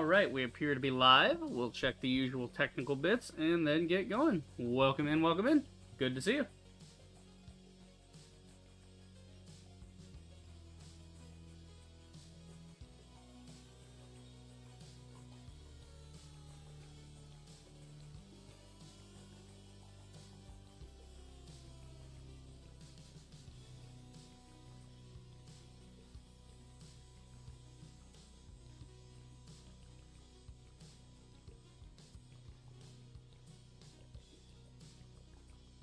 Alright, we appear to be live. We'll check the usual technical bits and then get going. Welcome in, welcome in. Good to see you.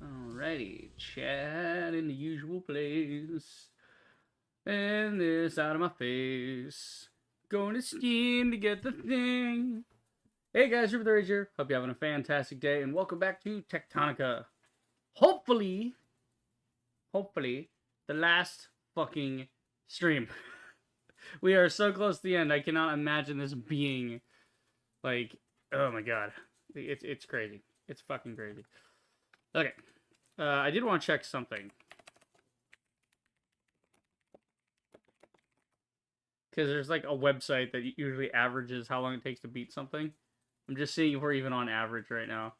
Alrighty, chat in the usual place. And this out of my face. Going to Steam to get the thing. Hey guys, Rupert the Rage here. Hope you're having a fantastic day and welcome back to Techtonica. Hopefully, the last fucking stream. We are so close to the end. I cannot imagine this being like, oh my god. It's crazy. It's fucking crazy. Okay. I did want to check something. Because there's like a website that usually averages how long it takes to beat something. I'm just seeing if we're even on average right now.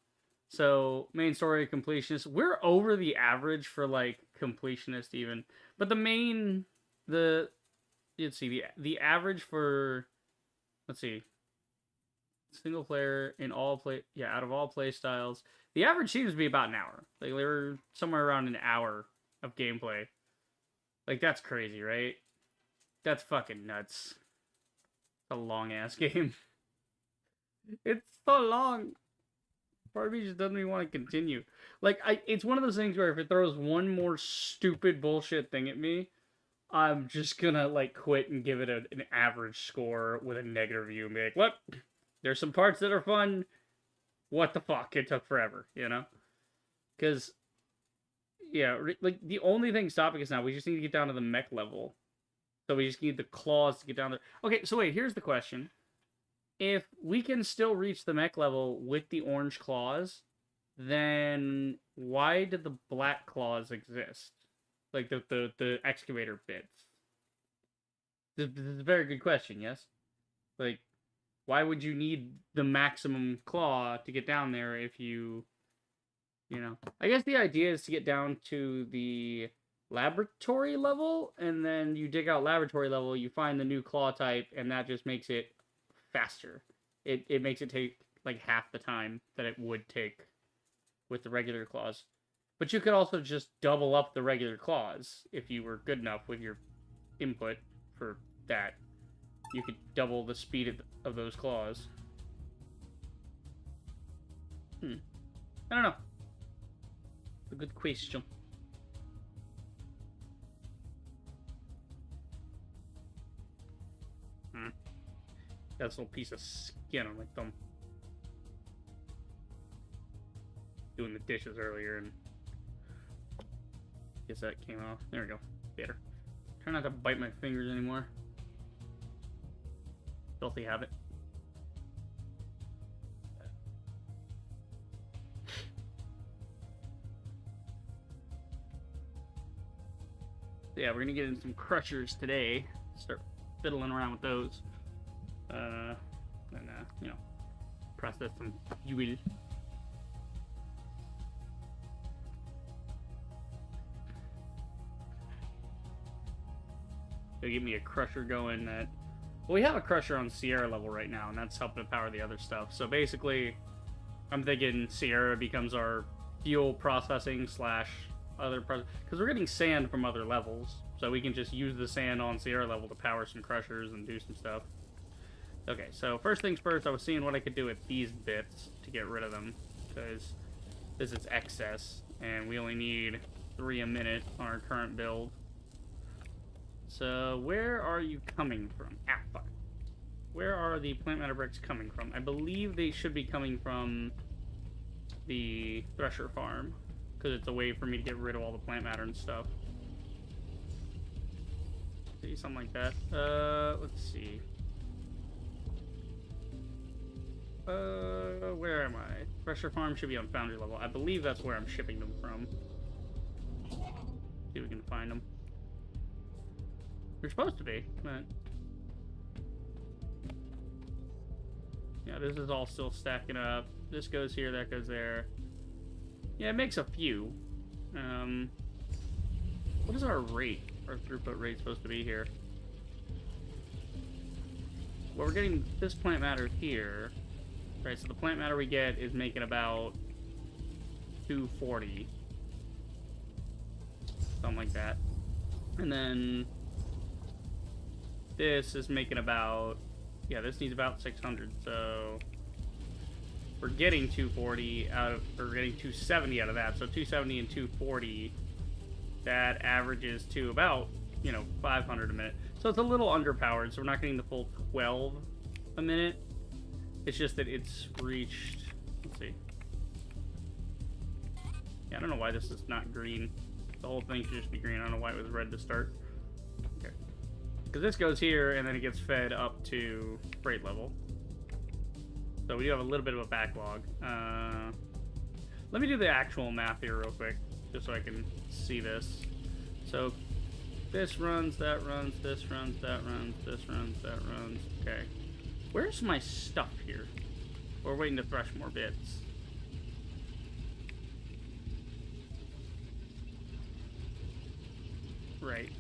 So, main story completionist. We're over the average for like completionist even. But let's see, the average for, let's see, single player in all play, yeah, out of all play styles, the average seems to be about an hour. Like, they were somewhere around an hour of gameplay. Like, that's crazy, right? That's fucking nuts. It's a long-ass game. It's so long. Part of me just doesn't even want to continue. Like, it's one of those things where if it throws one more stupid bullshit thing at me, I'm just gonna, like, quit and give it an average score with a negative review and be like, look, there's some parts that are fun. What the fuck? It took forever, you know? Because, yeah, like, the only thing stopping us now, we just need to get down to the mech level. So we just need the claws to get down there. Okay, so wait, here's the question. If we can still reach the mech level with the orange claws, then why did the black claws exist? Like, the excavator bits. This is a very good question, yes? Like, why would you need the maximum claw to get down there if you know? I guess the idea is to get down to the laboratory level, and then you dig out laboratory level, you find the new claw type, and that just makes it faster. It makes it take, like, half the time that it would take with the regular claws. But you could also just double up the regular claws if you were good enough with your input for that. You could double the speed of those claws. I don't know. It's a good question. Got this little piece of skin on my thumb. Doing the dishes earlier and guess that came off. There we go. Better. Try not to bite my fingers anymore. Filthy habit. Yeah, we're gonna get in some crushers today. Start fiddling around with those. And you know, process some fuel. They'll get me a crusher going that... Well, we have a crusher on Sierra level right now, and that's helping to power the other stuff. So basically, I'm thinking Sierra becomes our fuel processing slash other... Because we're getting sand from other levels, so we can just use the sand on Sierra level to power some crushers and do some stuff. Okay, so first things first, I was seeing what I could do with these bits to get rid of them, because this is excess, and we only need 3 a minute on our current build. So, where are you coming from? Ah, fuck. Where are the plant matter bricks coming from? I believe they should be coming from the thresher farm, because it's a way for me to get rid of all the plant matter and stuff. See, something like that. Let's see. Where am I? Thresher farm should be on foundry level. I believe that's where I'm shipping them from. See if we can find them. They're supposed to be, but... Yeah, this is all still stacking up. This goes here, that goes there. Yeah, it makes a few. What is our rate? Our throughput rate supposed to be here? Well, we're getting this plant matter here. Right, so the plant matter we get is making about 240. Something like that. And then this is making about, yeah, this needs about 600. So we're getting 240 out of, or getting 270 out of that. So 270 and 240, that averages to about, 500 a minute. So it's a little underpowered, so we're not getting the full 12 a minute. It's just that it's reached, let's see. Yeah, I don't know why this is not green. The whole thing should just be green. I don't know why it was red to start. Okay. Because this goes here, and then it gets fed up to freight level. So we do have a little bit of a backlog. Let me do the actual math here real quick, just so I can see this. So this runs, that runs, this runs, that runs, this runs, that runs. Okay. Where's my stuff here? We're waiting to thresh more bits. Right.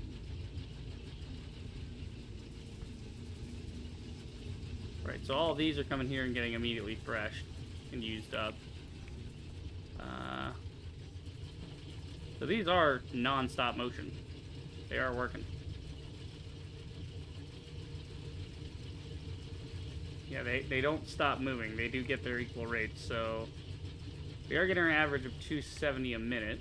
Right, so all these are coming here and getting immediately threshed and used up. So these are non-stop motion. They are working. Yeah, they don't stop moving. They do get their equal rates, so we are getting an average of 270 a minute.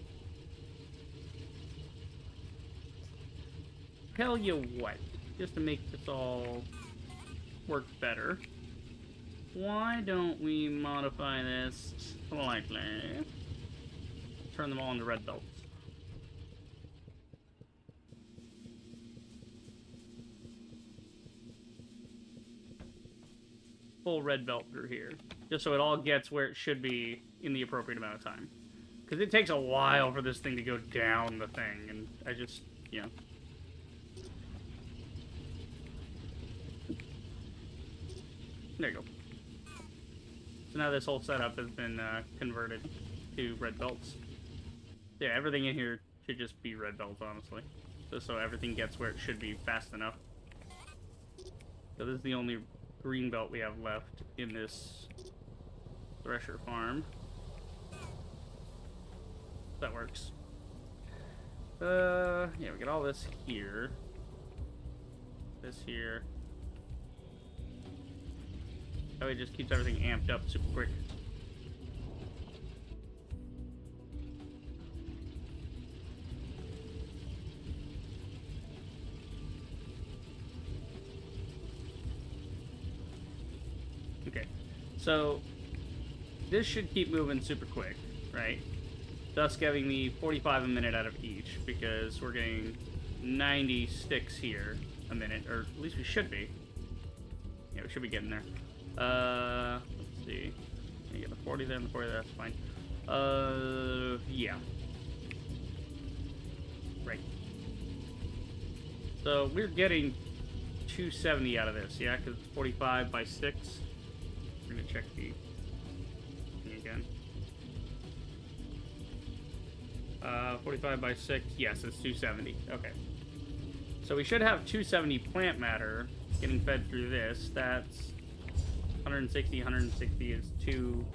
Tell you what, just to make this all work better, why don't we modify this slightly? Turn them all into red belts. Full red belt through here, just so it all gets where it should be in the appropriate amount of time. Because it takes a while for this thing to go down the thing, and I just, There you go. So now this whole setup has been converted to red belts. Yeah, everything in here should just be red belts, honestly. Just so everything gets where it should be fast enough. So this is the only green belt we have left in this thresher farm. That works. Yeah, we get all this here. This here. That way it just keeps everything amped up super quick. Okay, so this should keep moving super quick, right? Thus giving me 45 a minute out of each, because we're getting 90 sticks here a minute, or at least we should be. Yeah, we should be getting there. Let's see. Can I get the 40 there and the 40 there? That's fine. Yeah. Right. So we're getting 270 out of this, yeah? Because it's 45 by 6. We're going to check the thing again. 45 by 6. Yes, it's 270. Okay. So we should have 270 plant matter getting fed through this. That's 160. 160 is 2...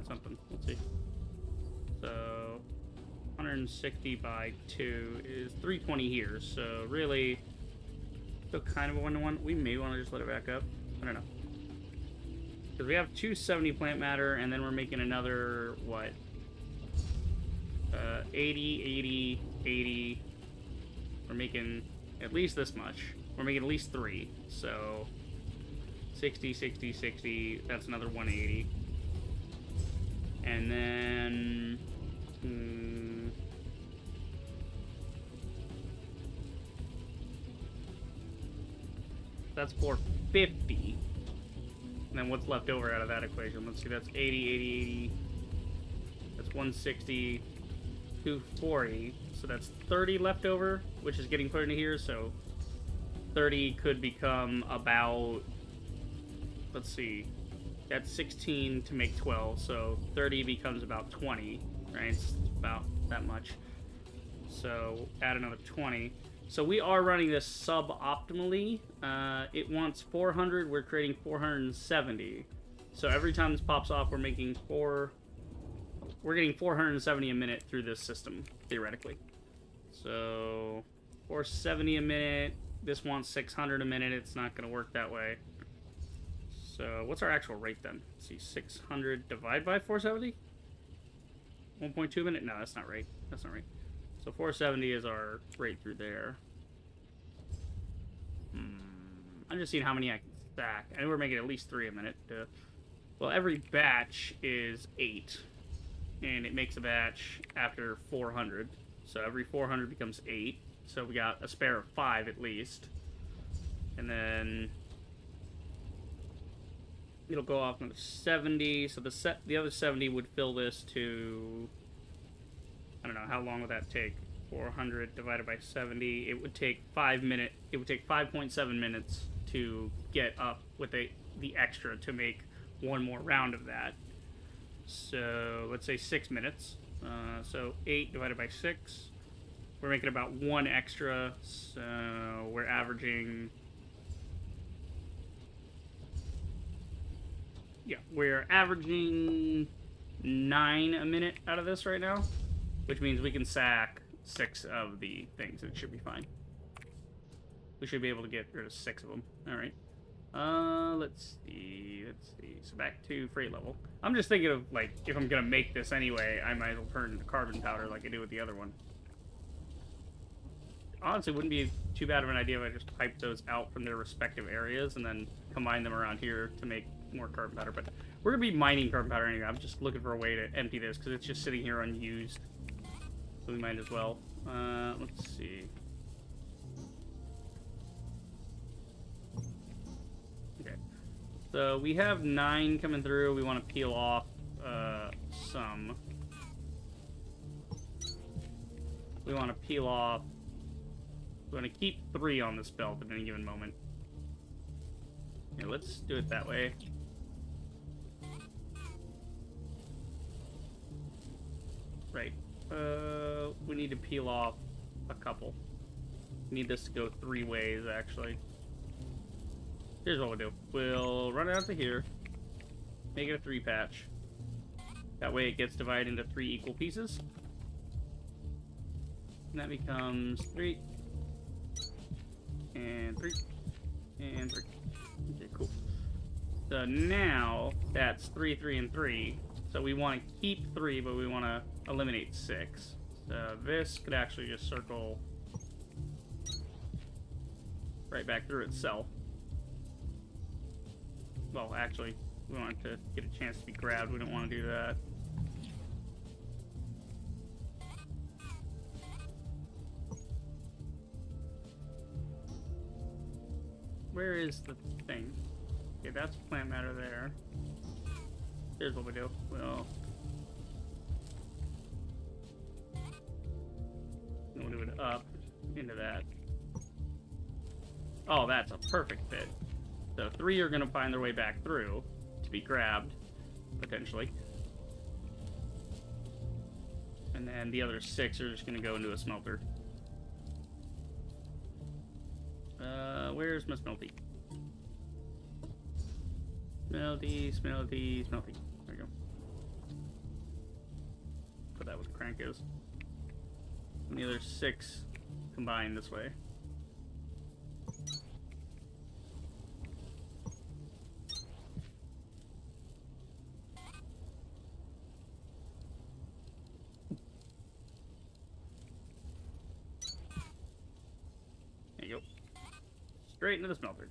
something. Let's see. So 160 by 2 is 320 here. So really, still kind of a 1-to-1. We may want to just let it back up. I don't know. Because we have 270 plant matter, and then we're making another, what? 80, 80, 80. We're making at least this much. We're making at least 3. So 60, 60, 60. That's another 180. And then... that's 450. And then what's left over out of that equation? Let's see, that's 80, 80, 80. That's 160, 240. So that's 30 left over, which is getting put into here. So 30 could become about let's see. That's 16 to make 12, so 30 becomes about 20, right? It's about that much. So add another 20. So we are running this suboptimally. It wants 400. We're creating 470. So every time this pops off, we're getting 470 a minute through this system, theoretically. So 470 a minute. This wants 600 a minute. It's not going to work that way. So what's our actual rate then? Let's see, 600 divided by 470? 1.2 a minute? No, that's not right. That's not right. So 470 is our rate through there. I'm just seeing how many I can stack. I know we're making at least 3 a minute. Well, every batch is 8. And it makes a batch after 400. So every 400 becomes 8. So we got a spare of 5 at least. And then it'll go off another 70. So the other 70 would fill this to, I don't know, how long would that take? 400 divided by 70. It would take 5 minutes. It would take 5.7 minutes to get up with the extra to make one more round of that. So let's say 6 minutes. So 8 divided by 6. We're making about 1 extra. So we're averaging. Yeah, we're averaging 9 a minute out of this right now, which means we can sack 6 of the things. It should be fine. We should be able to get rid of 6 of them. All right. Let's see. So back to freight level. I'm just thinking of, like, if I'm gonna make this anyway, I might as well turn into carbon powder like I do with the other one. Honestly, it wouldn't be too bad of an idea if I just piped those out from their respective areas and then combine them around here to make more carbon powder. But we're gonna be mining carbon powder anyway. I'm just looking for a way to empty this because it's just sitting here unused. So we might as well. Let's see. Okay. So we have 9 coming through. We want to peel off some. We want to peel off. We want to keep 3 on this belt at any given moment. Yeah, let's do it that way. Right. We need to peel off a couple. We need this to go 3 ways, actually. Here's what we'll do. We'll run it out to here. Make it a 3 patch. That way it gets divided into 3 equal pieces. And that becomes 3. And 3. And 3. Okay, cool. So now that's 3, 3, and 3. So we want to keep 3, but we want to eliminate 6. So this could actually just circle right back through itself. Well, actually, we want it to get a chance to be grabbed. We don't want to do that. Where is the thing? Okay, that's plant matter there. Here's what we do. We'll do it up into that. Oh, that's a perfect fit. So 3 are going to find their way back through to be grabbed, potentially. And then the other 6 are just going to go into a smelter. Where's my smelty? Smelty, smelty, smelty. There we go. Put that where the crank is. And the other 6 combine this way. There you go. Straight into the smelter.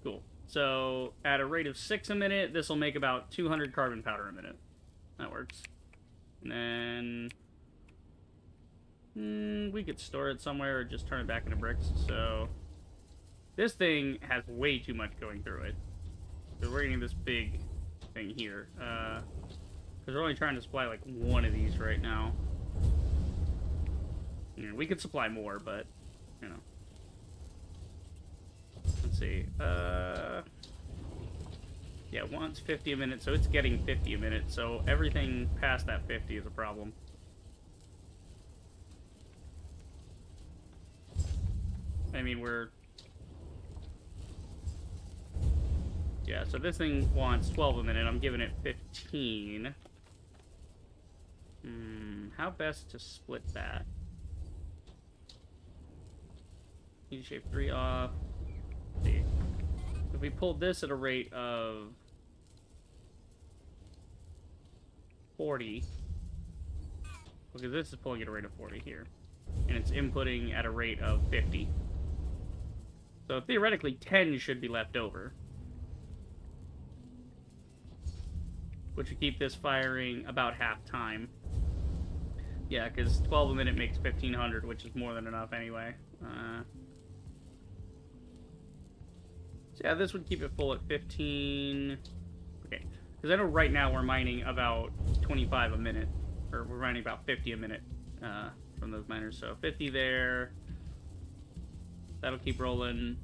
Cool. So, at a rate of 6 a minute, this will make about 200 carbon powder a minute. That works. And then we could store it somewhere or just turn it back into bricks. So this thing has way too much going through it. So we're getting this big thing here. Because we're only trying to supply like 1 of these right now. You know, we could supply more, but, you know. see. Yeah, it wants 50 a minute, so it's getting 50 a minute. So everything past that 50 is a problem. I mean, yeah, so this thing wants 12 a minute. I'm giving it 15. How best to split that? Need to shave 3 off. Let's see. If we pulled this at a rate of 40, because this is pulling at a rate of 40 here, and it's inputting at a rate of 50. So theoretically, 10 should be left over, which would keep this firing about half time. Yeah, because 12 a minute makes 1,500, which is more than enough anyway. So yeah, this would keep it full at 15. Okay, because I know right now we're mining about 25 a minute, or we're mining about 50 a minute from those miners. So 50 there. That'll keep rolling.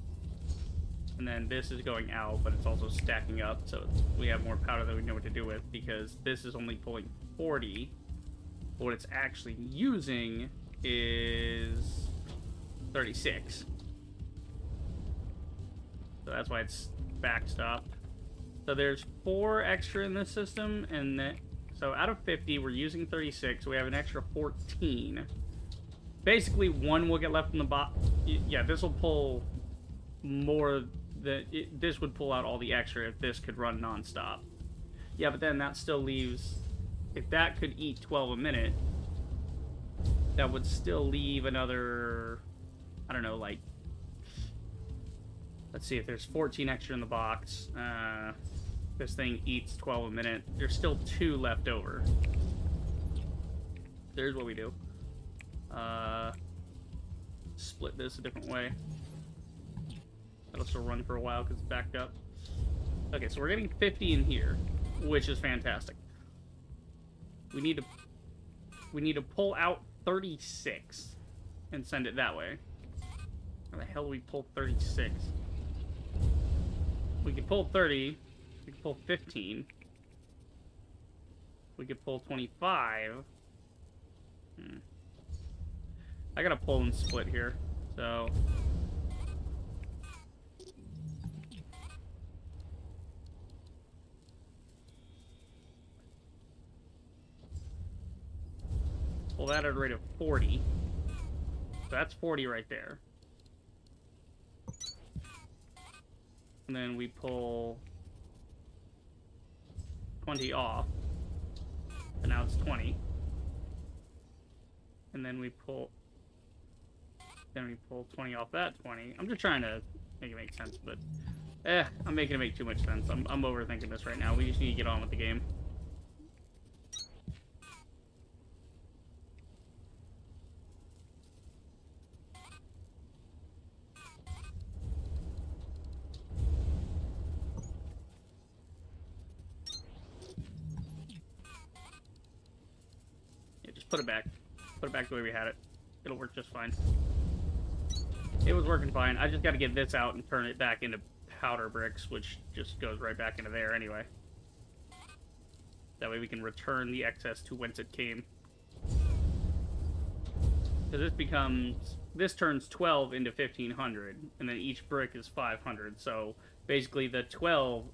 And then this is going out, but it's also stacking up, so we have more powder that we know what to do with, because this is only pulling 40. But what it's actually using is 36. So that's why it's backstopped. So there's 4 extra in this system, and so out of 50, we're using 36, so we have an extra 14. Basically, 1 will get left in the box. Yeah, this will pull more. This would pull out all the extra if this could run non-stop. Yeah, but then that still leaves... If that could eat 12 a minute, that would still leave another... I don't know, like... Let's see, if there's 14 extra in the box, this thing eats 12 a minute. There's still 2 left over. There's what we do. Split this a different way. That'll still run for a while because it's backed up. Okay, so we're getting 50 in here, which is fantastic. We need to pull out 36 and send it that way. How the hell do we pull 36? We could pull 30. We could pull 15. We could pull 25. I gotta pull and split here, so... Pull that at a rate of 40. So that's 40 right there. And then we pull 20 off. And now it's 20. And then we pull 20 off that 20. I'm just trying to make it make sense, but I'm making it make too much sense. I'm overthinking this right now. We just need to get on with the game. Put it back. Put it back the way we had it. It'll work just fine. It was working fine. I just got to get this out and turn it back into powder bricks, which just goes right back into there anyway. That way we can return the excess to whence it came. So this turns 12 into 1,500, and then each brick is 500. So basically the 12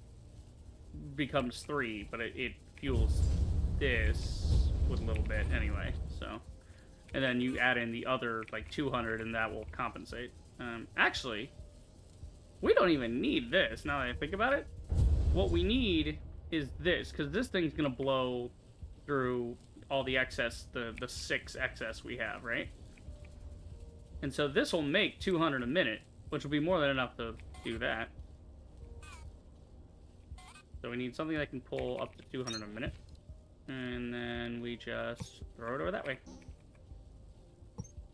becomes 3, but it fuels this with a little bit anyway, so. And then you add in the other, like, 200, and that will compensate. Actually, we don't even need this, now that I think about it. What we need is this, because this thing's going to blow through all the excess, the 6 excess we have, right? And so this will make 200 a minute, which will be more than enough to do that. So we need something that can pull up to 200 a minute. And then we just throw it over that way.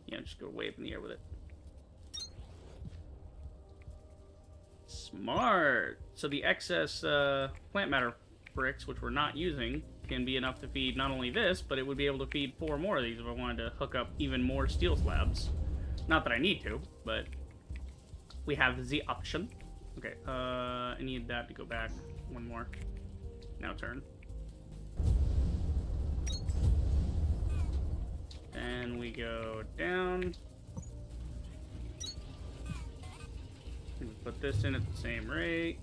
Yeah, just go wave in the air with it. Smart! So the excess plant matter bricks, which we're not using, can be enough to feed not only this, but it would be able to feed 4 more of these if I wanted to hook up even more steel slabs. Not that I need to, but we have the option. Okay, I need that to go back one more. Now turn. And we go down. And put this in at the same rate.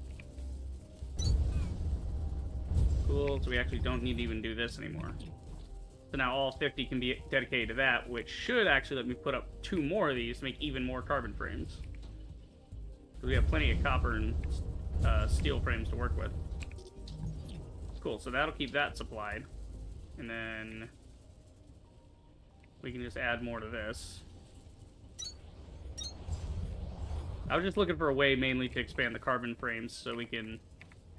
Cool, so we actually don't need to even do this anymore. So now all 50 can be dedicated to that, which should actually let me put up 2 more of these to make even more carbon frames. Because we have plenty of copper and steel frames to work with. Cool, so that'll keep that supplied. And then we can just add more to this. I was just looking for a way mainly to expand the carbon frames so we can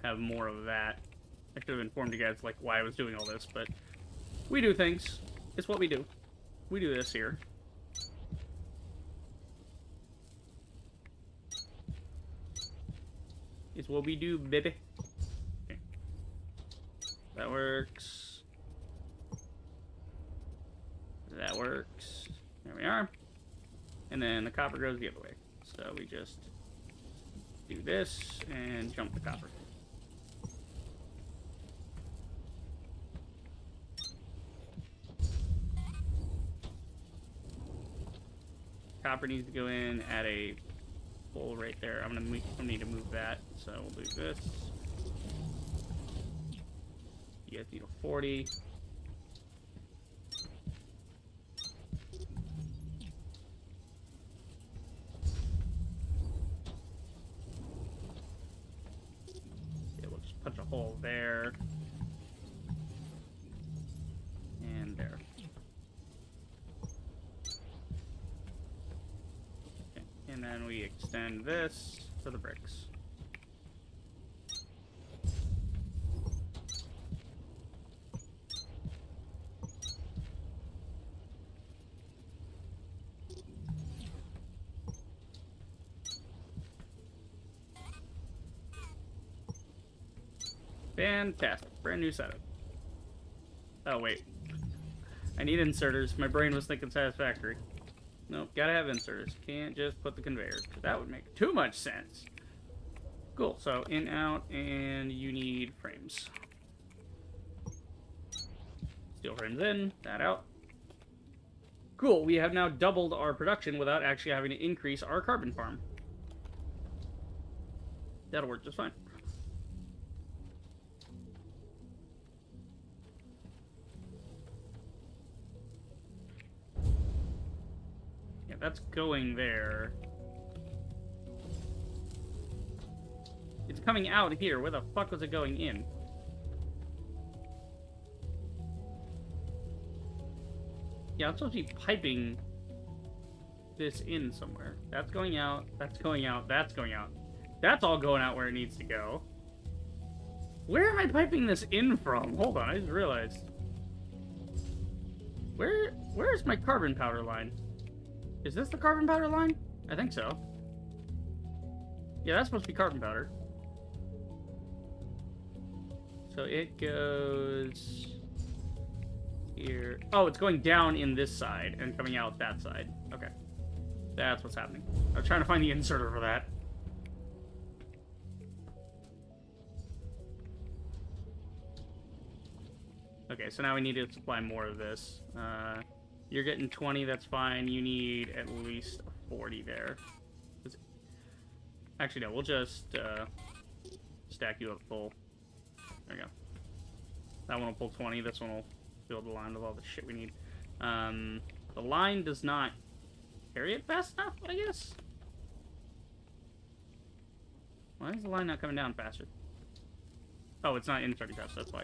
have more of that. I should have informed you guys like why I was doing all this, but we do things. It's what we do. We do this here. It's what we do, baby. Okay. That works. That works. There we are. And then the copper goes the other way. So we just do this and jump the copper. Copper needs to go in at a full right there. I'm gonna need to move that, so we'll do this. You guys need a 40. Yeah, we'll just punch a hole there. And there. Okay. And then we extend this to the bricks. Fantastic. Brand new setup. Oh, wait. I need inserters. My brain was thinking satisfactory. Nope, gotta have inserters. Can't just put the conveyors. That would make too much sense. Cool, so in, out, and you need frames. Steel frames in, that out. Cool, we have now doubled our production without actually having to increase our carbon farm. That'll work just fine. That's going there. It's coming out here. Where the fuck was it going in? Yeah, I'm supposed to be piping this in somewhere. That's going out. That's going out. That's going out. That's all going out where it needs to go. Where am I piping this in from? Hold on, I just realized. Where's my carbon powder line? Is this the carbon powder line? I think so. Yeah, that's supposed to be carbon powder. So it goes here. Oh, it's going down in this side and coming out that side. Okay. That's what's happening. I was trying to find the inserter for that. Okay, so now we need to supply more of this. You're getting 20, that's fine. You need at least a 40 there. Actually, no, we'll just stack you up full. There we go. That one will pull 20. This one will build the line with all the shit we need. The line does not carry it fast enough, I guess? Why is the line not coming down faster? Oh, it's not inserting fast, that's why.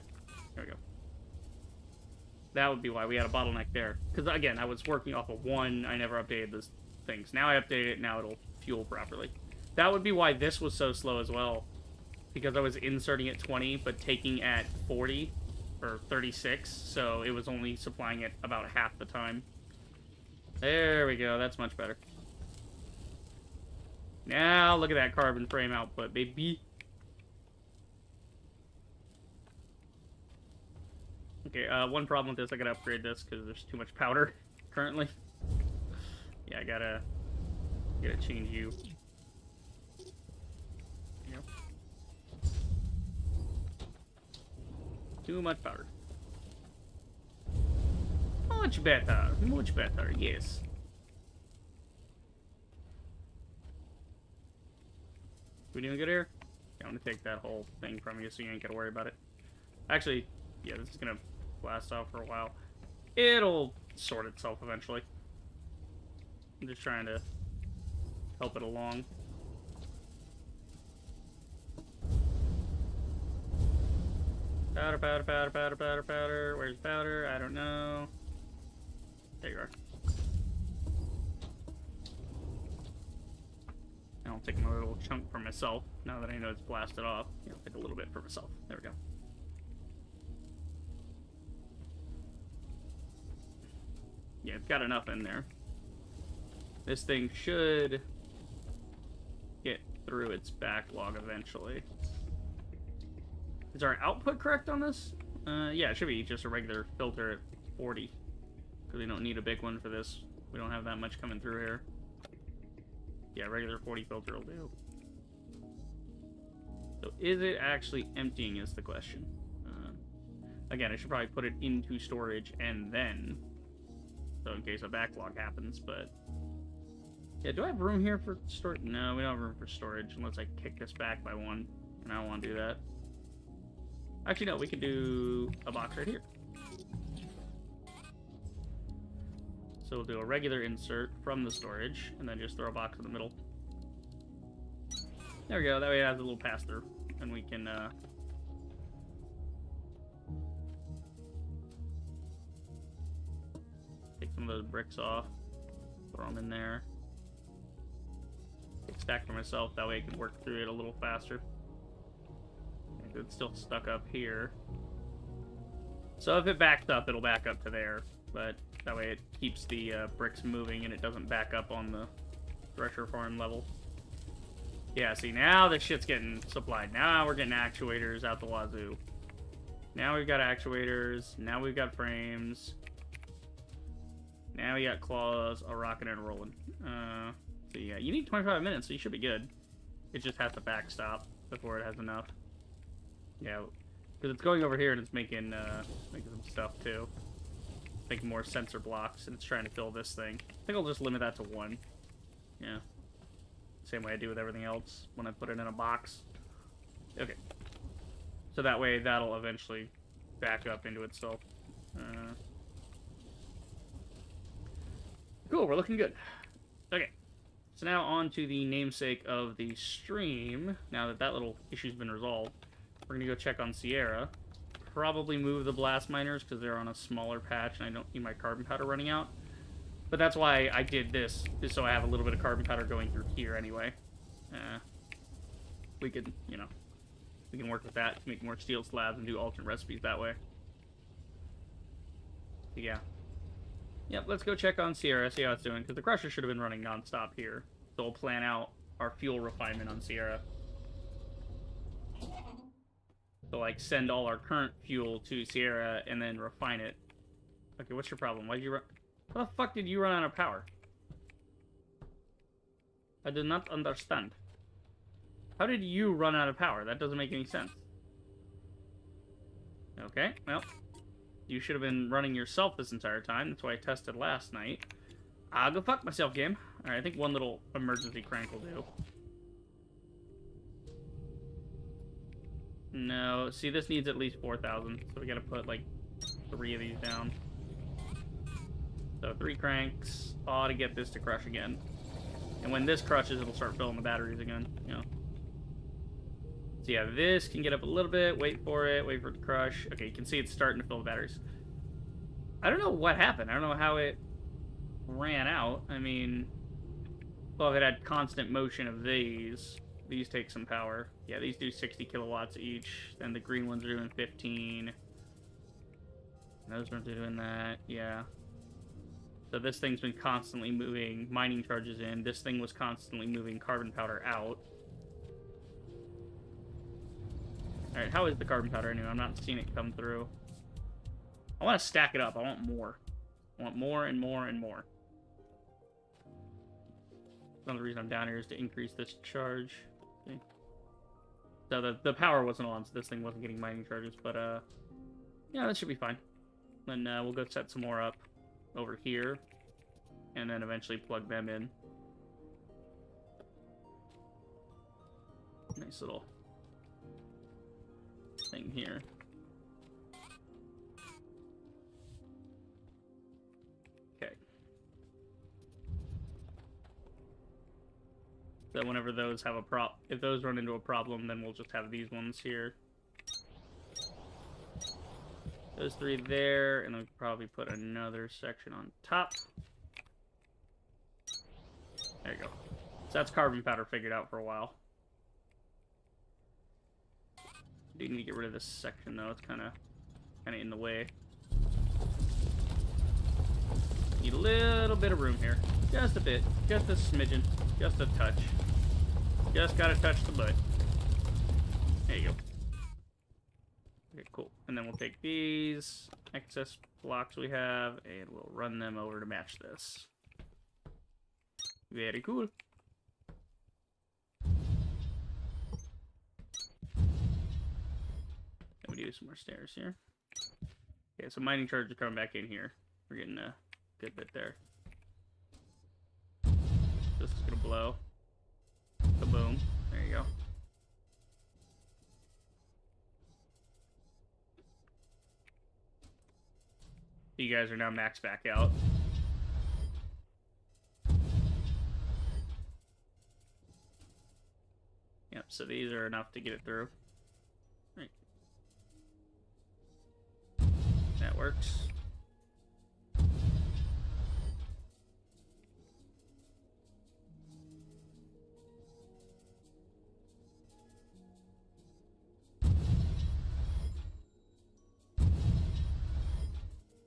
There we go. That would be why we had a bottleneck there. Because, again, I was working off of 1. I never updated those things. Now I update it, now it'll fuel properly. That would be why this was so slow as well. Because I was inserting at 20, but taking at 40, or 36, so it was only supplying it about half the time. There we go, that's much better. Now, look at that carbon frame output, baby. Okay, one problem with this, I gotta upgrade this because there's too much powder currently. Yeah, I gotta change you. Too much powder. Much better. Much better, yes. We doing good here? Yeah, I'm gonna take that whole thing from you so you ain't gotta worry about it. Actually, yeah, this is gonna blast off for a while. It'll sort itself eventually. I'm just trying to help it along. Powder, powder, powder, powder, powder, powder. Where's powder? I don't know. There you are. I'll take my little chunk for myself, now that I know it's blasted off. I'll take a little bit for myself. There we go. Yeah, it's got enough in there. This thing should get through its backlog eventually. Is our output correct on this? Yeah, it should be just a regular filter at 40. Because we don't need a big one for this. We don't have that much coming through here. Yeah, regular 40 filter will do. So is it actually emptying is the question. Again, I should probably put it into storage and then... So in case a backlog happens, but... Yeah, do I have room here for storage? No, we don't have room for storage unless I kick this back by one. And I don't want to do that. Actually, no, we could do a box right here. So we'll do a regular insert from the storage, and then just throw a box in the middle. There we go, that way it has a little pass-through, and we can, take some of those bricks off, throw them in there. Take a stack for myself, that way I can work through it a little faster. It's still stuck up here. So if it backs up, it'll back up to there, but that way it keeps the bricks moving and it doesn't back up on the thresher farm level. Yeah, see, now this shit's getting supplied. Now we're getting actuators out the wazoo. Now we've got actuators. Now we've got frames. Now we got claws, a rocking and a rolling. So yeah, you need 25 minutes, so you should be good. It just has to backstop before it has enough. Yeah, because it's going over here and it's making some stuff too. It's making more sensor blocks and it's trying to fill this thing. I think I'll just limit that to one. Yeah. Same way I do with everything else when I put it in a box. Okay. So that way that'll eventually back up into itself. Cool, we're looking good. Okay. So now on to the namesake of the stream. Now that that little issue's been resolved. We're going to go check on Sierra. Probably move the blast miners because they're on a smaller patch and I don't need my carbon powder running out. But that's why I did this, is so I have a little bit of carbon powder going through here anyway. We could, you know, we can work with that to make more steel slabs and do alternate recipes that way. So yeah. Yep, let's go check on Sierra, see how it's doing, because the crusher should have been running non-stop here. So we'll plan out our fuel refinement on Sierra. So, like, send all our current fuel to Sierra and then refine it. Okay, what's your problem? Why'd you run... How the fuck did you run out of power? I do not understand. How did you run out of power? That doesn't make any sense. Okay, well, you should have been running yourself this entire time. That's why I tested last night. I'll go fuck myself, game. Alright, I think one little emergency crank will do. No, see, this needs at least 4,000, so we gotta put, like, 3 of these down. So 3 cranks ought to get this to crush again. And when this crushes, it'll start filling the batteries again, you know. So yeah, this can get up a little bit, wait for it to crush. Okay, you can see it's starting to fill the batteries. I don't know what happened. I don't know how it ran out. I mean, well, if it had constant motion of these take some power. Yeah, these do 60 kilowatts each. Then the green ones are doing 15. Those ones are doing that, yeah. So this thing's been constantly moving mining charges in. This thing was constantly moving carbon powder out. Alright, how is the carbon powder anyway? I'm not seeing it come through. I want to stack it up. I want more. I want more and more and more. Another reason I'm down here is to increase this charge. Okay. So the power wasn't on, so this thing wasn't getting mining charges, but Yeah, that should be fine. Then we'll go set some more up over here, and then eventually plug them in. Nice little thing here. Okay. So whenever those have a if those run into a problem, then we'll just have these ones here. Those 3 there, and then we could probably put another section on top. There you go. So that's carbon powder figured out for a while. Do need to get rid of this section though. It's kind of in the way. Need a little bit of room here, just a bit, just a smidgen, just a touch. Just gotta touch the butt. There you go. Okay, cool. And then we'll take these excess blocks we have and we'll run them over to match this. Very cool. Then we do some more stairs here. Okay, so mining charges are coming back in here. We're getting a good bit there. This is gonna blow. Kaboom. There you go. You guys are now maxed back out. Yep, so these are enough to get it through. Right. That works.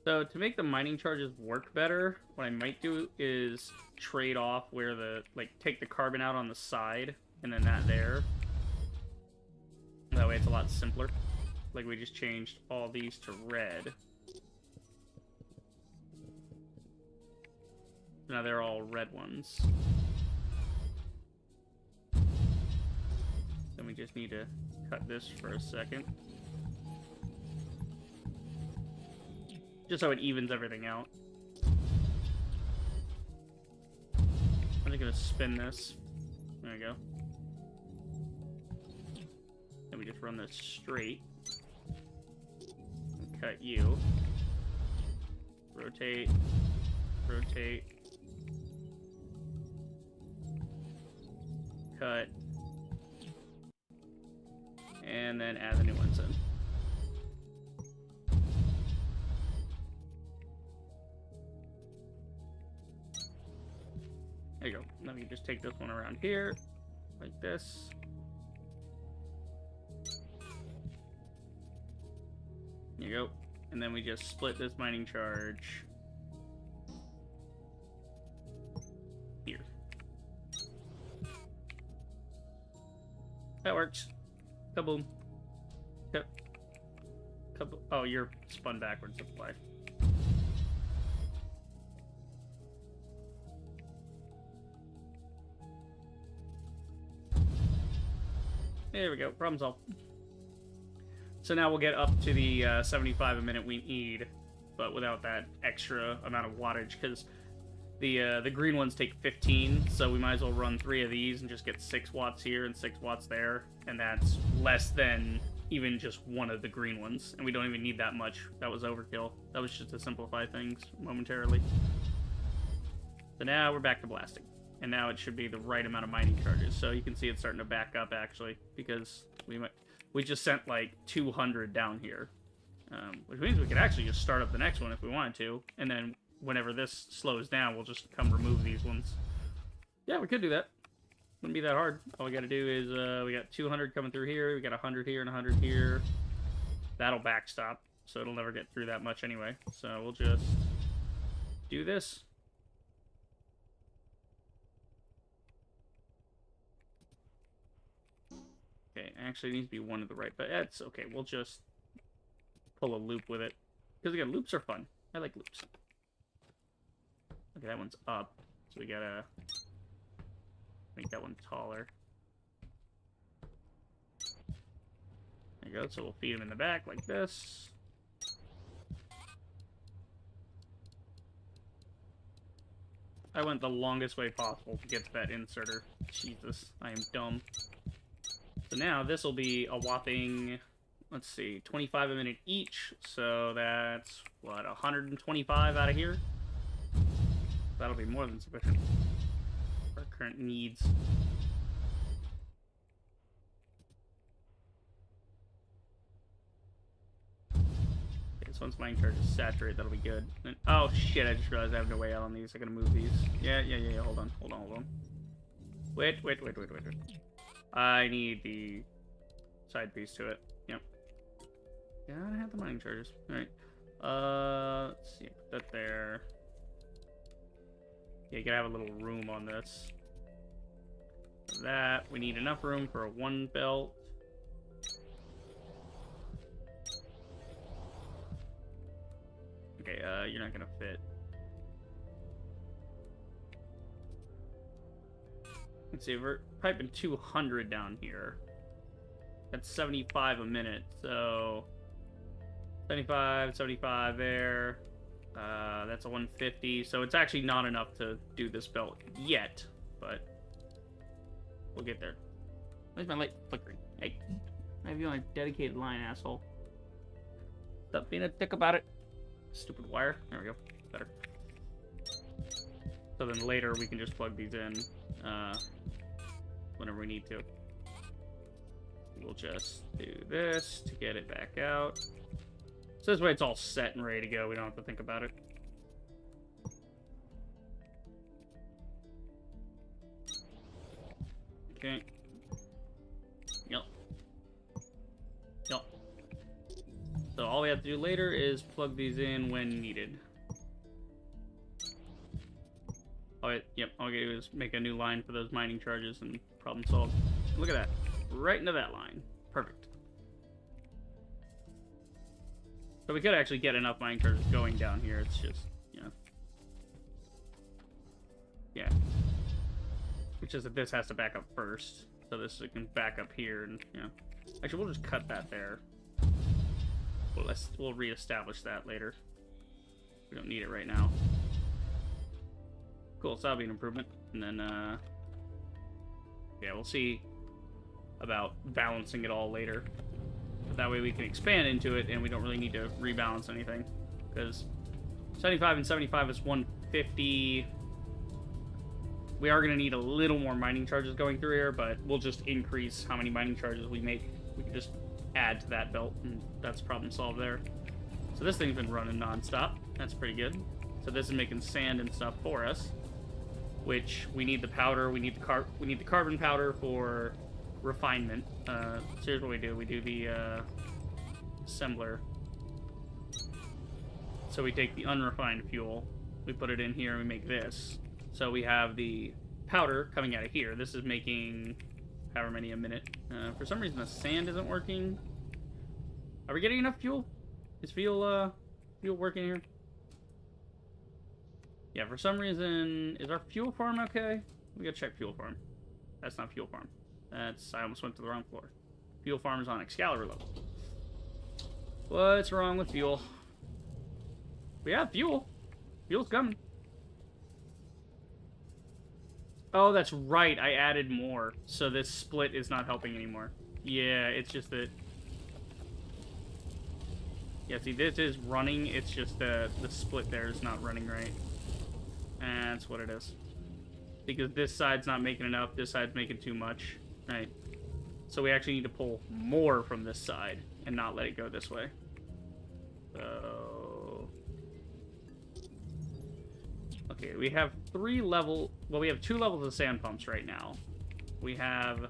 So to make the mining charges work better, what I might do is trade off where the, take the carbon out on the side, and then that there. That way it's a lot simpler. Like we just changed all these to red. Now they're all red ones. Then we just need to cut this for a second. Just so it evens everything out. I'm just gonna spin this. There we go. Then we just run this straight. And cut you. Rotate. Rotate. Cut. And then add the new ones in. There you go. Let me just take this one around here, like this. There you go. And then we just split this mining charge here. That works. Kaboom. Yep. Kaboom. Oh, you're spun backwards. That's why. There we go. Problem solved. So now we'll get up to the 75 a minute we need, but without that extra amount of wattage, because the green ones take 15, so we might as well run 3 of these and just get 6 watts here and 6 watts there, and that's less than even just one of the green ones, and we don't even need that much. That was overkill. That was just to simplify things momentarily. So now we're back to blasting. And now it should be the right amount of mining charges. So you can see it's starting to back up, actually, because we just sent like 200 down here. Which means we could actually just start up the next one if we wanted to. And then whenever this slows down, we'll just come remove these ones. Yeah, we could do that. Wouldn't be that hard. All we got to do is we got 200 coming through here. We got 100 here and 100 here. That'll backstop, so it'll never get through that much anyway. So we'll just do this. Okay, actually it needs to be one to the right, but that's okay. We'll just pull a loop with it. Because again, loops are fun. I like loops. Okay, that one's up. So we gotta make that one taller. There you go. So we'll feed them in the back like this. I went the longest way possible to get to that inserter. Jesus, I am dumb. So now this will be a whopping, let's see, 25 a minute each. So that's, what, 125 out of here? That'll be more than sufficient for our current needs. Okay, so once mining charge is saturated, that'll be good. And, oh shit, I just realized I have no way out on these. I gotta move these. Yeah, hold on. Wait. I need the side piece to it. Yep. Yeah, I have the mining charges. Alright. Let's see. Put that there. Yeah, you gotta have a little room on this. That. We need enough room for a one belt. Okay, you're not gonna fit. Let's see, we're piping 200 down here. That's 75 a minute, so 75 there. That's a 150, so it's actually not enough to do this belt yet, but we'll get there. Where's my light flickering? Hey, I have you on a dedicated line, asshole. Stop being a dick about it. Stupid wire. There we go. Better. So then later we can just plug these in whenever we need to. We'll just do this to get it back out. So this way it's all set and ready to go. We don't have to think about it. Okay. Yep. So all we have to do later is plug these in when needed. All I do is make a new line for those mining charges and problem solved. Look at that. Right into that line. Perfect. So we could actually get enough mining charges going down here. It's just, you know. Yeah. It's just that this has to back up first. So this can back up here and, you know. Actually, we'll just cut that there. We'll reestablish that later. We don't need it right now. Cool, so that'll be an improvement. And then, yeah, we'll see about balancing it all later. But that way we can expand into it and we don't really need to rebalance anything. Because 75 and 75 is 150. We are going to need a little more mining charges going through here, but we'll just increase how many mining charges we make. We can just add to that belt, and that's problem solved there. So this thing's been running non-stop. That's pretty good. So this is making sand and stuff for us, which we need the powder. We need the carbon powder for refinement. So here's what we do. We do the assembler. So we take the unrefined fuel, we put it in here, and we make this. So we have the powder coming out of here. This is making however many a minute. For some reason the sand isn't working. Are we getting enough fuel? Is fuel working here? Yeah, for some reason, is our fuel farm okay? We gotta check fuel farm. That's not fuel farm. I almost went to the wrong floor. Fuel farm is on Excalibur level. What's wrong with fuel? We have fuel. Fuel's coming. Oh, that's right. I added more. So this split is not helping anymore. Yeah, it's just that... Yeah, see, this is running. It's just the split there is not running right. And that's what it is. Because this side's not making enough. This side's making too much. Right. So we actually need to pull more from this side and not let it go this way. So... Okay, we have we have 2 levels of sand pumps right now. We had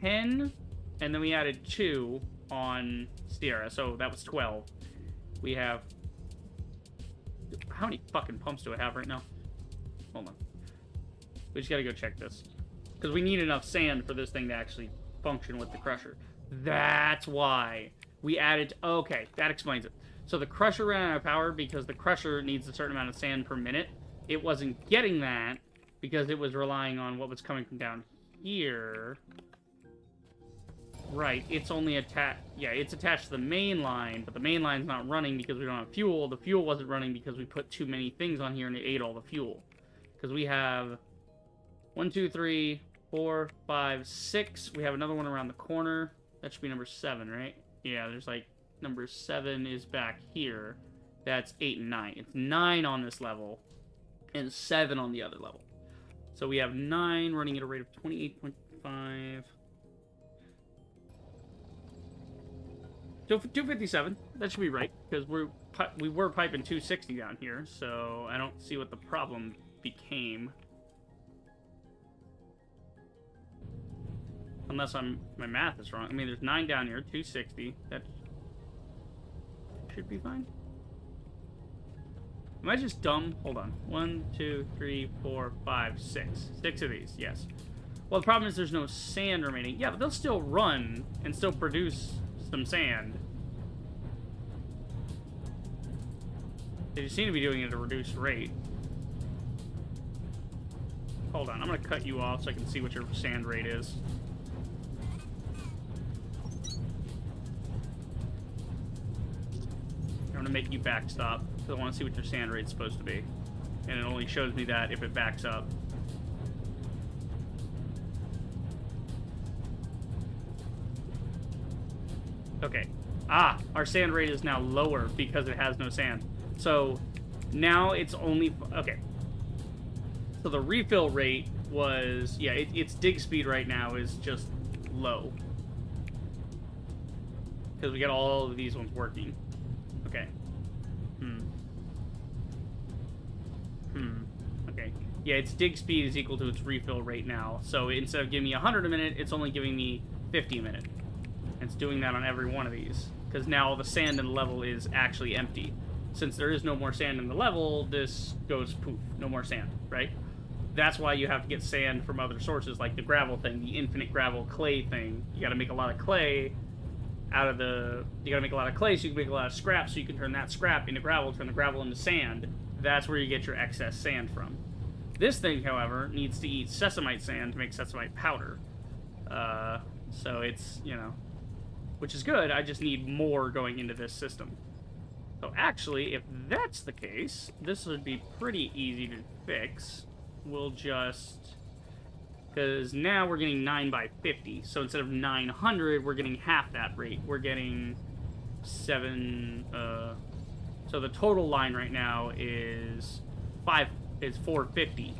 10, and then we added 2 on Sierra, so that was 12. We have... How many fucking pumps do I have right now? Hold on. We just gotta go check this. Because we need enough sand for this thing to actually function with the crusher. That's why we added... Okay, that explains it. So the crusher ran out of power because the crusher needs a certain amount of sand per minute. It wasn't getting that because it was relying on what was coming from down here. Right, it's only attached... Yeah, it's attached to the main line, but the main line's not running because we don't have fuel. The fuel wasn't running because we put too many things on here and it ate all the fuel. Because we have 1, 2, 3, 4, 5, 6. We have another one around the corner. That should be number 7, right? Yeah, there's like... Number 7 is back here. That's 8 and 9. It's 9 on this level and 7 on the other level. So we have 9 running at a rate of 28.5... So 257, that should be right, because we were piping 260 down here, so I don't see what the problem became. Unless my math is wrong. I mean, there's 9 down here, 260. That should be fine. Am I just dumb? Hold on. 1, 2, 3, 4, 5, 6. 6 of these, yes. Well, the problem is there's no sand remaining. Yeah, but they'll still run and still produce some sand. They seem to be doing it at a reduced rate. Hold on, I'm gonna cut you off so I can see what your sand rate is. I'm gonna make you backstop because I want to see what your sand rate's supposed to be. And it only shows me that if it backs up. Okay. Ah, our sand rate is now lower because it has no sand. So now it's only... Okay. So the refill rate was... Yeah, its dig speed right now is just low. Because we got all of these ones working. Okay. Okay. Yeah, its dig speed is equal to its refill rate now. So instead of giving me 100 a minute, it's only giving me 50 a minute. And it's doing that on every one of these. Because now the sand in the level is actually empty. Since there is no more sand in the level, this goes poof. No more sand, right? That's why you have to get sand from other sources, like the gravel thing, the infinite gravel clay thing. You gotta make a lot of clay out of the... You gotta make a lot of clay so you can make a lot of scrap, so you can turn that scrap into gravel, turn the gravel into sand. That's where you get your excess sand from. This thing, however, needs to eat sesamite sand to make sesamite powder. So it's, you know... Which is good, I just need more going into this system. So actually, if that's the case, this would be pretty easy to fix. We'll just... Because now we're getting 9 by 50. So instead of 900, we're getting half that rate. We're getting 7... So the total line right now is 450.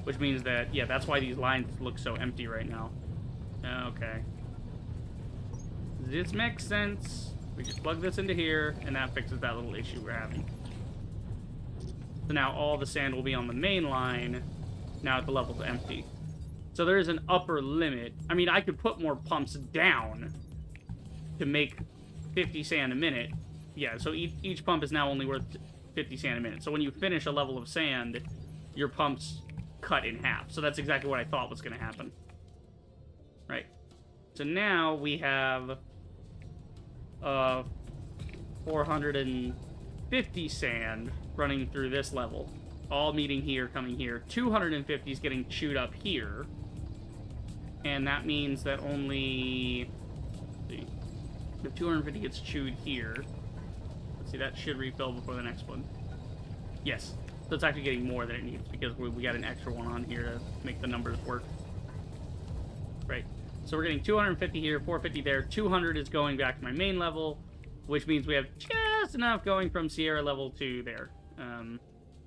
Which means that, yeah, that's why these lines look so empty right now. Okay. This makes sense. We just plug this into here, and that fixes that little issue we're having. So now all the sand will be on the main line. Now at the level's empty. So there is an upper limit. I mean, I could put more pumps down to make 50 sand a minute. Yeah, so each pump is now only worth 50 sand a minute. So when you finish a level of sand, your pumps cut in half. So that's exactly what I thought was going to happen. Right. So now we have 450 sand running through this level. All meeting here, coming here. 250 is getting chewed up here. And that means that only... Let's see. If 250 gets chewed here... Let's see, that should refill before the next one. Yes. So it's actually getting more than it needs because we got an extra one on here to make the numbers work. Right. So we're getting 250 here, 450 there. 200 is going back to my main level, which means we have just enough going from Sierra level to there.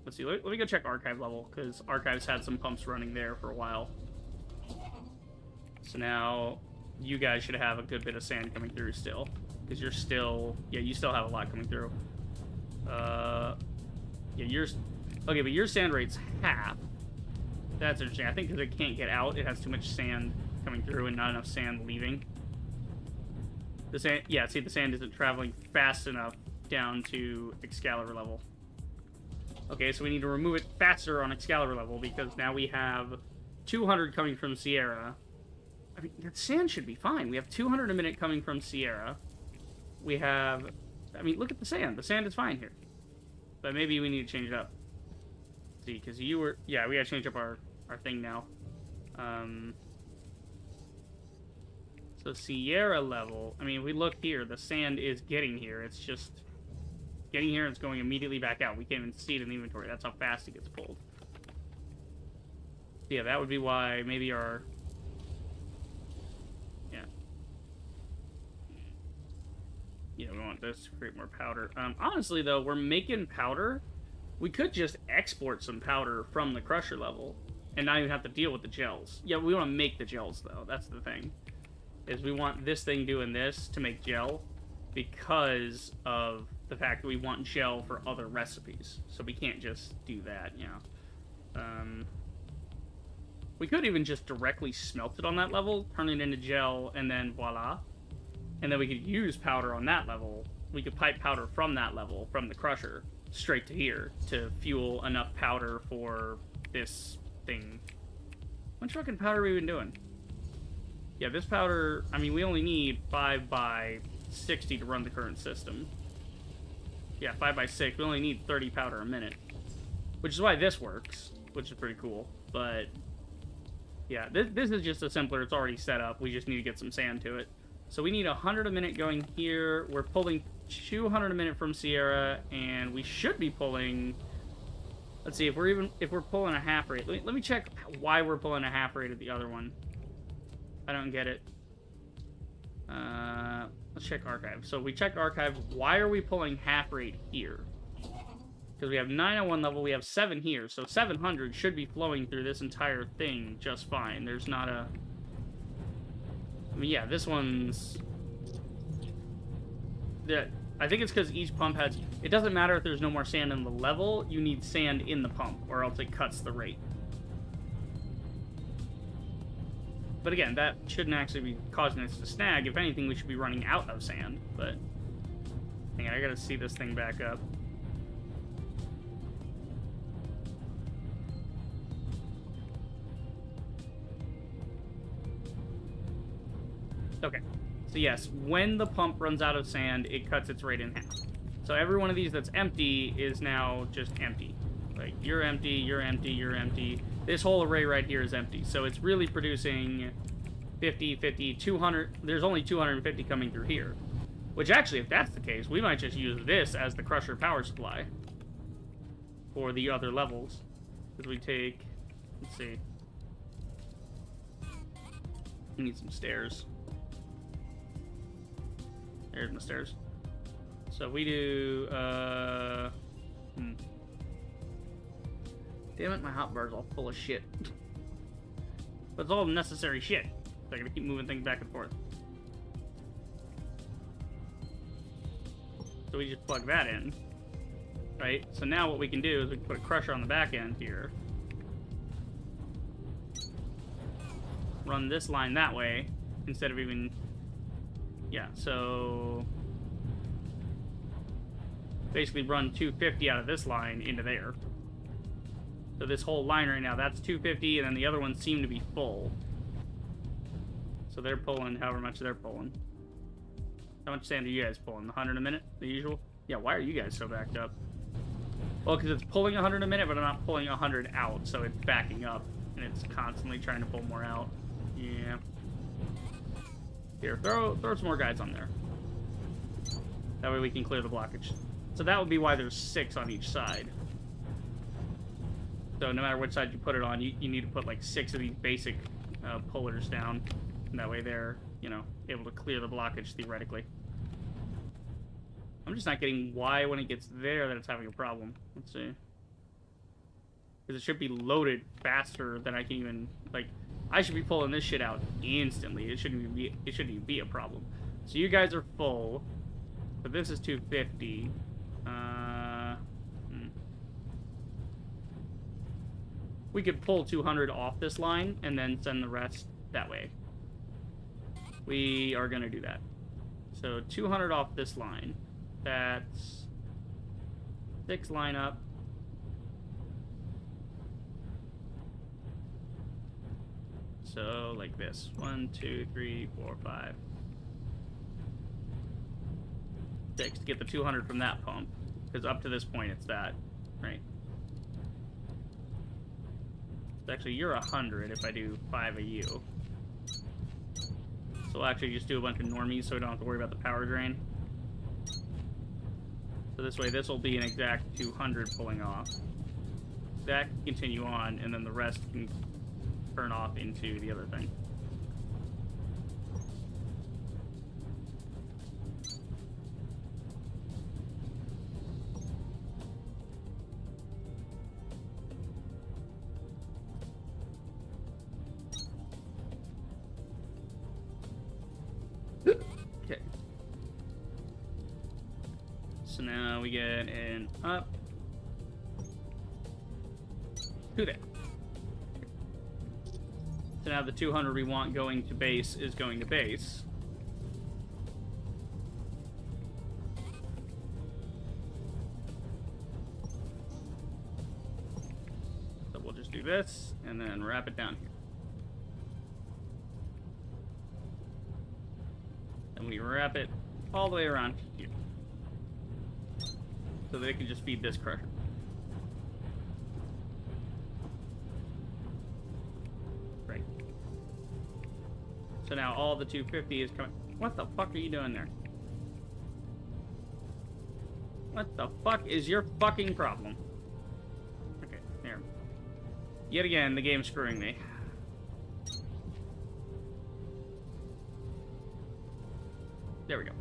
Let's see. Let me go check Archive level, because Archive's had some pumps running there for a while. So now you guys should have a good bit of sand coming through still, because you're still... Yeah, you still have a lot coming through. Yeah, yours... Okay, but your sand rate's half. That's interesting. I think because it can't get out, it has too much sand coming through and not enough sand leaving. The sand, yeah, see, the sand isn't traveling fast enough down to Excalibur level. Okay, so we need to remove it faster on Excalibur level because now we have 200 coming from Sierra. I mean, that sand should be fine. We have 200 a minute coming from Sierra. We have... I mean, look at the sand. The sand is fine here. But maybe we need to change it up. Let's see, because you were... Yeah, we gotta change up our thing now. So Sierra level, I mean, if we look here, the sand is getting here. It's just getting here and it's going immediately back out. We can't even see it in the inventory. That's how fast it gets pulled. Yeah, that would be why maybe our... Yeah. Yeah, we want this to create more powder. Honestly, though, we're making powder. We could just export some powder from the crusher level and not even have to deal with the gels. Yeah, we want to make the gels, though. That's the thing. Is we want this thing doing this to make gel because of the fact that we want gel for other recipes. So we can't just do that, you know. We could even just directly smelt it on that level, turn it into gel, and then voila. And then we could use powder on that level. We could pipe powder from that level, from the crusher, straight to here to fuel enough powder for this thing. How much fucking powder have we been doing? Yeah, this powder, I mean, we only need 5 by 60 to run the current system. Yeah, 5 by 6. We only need 30 powder a minute. Which is why this works, which is pretty cool. But, yeah, this is just a simpler, it's already set up. We just need to get some sand to it. So we need 100 a minute going here. We're pulling 200 a minute from Sierra, and we should be pulling... Let's see, if we're pulling a half rate. Let me check why we're pulling a half rate at the other one. I don't get it. Let's check archive. So we check archive. Why are we pulling half rate here? Because we have 9 on one level, we have 7 here. So 700 should be flowing through this entire thing just fine. There's not a... I mean, yeah, this one's... I think it's because each pump has... It doesn't matter if there's no more sand in the level. You need sand in the pump, or else it cuts the rate. But again, that shouldn't actually be causing us to snag. If anything, we should be running out of sand. But, hang on, I gotta see this thing back up. Okay, so yes, when the pump runs out of sand, it cuts its rate in half. So every one of these that's empty is now just empty. Like, you're empty, you're empty, you're empty. This whole array right here is empty. So it's really producing 50, 50, 200. There's only 250 coming through here. Which actually, if that's the case, we might just use this as the crusher power supply for the other levels. Because we take, let's see. We need some stairs. There's my stairs. So we do, Damn it, my hotbar's all full of shit. But it's all necessary shit. So I gotta keep moving things back and forth. So we just plug that in. Right? So now what we can do is we can put a crusher on the back end here. Run this line that way, instead of even... Yeah, so... Basically run 250 out of this line into there. So this whole line right now, that's 250, and then the other ones seem to be full. So they're pulling however much they're pulling. How much sand are you guys pulling? 100 a minute, the usual? Yeah, why are you guys so backed up? Well, because it's pulling 100 a minute, but I'm not pulling 100 out, so it's backing up, and it's constantly trying to pull more out. Yeah. Here, throw some more guys on there. That way we can clear the blockage. So that would be why there's 6 on each side. So no matter which side you put it on, you need to put like 6 of these basic pullers down. And that way they're, you know, able to clear the blockage theoretically. I'm just not getting why when it gets there that it's having a problem. Let's see. Because it should be loaded faster than I can even, like, I should be pulling this shit out instantly. It shouldn't even be a problem. So you guys are full. But this is 250. We could pull 200 off this line and then send the rest that way. We are going to do that. So 200 off this line. That's 6 line up. So like this. 1, 2, 3, 4, 5. 6 to get the 200 from that pump. Because up to this point it's that, right? Actually, you're 100 if I do 5 of you. So we'll actually just do a bunch of normies so we don't have to worry about the power drain. So this way, this will be an exact 200 pulling off. That can continue on, and then the rest can turn off into the other thing. Okay. So now we get an up to there. So now the 200 we want going to base is going to base. So we'll just do this and then wrap it down here. And we wrap it all the way around here. So that it can just feed this crusher. Right. So now all the 250 is coming. What the fuck are you doing there? What the fuck is your fucking problem? Okay, there. Yet again, the game's screwing me. There we go.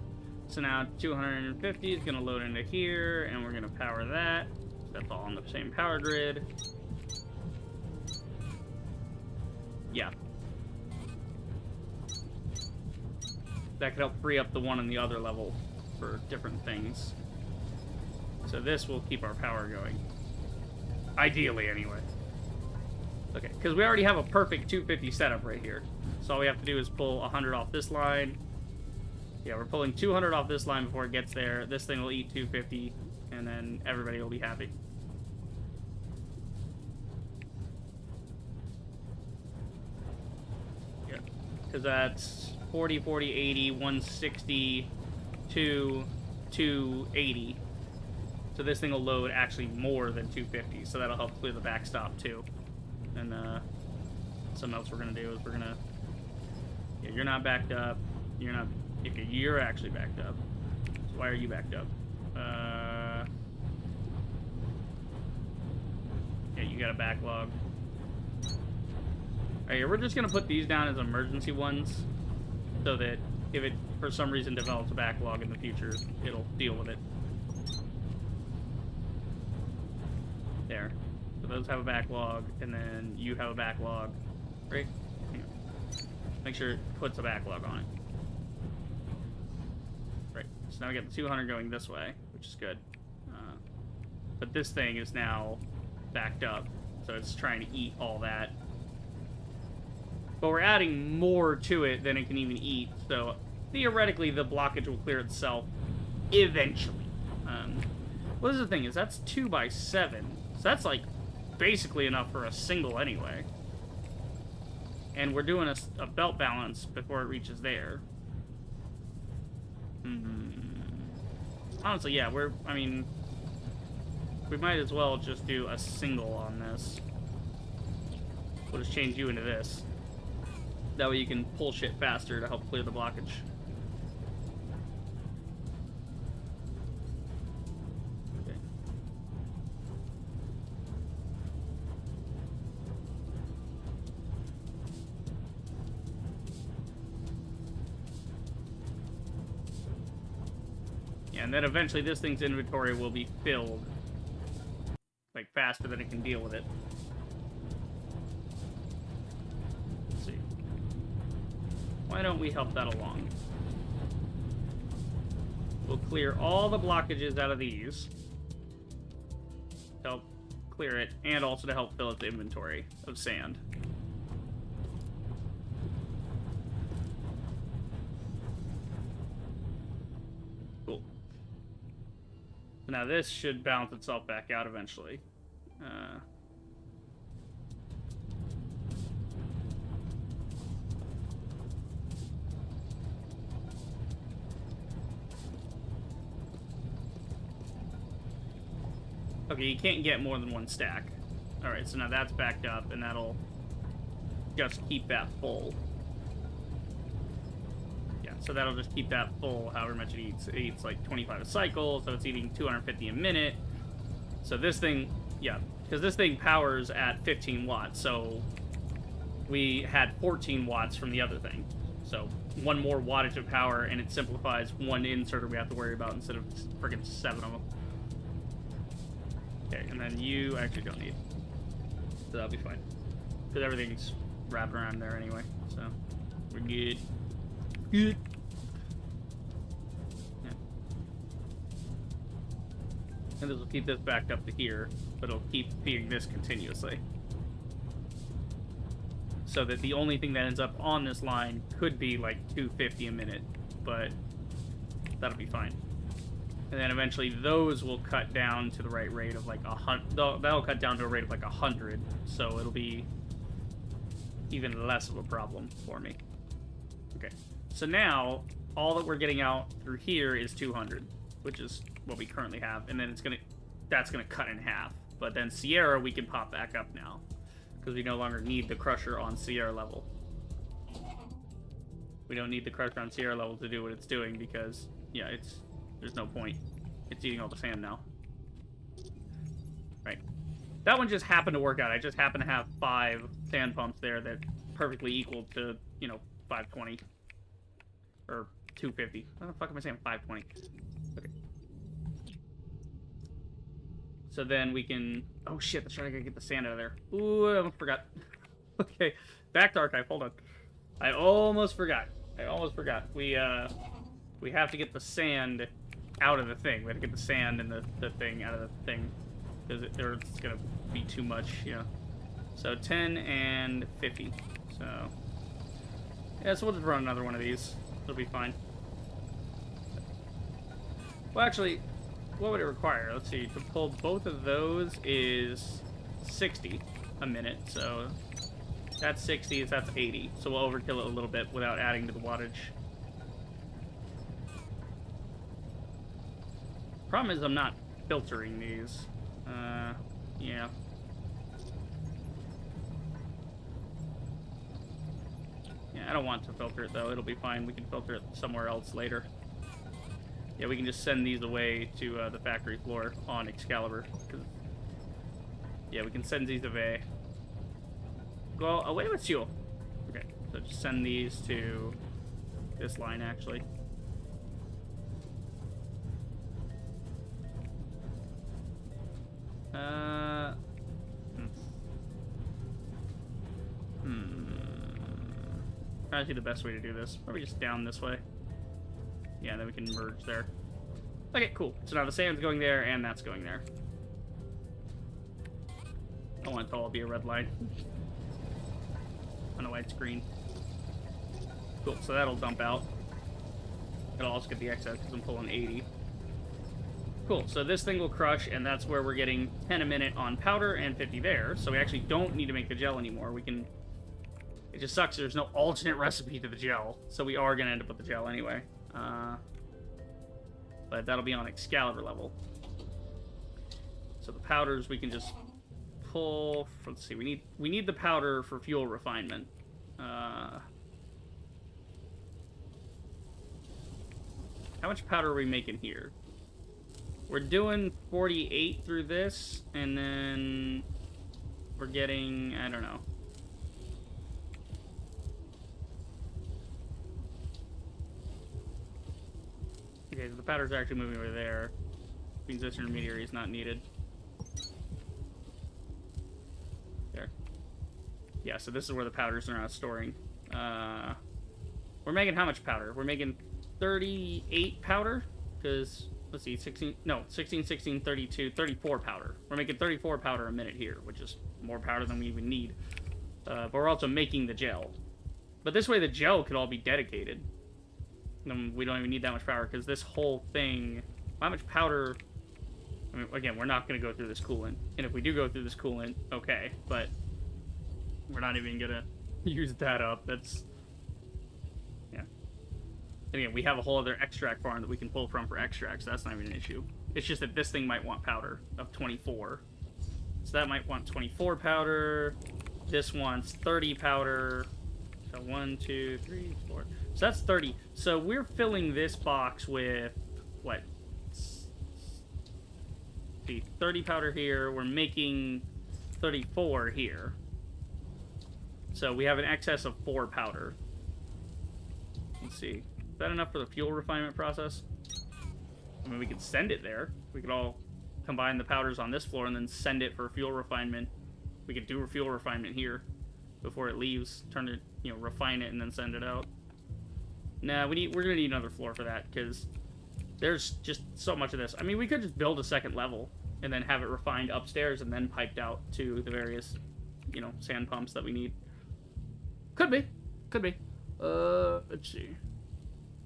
So now 250 is going to load into here, and we're going to power that. That's all on the same power grid. Yeah. That could help free up the one on the other level for different things. So this will keep our power going. Ideally, anyway. Okay, because we already have a perfect 250 setup right here. So all we have to do is pull 100 off this line. Yeah, we're pulling 200 off this line before it gets there. This thing will eat 250, and then everybody will be happy. Yeah, because that's 40, 40, 80, 160, 280. So this thing will load actually more than 250, so that'll help clear the backstop too. And something else we're going to do is we're going to... Yeah, you're not backed up. You're not... Okay, you're actually backed up. So why are you backed up? Yeah, you got a backlog. Alright, we're just gonna put these down as emergency ones, so that if it for some reason develops a backlog in the future, it'll deal with it. There. So those have a backlog, and then you have a backlog. Right? Make sure it puts a backlog on it. Right, so now we got the 200 going this way, which is good. But this thing is now backed up, so it's trying to eat all that. But we're adding more to it than it can even eat, so theoretically the blockage will clear itself eventually. Well, this is the thing, is that's 2x7, so that's like basically enough for a single anyway. And we're doing a belt balance before it reaches there. Honestly, yeah, we might as well just do a single on this. We'll just change you into this. That way you can pull shit faster to help clear the blockage. Okay. Yeah, and then eventually this thing's inventory will be filled. Like, faster than it can deal with it. Let's see. Why don't we help that along? We'll clear all the blockages out of these. To help clear it, and also to help fill its inventory of sand. Cool. So now this should balance itself back out eventually. Okay, you can't get more than one stack. Alright, so now that's backed up, and that'll just keep that full. So that'll just keep that full however much it eats. It eats like 25 a cycle, so it's eating 250 a minute. So this thing, yeah, because this thing powers at 15 watts, so we had 14 watts from the other thing. So one more wattage of power, and it simplifies one inserter we have to worry about instead of freaking 7 of them. Okay, and then you actually don't need. So that'll be fine. Because everything's wrapping around there anyway, so we're good. Good. Yeah. And this will keep this backed up to here, but it'll keep feeding this continuously. So that the only thing that ends up on this line could be like 250 a minute, but that'll be fine. And then eventually those will cut down to the right rate of like 100. That'll cut down to a rate of like 100, so it'll be even less of a problem for me. Okay, so now all that we're getting out through here is 200, which is what we currently have, and then that's gonna cut in half. But then Sierra we can pop back up now, because we no longer need the crusher on Sierra level. We don't need the crusher on Sierra level to do what it's doing because, yeah, there's no point. It's eating all the sand now. Right. That one just happened to work out. I just happened to have 5 sand pumps there that perfectly equal to, 520. Or 250. What the fuck am I saying? 520. Okay. So then we can... Oh shit, that's right, I gotta get the sand out of there. Ooh, I almost forgot. Okay, back to archive, hold on. I almost forgot. We have to get the sand out of the thing. We have to get the sand and the thing out of the thing. Because it's gonna be too much, So 10 and 50. So... Yeah, so we'll just run another one of these. It'll be fine. Well, actually... What would it require? Let's see. To pull both of those is 60 a minute. So that's 60. That's 80. So we'll overkill it a little bit without adding to the wattage. Problem is I'm not filtering these. Yeah. Yeah, I don't want to filter it though. It'll be fine. We can filter it somewhere else later. Yeah, we can just send these away to the factory floor on Excalibur. Yeah, we can send these away. Well, away with you. Okay, so just send these to this line, actually. Trying to see the best way to do this. Probably just down this way. Yeah, then we can merge there. Okay, cool. So now the sand's going there, and that's going there. I want it to all be a red line. On a white screen. Cool, so that'll dump out. It'll also get the excess because I'm pulling 80. Cool, so this thing will crush, and that's where we're getting 10 a minute on powder and 50 there. So we actually don't need to make the gel anymore. We can... It just sucks there's no alternate recipe to the gel. So we are going to end up with the gel anyway. But that'll be on Excalibur level. So the powders we can just pull. Let's see, we need the powder for fuel refinement. How much powder are we making here? We're doing 48 through this, and then we're getting, I don't know. Okay, so the powders are actually moving over there. Means this intermediary is not needed. There. Yeah, so this is where the powders are not storing. We're making how much powder? We're making 38 powder? Because, let's see, 16, 32, 34 powder. We're making 34 powder a minute here, which is more powder than we even need. But we're also making the gel. But this way the gel could all be dedicated. Then we don't even need that much power, because this whole thing... How much powder... I mean, again, we're not going to go through this coolant. And if we do go through this coolant, okay. But we're not even going to use that up. That's... Yeah. And again, we have a whole other extract farm that we can pull from for extracts. So that's not even an issue. It's just that this thing might want powder of 24. So that might want 24 powder. This wants 30 powder. So 1, 2, 3, 4... So that's 30. So we're filling this box with, what? See, 30 powder here. We're making 34 here. So we have an excess of 4 powder. Let's see. Is that enough for the fuel refinement process? I mean, we could send it there. We could all combine the powders on this floor and then send it for fuel refinement. We could do a fuel refinement here before it leaves. Turn it, refine it and then send it out. Nah, we're gonna need another floor for that because there's just so much of this. I mean, we could just build a second level and then have it refined upstairs and then piped out to the various, sand pumps that we need. Could be. Let's see.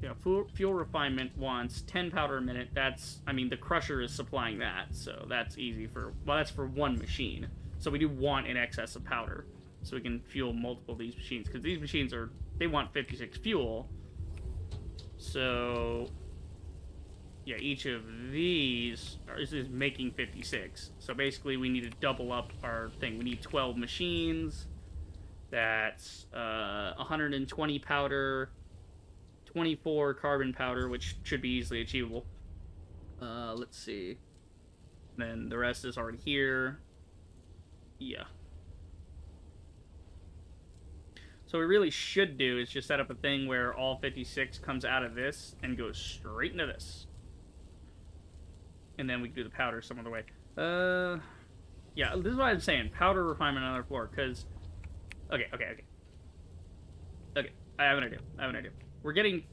Yeah, fuel refinement wants 10 powder a minute. That's, I mean, the crusher is supplying that, so that's easy for, well, that's for one machine. So we do want in excess of powder, so we can fuel multiple of these machines, because these machines they want 56 fuel. So, yeah, each of these is making 56. So basically we need to double up our thing. We need 12 machines. That's 120 powder, 24 carbon powder, which should be easily achievable. Let's see. Then the rest is already here. Yeah. So what we really should do is just set up a thing where all 56 comes out of this and goes straight into this. And then we can do the powder some other way. Yeah, this is what I'm saying. Powder refinement on another floor, because... Okay. I have an idea. We're getting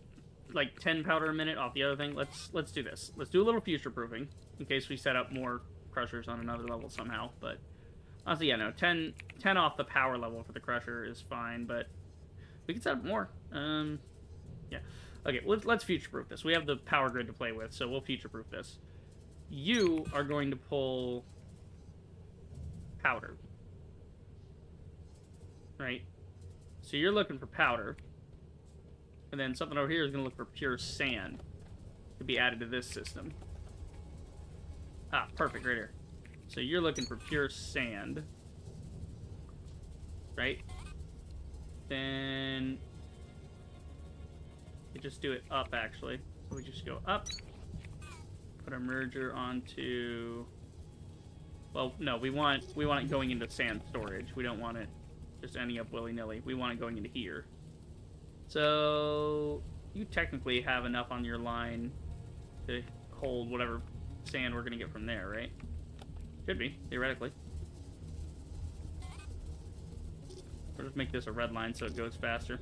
like 10 powder a minute off the other thing. Let's do this. Let's do a little future proofing in case we set up more crushers on another level somehow. But honestly, yeah, no, 10 off the power level for the crusher is fine, but we can set up more. Yeah. Okay, let's future proof this. We have the power grid to play with, so we'll future proof this. You are going to pull powder. Right? So you're looking for powder. And then something over here is going to look for pure sand to be added to this system. Ah, perfect, right here. So you're looking for pure sand. Right? Then we just do it up, actually. We just go up. Put our merger onto... Well, no, we want it going into sand storage. We don't want it just ending up willy-nilly. We want it going into here. So you technically have enough on your line to hold whatever sand we're going to get from there, right? Should be, theoretically. We'll just make this a red line so it goes faster.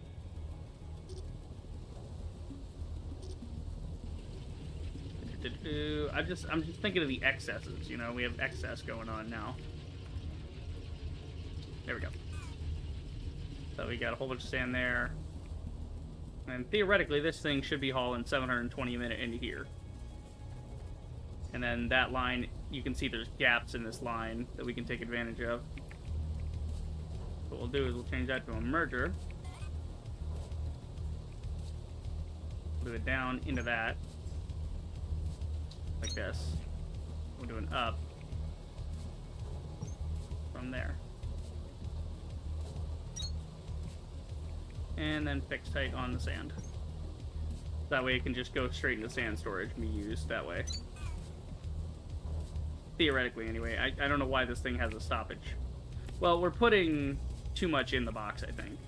I'm just thinking of the excesses, we have excess going on now. There we go. So we got a whole bunch of sand there. And theoretically, this thing should be hauling 720 a minute into here. And then that line, you can see there's gaps in this line that we can take advantage of. What we'll do is we'll change that to a merger. Move it down into that. Like this. We'll do an up from there. And then fix tight on the sand. That way it can just go straight into sand storage and be used that way. Theoretically, anyway. I don't know why this thing has a stoppage. Well, we're putting too much in the box, I think.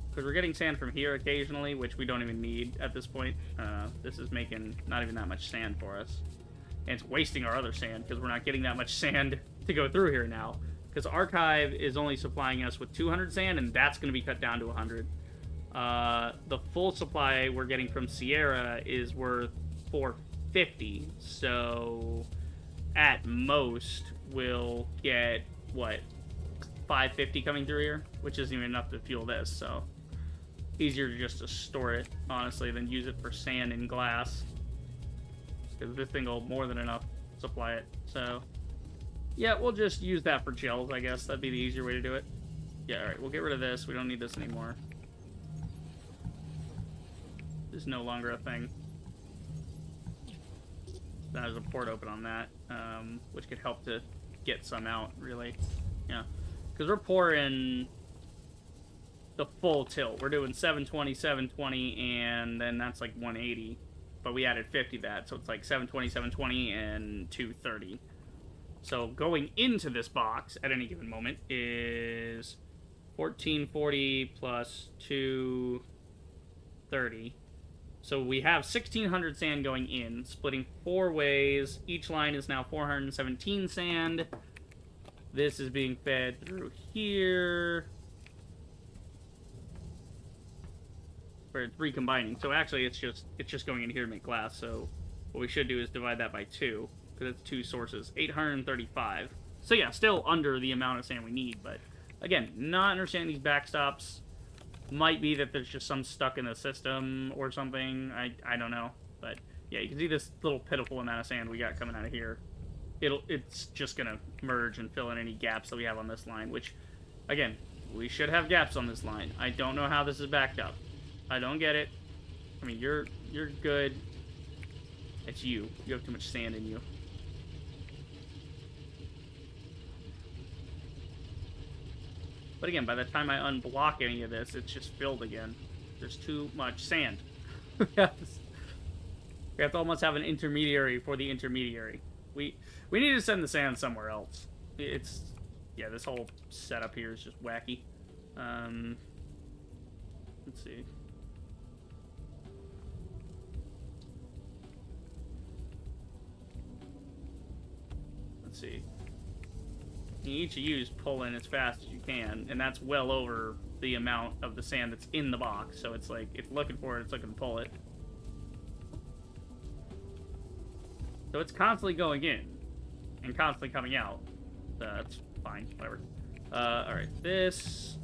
Because we're getting sand from here occasionally, which we don't even need at this point. This is making not even that much sand for us. And it's wasting our other sand, because we're not getting that much sand to go through here now. Because Archive is only supplying us with 200 sand, and that's going to be cut down to 100. The full supply we're getting from Sierra is worth 450, so at most we'll get, what, 550 coming through here? Which isn't even enough to fuel this, so easier just to store it, honestly, than use it for sand and glass. Because this thing will more than enough supply it, so... Yeah, we'll just use that for gels, I guess. That'd be the easier way to do it. Yeah, alright, we'll get rid of this. We don't need this anymore. This is no longer a thing. There's a port open on that, which could help to get some out, really. Yeah. Because we're pouring the full tilt. We're doing 720, 720, and then that's like 180. But we added 50 to that, so it's like 720, 720, and 230. So going into this box at any given moment is 1440 plus 230. So we have 1600 sand going in, splitting 4 ways. Each line is now 417 sand. This is being fed through here. Where it's recombining. So actually it's just going in here to make glass. So what we should do is divide that by 2. Because it's 2 sources. 835. So yeah, still under the amount of sand we need, but again, not understanding these backstops. Might be that there's just some stuck in the system or something. I don't know. But yeah, you can see this little pitiful amount of sand we got coming out of here. It's just gonna merge and fill in any gaps that we have on this line, which again, we should have gaps on this line. I don't know how this is backed up. I don't get it. I mean, you're good. It's you. You have too much sand in you. But again, by the time I unblock any of this, it's just filled again. There's too much sand. We have to almost have an intermediary for the intermediary. We need to send the sand somewhere else. Yeah, this whole setup here is just wacky. Let's see. Let's see. Each of you is pull in as fast as you can, and that's well over the amount of the sand that's in the box. So it's like, it's looking for it, it's looking to pull it. So it's constantly going in, and constantly coming out. That's fine, whatever. Alright, this...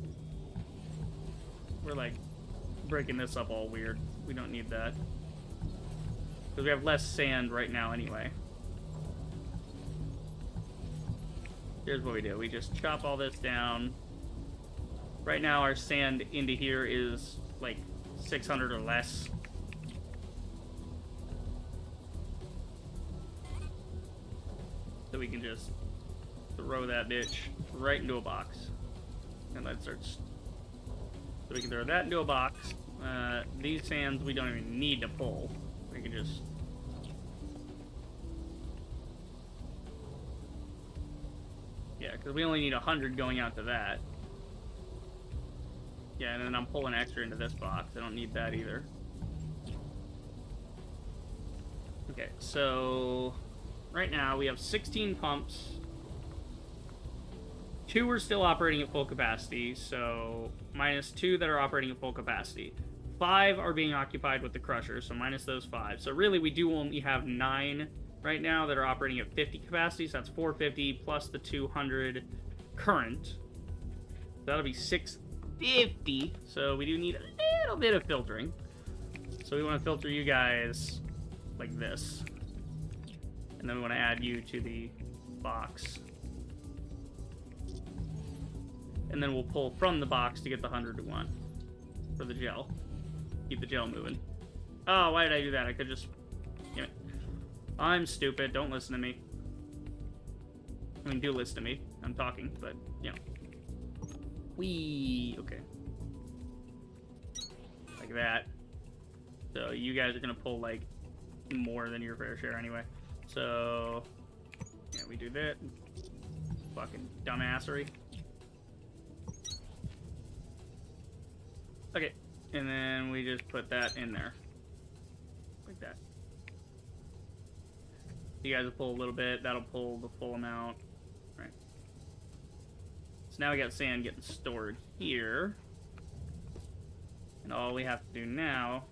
We're like, breaking this up all weird. We don't need that. Because we have less sand right now anyway. Here's what we do. We just chop all this down. Right now our sand into here is like 600 or less. So we can just throw that bitch right into a box. And that starts... So we can throw that into a box. These sands we don't even need to pull. We can just... Yeah, because we only need 100 going out to that. Yeah, and then I'm pulling extra into this box. I don't need that either. Okay, so... Right now, we have 16 pumps. 2 are still operating at full capacity, so... minus 2 that are operating at full capacity. 5 are being occupied with the crusher, so minus those 5. So really, we do only have 9... right now that are operating at 50 capacity, so that's 450 plus the 200 current. That'll be 650, so we do need a little bit of filtering. So we want to filter you guys like this. And then we want to add you to the box. And then we'll pull from the box to get the 100 we want for the gel. Keep the gel moving. Oh, why did I do that? I could just... Damn it. I'm stupid. Don't listen to me. I mean, do listen to me. I'm talking, but, you know. Whee! Okay. Like that. So you guys are going to pull, like, more than your fair share anyway. So, yeah, we do that. Fucking dumbassery. Okay. And then we just put that in there. Like that. You guys will pull a little bit. That'll pull the full amount. Right. So now we got sand getting stored here. And all we have to do now...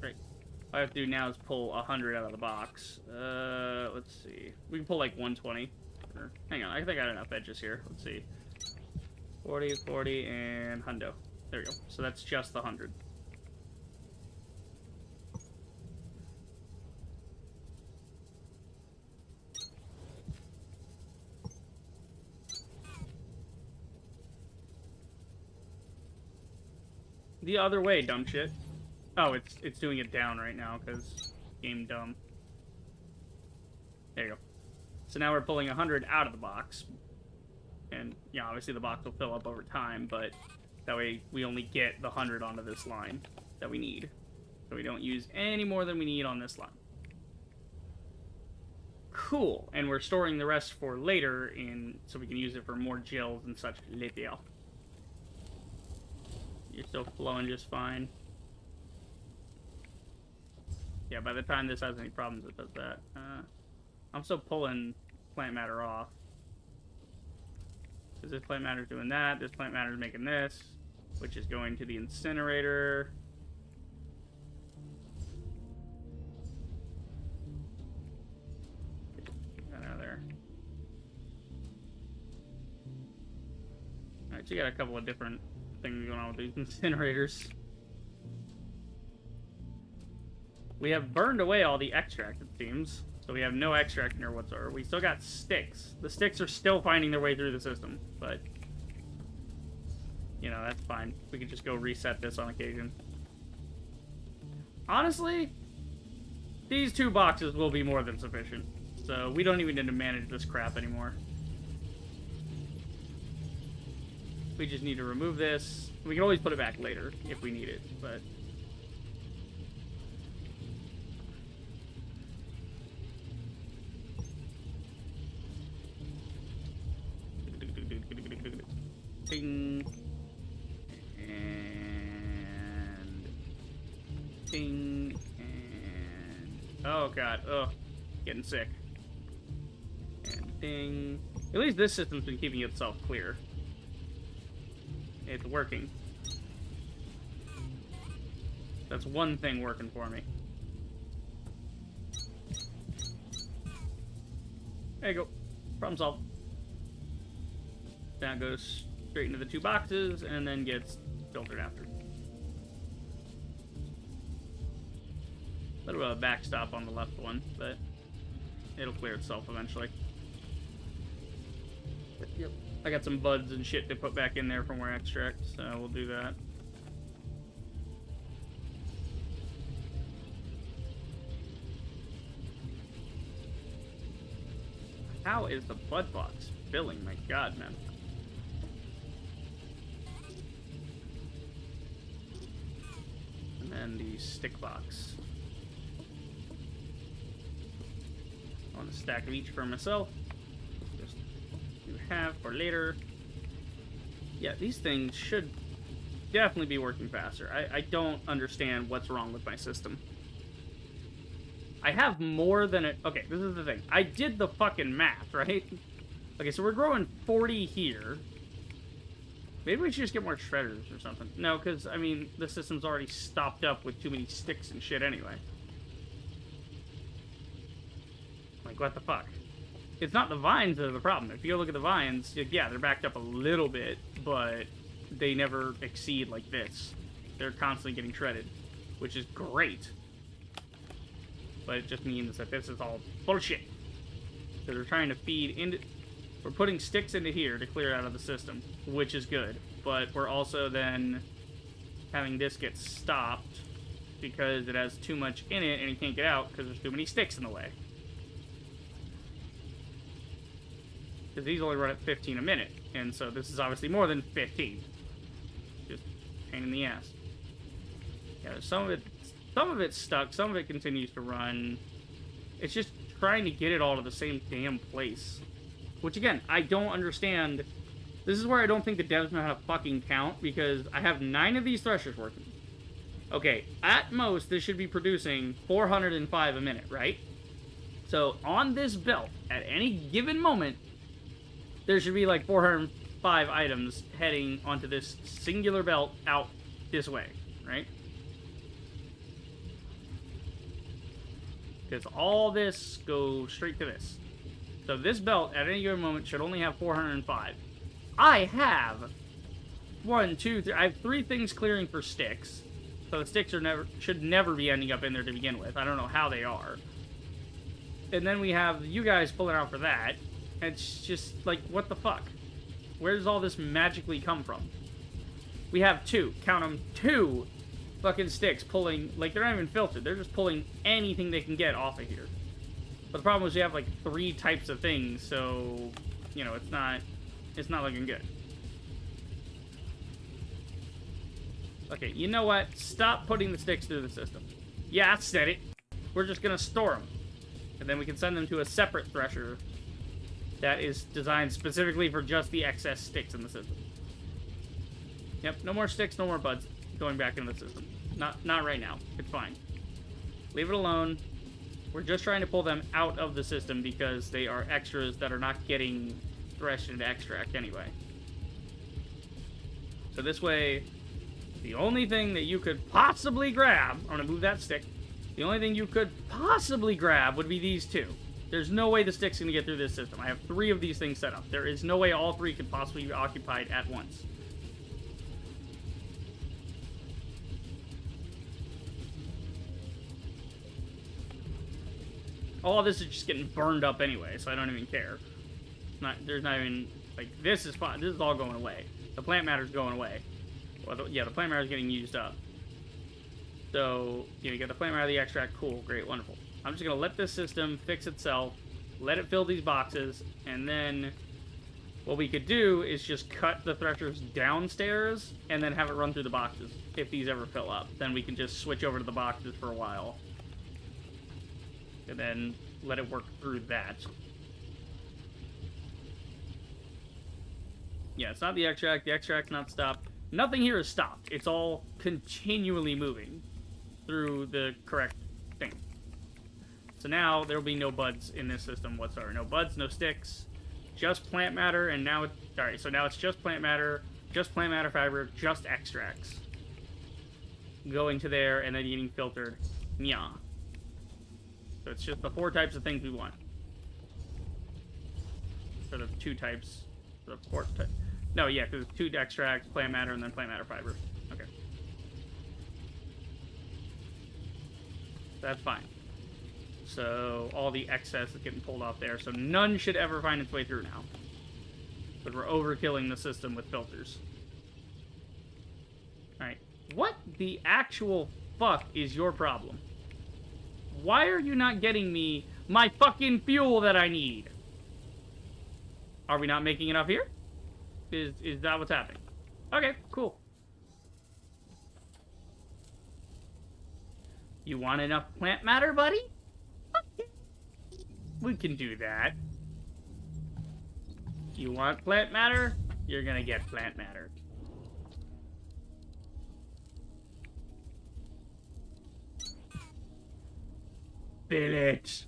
Right. All I have to do now is pull 100 out of the box. Let's see. We can pull like 120. Or, hang on, I think I got enough edges here. Let's see. 40, 40, and hundo. There we go. So that's just the 100. The other way, dumb shit. Oh, it's doing it down right now, because game dumb. There you go. So now we're pulling 100 out of the box. And, yeah, obviously the box will fill up over time, but that way we only get the 100 onto this line that we need. So we don't use any more than we need on this line. Cool. And we're storing the rest for later so we can use it for more gels and such later. You're still flowing just fine. Yeah, by the time this has any problems, it does that. I'm still pulling plant matter off. Because this plant matter is doing that, this plant matter is making this, which is going to the incinerator. Get that out of there. Alright, so you got a couple of different things going on with these incinerators. We have burned away all the extract, it seems. So we have no extract in here whatsoever. We still got sticks. The sticks are still finding their way through the system, but you know, that's fine. We can just go reset this on occasion. Honestly, these 2 boxes will be more than sufficient. So we don't even need to manage this crap anymore. We just need to remove this. We can always put it back later if we need it, but Ting. And ting. And oh god, ugh. Getting sick. And ding. At least this system's been keeping itself clear. It's working. That's one thing working for me. There you go. Problem solved. Now it goes straight into the 2 boxes and then gets filtered after. A little bit of a backstop on the left one, but it'll clear itself eventually. Yep. I got some buds and shit to put back in there for more extract, so we'll do that. How is the bud box filling? My god, man. And then the stick box. I want a stack of each for myself. Just do half for later. Yeah, these things should definitely be working faster. I don't understand what's wrong with my system. I have more than it. Okay, this is the thing. I did the fucking math, right? Okay, so we're growing 40 here. Maybe we should just get more shredders or something. No, because, I mean, the system's already stopped up with too many sticks and shit anyway. Like, what the fuck? It's not the vines that are the problem. If you go look at the vines, yeah, they're backed up a little bit, but they never exceed like this. They're constantly getting shredded, which is great. But it just means that this is all bullshit. Because we're trying to feed into... We're putting sticks into here to clear out of the system, which is good. But we're also then having this get stopped because it has too much in it and it can't get out because there's too many sticks in the way. Because these only run at 15 a minute, and so this is obviously more than 15. Just pain in the ass. Yeah, some of it's stuck, some of it continues to run. It's just trying to get it all to the same damn place. Which, again, I don't understand. This is where I don't think the devs know how to fucking count, because I have 9 of these threshers working. Okay, at most, this should be producing 405 a minute, right? So, on this belt, at any given moment, there should be like 405 items heading onto this singular belt out this way, right? Because all this goes straight to this. So this belt, at any given moment, should only have 405. I have 1, 2, 3. I have 3 things clearing for sticks. So the sticks should never be ending up in there to begin with. I don't know how they are. And then we have you guys pulling out for that. It's just like, what the fuck? Where does all this magically come from? We have 2, count them, 2 fucking sticks pulling, like they're not even filtered. They're just pulling anything they can get off of here. But the problem is you have like 3 types of things, so you know it's not looking good. Okay, you know what? Stop putting the sticks through the system. Yeah, I said it. We're just gonna store them, and then we can send them to a separate thresher that is designed specifically for just the excess sticks in the system. Yep, no more sticks, no more buds going back into the system. Not right now. It's fine. Leave it alone. We're just trying to pull them out of the system because they are extras that are not getting threshed into extract anyway. So this way, the only thing that you could possibly grab, I'm going to move that stick, the only thing you could possibly grab would be these 2. There's no way the stick's going to get through this system. I have 3 of these things set up. There is no way all 3 could possibly be occupied at once. All of this is just getting burned up anyway, so I don't even care. There's not even, like, this is fine. This is all going away. The plant matter's going away. Well, the plant matter's getting used up. So, you know, you get the plant matter, the extract, cool, great, wonderful. I'm just going to let this system fix itself, let it fill these boxes, and then what we could do is just cut the threshers downstairs and then have it run through the boxes if these ever fill up. Then we can just switch over to the boxes for a while. And then let it work through that. Yeah, it's not the extract. The extract's not stopped. Nothing here is stopped. It's all continually moving through the correct thing. So now there will be no buds in this system whatsoever. No buds, no sticks, just plant matter, and now it's... Alright, so now it's just plant matter fiber, just extracts. Going to there and then getting filtered. Yeah. So it's just the 4 types of things we want. Sort of 2 types. Sort of 4 types. No, yeah, because it's 2 extracts, plant matter, and then plant matter fiber. Okay. That's fine. So all the excess is getting pulled off there. So none should ever find its way through now. But we're overkilling the system with filters. Alright. What the actual fuck is your problem? Why are you not getting me my fucking fuel that I need? Are we not making enough here? Is that what's happening? Okay, cool. You want enough plant matter, buddy? Okay. We can do that. You want plant matter? You're gonna get plant matter. Fill it.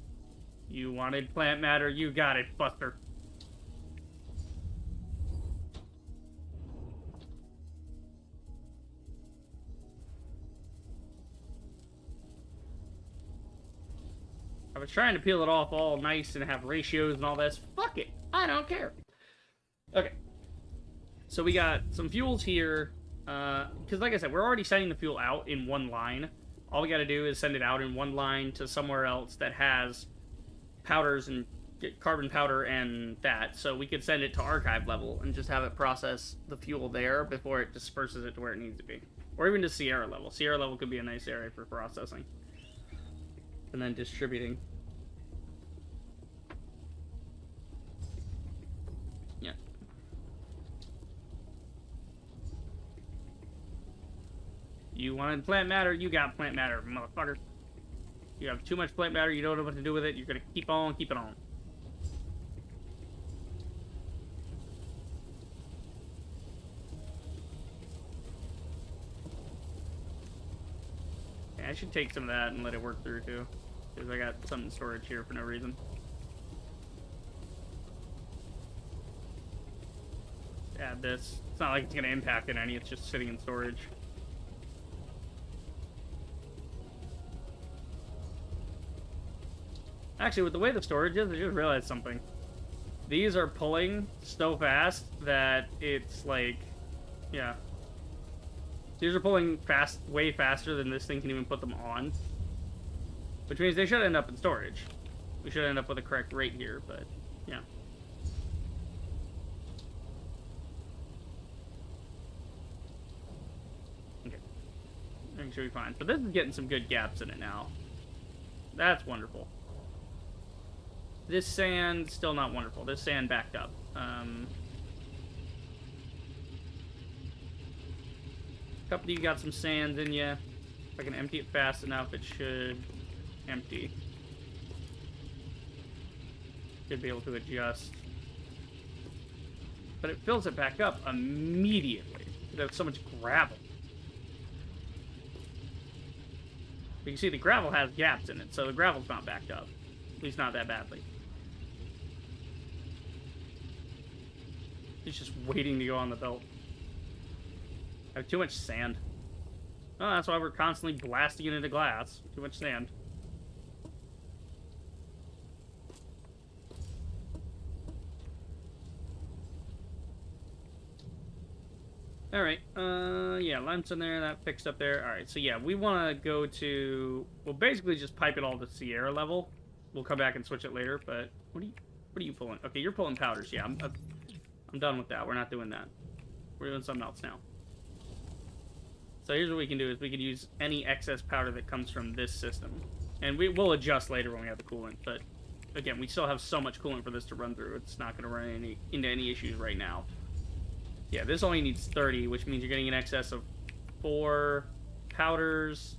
You wanted plant matter, you got it, Buster. I was trying to peel it off all nice and have ratios and all this. Fuck it. I don't care. Okay. So we got some fuels here. Because like I said, we're already sending the fuel out in one line. All we got to do is send it out in one line to somewhere else that has powders and carbon powder and that. So we could send it to archive level and just have it process the fuel there before it disperses it to where it needs to be. Or even to Sierra level. Sierra level could be a nice area for processing. And then distributing. Yeah. You wanted plant matter, you got plant matter, motherfucker. You have too much plant matter, you don't know what to do with it, you're gonna keep on keeping on. Yeah, I should take some of that and let it work through too. Because I got some in storage here for no reason. Add this. It's not like it's gonna impact it any, it's just sitting in storage. Actually, with the way the storage is, I just realized something. These are pulling so fast that it's like, yeah. These are pulling fast, way faster than this thing can even put them on. Which means they should end up in storage. We should end up with a correct rate here, but yeah. Okay. I think should be fine. But this is getting some good gaps in it now. That's wonderful. This sand, still not wonderful. This sand backed up. Couple of you got some sands in you. If I can empty it fast enough, it should empty. Should be able to adjust. But it fills it back up immediately. There's so much gravel. You can see the gravel has gaps in it, so the gravel's not backed up. At least not that badly. It's just waiting to go on the belt. I have too much sand. Oh, that's why we're constantly blasting it into glass. Too much sand. Alright, yeah, limestone there, that fixed up there. Alright, so yeah, we want to go to... We'll basically just pipe it all to Sierra level. We'll come back and switch it later, but... What are you pulling? Okay, you're pulling powders, yeah. I'm done with that. We're not doing that. We're doing something else now. So here's what we can do, is we can use any excess powder that comes from this system. And we'll adjust later when we have the coolant, but... Again, we still have so much coolant for this to run through. It's not going to run into any issues right now. Yeah, this only needs 30, which means you're getting an excess of 4 powders,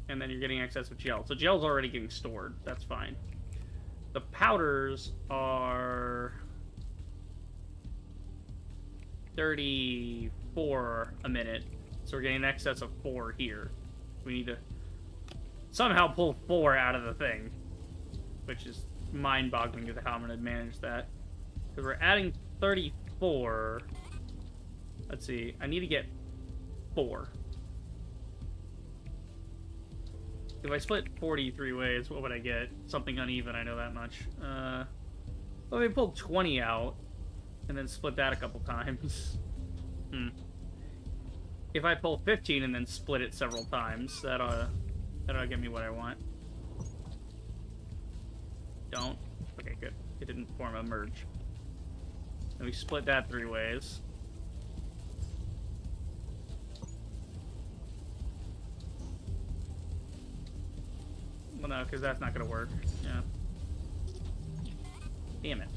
and then you're getting excess of gel. So gel's already getting stored. That's fine. The powders are 34 a minute, so we're getting an excess of 4 here. We need to somehow pull 4 out of the thing, which is mind-boggling as to how I'm going to manage that. Because we're adding 34... Let's see, I need to get 4. If I split 43 ways, what would I get? Something uneven, I know that much. Well, we pulled 20 out, and then split that a couple times. If I pull 15 and then split it several times, that'll get me what I want. Don't? Okay, good. It didn't form a merge. Then we split that 3 ways. Well, no, because that's not going to work. Yeah. Damn it.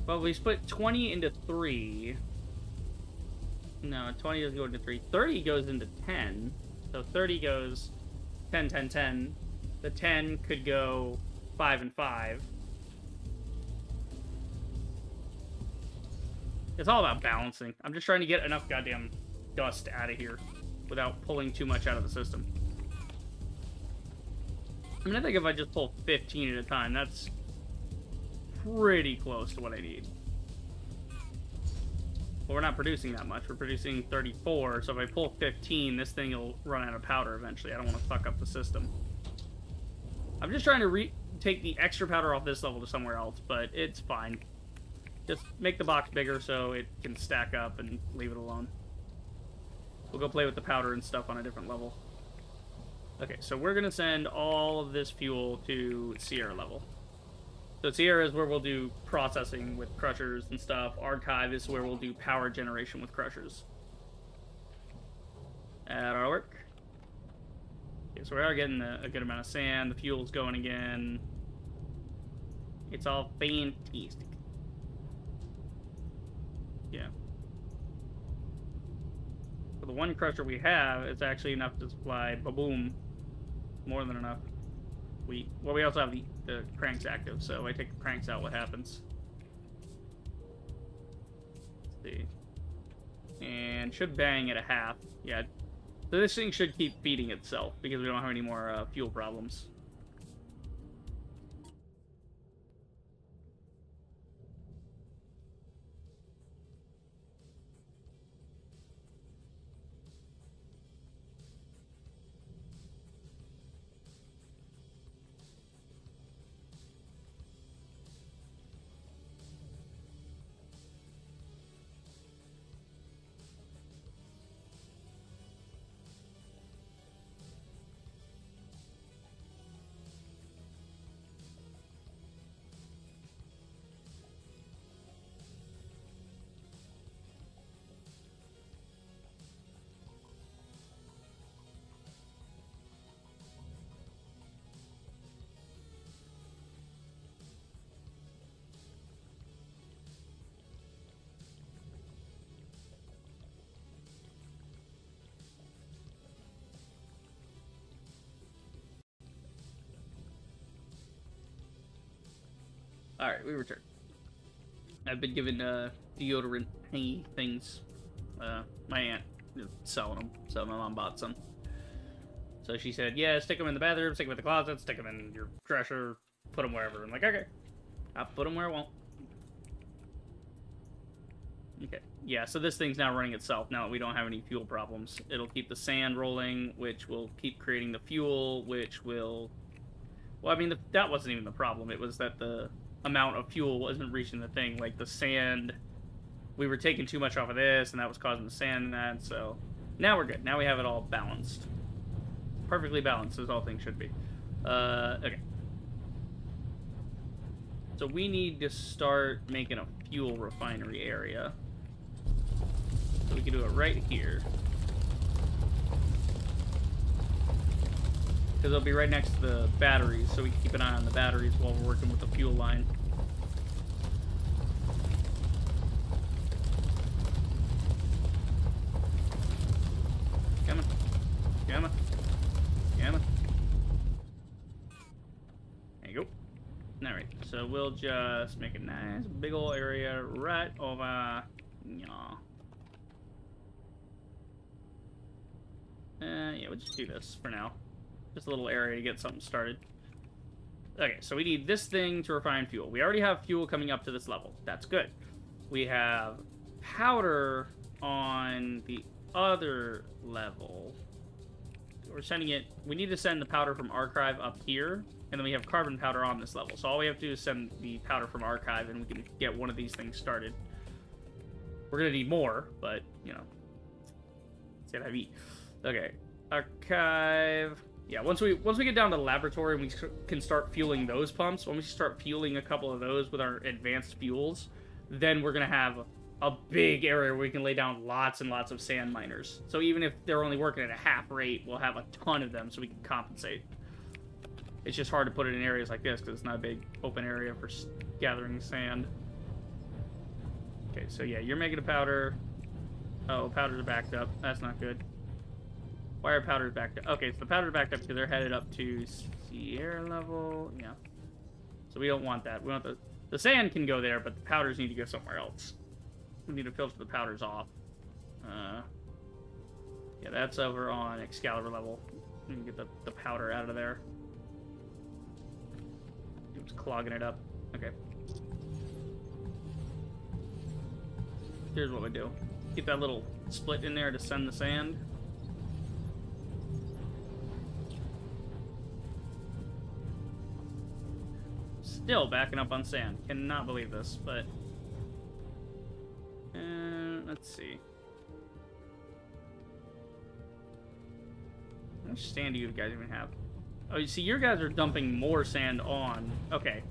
Well, we split 20 into 3. No, 20 doesn't go into 3. 30 goes into 10. So 30 goes 10, 10, 10. The 10 could go 5 and 5. It's all about balancing. I'm just trying to get enough goddamn dust out of here without pulling too much out of the system. I mean, I think if I just pull 15 at a time, that's pretty close to what I need. Well, we're not producing that much. We're producing 34, so if I pull 15, this thing will run out of powder eventually. I don't want to fuck up the system. I'm just trying to take the extra powder off this level to somewhere else, but it's fine. Just make the box bigger so it can stack up and leave it alone. We'll go play with the powder and stuff on a different level. Okay, so we're going to send all of this fuel to Sierra level. So Sierra is where we'll do processing with crushers and stuff. Archive is where we'll do power generation with crushers. That'll work. Okay, so we are getting a good amount of sand. The fuel's going again. It's all fantastic. Yeah. For the one crusher we have, it's actually enough to supply ba-boom. More than enough. We also have the cranks active, so if I take the cranks out, what happens? Let's see. And should bang at a half. Yeah. So this thing should keep feeding itself because we don't have any more fuel problems. Alright, we return. I've been given deodorant hangy things. My aunt is selling them, so my mom bought some. So she said, yeah, stick them in the bathroom, stick them in the closet, stick them in your dresser, put them wherever. I'm like, okay. I'll put them where I want. Okay. Yeah, so this thing's now running itself now that we don't have any fuel problems. It'll keep the sand rolling, which will keep creating the fuel, which will... Well, I mean, that wasn't even the problem. It was that the amount of fuel wasn't reaching the thing. Like, the sand... We were taking too much off of this, and that was causing the sand and that, so... Now we're good. Now we have it all balanced. Perfectly balanced, as all things should be. Okay. So we need to start making a fuel refinery area. So we can do it right here. Because it'll be right next to the batteries, so we can keep an eye on the batteries while we're working with the fuel line. Come on. Come on. Come on. There you go. Alright, so we'll just make a nice big old area right over... Yeah, we'll just do this for now. Just a little area to get something started. Okay, so we need this thing to refine fuel. We already have fuel coming up to this level. That's good. We have powder on the other level. We're sending it... We need to send the powder from Archive up here, and then we have carbon powder on this level. So all we have to do is send the powder from Archive, and we can get one of these things started. We're going to need more, but, you know. It's gonna be... Okay. Archive... Yeah, once we get down to the laboratory and we can start fueling those pumps, when we start fueling a couple of those with our advanced fuels, then we're going to have a big area where we can lay down lots and lots of sand miners. So even if they're only working at a half rate, we'll have a ton of them so we can compensate. It's just hard to put it in areas like this because it's not a big open area for gathering sand. Okay, so yeah, you're making a powder. Oh, powders are backed up. That's not good. Why are powders backed up? Okay, so the powders backed up because they're headed up to Sierra level. Yeah. So we don't want that. We want the sand can go there, but the powders need to go somewhere else. We need to filter the powders off. Yeah, that's over on Excalibur level. We can get the powder out of there. It's clogging it up. Okay. Here's what we do. Keep that little split in there to send the sand. Still backing up on sand. Cannot believe this, but... let's see. How much sand do you guys even have? Oh, you see, your guys are dumping more sand on. Okay.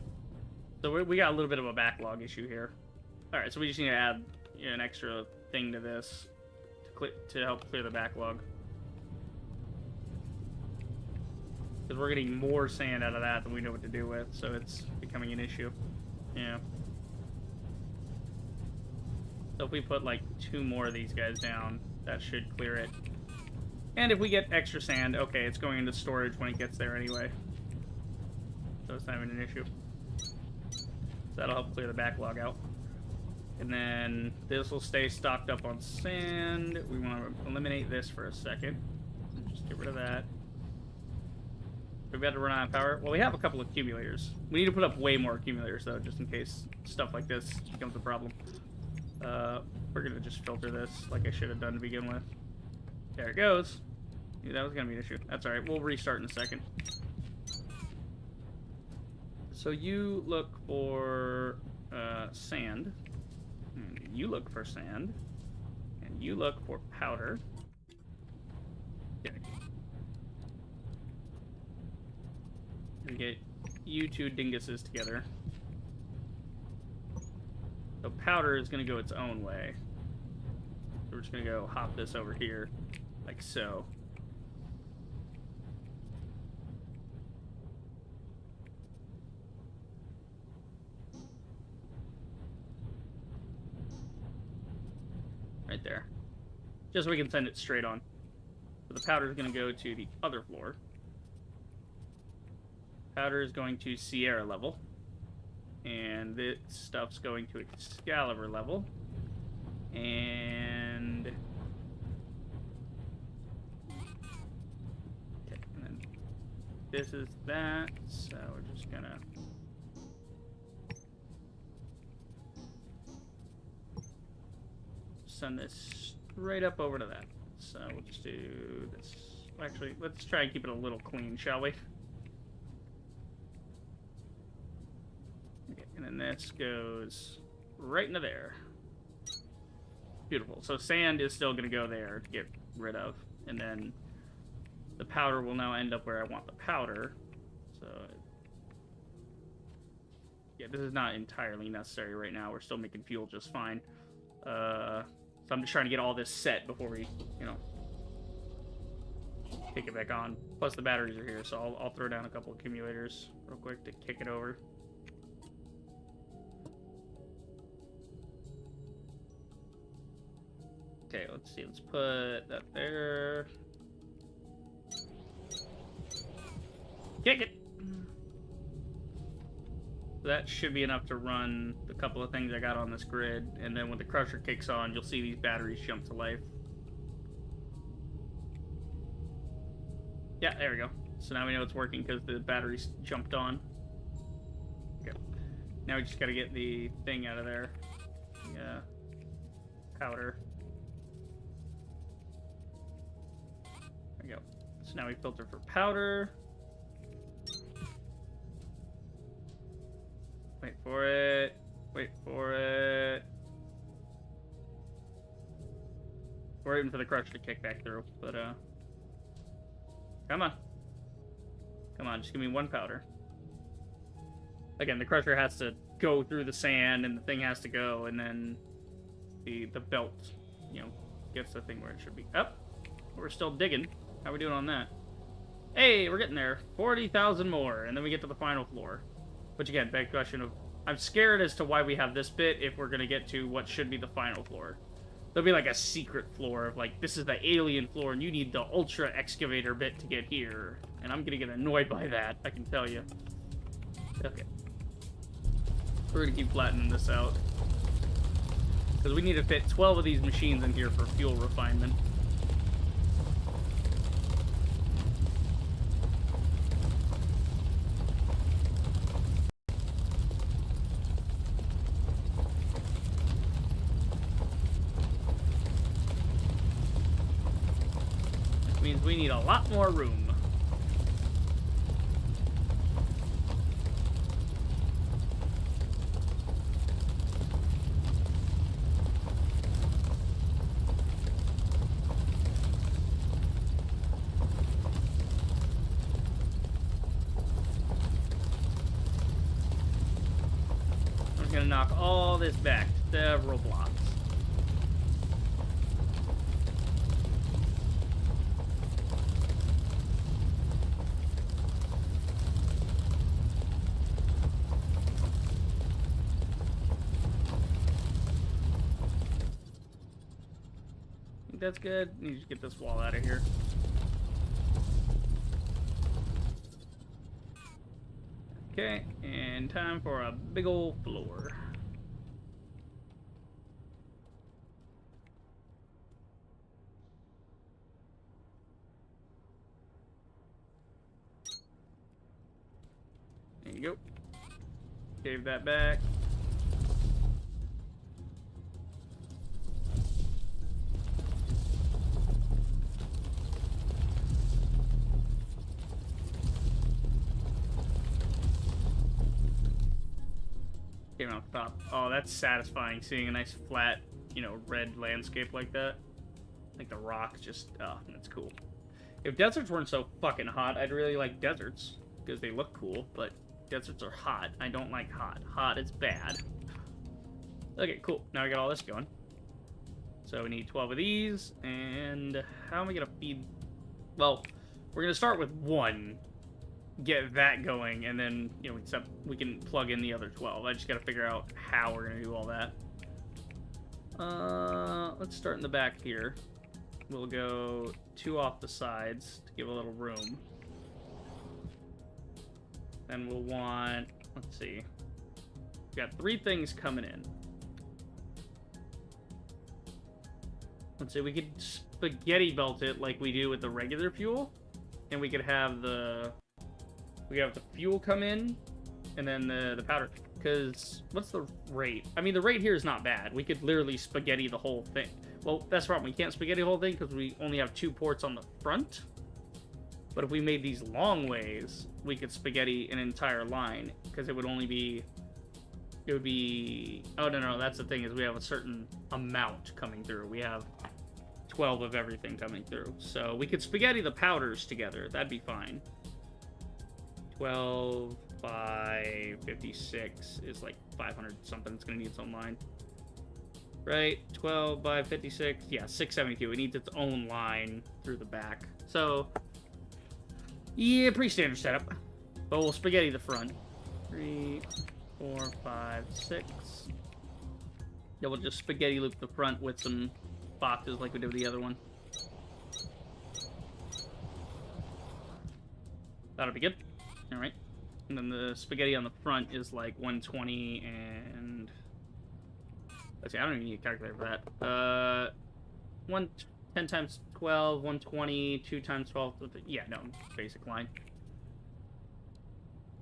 So we got a little bit of a backlog issue here. Alright, so we just need to add an extra thing to this to help clear the backlog. Because we're getting more sand out of that than we know what to do with, so it's becoming an issue. Yeah. So if we put like 2 more of these guys down, that should clear it. And if we get extra sand, okay, it's going into storage when it gets there anyway. So it's not even an issue. So that'll help clear the backlog out. And then this will stay stocked up on sand. We want to eliminate this for a second. Just get rid of that. We've got to run out of power. Well, we have a couple of accumulators. We need to put up way more accumulators, though, just in case stuff like this becomes a problem. We're going to just filter this like I should have done to begin with. There it goes. Yeah, that was going to be an issue. That's alright. We'll restart in a second. So you look for sand. And you look for sand. And you look for powder. Okay. And get you 2 dinguses together. So powder is going to go its own way. So we're just going to go hop this over here, like so. Right there. Just so we can send it straight on. So the powder is going to go to the other floor. Powder is going to Sierra level. And this stuff's going to Excalibur level. And... okay, and then this is that, so we're just gonna... send this straight up over to that. So we'll just do this. Actually, let's try and keep it a little clean, shall we? Okay, and then this goes right into there. Beautiful. So sand is still going to go there to get rid of. And then the powder will now end up where I want the powder. So, yeah, this is not entirely necessary right now. We're still making fuel just fine. So I'm just trying to get all this set before we, you know, kick it back on. Plus the batteries are here, so I'll throw down a couple accumulators real quick to kick it over. Okay, let's see. Let's put that there. Kick it! That should be enough to run the couple of things I got on this grid, and then when the crusher kicks on, you'll see these batteries jump to life. Yeah, there we go. So now we know it's working because the batteries jumped on. Okay. Now we just gotta get the thing out of there. Yeah. Powder. There we go. So now we filter for powder. Wait for it. Wait for it. We're waiting for the crusher to kick back through, but come on. Come on, just give me one powder. Again, the crusher has to go through the sand and the thing has to go, and then the belt, you know, gets the thing where it should be. Oh, we're still digging. How are we doing on that? Hey, we're getting there. 40,000 more, and then we get to the final floor. Which again, big question of, I'm scared as to why we have this bit if we're gonna get to what should be the final floor. There'll be like a secret floor of like, this is the alien floor and you need the ultra excavator bit to get here. And I'm gonna get annoyed by that, I can tell you. Okay. We're gonna keep flattening this out. Because we need to fit 12 of these machines in here for fuel refinement. Means we need a lot more room. I'm gonna knock all this back several blocks. That's good. Need to just get this wall out of here. Okay, and time for a big old floor. There you go. Gave that back. Came off the top. Oh, that's satisfying seeing a nice flat, you know, red landscape like that. Like the rocks just, oh, that's cool. If deserts weren't so fucking hot, I'd really like deserts. Because they look cool, but deserts are hot. I don't like hot. Hot is bad. Okay, cool. Now I got all this going. So we need 12 of these, and how am I gonna feed? Well, we're gonna start with one. Get that going, and then, you know, we can plug in the other 12. I just gotta figure out how we're gonna do all that. Let's start in the back here. We'll go 2 off the sides to give a little room. Then we'll want, let's see, We got 3 things coming in. Let's say we could spaghetti belt it like we do with the regular fuel, and we could have the fuel come in, and then the powder. Because what's the rate? I mean, the rate here is not bad. We could literally spaghetti the whole thing. Well, that's the problem. We can't spaghetti the whole thing because we only have 2 ports on the front. But if we made these long ways, we could spaghetti an entire line, because it would only be... It would be... Oh, no, that's the thing, is we have a certain amount coming through. We have 12 of everything coming through. So we could spaghetti the powders together. That'd be fine. 12 by 56 is like 500 something. It's going to need its own line. Right? 12 by 56. Yeah, 672. It needs its own line through the back. So... Yeah, pretty standard setup. But we'll spaghetti the front. 3, 4, 5, 6. Yeah, we'll just spaghetti loop the front with some boxes like we did with the other one. That'll be good. Alright. And then the spaghetti on the front is like 120 and... Let's see, I don't even need a calculator for that. 10 times 12, 120, 2 times 12. Yeah, no, basic line.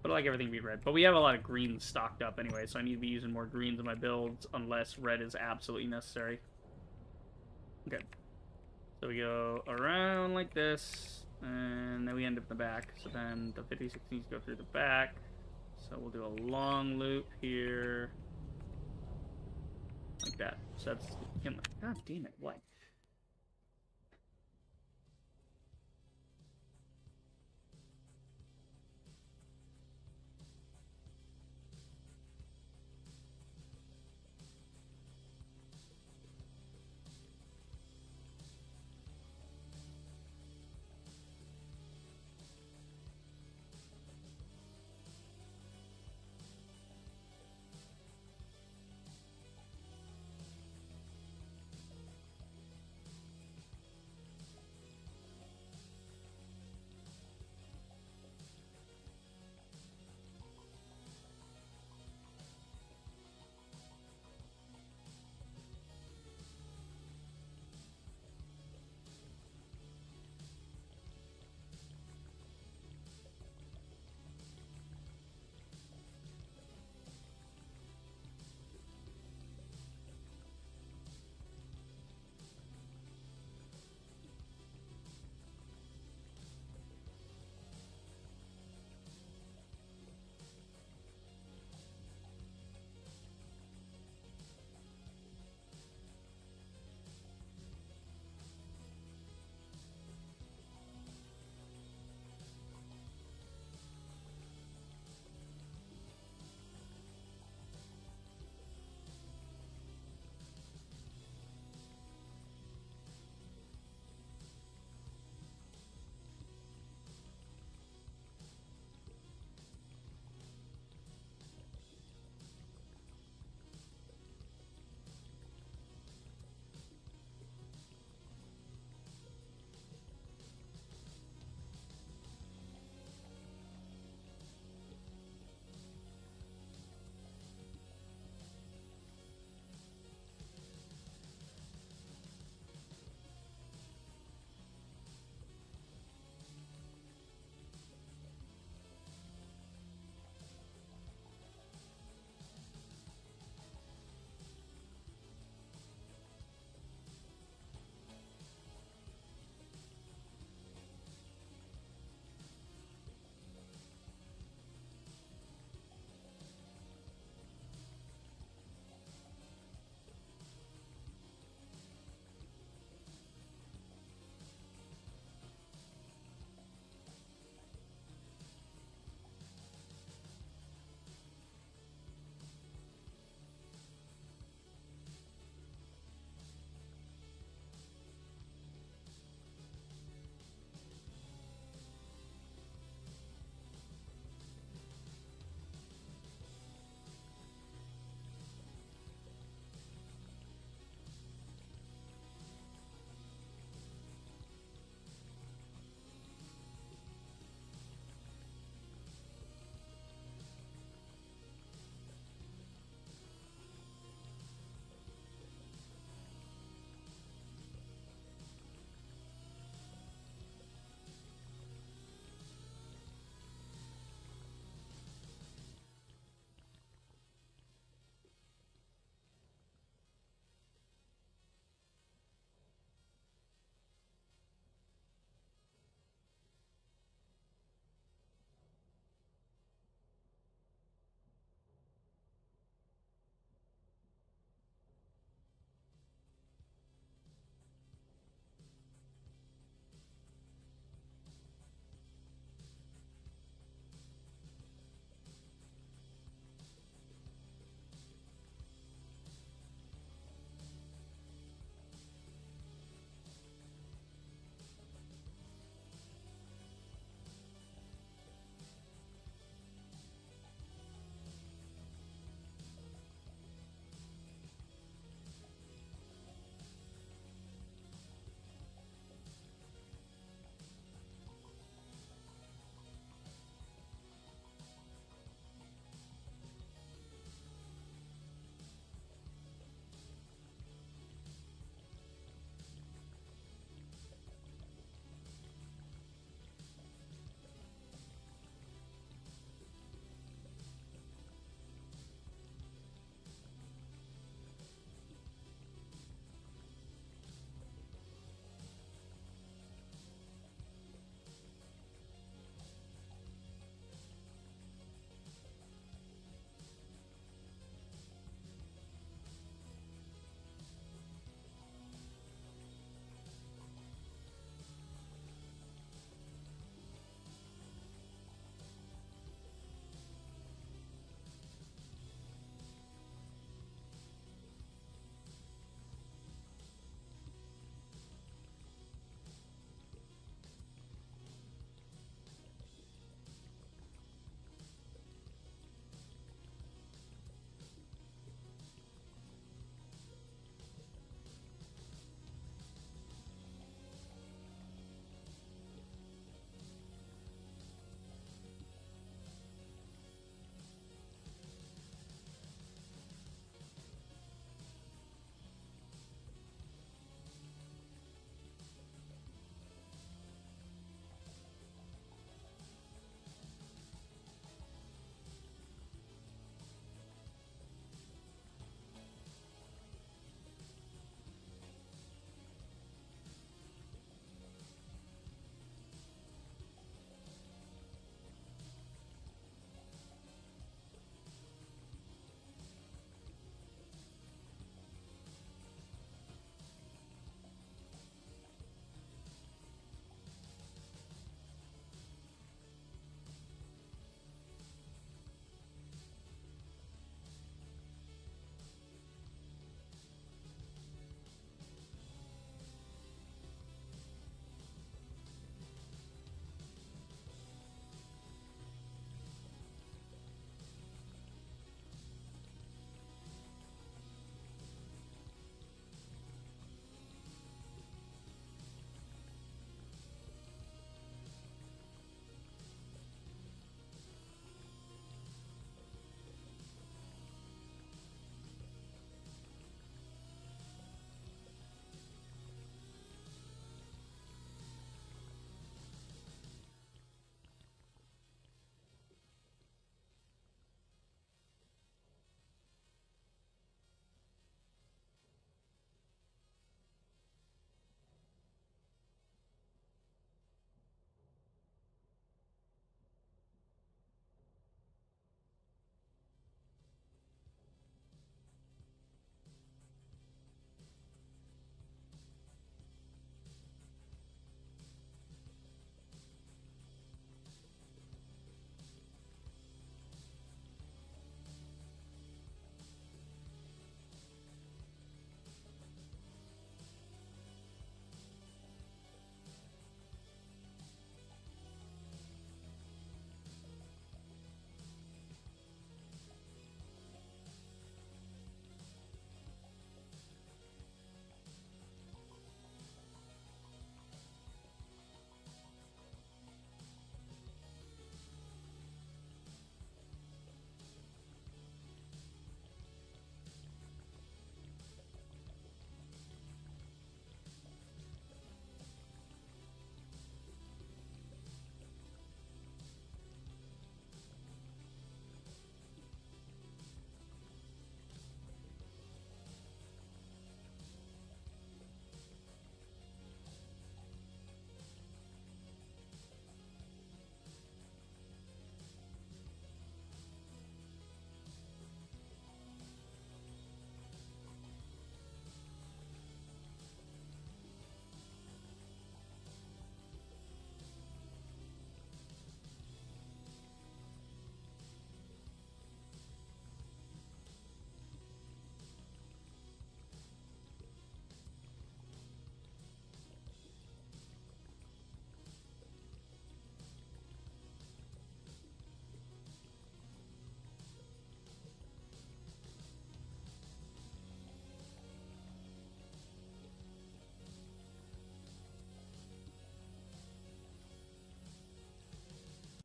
But I like everything to be red. But we have a lot of greens stocked up anyway, so I need to be using more greens in my builds unless red is absolutely necessary. Okay. So we go around like this, and then we end up in the back. So then the 56 needs to go through the back. So we'll do a long loop here. Like that. So that's... God damn it, what?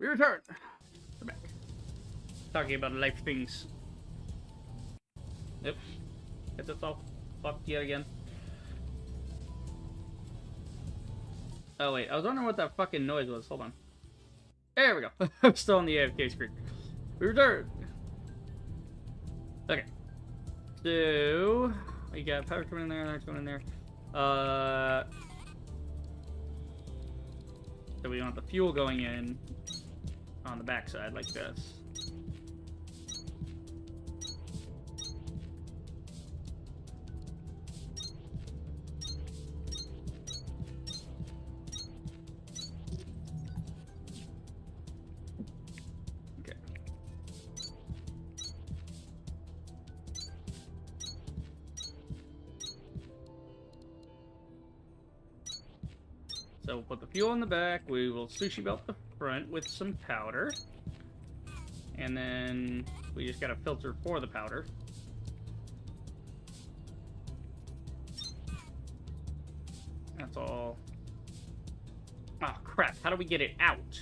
We return. We're back. Talking about life things. Yep. Get this all fucked yet again. Oh wait, I was wondering what that fucking noise was. Hold on. There we go. I'm still on the AFK screen. We returned. Okay. So we got power coming in there, that's going in there. So we want the fuel going in on the backside like this. Okay. So we'll put the fuel in the back, we will sushi belt the front with some powder. And then we just got a filter for the powder. That's all. Oh crap, how do we get it out?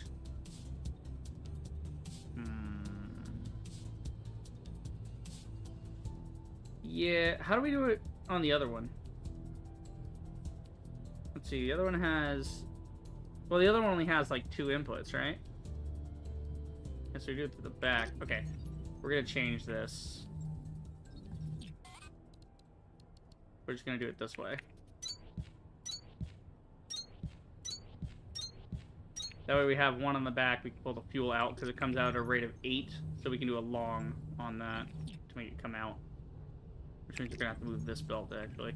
Yeah, how do we do it on the other one? Let's see, the other one has... Well, the other one only has like 2 inputs, right? Guess we do it to the back. Okay, we're gonna change this. We're just gonna do it this way. That way we have one on the back, we can pull the fuel out because it comes out at a rate of 8, so we can do a long on that to make it come out. Which means you're gonna have to move this belt, actually.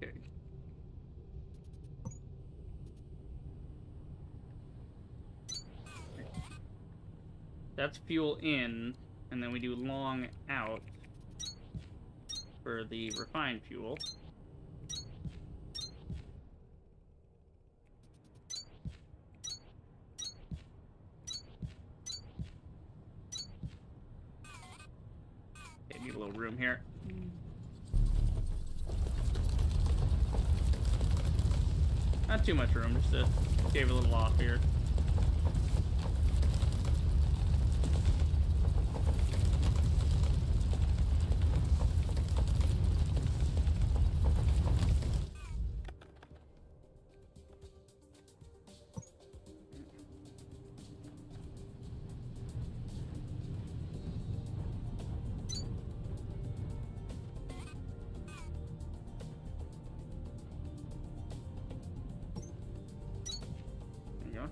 Okay. That's fuel in, and then we do long out for the refined fuel. Okay, need a little room here. Not too much room, just to shave a little off here.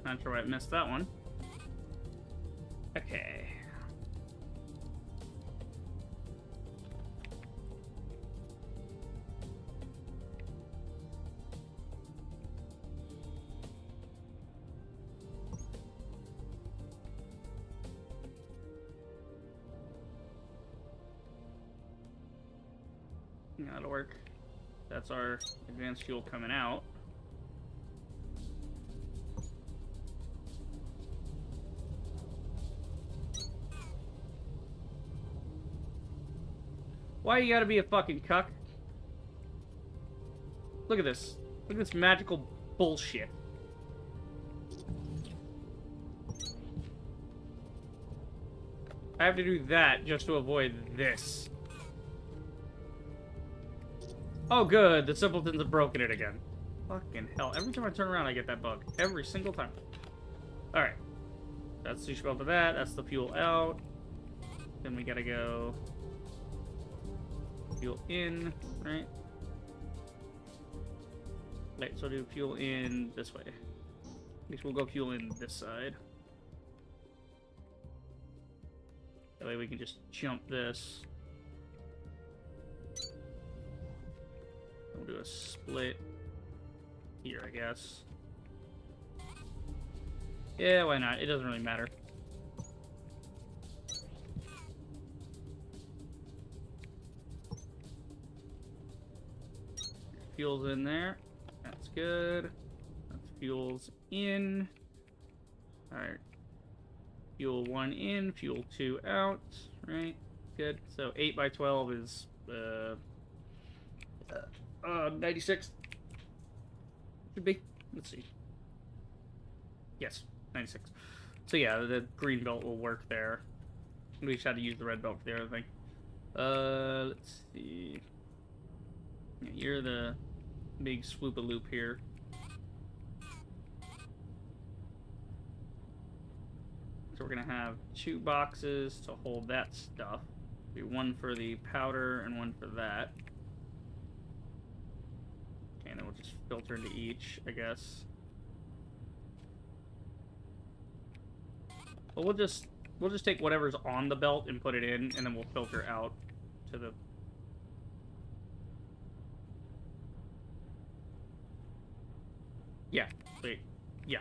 Not sure why I missed that one. Okay. That'll work. That's our advanced fuel coming out. Why you gotta be a fucking cuck? Look at this. Look at this magical bullshit. I have to do that just to avoid this. Oh good, the simpletons have broken it again. Fucking hell. Every time I turn around I get that bug. Every single time. Alright. That's the sushi belt to that. That's the fuel out. Then we gotta go... fuel in, right? Right, so do fuel in this way. At least we'll go fuel in this side. That way we can just jump this. We'll do a split here, I guess. Yeah, why not? It doesn't really matter. Fuel's in there. That's good. That's fuel's in. Alright. Fuel 1 in, fuel 2 out. Right? Good. So 8 by 12 is 96. Should be. Let's see. Yes, 96. So yeah, the green belt will work there. We just had to use the red belt for the other thing. Let's see. Yeah, you're the big swoop-a-loop here. So we're gonna have 2 boxes to hold that stuff. One for the powder and one for that. Okay, and then we'll just filter into each, I guess. Well, we'll just take whatever's on the belt and put it in, and then we'll filter out to the... Yeah, wait. Yeah.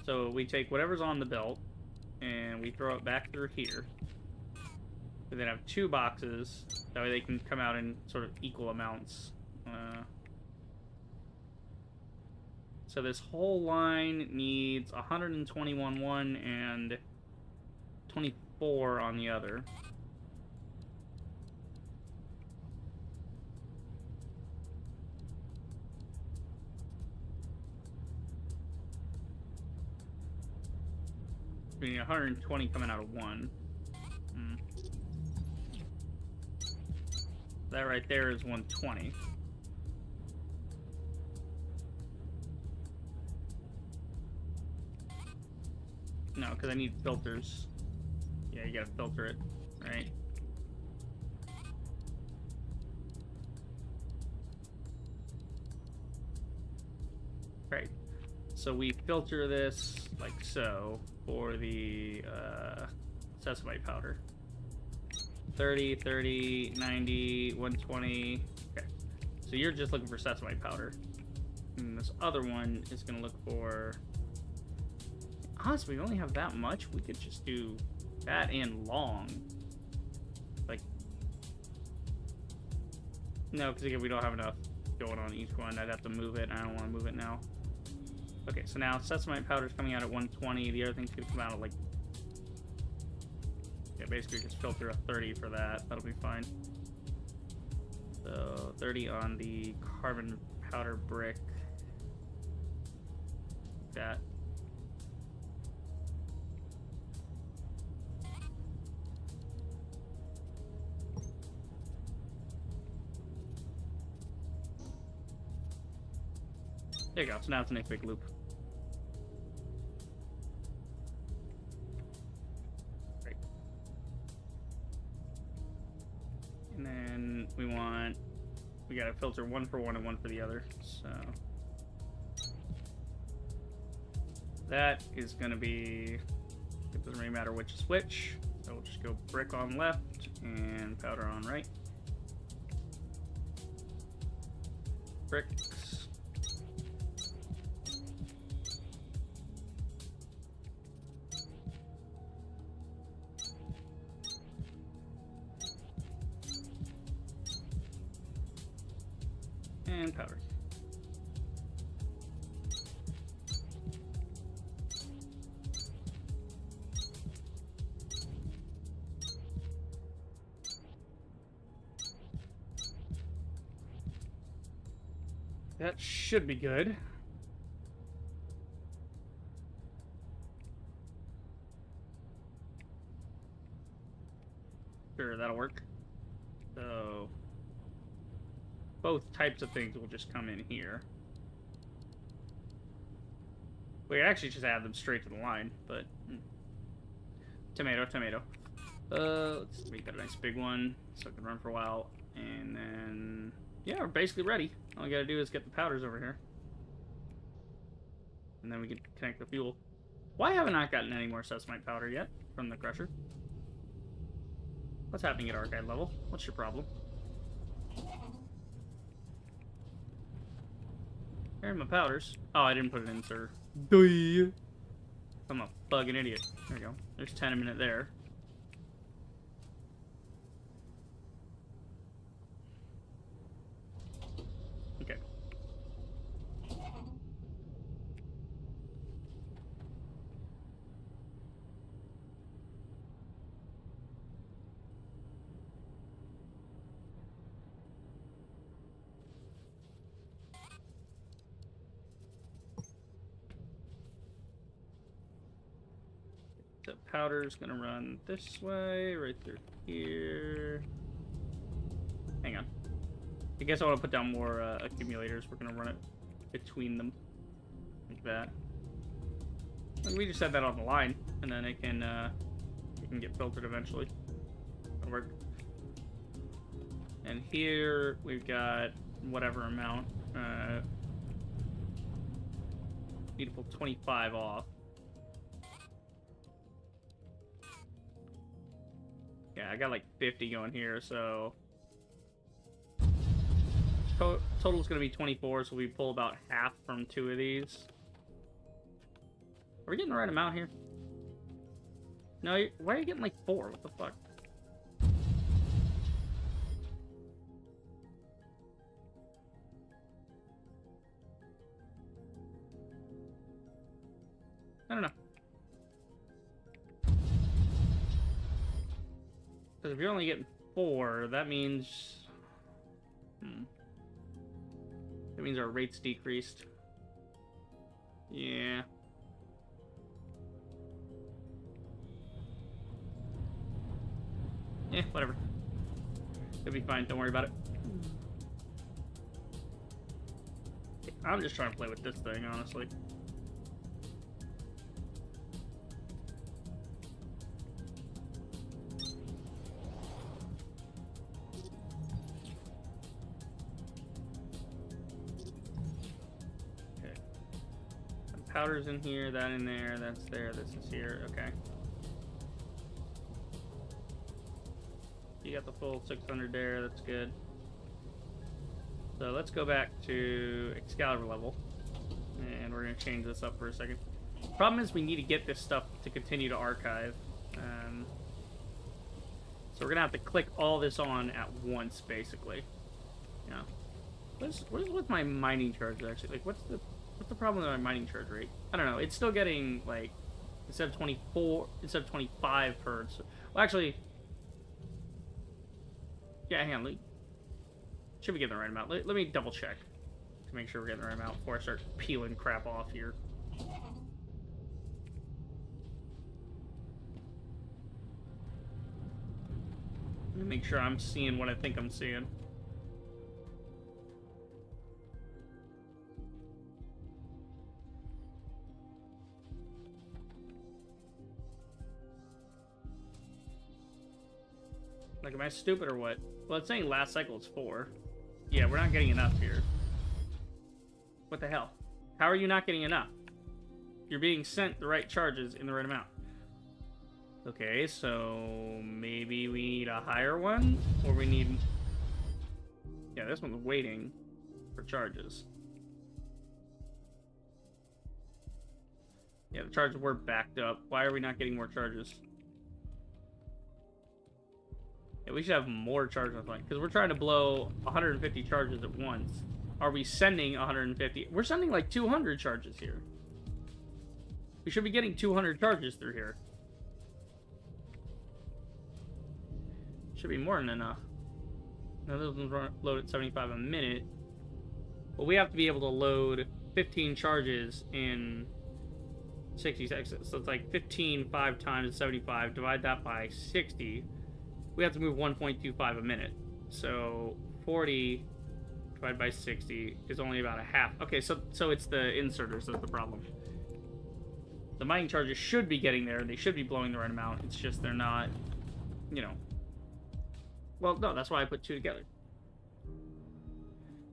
So we take whatever's on the belt, and we throw it back through here. We then have 2 boxes. That way they can come out in sort of equal amounts. So this whole line needs 121 one and 24 on the other. We need 120 coming out of 1. That right there is 120. No, because I need filters. Yeah, you gotta filter it, right? Right. So we filter this like so for the sesamite powder. 30, 30, 90, 120. Okay. So you're just looking for sesamite powder. And this other one is going to look for... Honestly, we only have that much. We could just do that and long. Like... No, because again, we don't have enough going on each one. I'd have to move it. I don't want to move it now. Okay, so now sesamite powder is coming out at 120. The other thing's going to come out at like... Yeah, basically just filter a 30 for that. That'll be fine. So 30 on the carbon powder brick. That. There you go. So now it's a nice big loop. Great. And then we gotta filter one for one and one for the other. So that is gonna be, it doesn't really matter which is which. So we'll just go brick on left and powder on right. Bricks. And powder. That should be good. Sure, that'll work. So both types of things will just come in here. We could actually just add them straight to the line, but tomato, tomato. Let's make that a nice big one so it can run for a while. And then, yeah, we're basically ready. All we gotta do is get the powders over here. And then we can connect the fuel. Why haven't I gotten any more sesamite powder yet from the crusher? What's happening at archive level? What's your problem? Here are my powders. Oh, I didn't put it in, sir. Duh. I'm a fucking idiot. There we go. There's 10 a minute there. Okay. the powder's gonna run this way, right through here. Hang on. I guess I want to put down more accumulators. We're gonna run it between them, like that. And we just set that on the line, and then it can get filtered eventually. That'll work. And here we've got whatever amount. Need to pull 25 off. Yeah, I got like 50 going here, so total's gonna be 24, so we pull about half from 2 of these. Are we getting the right amount here? No, why are you getting like 4? What the fuck? I don't know. Because if you're only getting 4, that means... That means our rate's decreased. Yeah. Yeah, whatever. It'll be fine, don't worry about it. I'm just trying to play with this thing, honestly. Powder's in here, that in there, that's there, this is here, okay. You got the full 600 there, that's good. So let's go back to Excalibur level, and we're going to change this up for a second. Problem is we need to get this stuff to continue to archive. So we're going to have to click all this on at once, basically. Yeah. What is with my mining charge, actually? Like, what's the problem with my mining charge rate? I don't know. It's still getting, like, instead of 25 hertz. Well, actually, yeah, hang on. Should be getting the right amount. Let me double check to make sure we're getting the right amount before I start peeling crap off here. Let me make sure I'm seeing what I think I'm seeing. Like, am I stupid or what? Well, it's saying last cycle is 4. Yeah, we're not getting enough here. What the hell? How are you not getting enough? You're being sent the right charges in the right amount. Okay, so maybe we need a higher one? Or we need... Yeah, this one's waiting for charges. Yeah, the charges were backed up. Why are we not getting more charges? Yeah, we should have more charges on the line, because we're trying to blow 150 charges at once. Are we sending 150? We're sending like 200 charges here. We should be getting 200 charges through here. Should be more than enough. Now those ones load at 75 a minute. But we have to be able to load 15 charges in 60 seconds. So it's like 15 5 times 75. Divide that by 60. We have to move 1.25 a minute. So 40 divided by 60 is only about a half. Okay, so it's the inserters that's the problem. The mining charges should be getting there. They should be blowing the right amount. It's just they're not, you know. Well, no, that's why I put 2 together.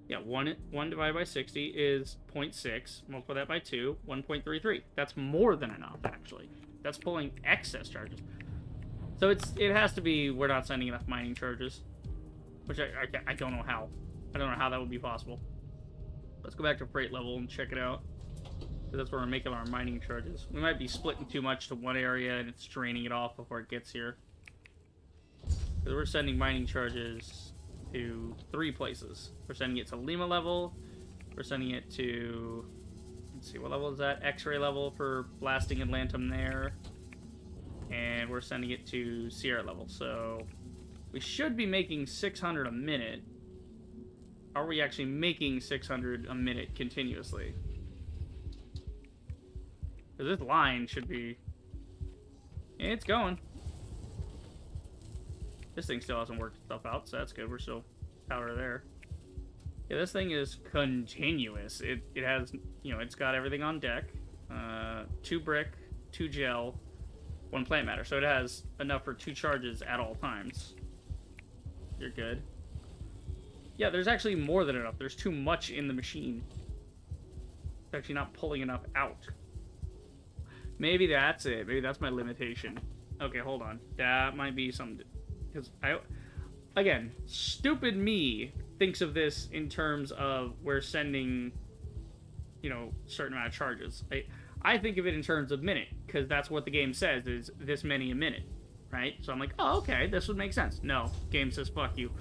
Yeah, 1 divided by 60 is 0.6. Multiply that by 2, 1.33. That's more than enough, actually. That's pulling excess charges. So it has to be we're not sending enough mining charges. Which I don't know how. I don't know how that would be possible. Let's go back to freight level and check it out. Because that's where we're making our mining charges. We might be splitting too much to one area and it's draining it off before it gets here. Because we're sending mining charges to 3 places. We're sending it to Lima level. We're sending it to... Let's see, what level is that? X-ray level for blasting Atlantum there. And we're sending it to Sierra level. So we should be making 600 a minute. Are we actually making 600 a minute continuously? Because this line should be... It's going. This thing still hasn't worked stuff out, so that's good. We're still powder there. Yeah, this thing is continuous. It has, you know, it's got everything on deck. 2 brick, 2 gel, 1 plant matter. So it has enough for 2 charges at all times. You're good. Yeah, there's actually more than enough. There's too much in the machine. It's actually not pulling enough out. Maybe that's it. Maybe that's my limitation. Okay, hold on. That might be something. Because again, stupid me thinks of this in terms of we're sending, you know, a certain amount of charges. I think of it in terms of minute, because that's what the game says is this many a minute, right? So I'm like, oh, okay, this would make sense. No, game says fuck you.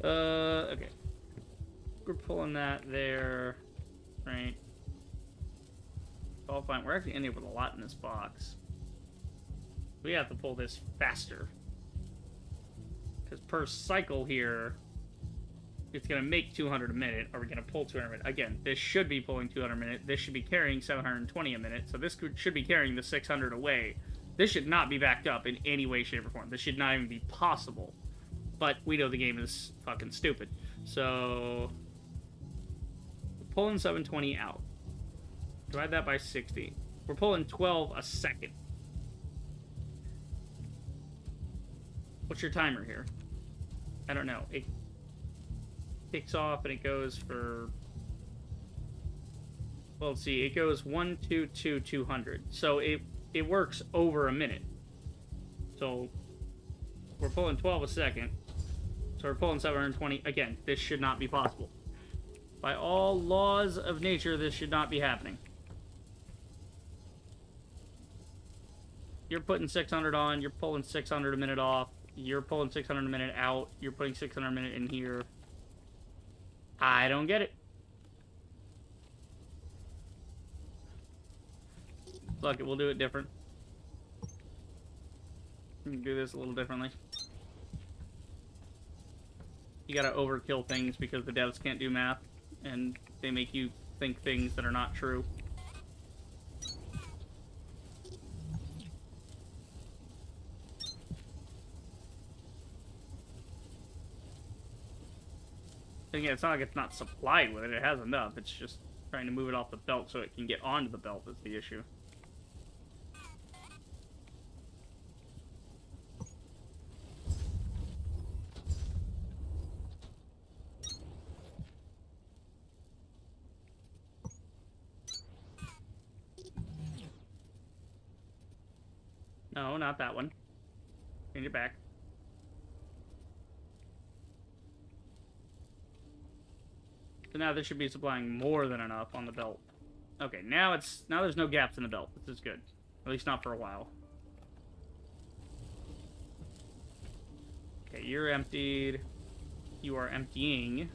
Okay. We're pulling that there, right? All fine. We're actually ending up with a lot in this box. We have to pull this faster. Because per cycle here, it's going to make 200 a minute. Are we going to pull 200 a minute? Again, this should be pulling 200 a minute. This should be carrying 720 a minute. So this should be carrying the 600 away. This should not be backed up in any way, shape, or form. This should not even be possible. But we know the game is fucking stupid. So, pulling 720 out. Divide that by 60. We're pulling 12 a second. What's your timer here? I don't know. It kicks off and it goes for... Well, let's see. It goes 1, 2, 2, 200. So it works over a minute. So we're pulling 12 a second. So we're pulling 720. Again, this should not be possible. By all laws of nature, this should not be happening. You're putting 600 on. You're pulling 600 a minute off. You're pulling 600 a minute out. You're putting 600 a minute in here. I don't get it. Fuck it, we'll do it different. We can do this a little differently. You gotta overkill things because the devs can't do math, and they make you think things that are not true. And yeah, it's not like it's not supplied with it. It has enough. It's just trying to move it off the belt so it can get onto the belt that's the issue. No, not that one. Change it back. So now this should be supplying more than enough on the belt. Okay, now there's no gaps in the belt. This is good. At least not for a while. Okay, you're emptied. You are emptying.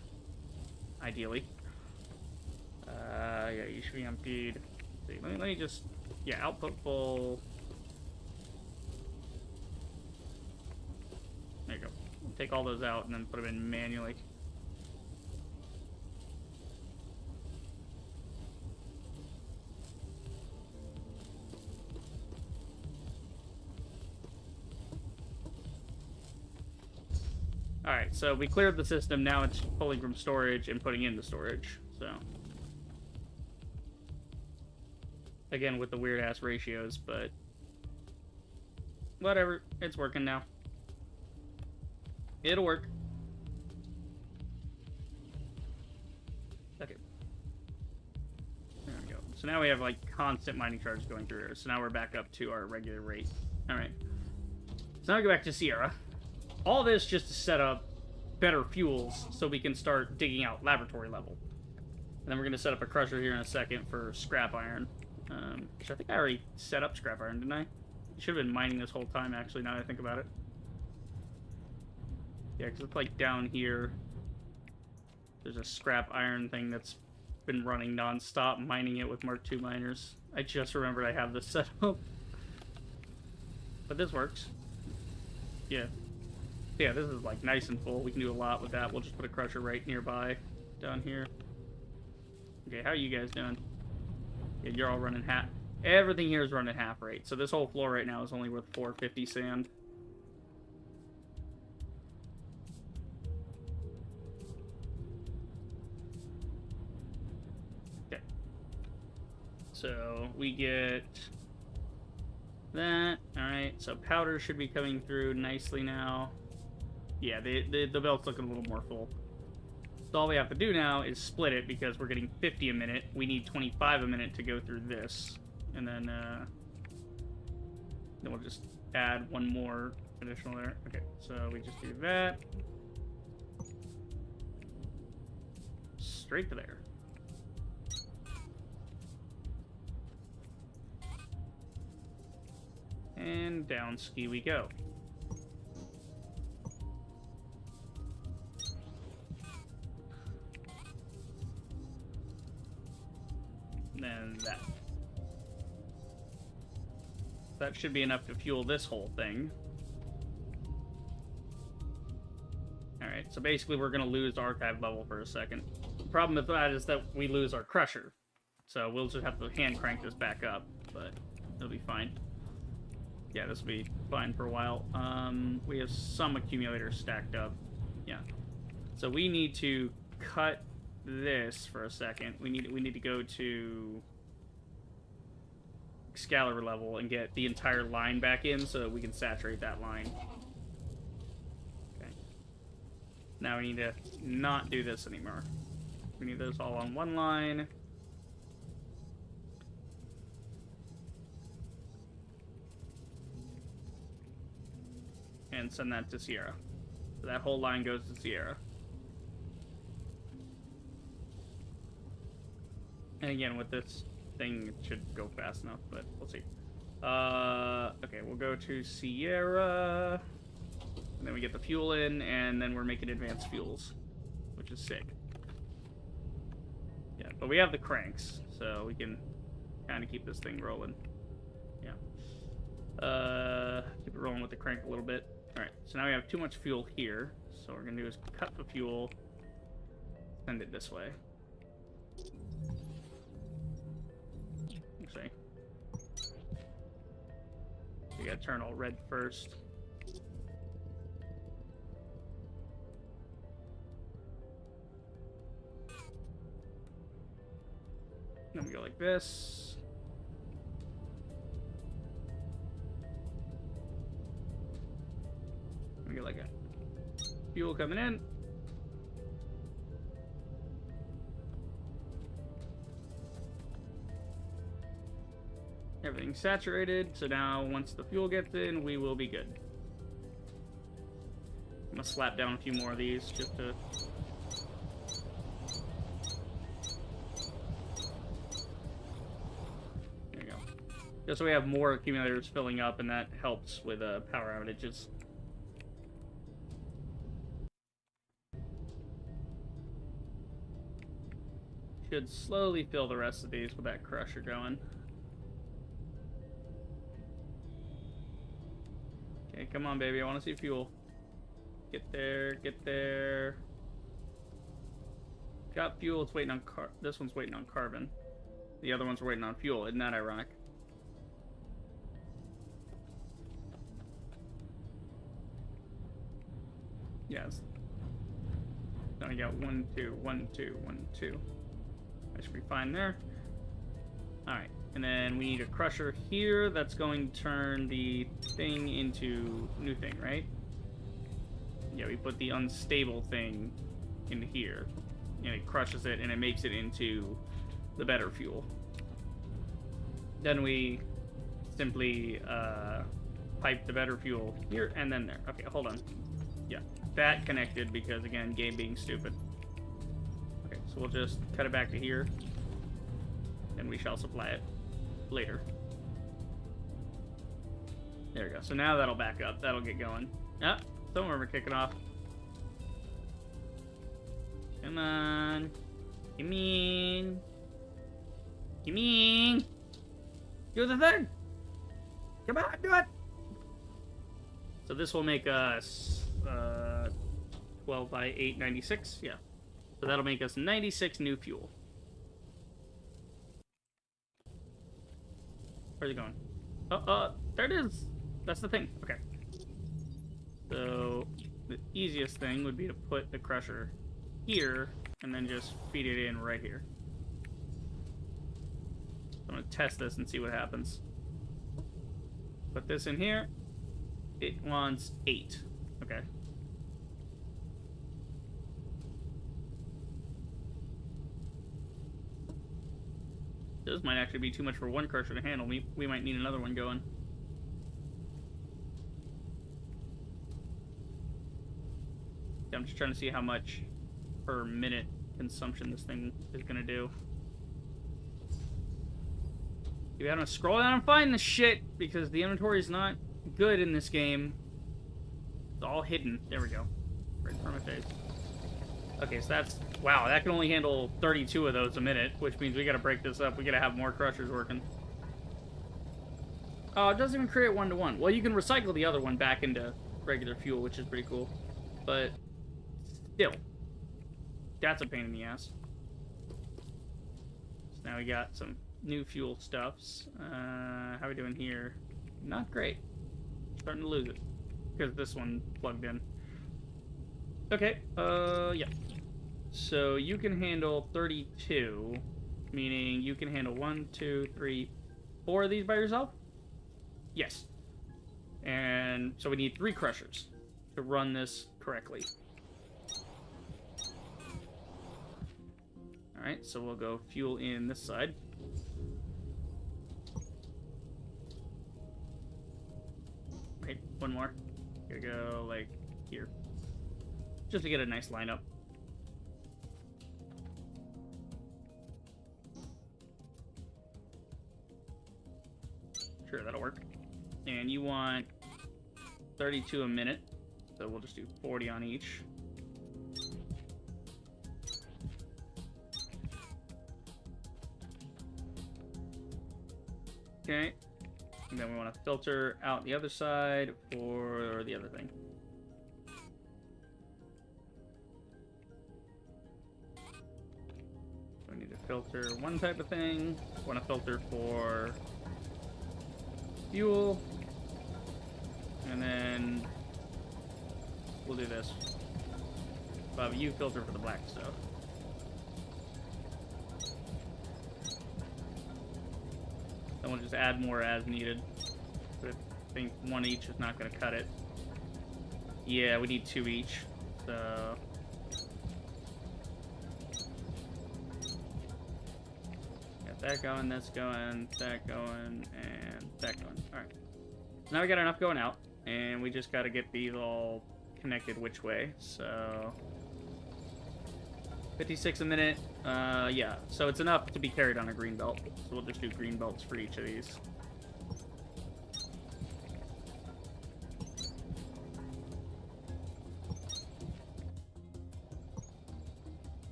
Ideally. Yeah, you should be emptied. Let's see, let me just... Yeah, output full. There you go. Take all those out and then put them in manually. Alright, so we cleared the system, now it's pulling from storage and putting into storage, so. Again, with the weird-ass ratios, but... Whatever, it's working now. It'll work. Okay. There we go. So now we have, like, constant mining charges going through here, so now we're back up to our regular rate. Alright. So now we go back to Sierra. All this just to set up better fuels so we can start digging out laboratory level. And then we're going to set up a crusher here in a second for scrap iron. Which I think I already set up scrap iron, didn't I? Should have been mining this whole time, actually, now that I think about it. Yeah, because it's like down here. There's a scrap iron thing that's been running non-stop, mining it with Mark II miners. I just remembered I have this set up. But this works. Yeah. Yeah, this is like nice and full. We can do a lot with that. We'll just put a crusher right nearby down here. Okay, how are you guys doing? Yeah, you're all running Everything here is running half rate. So this whole floor right now is only worth 450 sand. Okay. So we get that. Alright, so powder should be coming through nicely now. Yeah, the belt's looking a little more full. So all we have to do now is split it because we're getting 50 a minute. We need 25 a minute to go through this. And then we'll just add one more additional there. Okay, so we just do that. Straight to there. And down ski we go. And that. That should be enough to fuel this whole thing. Alright, so basically we're going to lose archive level for a second. The problem with that is that we lose our crusher. So we'll just have to hand crank this back up, but it'll be fine. Yeah, this will be fine for a while. We have some accumulators stacked up. Yeah. So we need to cut this for a second. We need to go to Excalibur level and get the entire line back in so that we can saturate that line. Okay. Now we need to not do this anymore. We need those all on one line. And send that to Sierra. So that whole line goes to Sierra. And again, with this thing, it should go fast enough, but we'll see. Okay, we'll go to Sierra. And then we get the fuel in, and then we're making advanced fuels, which is sick. Yeah, but we have the cranks, so we can kind of keep this thing rolling. Yeah. Keep it rolling with the crank a little bit. Alright, so now we have too much fuel here. So what we're going to do is cut the fuel, send it this way. Let's see. We gotta turn all red first. Then we go like this. We get like a fuel coming in. Everything's saturated, so now once the fuel gets in, we will be good. I'm gonna slap down a few more of these just to... There you go. Just so we have more accumulators filling up, and that helps with power outages. Should slowly fill the rest of these with that crusher going. Okay, come on, baby. I want to see fuel. Get there, get there. Got fuel. It's waiting on this one's waiting on carbon. The other ones are waiting on fuel. Isn't that ironic? Yes. Then we got 1, 2, 1, 2, 1, 2. I should be fine there. Alright. And then we need a crusher here that's going to turn the thing into new thing, right? Yeah, we put the unstable thing into here. And it crushes it and it makes it into the better fuel. Then we simply pipe the better fuel here and then there. Okay, hold on. Yeah, that connected because, again, game being stupid. Okay, so we'll just cut it back to here. And we shall supply it later. There we go. So now that'll back up. That'll get going. Ah, some of them are kicking off. Come on. Come in. Come in. Do the thing. Come on, do it. So this will make us 12 by 8, 96. Yeah. So that'll make us 96 new fuel. Where's it going? There it is. That's the thing. Okay. So the easiest thing would be to put the crusher here and then just feed it in right here. So I'm gonna test this and see what happens. Put this in here. It wants 8. Okay. This might actually be too much for one crusher to handle. We might need another one going. I'm just trying to see how much per minute consumption this thing is going to do. You gotta scroll down and find this shit, because the inventory is not good in this game. It's all hidden. There we go. Right in front of my face. Okay, so that's... Wow, that can only handle 32 of those a minute, which means we gotta break this up. We gotta have more crushers working. Oh, it doesn't even create one-to-one. Well, you can recycle the other one back into regular fuel, which is pretty cool. But... still. That's a pain in the ass. So now we got some new fuel stuffs. How are we doing here? Not great. Starting to lose it. Because this one plugged in. Okay, yeah. So you can handle 32, meaning you can handle 1, 2, 3, 4 of these by yourself? Yes. And so we need 3 crushers to run this correctly. Alright, so we'll go fuel in this side. Wait, one more. Gotta go, like, here. Just to get a nice lineup. Sure, that'll work. And you want 32 a minute, so we'll just do 40 on each. Okay. And then we want to filter out the other side for the other thing. So we need to filter one type of thing. We want to filter for fuel. And then we'll do this. Bob, you filter for the black stuff. Then we'll just add more as needed. But I think 1 each is not going to cut it. Yeah, we need 2 each. So... got that going, that's going, that going, and that going. Alright. So now we got enough going out. And we just got to get these all connected which way. So... 56 a minute, yeah, so it's enough to be carried on a green belt. So we'll just do green belts for each of these.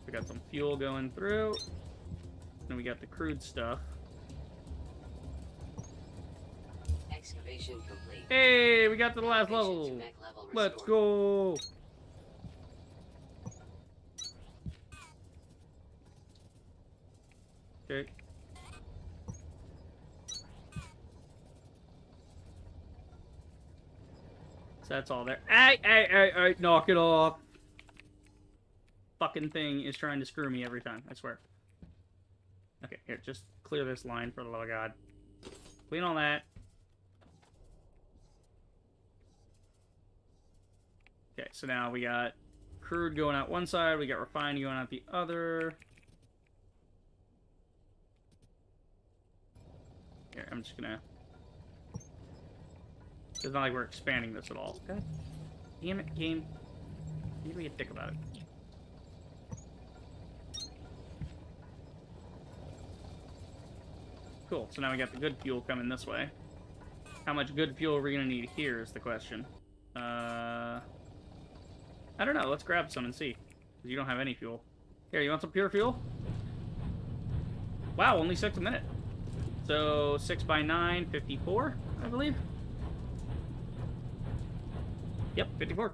We got some fuel going through. Then we got the crude stuff. Excavation complete. Hey, we got to the last level. Let's go. Okay. So that's all there. Hey, knock it off. Fucking thing is trying to screw me every time, I swear. Okay, here, just clear this line for the love of God. Clean all that. Okay, so now we got crude going out one side, we got refined going out the other. Here, I'm just gonna... It's not like we're expanding this at all. God damn it, game. You be a dick about it. Cool, so now we got the good fuel coming this way. How much good fuel are we gonna need here is the question. I don't know, let's grab some and see. Because you don't have any fuel. Here, you want some pure fuel? Wow, only 6 a minute. So, 6 by 9, 54, I believe. Yep, 54.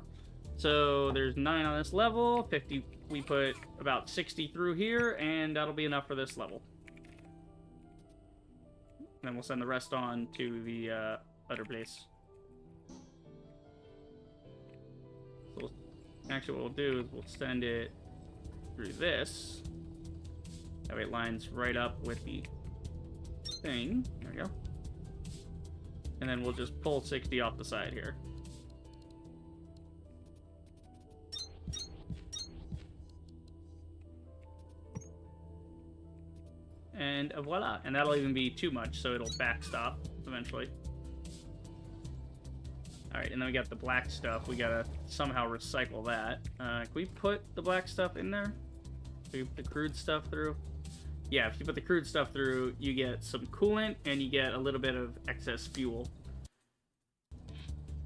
So, there's 9 on this level. 50, we put about 60 through here, and that'll be enough for this level. then we'll send the rest on to the other place. So actually, what we'll do is we'll send it through this. That way it lines right up with the thing. There we go. And then we'll just pull 60 off the side here. And voila. And that'll even be too much, so it'll backstop eventually. Alright, and then we got the black stuff. We gotta somehow recycle that. Can we put the black stuff in there? Can we put the crude stuff through? Yeah, if you put the crude stuff through, you get some coolant, and you get a little bit of excess fuel.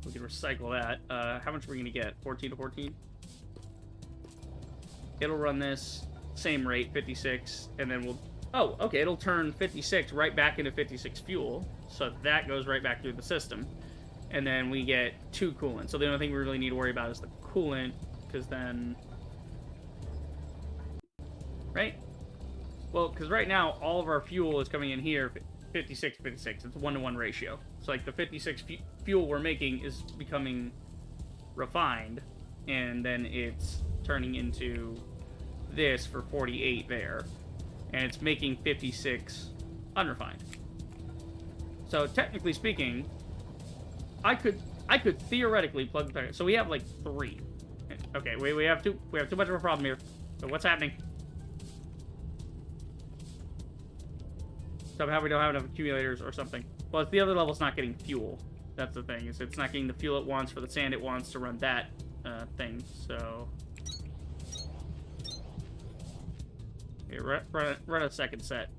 We can recycle that. How much are we gonna get? 14 to 14? It'll run this same rate, 56, and then we'll... Oh, okay, it'll turn 56 right back into 56 fuel, so that goes right back through the system. And then we get 2 coolant. So the only thing we really need to worry about is the coolant, because then... Right? Well, because right now, all of our fuel is coming in here, 56, 56. It's a 1-to-1 ratio. So, like, the 56 fuel we're making is becoming refined, and then it's turning into this for 48 there. And it's making 56 unrefined. So, technically speaking, I could theoretically plug the packet. So we have like 3. Okay, we have too much of a problem here. So what's happening? Somehow we don't have enough accumulators or something. Well, it's the other level's not getting fuel. That's the thing. Is it's not getting the fuel it wants for the sand it wants to run that thing. So okay, run a second set.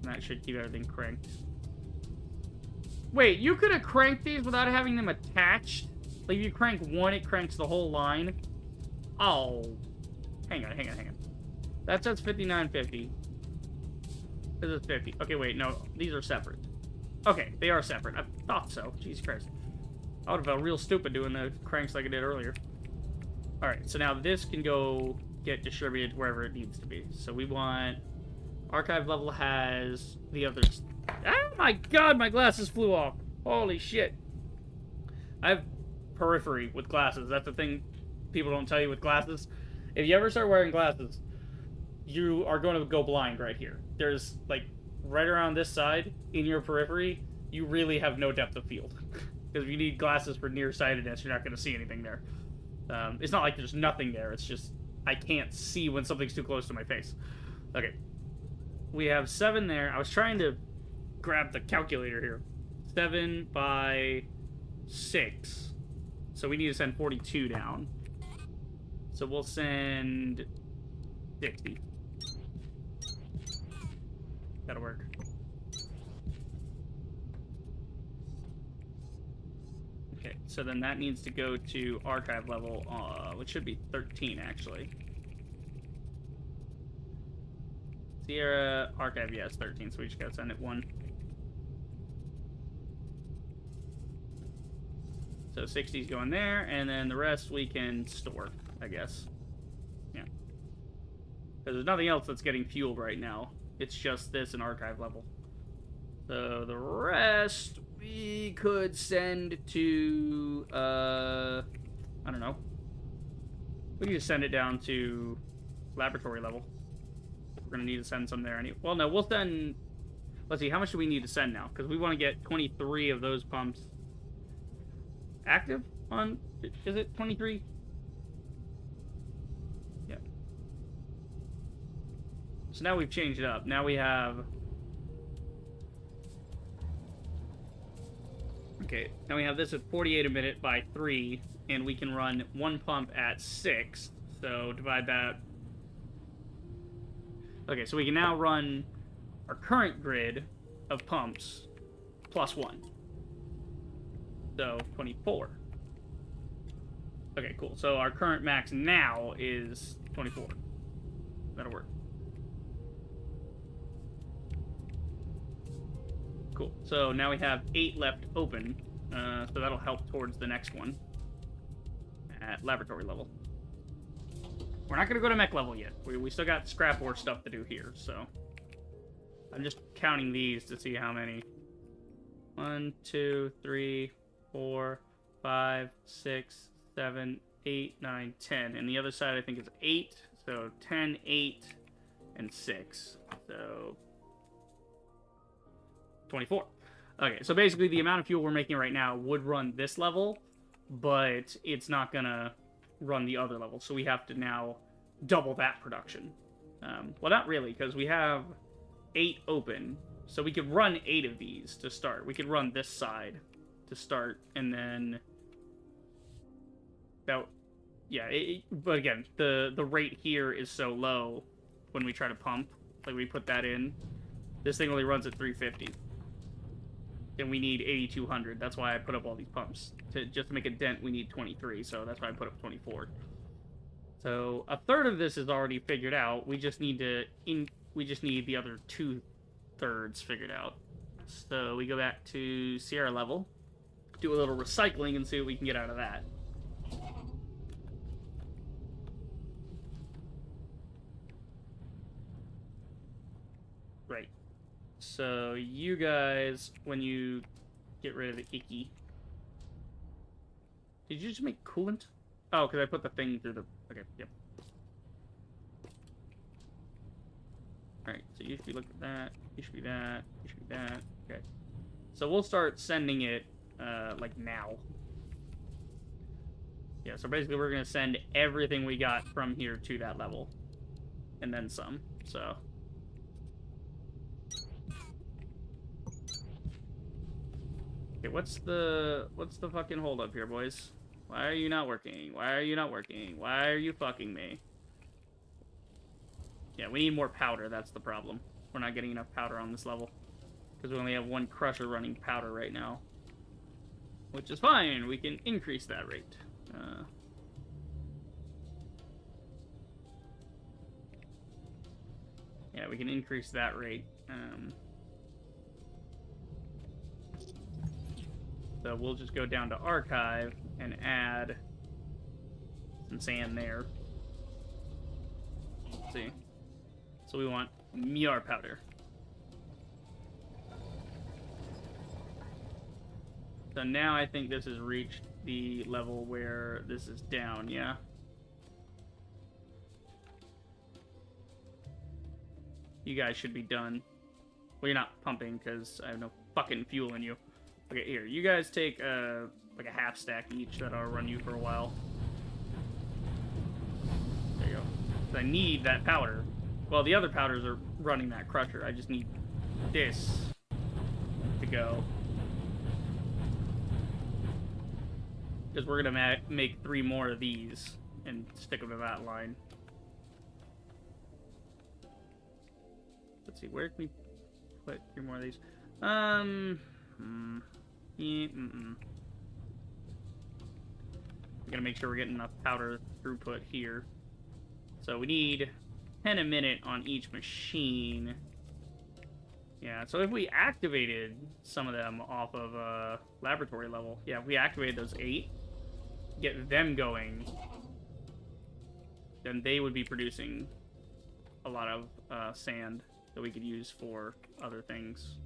And that should keep everything cranked. Wait, you could have cranked these without having them attached? Like, if you crank one, it cranks the whole line? Oh. Hang on. That says 5950. This is 50. Okay, wait, no. These are separate. Okay, they are separate. I thought so. Jesus Christ. I would have felt real stupid doing the cranks like I did earlier. Alright, so now this can go get distributed wherever it needs to be. So we want... Archive level has the others... Oh my god, my glasses flew off. Holy shit. I have periphery with glasses. That's the thing people don't tell you with glasses. If you ever start wearing glasses, you are going to go blind right here. There's, like, right around this side, in your periphery, you really have no depth of field. Because if you need glasses for nearsightedness, you're not going to see anything there. It's not like there's nothing there. It's just, I can't see when something's too close to my face. Okay. We have 7 there. I was trying to grab the calculator here. 7 by 6. So we need to send 42 down. So we'll send 60. That'll work. Okay, so then that needs to go to archive level, which should be 13 actually. Sierra archive, yes, 13, so we just gotta send it 1. So 60's going there, and then the rest we can store, I guess. Yeah. Because there's nothing else that's getting fueled right now. It's just this in archive level. So the rest we could send to, I don't know. We can just send it down to laboratory level. We're going to need to send some there. Well, no, we'll send... Let's see, how much do we need to send now? Because we want to get 23 of those pumps active on... Is it 23? Yeah. So now we've changed it up. Now we have... Okay, now we have this at 48 a minute by 3, and we can run 1 pump at 6. So divide that... Okay, so we can now run our current grid of pumps plus 1. So 24. Okay, cool. So our current max now is 24. That'll work. Cool. So now we have 8 left open. So that'll help towards the next one at laboratory level. We're not going to go to mech level yet. We still got scrap ore stuff to do here, so... I'm just counting these to see how many. 1, 2, 3, 4, 5, 6, 7, 8, 9, 10. And the other side I think is 8. So 10, 8, and 6. So 24. Okay, so basically the amount of fuel we're making right now would run this level, but it's not gonna run the other level. So we have to now double that production. Well, not really, because we have 8 open. So we could run 8 of these to start. We could run this side to start, and then that, yeah. But again, the rate here is so low when we try to pump. Like we put that in, this thing only runs at 350, and we need 8,200. That's why I put up all these pumps. Just to make a dent, we need 23. So that's why I put up 24. So a third of this is already figured out. We just need we just need the other 2/3 figured out. So we go back to Sierra level, do a little recycling, and see what we can get out of that. Right. So you guys, when you get rid of the icky, did you just make coolant? Oh, because I put the thing through the... Okay, yep. Alright, so you should be looking at that. You should be that. You should be that. Okay. So we'll start sending it, like, now. Yeah, so basically we're going to send everything we got from here to that level. And then some, so... Okay, what's the fucking hold up here, boys? Why are you not working? Why are you not working? Why are you fucking me? Yeah, we need more powder, that's the problem. We're not getting enough powder on this level. Because we only have 1 crusher running powder right now. Which is fine, we can increase that rate. Yeah, we can increase that rate. So we'll just go down to archive and add some sand there. Let's see. So we want Miar powder. So now I think this has reached the level where this is down, yeah? You guys should be done. Well, you're not pumping because I have no fucking fuel in you. Okay, here. You guys take like a half stack each. That'll run you for a while. There you go. So I need that powder. Well, the other powders are running that crusher. I just need this to go. Because we're going to make 3 more of these and stick them to that line. Let's see, where can we put 3 more of these? Yeah, we gotta make sure we're getting enough powder throughput here. So we need 10 a minute on each machine. Yeah, so if we activated some of them off of laboratory level, yeah, if we activated those 8, get them going, then they would be producing a lot of sand that we could use for other things.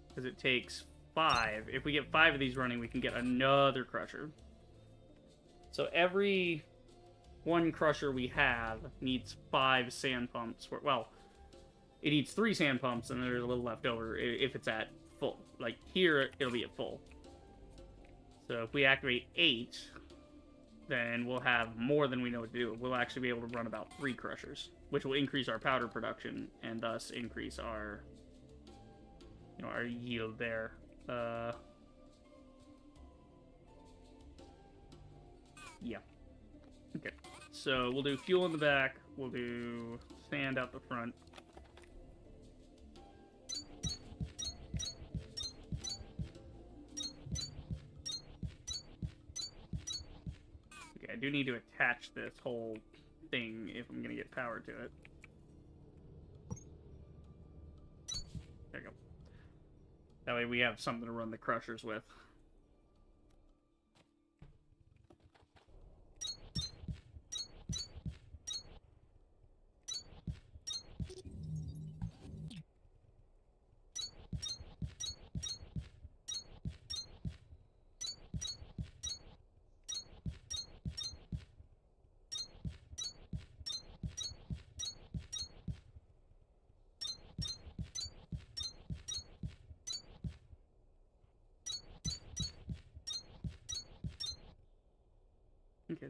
Because it takes 5. If we get 5 of these running, we can get another crusher. So every 1 crusher we have needs 5 sand pumps. Well, it needs 3 sand pumps, and there's a little left over if it's at full. Like here, it'll be at full. So if we activate 8, then we'll have more than we know what to do. We'll actually be able to run about 3 crushers, which will increase our powder production and thus increase our, you know, our yield there. Yeah. Okay. So we'll do fuel in the back. We'll do sand out the front. Okay, I do need to attach this whole thing if I'm going to get power to it. There you go. That way we have something to run the crushers with.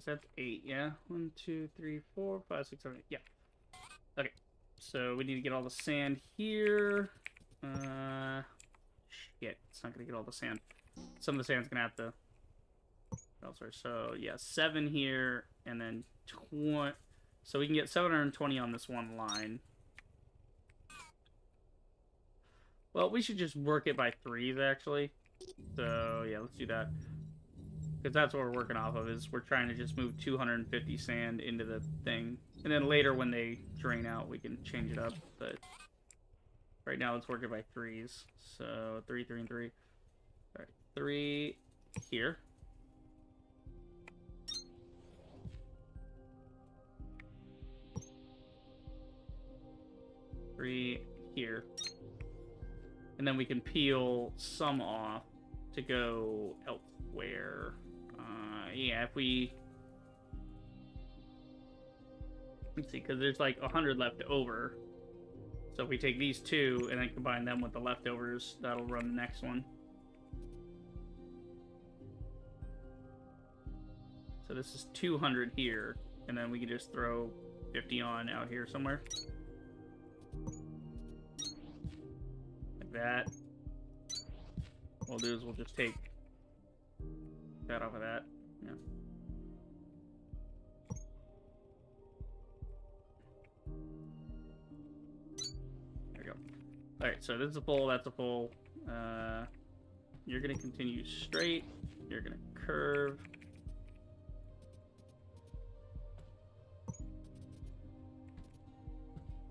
so that's 8, yeah? 1, 2, 3, 4, 5, 6, 7, 8. Yeah. Okay. So we need to get all the sand here. Shit. It's not going to get all the sand. Some of the sand's going to have to... elsewhere. So, yeah, 7 here, and then 20... So we can get 720 on this one line. Well, we should just work it by 3s, actually. So, yeah, let's do that. Because that's what we're working off of, is we're trying to just move 250 sand into the thing. And then later, when they drain out, we can change it up. But right now, let's work it by 3s. So, 3, 3, and 3. Alright, 3 here. Here. And then we can peel some off to go elsewhere. Yeah, if we... Let's see, because there's like 100 left over. So if we take these 2 and then combine them with the leftovers, that'll run the next one. So this is 200 here, and then we can just throw 50 on out here somewhere. Like that. What we'll do is we'll just take that off of that. Yeah. There we go. Alright, so this is a full, that's a full. You're going to continue straight. You're going to curve.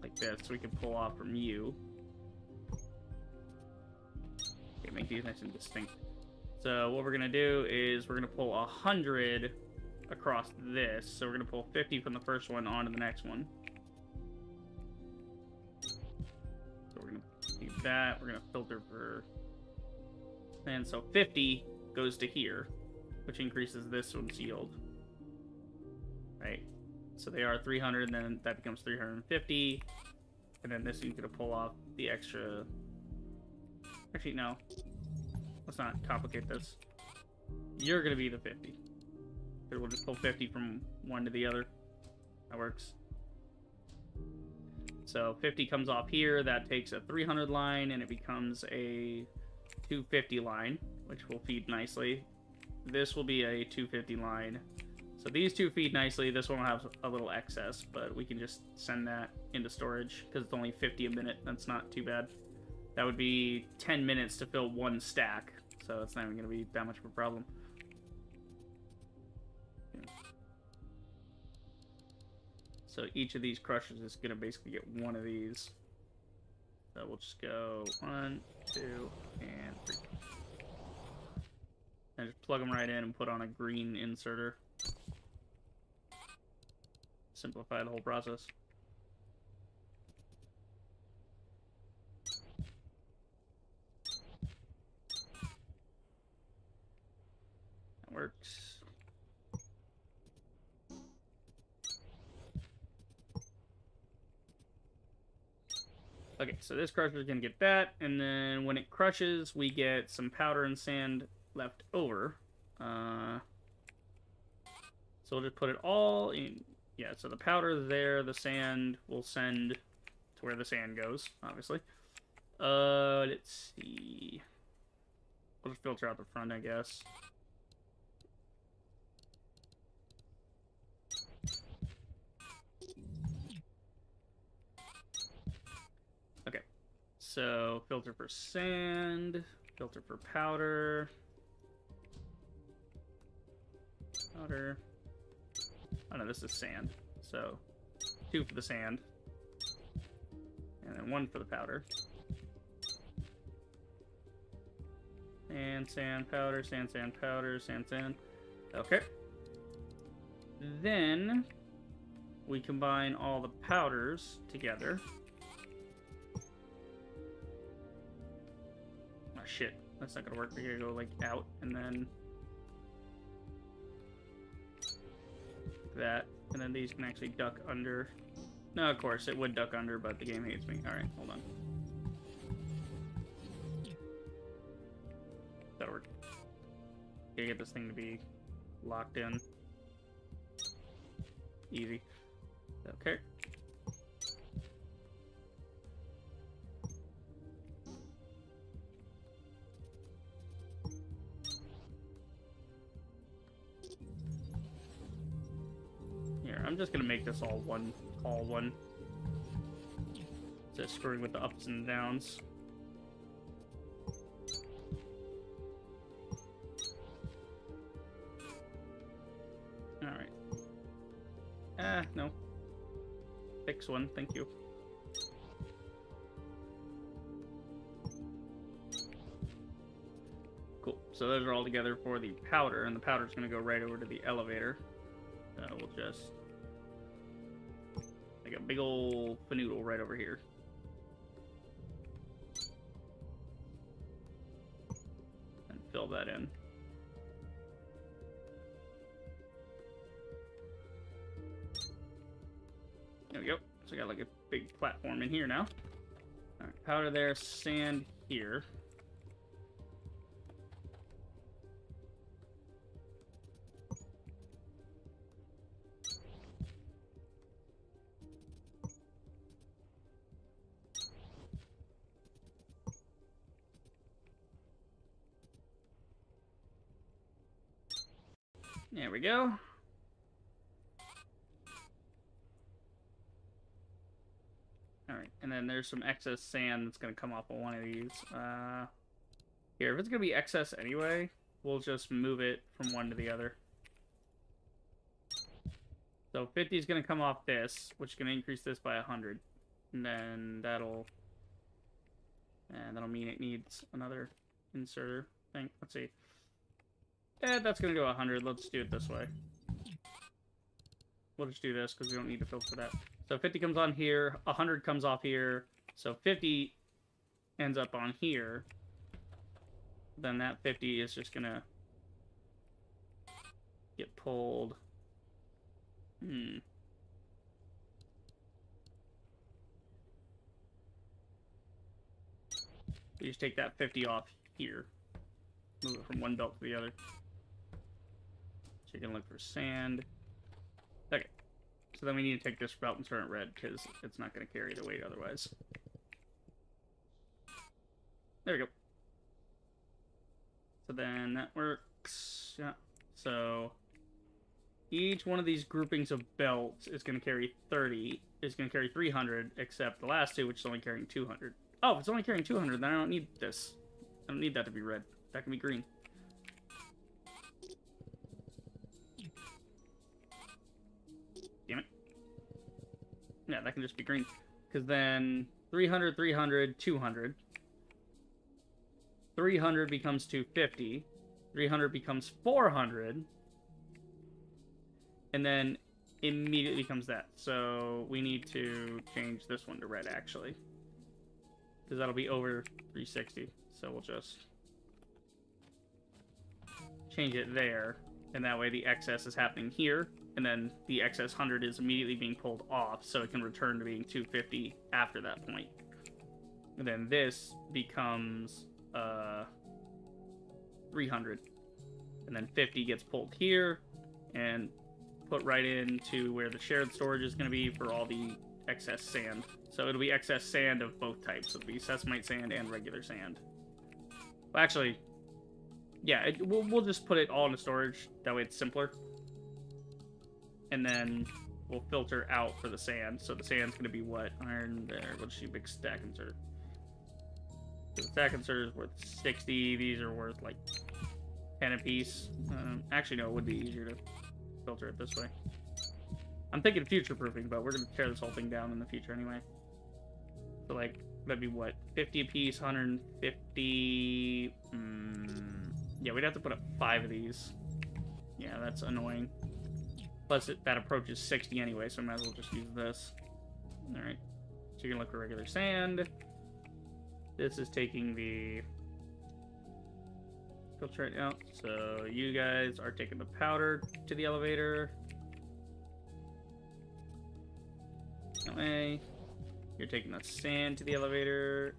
Like this, so we can pull off from you. Okay, make these nice and distinct. So what we're going to do is we're going to pull 100 across this. So we're going to pull 50 from the first one onto the next one. So we're going to do that. We're going to filter for... And so 50 goes to here, which increases this one's yield. Right? So they are 300, and then that becomes 350. And then this is going to pull off the extra... Actually, no. Let's not complicate this. You're going to be the 50. We'll just pull 50 from one to the other. That works. So 50 comes off here. That takes a 300 line, and it becomes a 250 line, which will feed nicely. This will be a 250 line. So these two feed nicely. This one will have a little excess, but we can just send that into storage because it's only 50 a minute. That's not too bad. That would be 10 minutes to fill one stack, so it's not even going to be that much of a problem. So each of these crushers is going to basically get one of these. So we'll just go 1, 2, and 3. And just plug them right in and put on a green inserter. Simplify the whole process. That works. Okay, so this crusher is going to get that, and then when it crushes, we get some powder and sand left over. So we'll just put it all in. Yeah, so the powder is there, the sand will send to where the sand goes, obviously. Let's see. We'll just filter out the front, I guess. Okay, so filter for sand, filter for powder. Powder. Oh no, this is sand. So 2 for the sand. And then 1 for the powder. And sand, powder, sand, sand, powder, sand, sand. Okay. Then we combine all the powders together. Oh shit, that's not gonna work. We're gonna go like out and then that, and then these can actually duck under. No, of course it would duck under, but the game hates me. All right, hold on. That worked. Gotta get this thing to be locked in. Easy. Okay. Here, I'm just gonna make this all one. Just screwing with the ups and downs. Alright. No. Fix one, thank you. Cool. So those are all together for the powder, and the powder's gonna go right over to the elevator. We'll just make a big old fanoodle right over here. And fill that in. There we go. So we got like a big platform in here now. Alright, powder there, sand here. There we go. Alright, and then there's some excess sand that's going to come off of one of these. Here, if it's going to be excess anyway, we'll just move it from one to the other. So 50 is going to come off this, which is going to increase this by 100. And then that'll mean it needs another inserter thing. Let's see. That's going to go 100. Let's do it this way. We'll just do this because we don't need to filter that. So 50 comes on here, 100 comes off here, so 50 ends up on here. Then that 50 is just gonna get pulled. We just take that 50 off here. Move it from one belt to the other. So you can look for sand. Okay. So then we need to take this belt and turn it red, because it's not going to carry the weight otherwise. There we go. So then that works. Yeah. So each one of these groupings of belts is going to carry 30. Is going to carry 300, except the last two, which is only carrying 200. Oh, if it's only carrying 200, then I don't need this. I don't need that to be red. That can be green. Damn it. Yeah, that can just be green. Because then 300, 300, 200. 300 becomes 250. 300 becomes 400. And then immediately becomes that. So we need to change this one to red, actually. Because that'll be over 360. So we'll just change it there. And that way the excess is happening here. And then the excess 100 is immediately being pulled off. So it can return to being 250 after that point. And then this becomes 300. And then 50 gets pulled here. And put right into where the shared storage is going to be for all the excess sand. So it'll be excess sand of both types. It'll be sesamite sand and regular sand. Well, actually, yeah, we'll just put it all into storage. That way it's simpler. And then we'll filter out for the sand. So the sand's going to be what? Iron there. We'll just use a big stack insert. So the stack insert is worth 60. These are worth like 10 apiece. Actually, no, it would be easier to filter it this way. I'm thinking future-proofing, but we're going to tear this whole thing down in the future anyway. So, like, that'd be what? 50 apiece, 150... Yeah, we'd have to put up 5 of these. Yeah, that's annoying. Plus, that approaches 60 anyway, so I might as well just use this. Alright. So you can look for regular sand. This is taking the filter it out. So you guys are taking the powder to the elevator. That way. You're taking the sand to the elevator.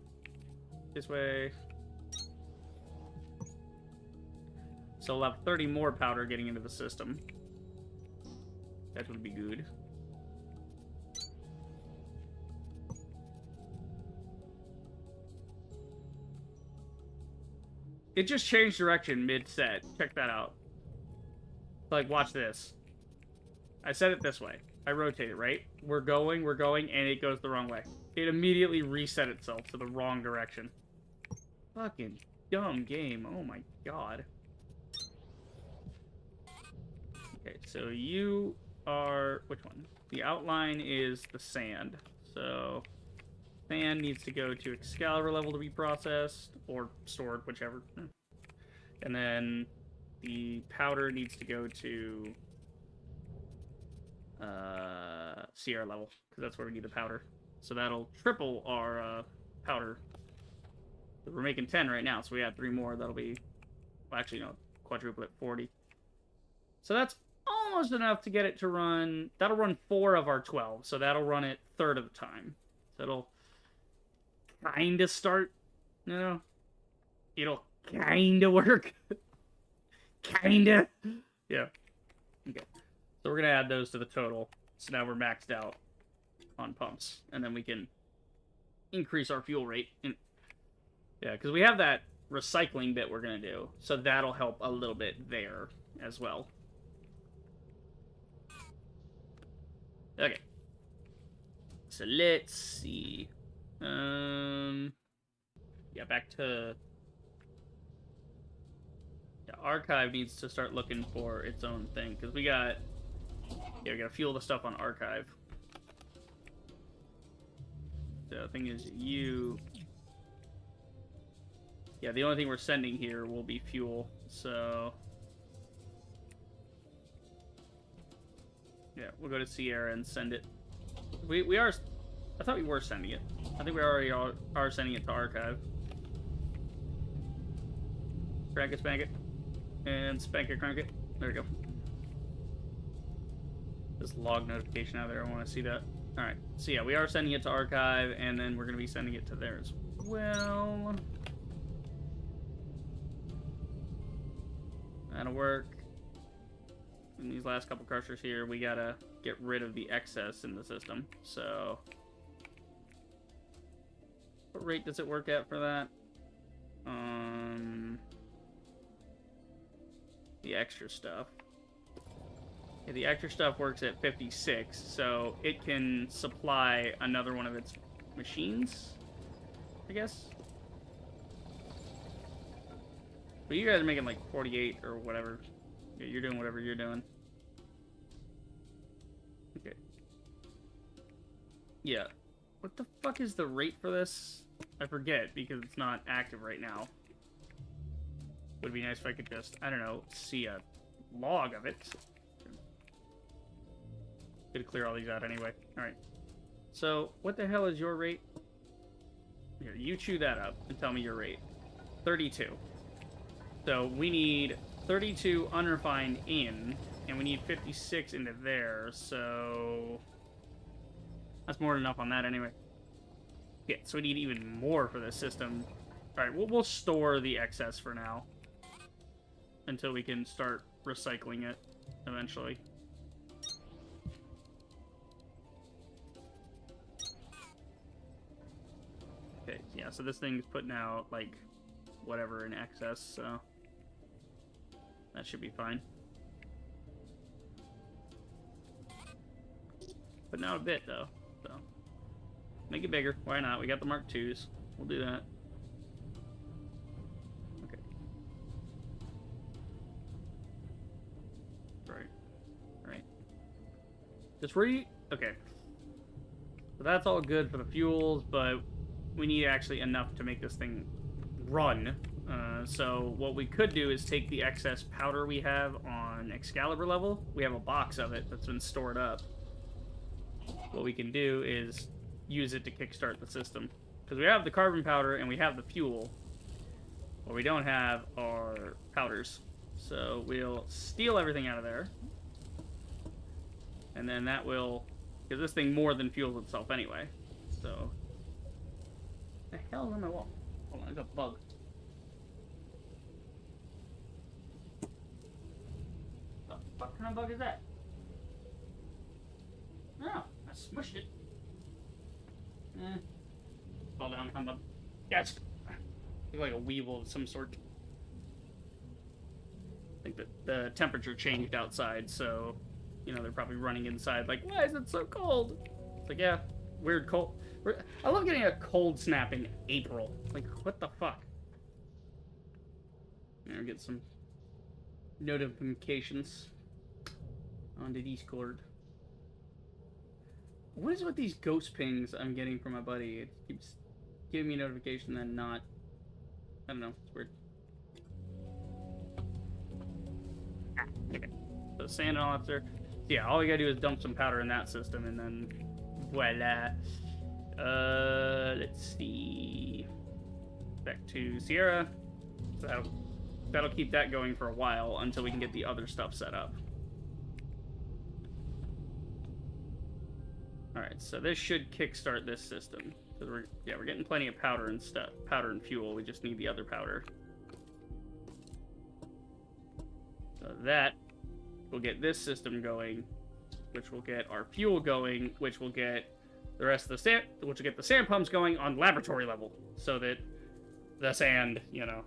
This way. So we'll have 30 more powder getting into the system. That would be good. It just changed direction mid-set. Check that out. Like, watch this. I set it this way. I rotate it, right? We're going, and it goes the wrong way. It immediately reset itself to the wrong direction. Fucking dumb game. Oh my god. Okay, so you are... Which one? The outline is the sand. So, sand needs to go to Excalibur level to be processed, or stored, whichever. And then the powder needs to go to Sierra level, because that's where we need the powder. So that'll triple our powder. We're making 10 right now, so we add 3 more. That'll be, well, actually, no, quadruple at 40. So that's almost enough to get it to run. That'll run 4 of our 12, so that'll run it third of the time. So it'll kind of start, you know, it'll kind of work. Kind of. Yeah. Okay. So we're going to add those to the total. So now we're maxed out on pumps. And then we can increase our fuel rate. Yeah, because we have that recycling bit we're going to do. So that'll help a little bit there as well. Okay. So let's see. Yeah, back to... Yeah, Archive needs to start looking for its own thing. Because we got... Yeah, we gotta fuel the stuff on Archive. The thing is, you... Yeah, the only thing we're sending here will be fuel, so... Yeah, we'll go to Sierra and send it. We are... I thought we were sending it. I think we already are sending it to Archive. Crank it, spank it. And spank it, crank it. There we go. This log notification out there, I want to see that. Alright, so yeah, we are sending it to Archive, and then we're going to be sending it to there as well. That'll work. In these last couple crushers here, we gotta get rid of the excess in the system. So, what rate does it work at for that? The extra stuff. Yeah, the extra stuff works at 56, so it can supply another one of its machines, I guess. But you guys are making like 48 or whatever. Yeah, you're doing whatever you're doing. Okay. Yeah. What the fuck is the rate for this? I forget because it's not active right now. Would be nice if I could just, I don't know, see a log of it. Gonna clear all these out anyway. Alright. So, what the hell is your rate? Here, you chew that up and tell me your rate. 32. So, we need 32 unrefined in, and we need 56 into there, so... That's more than enough on that anyway. Yeah, so we need even more for this system. Alright, we'll store the excess for now. Until we can start recycling it eventually. Okay, yeah, so this thing's putting out, like, whatever in excess, so... That should be fine. Putting out a bit, though, so... Make it bigger. Why not? We got the Mark IIs. We'll do that. Okay. Right. Just okay. So that's all good for the fuels, but we need actually enough to make this thing run. So what we could do is take the excess powder we have on Excalibur level. We have a box of it that's been stored up. What we can do is use it to kickstart the system. Because we have the carbon powder and we have the fuel. What we don't have are powders. So we'll steal everything out of there. And then that will... Because this thing more than fuels itself anyway. So... What the hell is on my wall? Hold on, there's a bug. What kind of bug is that? Oh, I smushed it. Fall down, humbug. Yes! Look like a weevil of some sort. I think that the temperature changed outside, so, you know, they're probably running inside like, why is it so cold? It's like, yeah, weird cold. I love getting a cold snap in April. Like, what the fuck? I'll get some notifications on the Discord. What is with these ghost pings I'm getting from my buddy? It keeps giving me a notification, then not. I don't know. It's weird. Okay. So sand and all that's there. So yeah, all we gotta do is dump some powder in that system, and then voila. Let's see. Back to Sierra. So that'll keep that going for a while until we can get the other stuff set up. All right, so this should kickstart this system because we're getting plenty of powder and stuff, powder and fuel. We just need the other powder. So that will get this system going, which will get our fuel going, which will get the rest of the sand, which will get the sand pumps going on laboratory level, so that the sand, you know,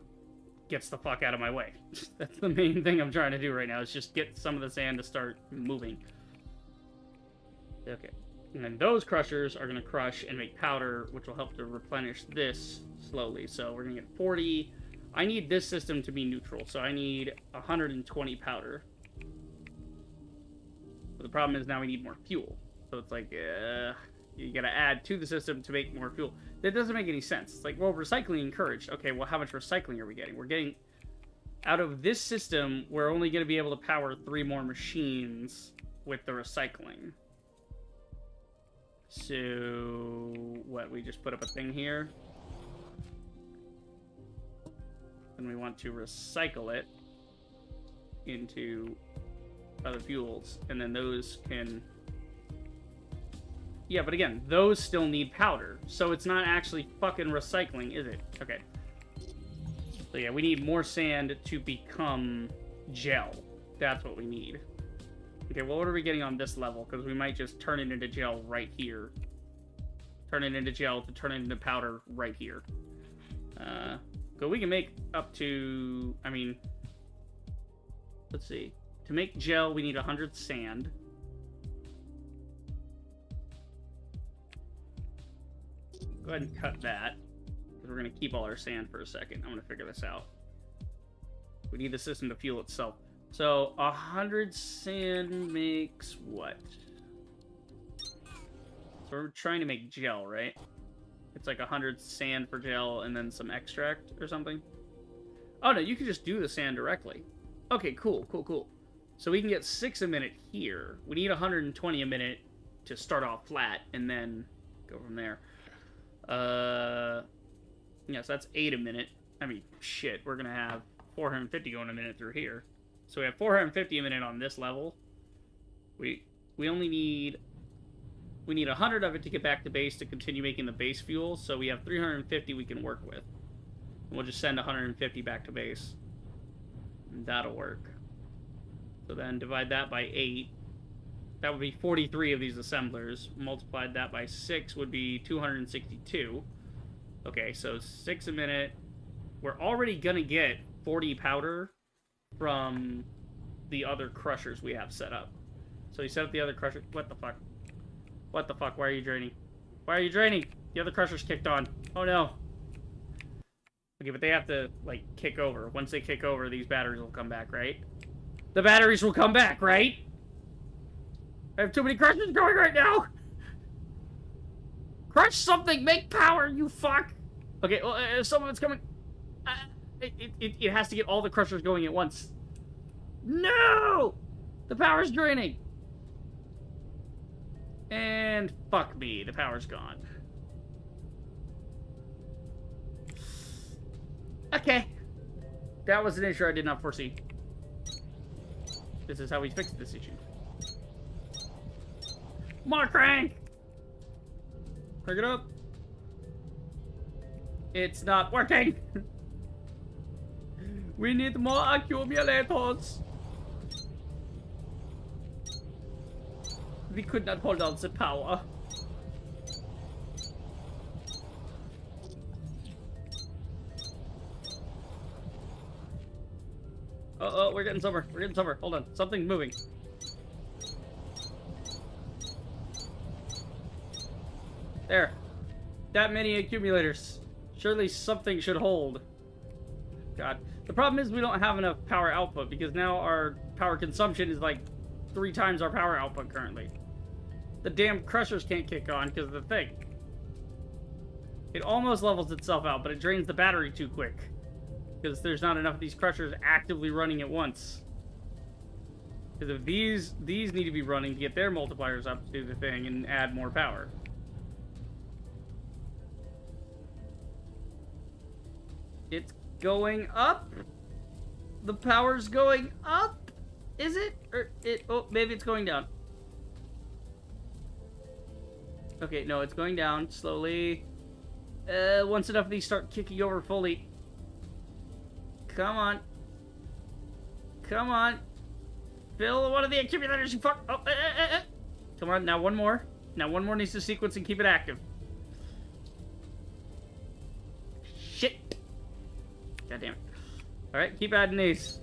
gets the fuck out of my way. That's the main thing I'm trying to do right now, is just get some of the sand to start moving. Okay. And then those crushers are going to crush and make powder, which will help to replenish this slowly. So we're going to get 40. I need this system to be neutral, so I need 120 powder. But the problem is now we need more fuel. So it's like, you got to add to the system to make more fuel. That doesn't make any sense. It's like, well, recycling encouraged. Okay, well, how much recycling are we getting? We're getting, out of this system, we're only going to be able to power 3 more machines with the recycling. So, what, we just put up a thing here? And we want to recycle it into other fuels. And then those can... Yeah, but again, those still need powder. So it's not actually fucking recycling, is it? Okay. So yeah, we need more sand to become gel. That's what we need. Okay, well, what are we getting on this level? Because we might just turn it into gel right here. Turn it into gel to turn it into powder right here. So we can make up to... I mean... Let's see. To make gel, we need 100 sand. Go ahead and cut that. Because we're going to keep all our sand for a second. I'm going to figure this out. We need the system to fuel itself. So, 100 sand makes what? So we're trying to make gel, right? It's like 100 sand for gel and then some extract or something? Oh, no, you can just do the sand directly. Okay, cool, cool, cool. So we can get 6 a minute here. We need 120 a minute to start off flat and then go from there. Yeah, so that's 8 a minute. I mean, shit, we're going to have 450 going a minute through here. So we have 450 a minute on this level. We only need... We need 100 of it to get back to base to continue making the base fuel. So we have 350 we can work with. And we'll just send 150 back to base. And that'll work. So then divide that by 8. That would be 43 of these assemblers. Multiplied that by 6 would be 262. Okay, so 6 a minute. We're already going to get 40 powder from the other crushers we have set up. So you set up the other crusher. What the fuck? What the fuck? Why are you draining? Why are you draining? The other crusher's kicked on. Oh no. Okay, but they have to, like, kick over. Once they kick over, these batteries will come back, right? The batteries will come back, right? I have too many crushers going right now! Crush something! Make power, you fuck! Okay, well, some of it's coming... It has to get all the crushers going at once. No! The power's draining! And fuck me, the power's gone. Okay. That was an issue I did not foresee. This is how we fixed this issue. More crank! Crank it up. It's not working! We need more accumulators! We could not hold on the power. Oh, we're getting somewhere. We're getting somewhere. Hold on. Something's moving. There. That many accumulators. Surely something should hold. God. The problem is we don't have enough power output because now our power consumption is like 3 times our power output currently. The damn crushers can't kick on because of the thing. It almost levels itself out, but it drains the battery too quick. Because there's not enough of these crushers actively running at once. Because if these need to be running to get their multipliers up to do the thing and add more power. It's going up. The power's going up. Is it? Or it? Oh, maybe it's going down. Okay, no, it's going down slowly. Once enough of these start kicking over fully. Come on. Come on. Fill one of the accumulators, you fuck. Oh, Come on, now one more. Now one more needs to sequence and keep it active. Shit. God damn it. Alright, keep adding these.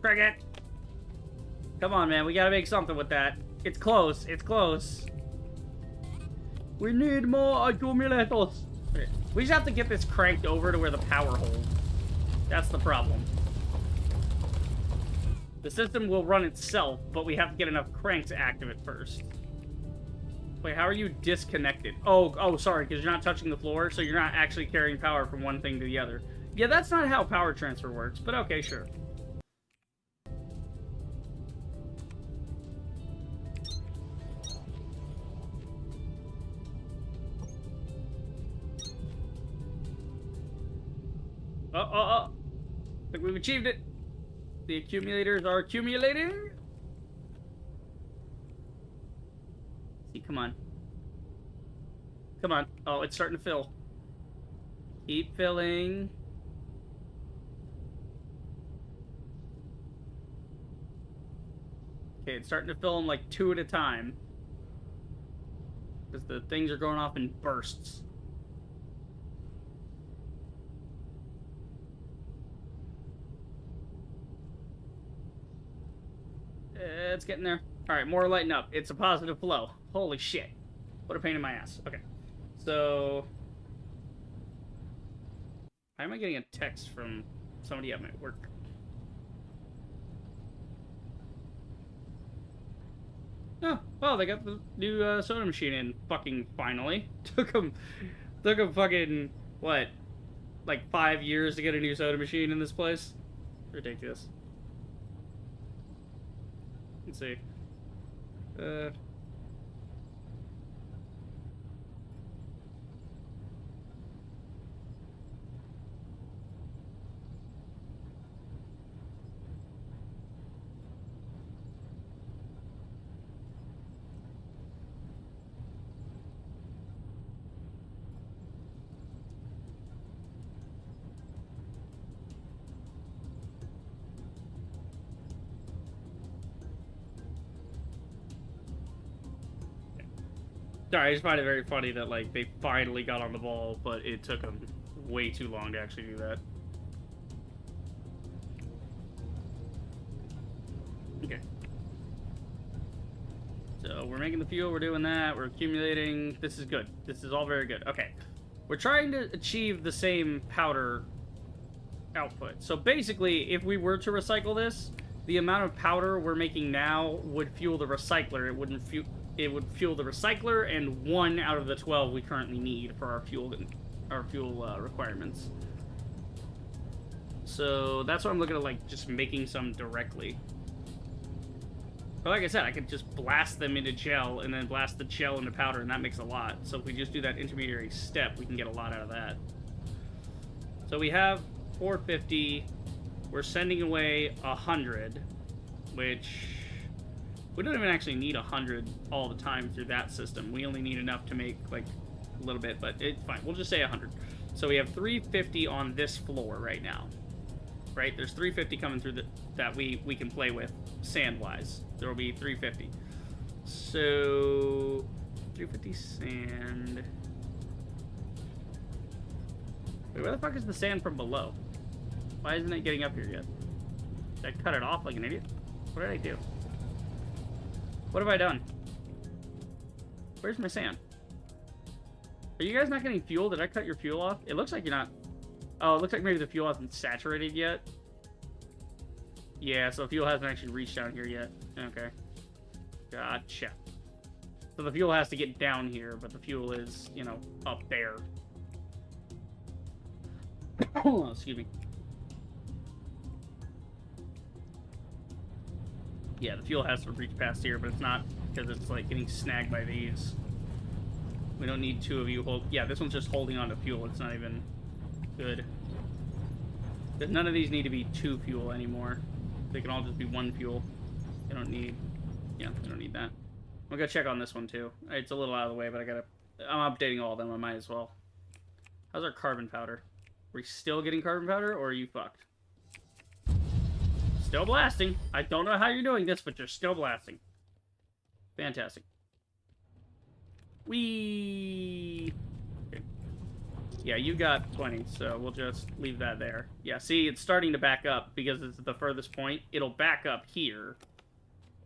Cricket. Come on, man. We gotta make something with that. It's close. It's close. We need more accumulators. Okay. We just have to get this cranked over to where the power holds. That's the problem. The system will run itself, but we have to get enough cranks active at first. Wait, how are you disconnected? Oh, sorry, because you're not touching the floor, so you're not actually carrying power from one thing to the other. Yeah, that's not how power transfer works, but okay, sure. I think we've achieved it. The accumulators are accumulating. See, come on. Come on. Oh, it's starting to fill. Keep filling. Okay, it's starting to fill them like 2 at a time. Because the things are going off in bursts. It's getting there. Alright, more lighting up. It's a positive flow. Holy shit. What a pain in my ass. Okay. So... why am I getting a text from somebody at my work? Oh, well, they got the new soda machine in fucking finally. Took them fucking, what, like 5 years to get a new soda machine in this place? Ridiculous. Let's see. Sorry, I just find it very funny that, like, they finally got on the ball, but it took them way too long to actually do that. Okay. So, we're making the fuel, we're doing that, we're accumulating. This is good. This is all very good. Okay. We're trying to achieve the same powder output. So, basically, if we were to recycle this, the amount of powder we're making now would fuel the recycler. It would fuel the recycler and 1 out of the 12 we currently need for our fuel requirements. So that's why I'm looking at, like, just making some directly. But like I said, I could just blast them into gel and then blast the gel into powder, and that makes a lot. So if we just do that intermediary step, we can get a lot out of that. So we have 450. We're sending away 100, which... we don't even actually need 100 all the time through that system. We only need enough to make, like, a little bit, but it's fine. We'll just say 100. So we have 350 on this floor right now. Right? There's 350 coming through that we can play with, sand-wise. There will be 350. So... 350 sand... Wait, where the fuck is the sand from below? Why isn't it getting up here yet? Did I cut it off like an idiot? What did I do? What have I done? Where's my sand? Are you guys not getting fuel? Did I cut your fuel off? It looks like you're not... Oh, it looks like maybe the fuel hasn't saturated yet. Yeah, so fuel hasn't actually reached down here yet. Okay. Gotcha. So the fuel has to get down here, but the fuel is, you know, up there. Oh, excuse me. Yeah, the fuel has to reach past here, but it's not because it's, like, getting snagged by these. We don't need two of you hold... Yeah, this one's just holding on to fuel. It's not even good. None of these need to be two fuel anymore. They can all just be one fuel. They don't need... Yeah, they don't need that. I'm gonna check on this one, too. It's a little out of the way, but I'm updating all of them. I might as well. How's our carbon powder? Are we still getting carbon powder, or are you fucked? Still blasting. I don't know how you're doing this, but you're still blasting. Fantastic. Okay. Yeah, you got 20, so we'll just leave that there. Yeah, see, it's starting to back up because it's the furthest point. It'll back up here,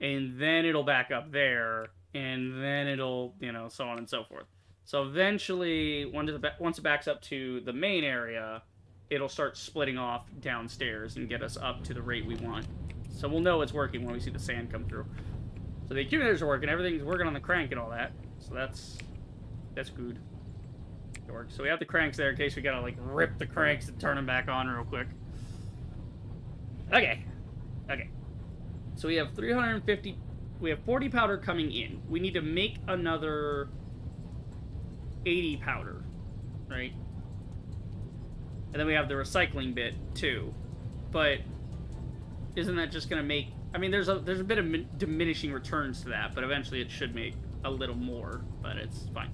and then it'll back up there, and then it'll, you know, so on and so forth. So eventually, once it backs up to the main area, it'll start splitting off downstairs and get us up to the rate we want. So we'll know it's working when we see the sand come through. So the accumulators are working, everything's working on the crank and all that. So that's good. It works. So we have the cranks there in case we gotta, like, rip the cranks and turn them back on real quick. Okay. So we have 350... We have 40 powder coming in. We need to make another 80 powder, right? And then we have the recycling bit, too. But isn't that just going to make... I mean, there's a bit of diminishing returns to that, but eventually it should make a little more, but it's fine.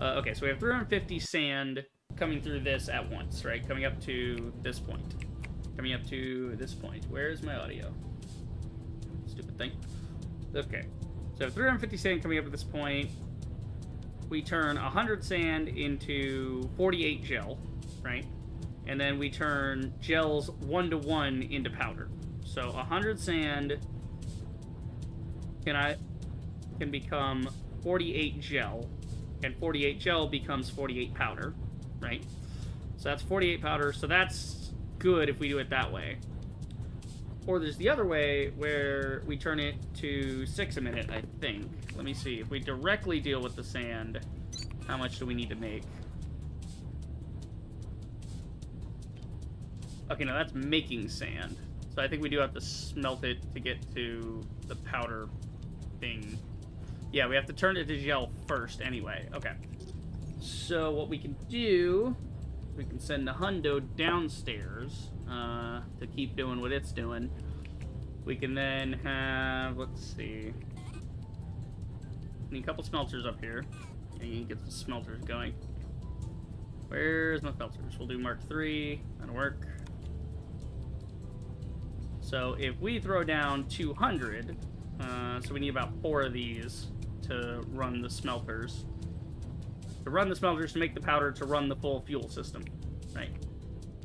Okay, so we have 350 sand coming through this at once, right? Coming up to this point. Coming up to this point. Where's my audio? Stupid thing. Okay. So 350 sand coming up to this point. We turn 100 sand into 48 gel, right? And then we turn gels 1-to-1 into powder. So 100 sand can become 48 gel, and 48 gel becomes 48 powder, right? So that's 48 powder, so that's good if we do it that way. Or there's the other way, where we turn it to 6 a minute, I think. Let me see. If we directly deal with the sand, how much do we need to make? Okay, no, that's making sand. So I think we do have to smelt it to get to the powder thing. Yeah, we have to turn it to gel first anyway. Okay. So what we can do, we can send the hundo downstairs to keep doing what it's doing. We can then have, let's see, need a couple smelters up here. And you can get the smelters going. Where's my smelters? We'll do Mark 3. That'll work. So if we throw down 200, so we need about 4 of these to run the smelters. To run the smelters, to make the powder, to run the full fuel system, right?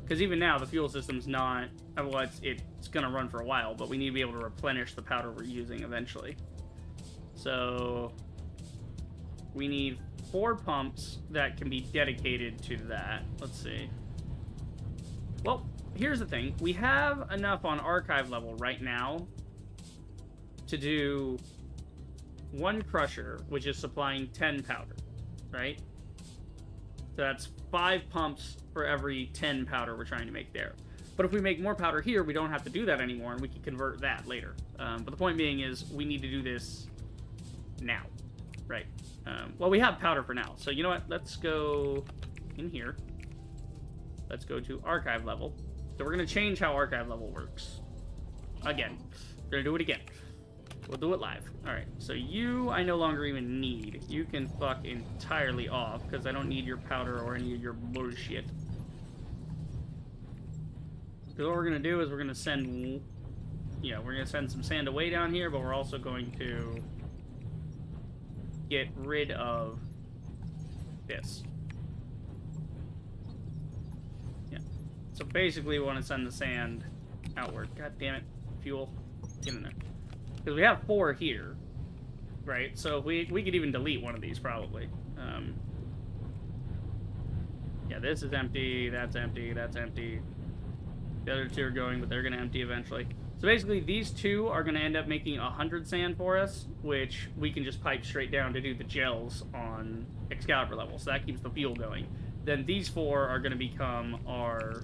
Because even now, the fuel system's not... Well, it's going to run for a while, but we need to be able to replenish the powder we're using eventually. So we need 4 pumps that can be dedicated to that. Let's see. Well, here's the thing. We have enough on archive level right now to do 1 crusher, which is supplying 10 powder, right? So that's 5 pumps for every 10 powder we're trying to make there. But if we make more powder here, we don't have to do that anymore, and we can convert that later. But the point being is, we need to do this now, right? Well, we have powder for now, so you know what? Let's go in here. Let's go to archive level. So we're going to change how archive level works. Again. We're going to do it again. We'll do it live. Alright, so you I no longer even need. You can fuck entirely off, because I don't need your powder or any of your bullshit. Because what we're going to do is we're going to send... Yeah, we're going to send some sand away down here, but we're also going to get rid of this. So basically, we want to send the sand outward. God damn it. Fuel. Get in there. Because we have 4 here. Right? So we could even delete one of these, probably. Yeah, this is empty. That's empty. That's empty. The other 2 are going, but they're going to empty eventually. So basically, these 2 are going to end up making 100 sand for us, which we can just pipe straight down to do the gels on Excalibur level. So that keeps the fuel going. Then these 4 are going to become our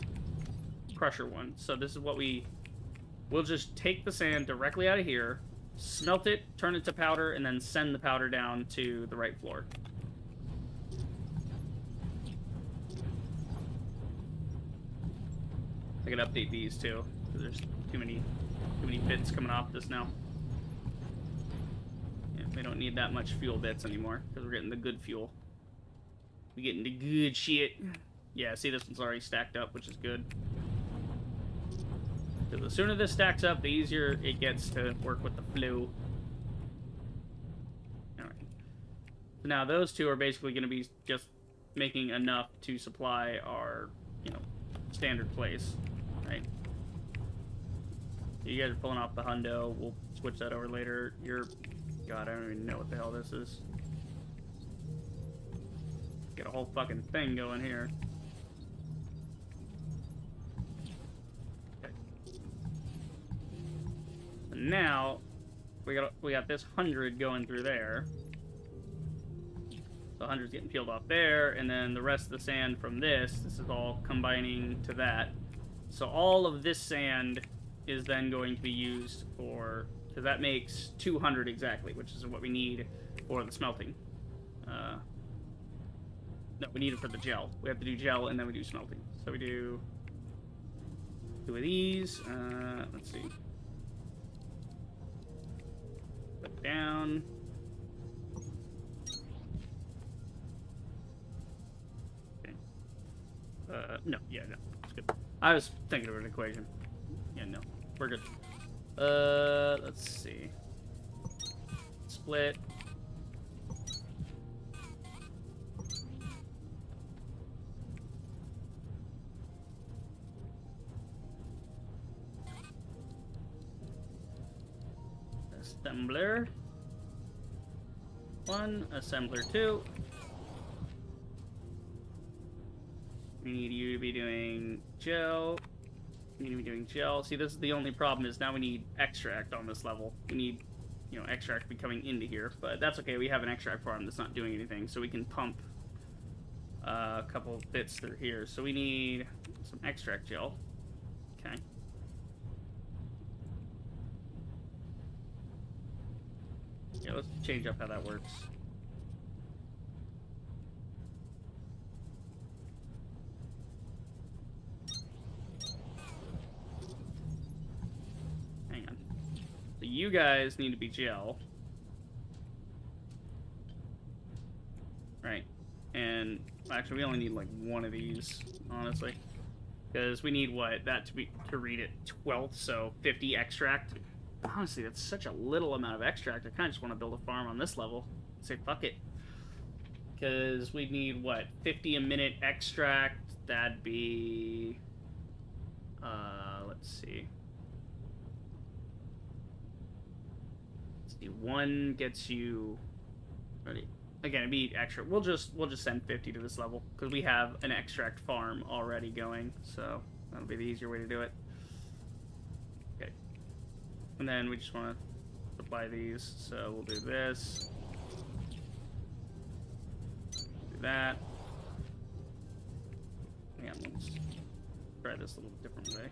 crusher one. So this is what we'll just take the sand directly out of here, smelt it, turn it to powder, and then send the powder down to the right floor. I can update these too, because there's too many bits coming off this now. Yeah, we don't need that much fuel bits anymore, because we're getting the good fuel. We're getting the good shit. Yeah, see, this one's already stacked up, which is good. So the sooner this stacks up, the easier it gets to work with the flow. Alright. So now those 2 are basically going to be just making enough to supply our, standard place. Right? You guys are pulling off the hundo. We'll switch that over later. God, I don't even know what the hell this is. Get a whole fucking thing going here. Okay. And now we got this 100 going through there. The 100's getting peeled off there, and then the rest of the sand from this is all combining to that. So all of this sand is then going to be used for, because that makes 200 exactly, which is what we need for the smelting. No, we need it for the gel. We have to do gel, and then we do smelting. So we do 2 of these. Let's see. Put down. No, it's good. I was thinking of an equation. Yeah, no, we're good. Let's see. Split. Assembler 1, assembler 2. We need you to be doing gel. We need to be doing gel. See, this is the only problem is now we need extract on this level. We need, extract to be coming into here. But that's okay. We have an extract farm that's not doing anything. So we can pump a couple bits through here. So we need some extract gel. Okay. Yeah, let's change up how that works. So you guys need to be gel. Right. And actually we only need like 1 of these, honestly. Because we need what? That to read it 12th, so 50 extract. Honestly, that's such a little amount of extract. I kinda just want to build a farm on this level. Say fuck it. Because we need what? 50 a minute extract. That'd be let's see. 1 gets you ready. Again, it'd be extra. We'll just send 50 to this level because we have an extract farm already going, so that'll be the easier way to do it. Okay, and then we just want to supply these, so we'll do this, do that. Yeah, let's try this a little different way.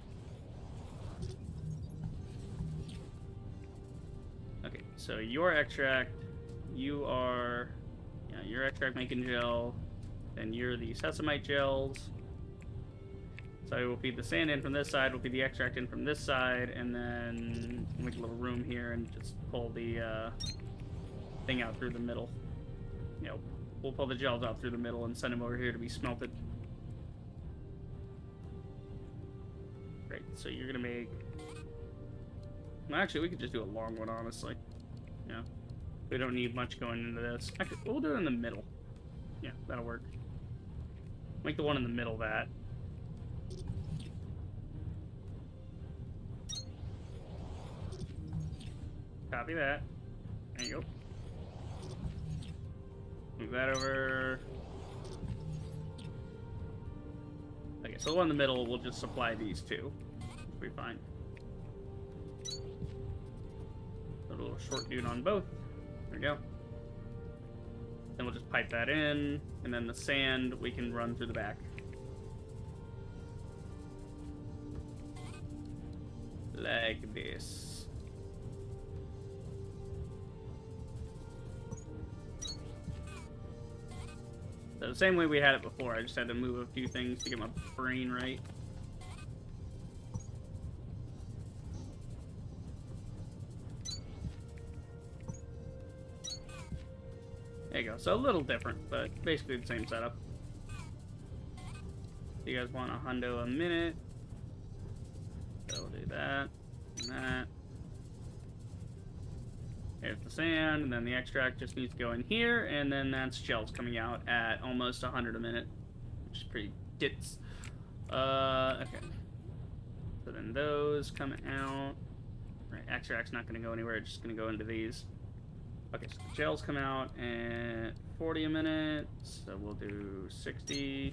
Okay, so your extract, you are, your extract making gel, then you're the sesamite gels. So we'll feed the sand in from this side, we'll feed the extract in from this side, and then make a little room here and just pull the thing out through the middle. We'll pull the gels out through the middle and send them over here to be smelted. Great, so you're gonna make... Well, actually, we could just do a long one, honestly. Yeah. We don't need much going into this. Actually, we'll do it in the middle. Yeah, that'll work. Make the one in the middle that. Copy that. There you go. Move that over. Okay, so the one in the middle, we'll just supply these two. We'll be fine. A little short dude on both. There we go. Then we'll just pipe that in, and then the sand we can run through the back. Like this. So the same way we had it before, I just had to move a few things to get my brain right. There you go. So a little different, but basically the same setup. You guys want a hundo a minute? So we'll do that and that. Here's the sand, and then the extract just needs to go in here, and then that's gels coming out at almost 100 a minute, which is pretty dits. Okay. So then those come out. Right, extract's not going to go anywhere, it's just going to go into these. Okay, so the gels come out at 40 a minute, so we'll do 60.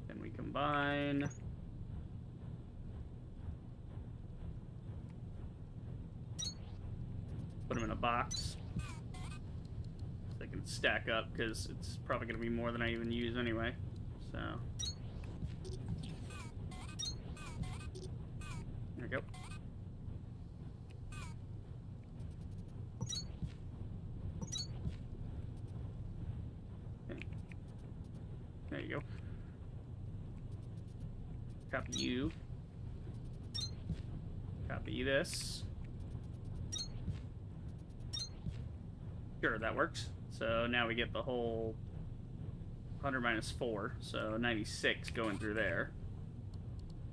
Then we combine. Put them in a box. So they can stack up, because it's probably going to be more than I even use anyway. So. There we go. Okay. There you go. Copy you. Copy this. Sure, that works. So now we get the whole 100 minus 4, so 96 going through there.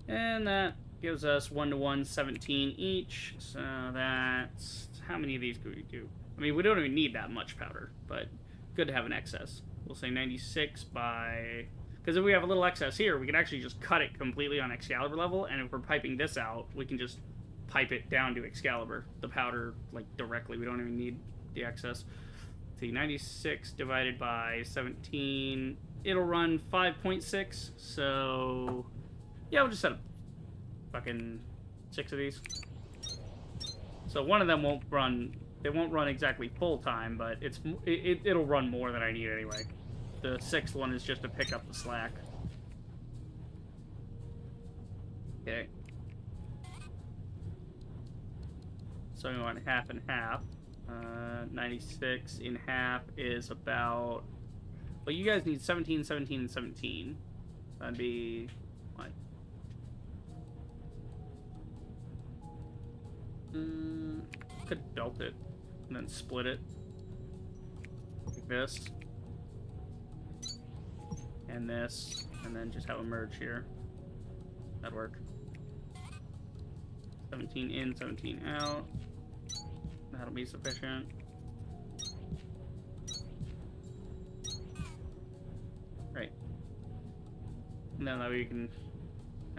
And that gives us 1-to-1, 17 each. So that's... how many of these could we do? I mean, we don't even need that much powder, but good to have an excess. We'll say 96 by... because if we have a little excess here, we can actually just cut it completely on Excalibur level, and if we're piping this out, we can just pipe it down to Excalibur, the powder, like, directly. We don't even need the excess. See, 96 divided by 17, it'll run 5.6, so... yeah, we'll just set up fucking 6 of these. So one of them won't run... they won't run exactly full time, but it'll run more than I need anyway. The 6th one is just to pick up the slack. Okay. So we want half and half. 96 in half is about... well, you guys need 17, 17, and 17. That'd be... what? Could belt it and then split it like this and this, and then just have a merge here. That'd work. 17 in, 17 out. That'll be sufficient. Right. And then that way you can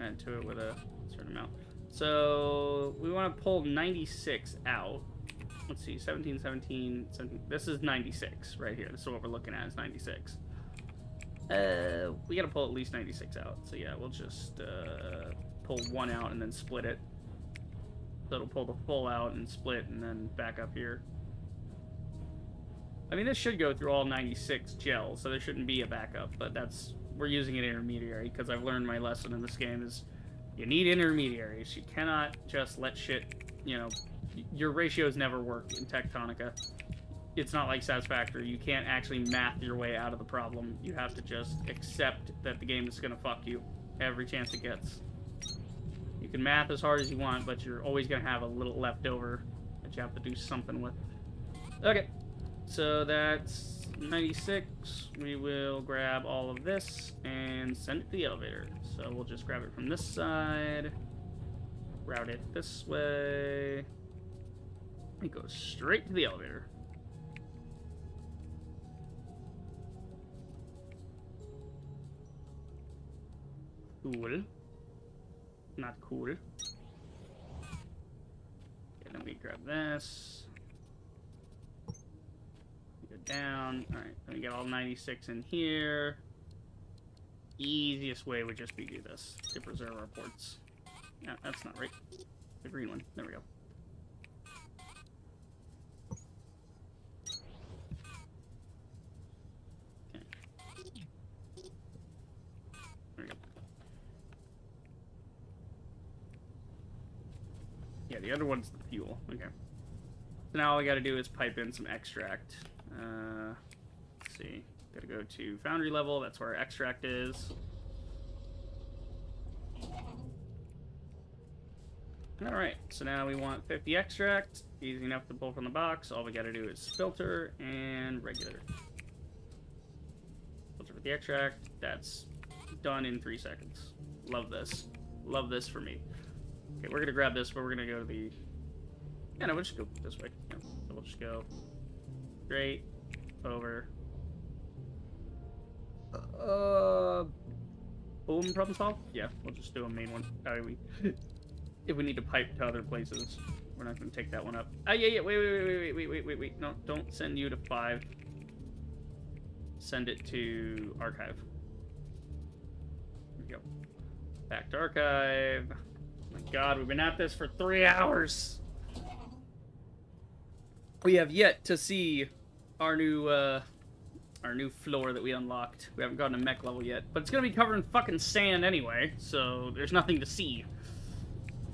add to it with a certain amount. So we want to pull 96 out. Let's see, 17, 17, 17. This is 96 right here. This is what we're looking at, is 96. We gotta pull at least 96 out. So yeah, we'll just pull one out and then split it. So it'll pull the full out and split and then back up here. I mean, this should go through all 96 gels, so there shouldn't be a backup, but that's... we're using an intermediary, because I've learned my lesson in this game is you need intermediaries. You cannot just let shit, you know... your ratios never work in Techtonica. It's not like Satisfactory. You can't actually math your way out of the problem. You have to just accept that the game is going to fuck you every chance it gets. You can math as hard as you want, but you're always going to have a little left over that you have to do something with. Okay, so that's 96. We will grab all of this and send it to the elevator. So we'll just grab it from this side, route it this way. It goes straight to the elevator. Cool. Not cool. Okay, then we grab this. Go down. Alright, then we get all 96 in here. Easiest way would just be do this. To preserve our ports. No, that's not right. The green one. There we go. Okay. There we go. Yeah, the other one's the fuel. Okay. So now all we gotta do is pipe in some extract. Let's see. Gotta go to foundry level. That's where our extract is. Alright, so now we want 50 extract. Easy enough to pull from the box. All we gotta do is filter and regular. Filter with the extract. That's done in 3 seconds. Love this. Love this for me. Okay, we're gonna grab this, but we're gonna go to the... Yeah, no, we'll just go this way. Yeah, so we'll just go straight over. Boom, problem solved? Yeah, we'll just do a main one. If we need to pipe to other places, we're not gonna take that one up. Yeah, wait. No, don't send you to 5. Send it to archive. There we go. Back to archive. Oh my god, we've been at this for 3 hours. We have yet to see our new floor that we unlocked. We haven't gotten to mech level yet, but it's gonna be covered in fucking sand anyway, so there's nothing to see.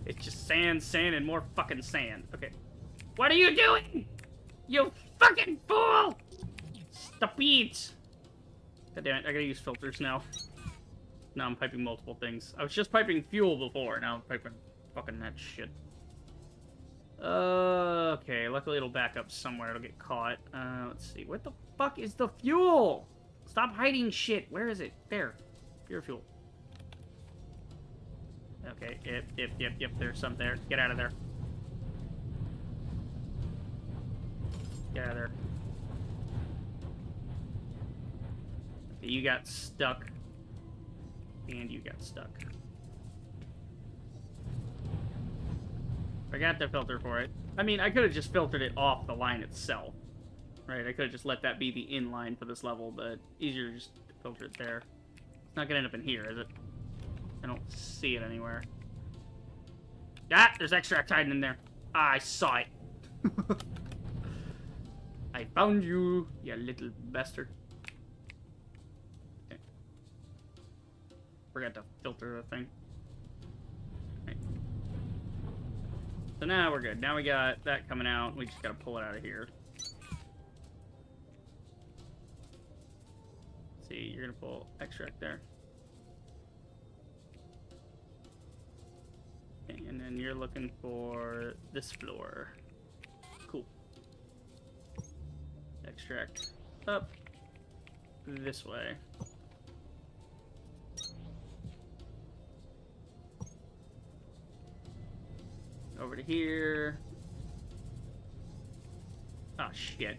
It's just sand, and more fucking sand. Okay. What are you doing? You fucking fool! Stop it! God damn it, I gotta use filters now. Now I'm piping multiple things. I was just piping fuel before, now I'm piping fucking that shit. Okay, luckily it'll back up somewhere, it'll get caught. Let's see, what the fuck is the fuel? Stop hiding shit, where is it? There, pure fuel. Okay, yep, there's some there. Get out of there. Get out of there. Okay, you got stuck. And you got stuck. Forgot to filter for it. I mean, I could have just filtered it off the line itself. Right, I could have just let that be the inline for this level, but easier to just filter it there. It's not gonna end up in here, is it? I don't see it anywhere. Ah, there's extract hiding in there. I saw it. I found you, you little bastard. Okay. Forgot to filter the thing. Okay. So now we're good. Now we got that coming out. We just gotta pull it out of here. Let's see, you're gonna pull extract there. And then you're looking for this floor. Cool. Extract up this way. Over to here. Oh shit.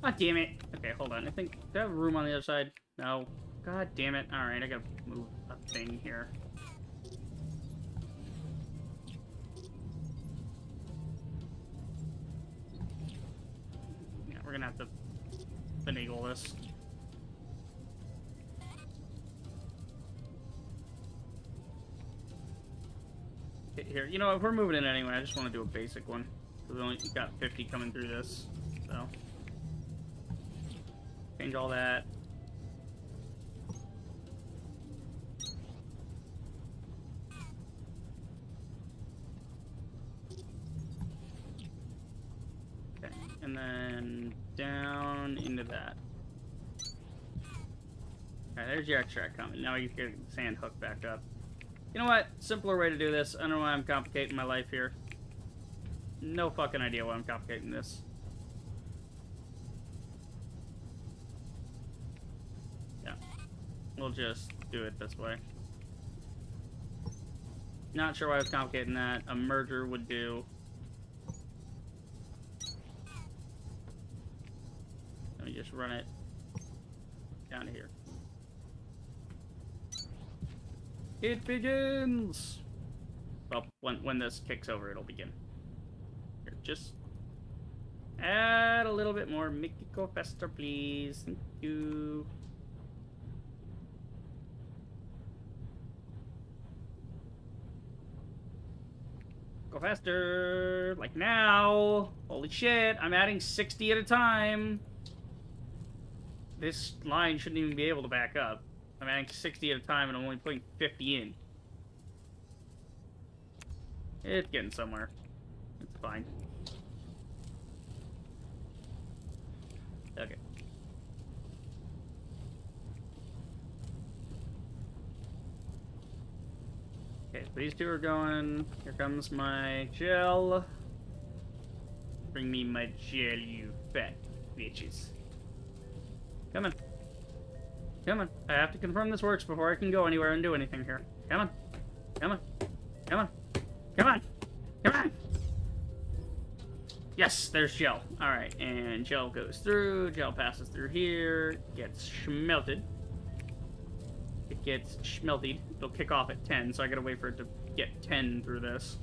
Oh damn it. Okay, hold on. I think do I have room on the other side? No. God damn it. Alright, I gotta move a thing here. We're gonna have to finagle this. Okay, here, you know, if we're moving it anyway, I just want to do a basic one. Because we only got 50 coming through this. So. Change all that. Okay, and then down into that. Alright, there's your extract coming. Now we can get the sand hook back up. You know what? Simpler way to do this. I don't know why I'm complicating my life here. No fucking idea why I'm complicating this. Yeah. We'll just do it this way. Not sure why I was complicating that. A merger would do. Let me just run it down to here. It begins! Well, when this kicks over, it'll begin. Here, just add a little bit more. Make it go faster, please. Thank you. Go faster. Like now. Holy shit, I'm adding 60 at a time. This line shouldn't even be able to back up. I'm adding 60 at a time and I'm only putting 50 in. It's getting somewhere. It's fine. Okay. Okay, so these two are going. Here comes my gel. Bring me my gel, you fat bitches. Come on. Come on. I have to confirm this works before I can go anywhere and do anything here. Come on. Come on. Come on. Come on. Come on. Yes, there's gel. Alright, and gel goes through. Gel passes through here. Gets schmelted. It gets schmelted. It'll kick off at 10, so I gotta wait for it to get 10 through this.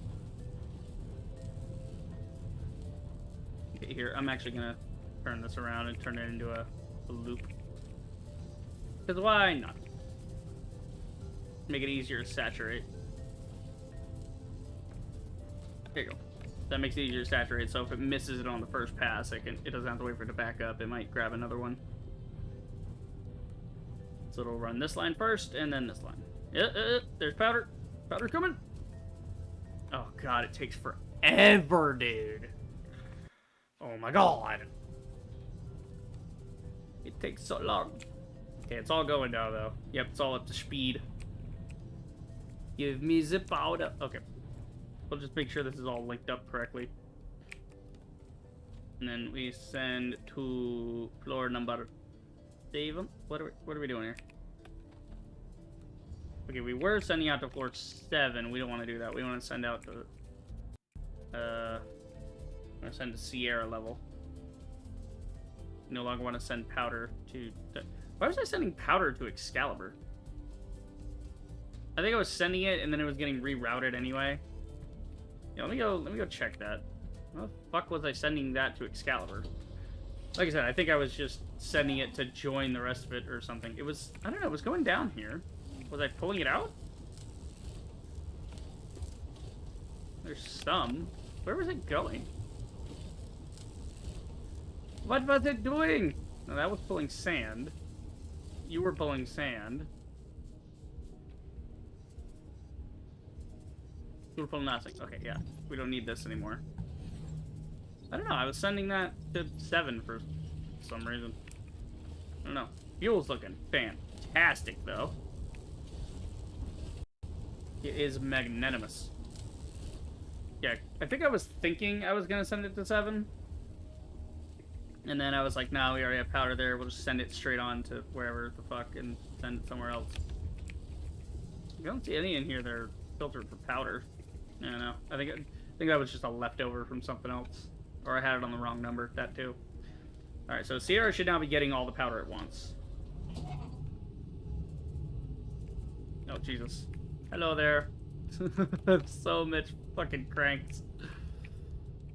Okay, here, I'm actually gonna turn this around and turn it into a loop. Because why not? Make it easier to saturate. There you go. That makes it easier to saturate, so if it misses it on the first pass, it doesn't have to wait for it to back up. It might grab another one. So it'll run this line first, and then this line. There's powder. Powder's coming. Oh god, it takes forever, dude. Oh my god. It takes so long. Okay, it's all going now, though. Yep, it's all up to speed. Give me the powder. Okay. We'll just make sure this is all linked up correctly. And then we send to floor number 7. What are we doing here? Okay, we were sending out to floor 7. We don't want to do that. We want to send out to I'm gonna send to Sierra level. No longer want to send powder to... Why was I sending powder to Excalibur? I think I was sending it and then it was getting rerouted anyway. Yeah, let me go check that. How the fuck was I sending that to Excalibur? Like I said, I think I was just sending it to join the rest of it or something. It was, I don't know, it was going down here. Was I pulling it out? There's some. Where was it going? What was it doing? No, that was pulling sand. You were pulling sand. You were pulling nothing. Okay, yeah. We don't need this anymore. I don't know. I was sending that to 7 for some reason. I don't know. Fuel's looking fantastic, though. It is magnanimous. Yeah, I think I was thinking I was going to send it to 7. And then I was like, nah, we already have powder there. We'll just send it straight on to wherever the fuck and send it somewhere else. I don't see any in here that are filtered for powder. I don't know. I think that was just a leftover from something else. Or I had it on the wrong number. That too. Alright, so Sierra should now be getting all the powder at once. Oh, Jesus. Hello there. I'm so much fucking cranked.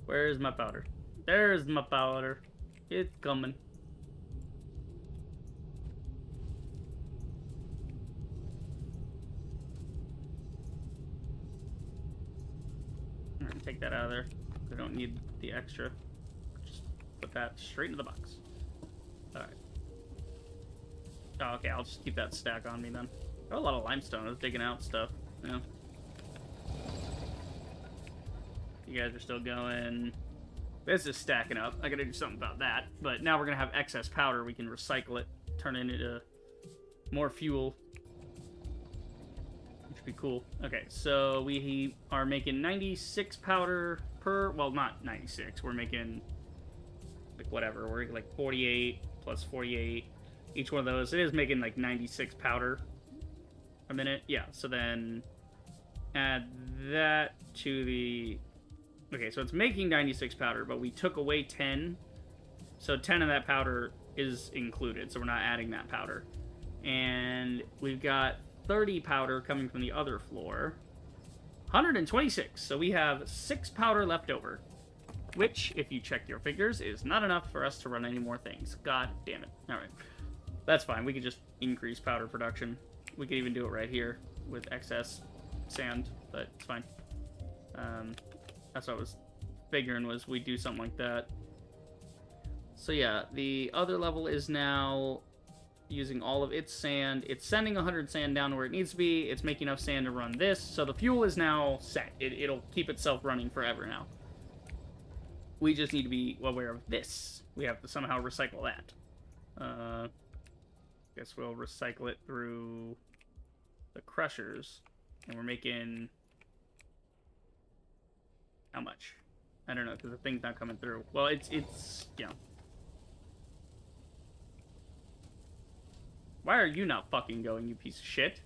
Where's my powder? There's my powder. It's coming. Alright, take that out of there. I don't need the extra. Just put that straight into the box. Alright. Oh, okay, I'll just keep that stack on me then. Got a lot of limestone. I was digging out stuff. Yeah. You guys are still going. This is stacking up. I gotta do something about that. But now we're gonna have excess powder. We can recycle it, turn it into more fuel. Which would be cool. Okay, so we are making 96 powder per... Well, not 96. We're making... like, whatever. We're like 48 plus 48. Each one of those. It is making like 96 powder a minute. Yeah, so then add that to the... Okay, so it's making 96 powder, but we took away 10. So 10 of that powder is included, so we're not adding that powder. And we've got 30 powder coming from the other floor. 126. So we have 6 powder left over. Which, if you check your figures, is not enough for us to run any more things. God damn it. Alright. That's fine. We could just increase powder production. We could even do it right here with excess sand, but it's fine. That's what I was figuring, was we'd do something like that. So yeah, the other level is now using all of its sand. It's sending 100 sand down to where it needs to be. It's making enough sand to run this. So the fuel is now set. It'll keep itself running forever now. We just need to be aware of this. We have to somehow recycle that. Guess we'll recycle it through the crushers. And we're making... How much? I don't know, because the thing's not coming through. Well, it's you know. Why are you not fucking going, you piece of shit?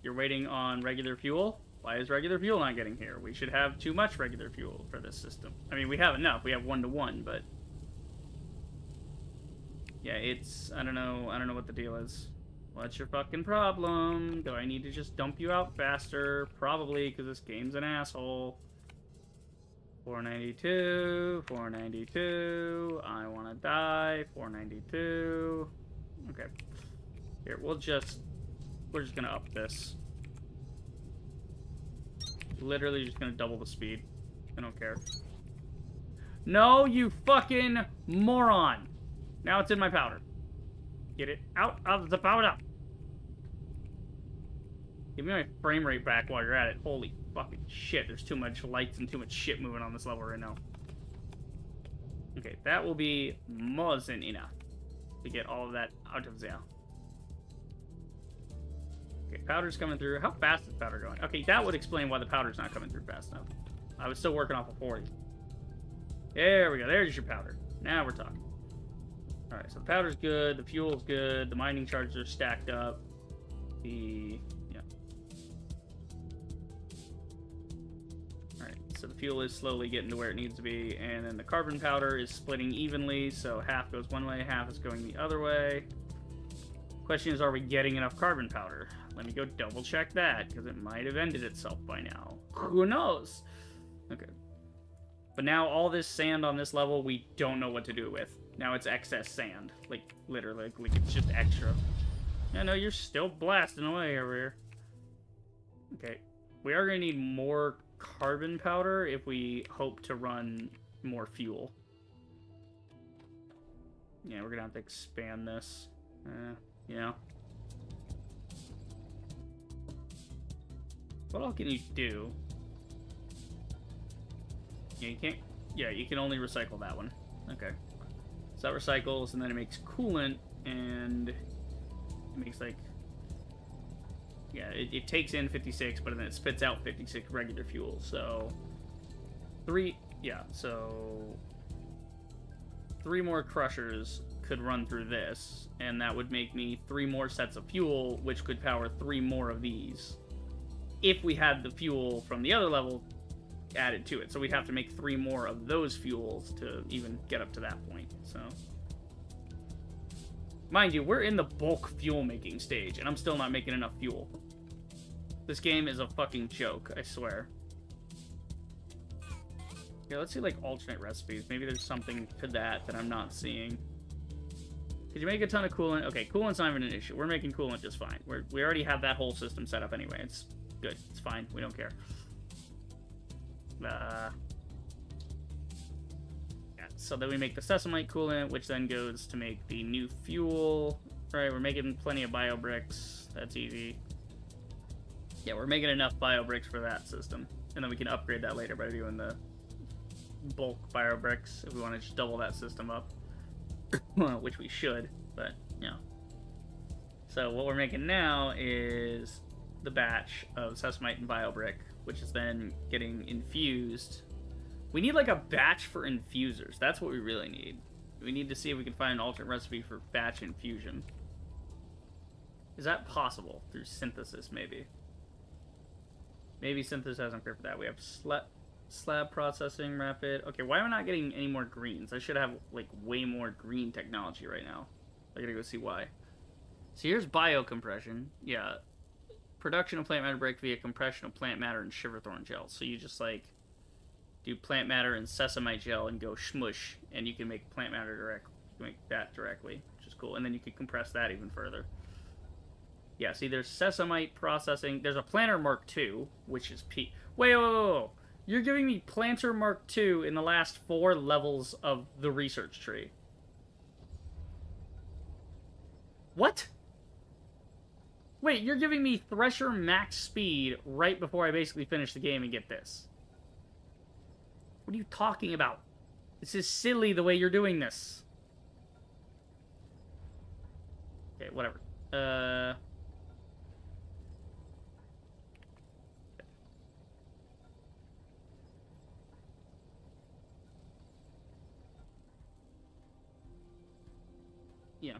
You're waiting on regular fuel? Why is regular fuel not getting here? We should have too much regular fuel for this system. I mean, we have enough. We have 1-to-1, but... Yeah, it's... I don't know what the deal is. What's your fucking problem? Do I need to just dump you out faster? Probably, because this game's an asshole. 492, 492, I want to die, 492. Okay. Here, we're just going to up this. Literally just going to double the speed. I don't care. No, you fucking moron! Now it's in my powder. Get it out of the powder! Give me my frame rate back while you're at it. Holy fucking shit, there's too much lights and too much shit moving on this level right now. Okay, that will be more than enough to get all of that out of there. Okay, powder's coming through. How fast is powder going? Okay, that would explain why the powder's not coming through fast enough. I was still working off of 40. There we go. There's your powder. Now we're talking. Alright, so the powder's good. The fuel's good. The mining charges are stacked up. So the fuel is slowly getting to where it needs to be, and then the carbon powder is splitting evenly, so half goes one way, half is going the other way. Question is, are we getting enough carbon powder? Let me go double check that, because it might have ended itself by now. Who knows? Okay. But now all this sand on this level, we don't know what to do with. Now it's excess sand. Like, literally, like it's just extra. Yeah, no, you're still blasting away over here. Okay. We are going to need more carbon powder if we hope to run more fuel. Yeah, we're gonna have to expand this. You know. What all can you do? Yeah, you can't. Yeah, you can only recycle that one. Okay. So that recycles, and then it makes coolant, and it makes like... Yeah, it takes in 56, but then it spits out 56 regular fuel. So, 3 more crushers could run through this, and that would make me 3 more sets of fuel, which could power 3 more of these. If we had the fuel from the other level added to it. So we'd have to make 3 more of those fuels to even get up to that point, so... Mind you, we're in the bulk fuel making stage, and I'm still not making enough fuel. This game is a fucking joke, I swear. Okay, let's see, like, alternate recipes. Maybe there's something to that I'm not seeing. Could you make a ton of coolant? Okay, coolant's not even an issue. We're making coolant just fine. We already have that whole system set up anyway. It's good. It's fine. We don't care. Yeah, so then we make the sesamite coolant, which then goes to make the new fuel. Right, we're making plenty of bio bricks. That's easy. Yeah, we're making enough bio bricks for that system. And then we can upgrade that later by doing the bulk bio bricks if we want to just double that system up. Which we should, but, you know. So what we're making now is the batch of sesamite and bio brick, which is then getting infused. We need, like, a batch for infusers. That's what we really need. We need to see if we can find an alternate recipe for batch infusion. Is that possible? Through synthesis, maybe. Maybe synthesis hasn't for that. We have slab processing, rapid. Okay, why am I not getting any more greens? I should have, like, way more green technology right now. I gotta go see why. So here's biocompression. Yeah. Production of plant matter break via compression of plant matter and shiverthorn gel. So you just like do plant matter and sesamite gel and go shmush, and you can make plant matter direct. Make that directly, which is cool. And then you can compress that even further. Yeah, see, there's sesamite processing. There's a planter Mark II, which is P. Wait. You're giving me planter Mark II in the last 4 levels of the research tree. What? Wait, you're giving me Thresher max speed right before I basically finish the game and get this. What are you talking about? This is silly the way you're doing this. Okay, whatever. Yeah.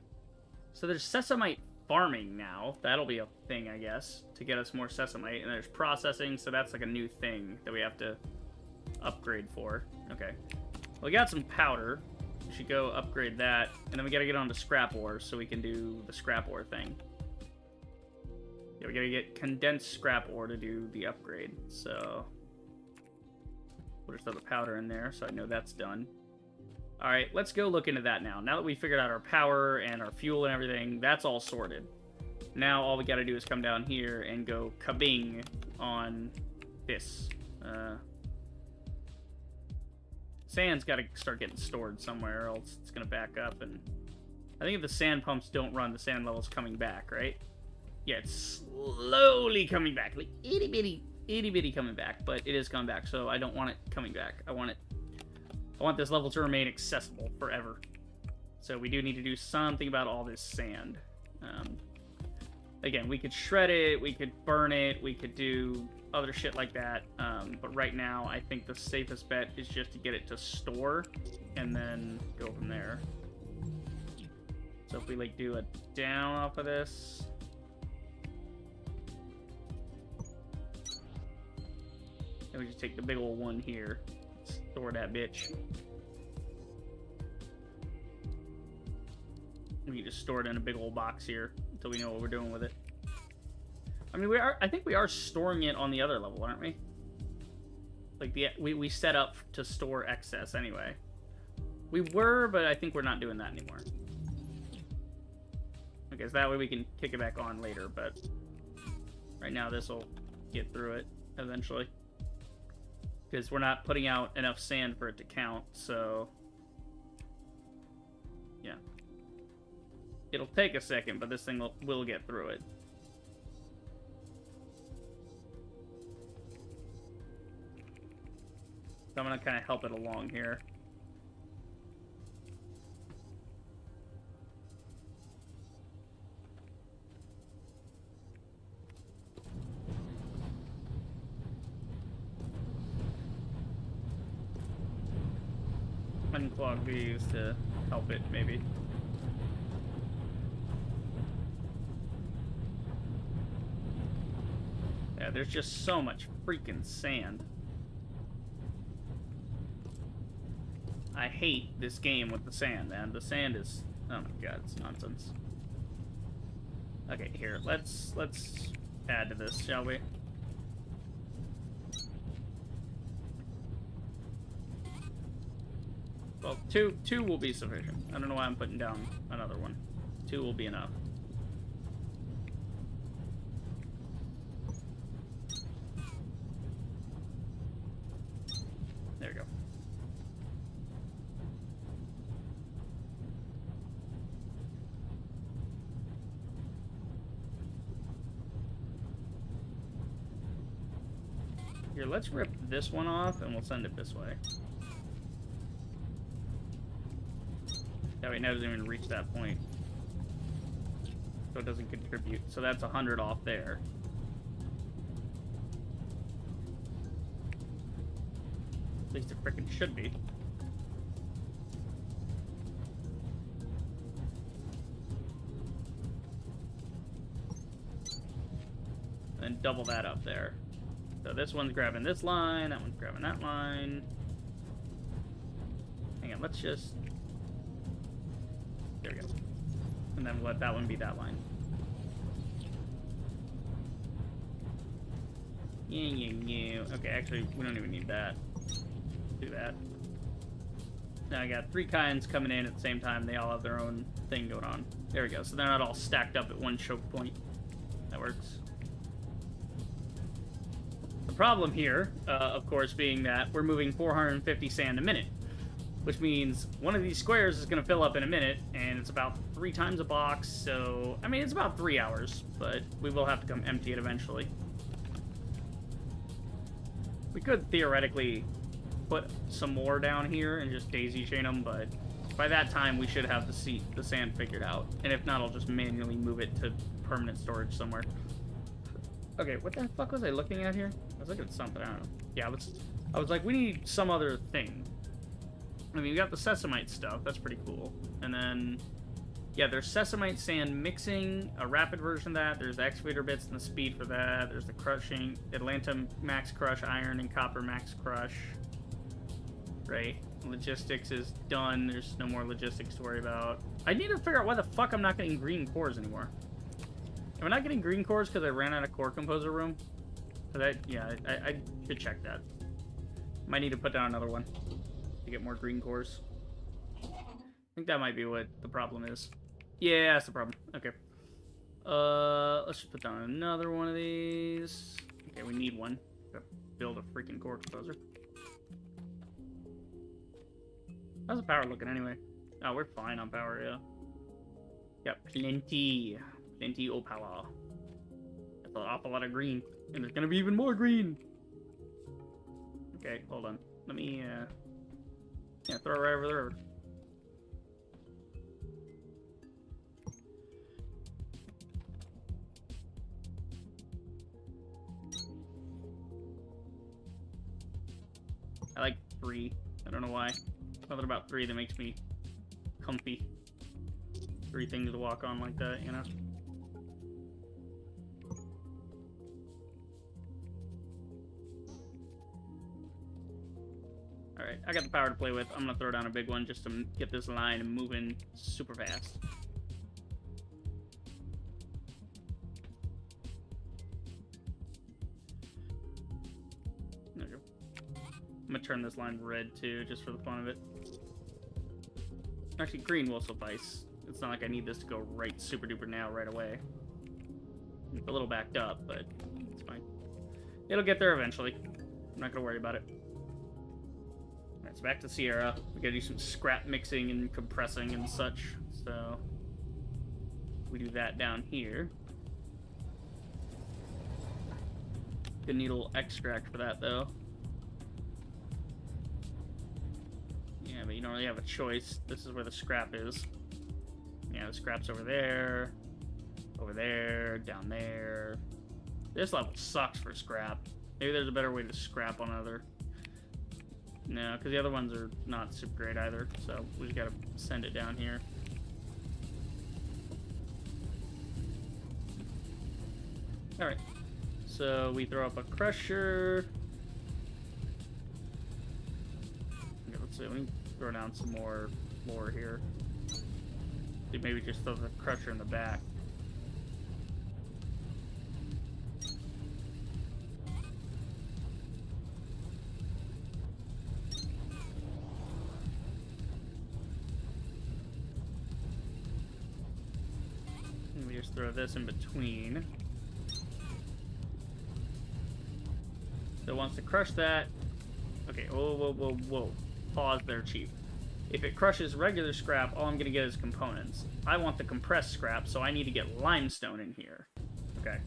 So there's sesamite farming now. That'll be a thing, I guess, to get us more sesamite. And there's processing, so that's like a new thing that we have to upgrade for. Okay. Well, we got some powder. We should go upgrade that. And then we gotta get on to scrap ore so we can do the scrap ore thing. Yeah, we gotta get condensed scrap ore to do the upgrade. So we'll just throw the powder in there so I know that's done. Alright, let's go look into that now. Now that we figured out our power and our fuel and everything, that's all sorted. Now all we gotta do is come down here and go kabing on this. Sand's gotta start getting stored somewhere, or else it's gonna back up. And I think if the sand pumps don't run, the sand level's coming back, right? Yeah, it's slowly coming back. Like itty bitty coming back, but it is coming back, so I don't want it coming back. I want this level to remain accessible forever. So we do need to do something about all this sand. Again, we could shred it, we could burn it, we could do other shit like that. But right now, I think the safest bet is just to get it to store and then go from there. So if we like do a down off of this. Then we just take the big old one here. Store that bitch. We can just store it in a big old box here until we know what we're doing with it. I mean, I think we are storing it on the other level, aren't we? Like we set up to store excess anyway. We were, but I think we're not doing that anymore. Okay, so that way we can kick it back on later, but right now this will get through it eventually. Because we're not putting out enough sand for it to count, so yeah. It'll take a second, but this thing will get through it. So I'm going to kind of help it along here. Unclog these to help it, maybe. Yeah, there's just so much freaking sand. I hate this game with the sand, man. The sand is... oh my god, it's nonsense. Okay, here, let's add to this, shall we? Well, two will be sufficient. I don't know why I'm putting down another one. 2 will be enough. There we go. Here, let's rip this one off and we'll send it this way. That way it doesn't even reach that point. So it doesn't contribute. So that's 100 off there. At least it frickin' should be. And then double that up there. So this one's grabbing this line, that one's grabbing that line. Hang on, let's just... there we go. And then let that one be that line. Okay, actually, we don't even need that. Do that. Now I got 3 kinds coming in at the same time. They all have their own thing going on. There we go. So they're not all stacked up at one choke point. That works. The problem here, of course, being that we're moving 450 sand a minute, which means one of these squares is going to fill up in a minute, and it's about 3 times a box, so, I mean, it's about 3 hours, but we will have to come empty it eventually. We could theoretically put some more down here and just daisy chain them, but by that time we should have the sand figured out, and if not, I'll just manually move it to permanent storage somewhere. Okay, what the fuck was I looking at here? I was looking at something, I don't know. Yeah, I was like, we need some other thing. I mean, we got the sesamite stuff, that's pretty cool. And then, yeah, there's sesamite sand mixing, a rapid version of that, there's the excavator bits and the speed for that, there's the crushing, Atlanta max crush, iron and copper max crush. Right, logistics is done, there's no more logistics to worry about. I need to figure out why the fuck I'm not getting green cores anymore. Am I not getting green cores because I ran out of core composer room? I should check that. Might need to put down another one to get more green cores. I think that might be what the problem is. Yeah, that's the problem. Okay. Let's just put down another one of these. Okay, we need one. Gotta build a freaking core composer. How's the power looking anyway? Oh, we're fine on power, yeah. Got plenty. Plenty of power. That's an awful lot of green. And there's gonna be even more green! Okay, hold on. Let me, yeah, throw it right over the road. I like 3. I don't know why. Something about 3 that makes me comfy. 3 things to walk on like that, you know? Alright, I got the power to play with. I'm gonna throw down a big one just to get this line moving super fast. There we go. I'm gonna turn this line red too, just for the fun of it. Actually, green will suffice. It's not like I need this to go right super duper now right away. It's a little backed up, but it's fine. It'll get there eventually. I'm not gonna worry about it. Alright, so back to Sierra. We gotta do some scrap mixing and compressing and such. So we do that down here. Gonna need a little extract for that though. Yeah, but you don't really have a choice. This is where the scrap is. Yeah, the scrap's over there, down there. This level sucks for scrap. Maybe there's a better way to scrap on other. No, because the other ones are not super great either, so we just gotta send it down here. Alright, so we throw up a crusher. Okay, let's see, let me throw down some more floor here. Maybe just throw the crusher in the back. And we just throw this in between. So it wants to crush that. Okay, whoa. Pause there, Chief. If it crushes regular scrap, all I'm going to get is components. I want the compressed scrap, so I need to get limestone in here. Okay.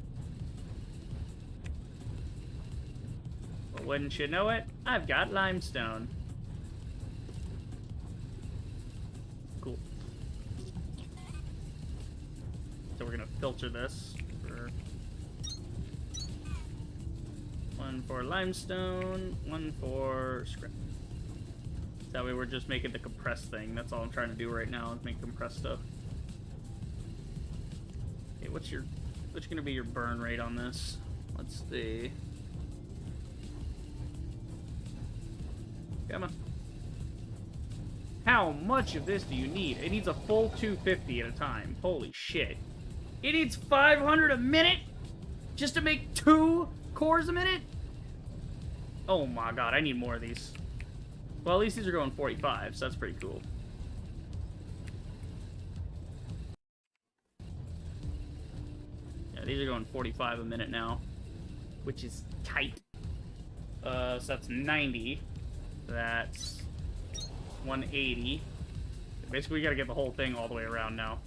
Well, wouldn't you know it? I've got limestone. Cool. So we're going to filter this for... 1 for limestone, 1 for scrap. That way we're just making the compressed thing. That's all I'm trying to do right now is make compressed stuff. Okay, what's gonna be your burn rate on this? Let's see. Come on. How much of this do you need? It needs a full 250 at a time. Holy shit. It needs 500 a minute? Just to make 2 cores a minute? Oh my god, I need more of these. Well, at least these are going 45, so that's pretty cool. Yeah, these are going 45 a minute now, which is tight. So that's 90. That's 180. Basically, we gotta get the whole thing all the way around now.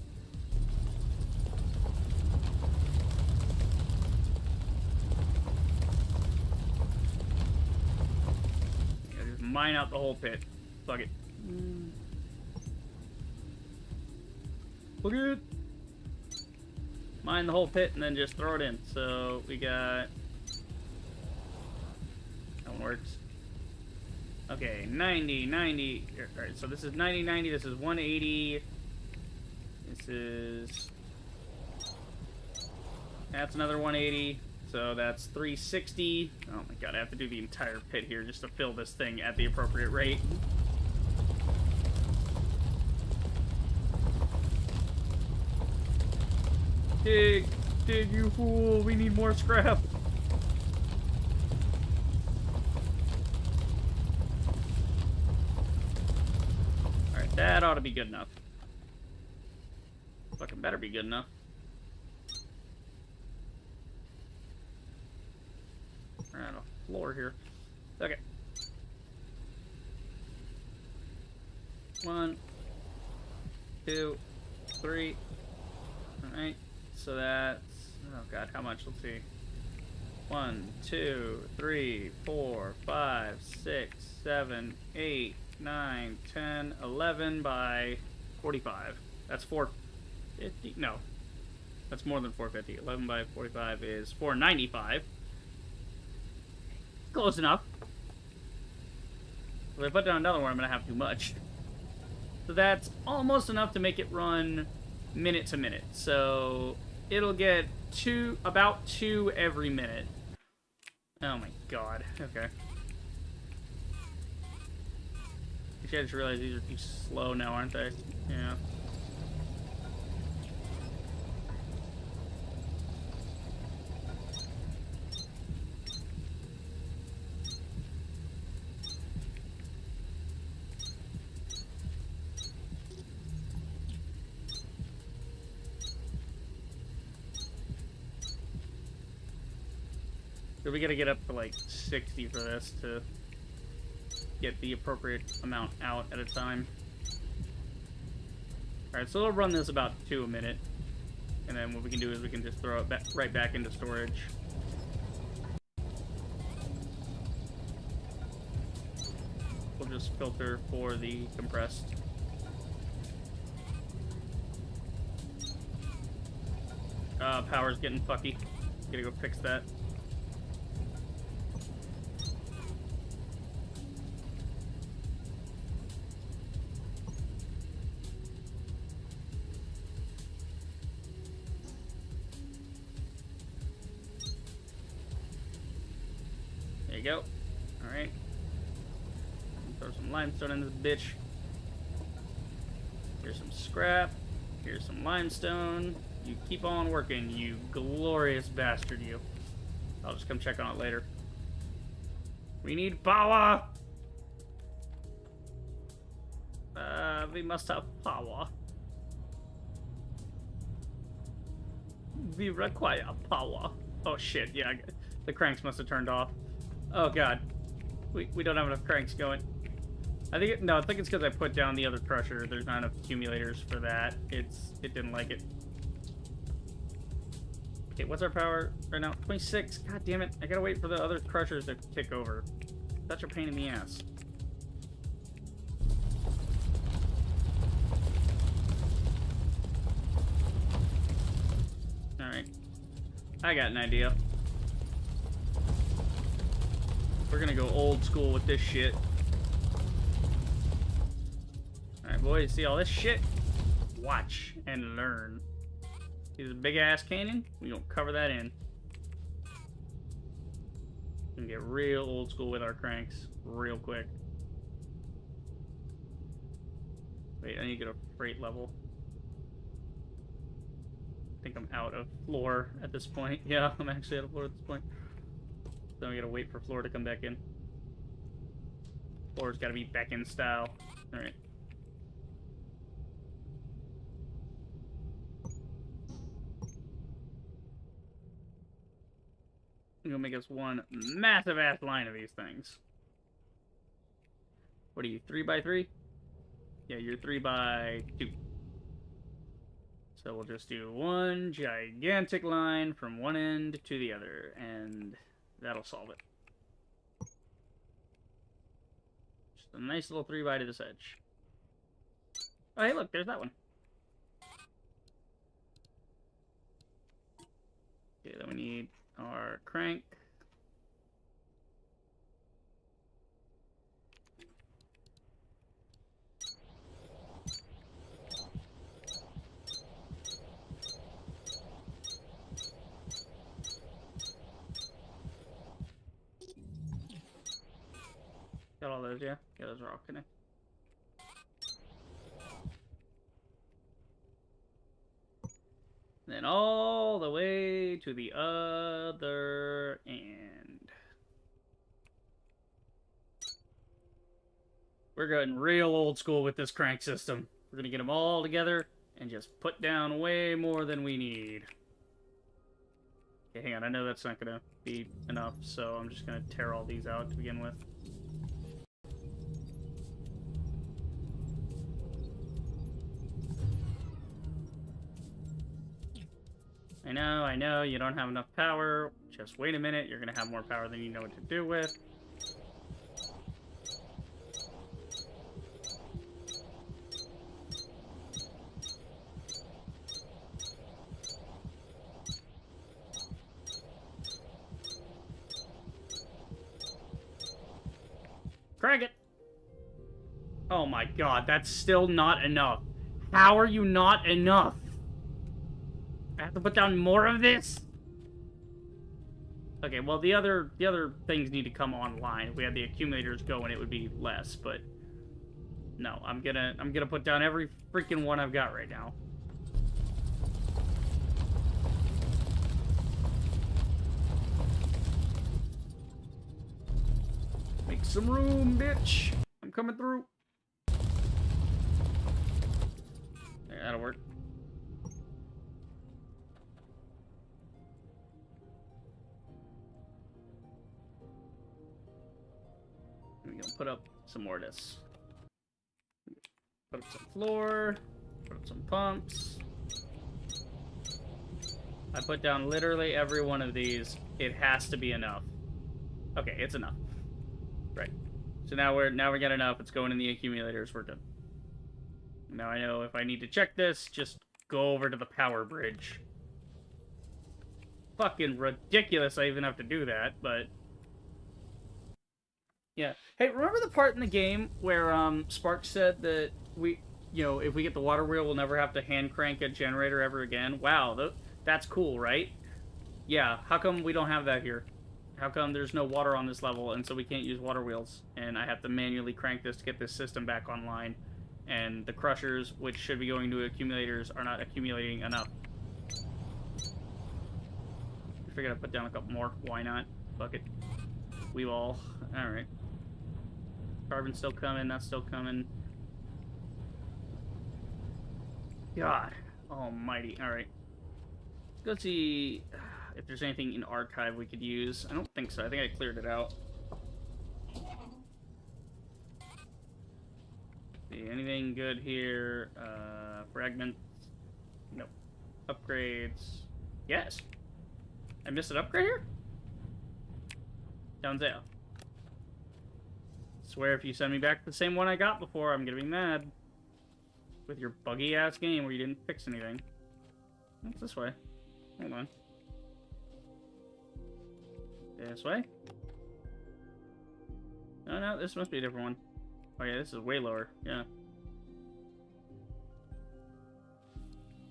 Yeah, just mine out the whole pit. Fuck it. Look at it. Mine the whole pit and then just throw it in. So we got... That one works. Okay, 90, 90. Alright, so this is 90, 90. This is 180. This is... That's another 180. So that's 360. Oh my god, I have to do the entire pit here just to fill this thing at the appropriate rate. Dig, dig, you fool. We need more scrap. Alright, that ought to be good enough. Fucking better be good enough. We're on a floor here. Okay. 1, 2, 3. Alright. So that's... Oh god, how much? Let's see. 1, 2, 3, 4, 5, 6, 7, 8, 9, 10, 11 by 45. That's 450? No. That's more than 450. 11 by 45 is 495. Close enough. If I put down another one, I'm going to have too much. So that's almost enough to make it run minute to minute. So it'll get about 2 every minute. Oh my god. Okay. Actually, I just realized these are too slow now, aren't they? Yeah. So we gotta get up to like 60 for this to get the appropriate amount out at a time. Alright, so we'll run this about 2 a minute. And then what we can do is we can just throw it right back into storage. We'll just filter for the compressed. Power's getting fucky. Gotta go fix that. There you go. Alright. Throw some limestone in this bitch. Here's some scrap. Here's some limestone. You keep on working, you glorious bastard, you. I'll just come check on it later. We need power! We must have power. We require power. Oh shit, yeah, the cranks must have turned off. Oh god. We don't have enough cranks going. I think it's because I put down the other crusher. There's not enough accumulators for that. It didn't like it. Okay, what's our power right now? 26. God damn it. I gotta wait for the other crushers to kick over. Such a pain in the ass. Alright. I got an idea. We're gonna go old school with this shit. Alright, boys, see all this shit? Watch and learn. See this big ass canyon? We gonna cover that in. And get real old school with our cranks real quick. Wait, I need to get a freight level. I think I'm out of floor at this point. Yeah, I'm actually out of floor at this point. So we gotta wait for floor to come back in. Floor's gotta be Beckon style. Alright. I'm gonna make us one massive ass line of these things. What are you, 3x3? Yeah, you're 3x2. So we'll just do one gigantic line from one end to the other, and that'll solve it. Just a nice little 3x to this edge. Oh, hey, look, there's that one. Okay, then we need our crank. Got all those, yeah? Yeah, those are all connected. Then all the way to the other end. We're getting real old school with this crank system. We're gonna get them all together and just put down way more than we need. Okay, hang on, I know that's not gonna be enough, so I'm just gonna tear all these out to begin with. I know, you don't have enough power. Just wait a minute, you're gonna have more power than you know what to do with. Crank it! Oh my god, that's still not enough. How are you not enough? I have to put down more of this? Okay, well the other things need to come online. If we had the accumulators going, it would be less, but no, I'm gonna put down every freaking one I've got right now. Make some room, bitch. I'm coming through. There, that'll work. We're gonna put up some more of this. Put up some floor. Put up some pumps. I put down literally every one of these. It has to be enough. Okay, it's enough. Right. So now we got enough. It's going in the accumulators. We're good. Now I know if I need to check this, just go over to the power bridge. Fucking ridiculous I even have to do that, but yeah. Hey, remember the part in the game where Spark said that if we get the water wheel, we'll never have to hand crank a generator ever again? Wow, that's cool, right? Yeah, how come we don't have that here? How come there's no water on this level, and so we can't use water wheels? And I have to manually crank this to get this system back online. And the crushers, which should be going to accumulators, are not accumulating enough. I figured I'd put down a couple more. Why not? Fuck it. We all. Alright. Carbon's still coming, that's still coming. God almighty. Alright. Let's see if there's anything in archive we could use. I don't think so. I think I cleared it out. See, anything good here? Fragments? Nope. Upgrades? Yes. I missed an upgrade here? Down there. Swear if you send me back the same one I got before, I'm gonna be mad. With your buggy ass game where you didn't fix anything. What's this way? Hold on. This way? Oh no, this must be a different one. Oh yeah, this is way lower. Yeah.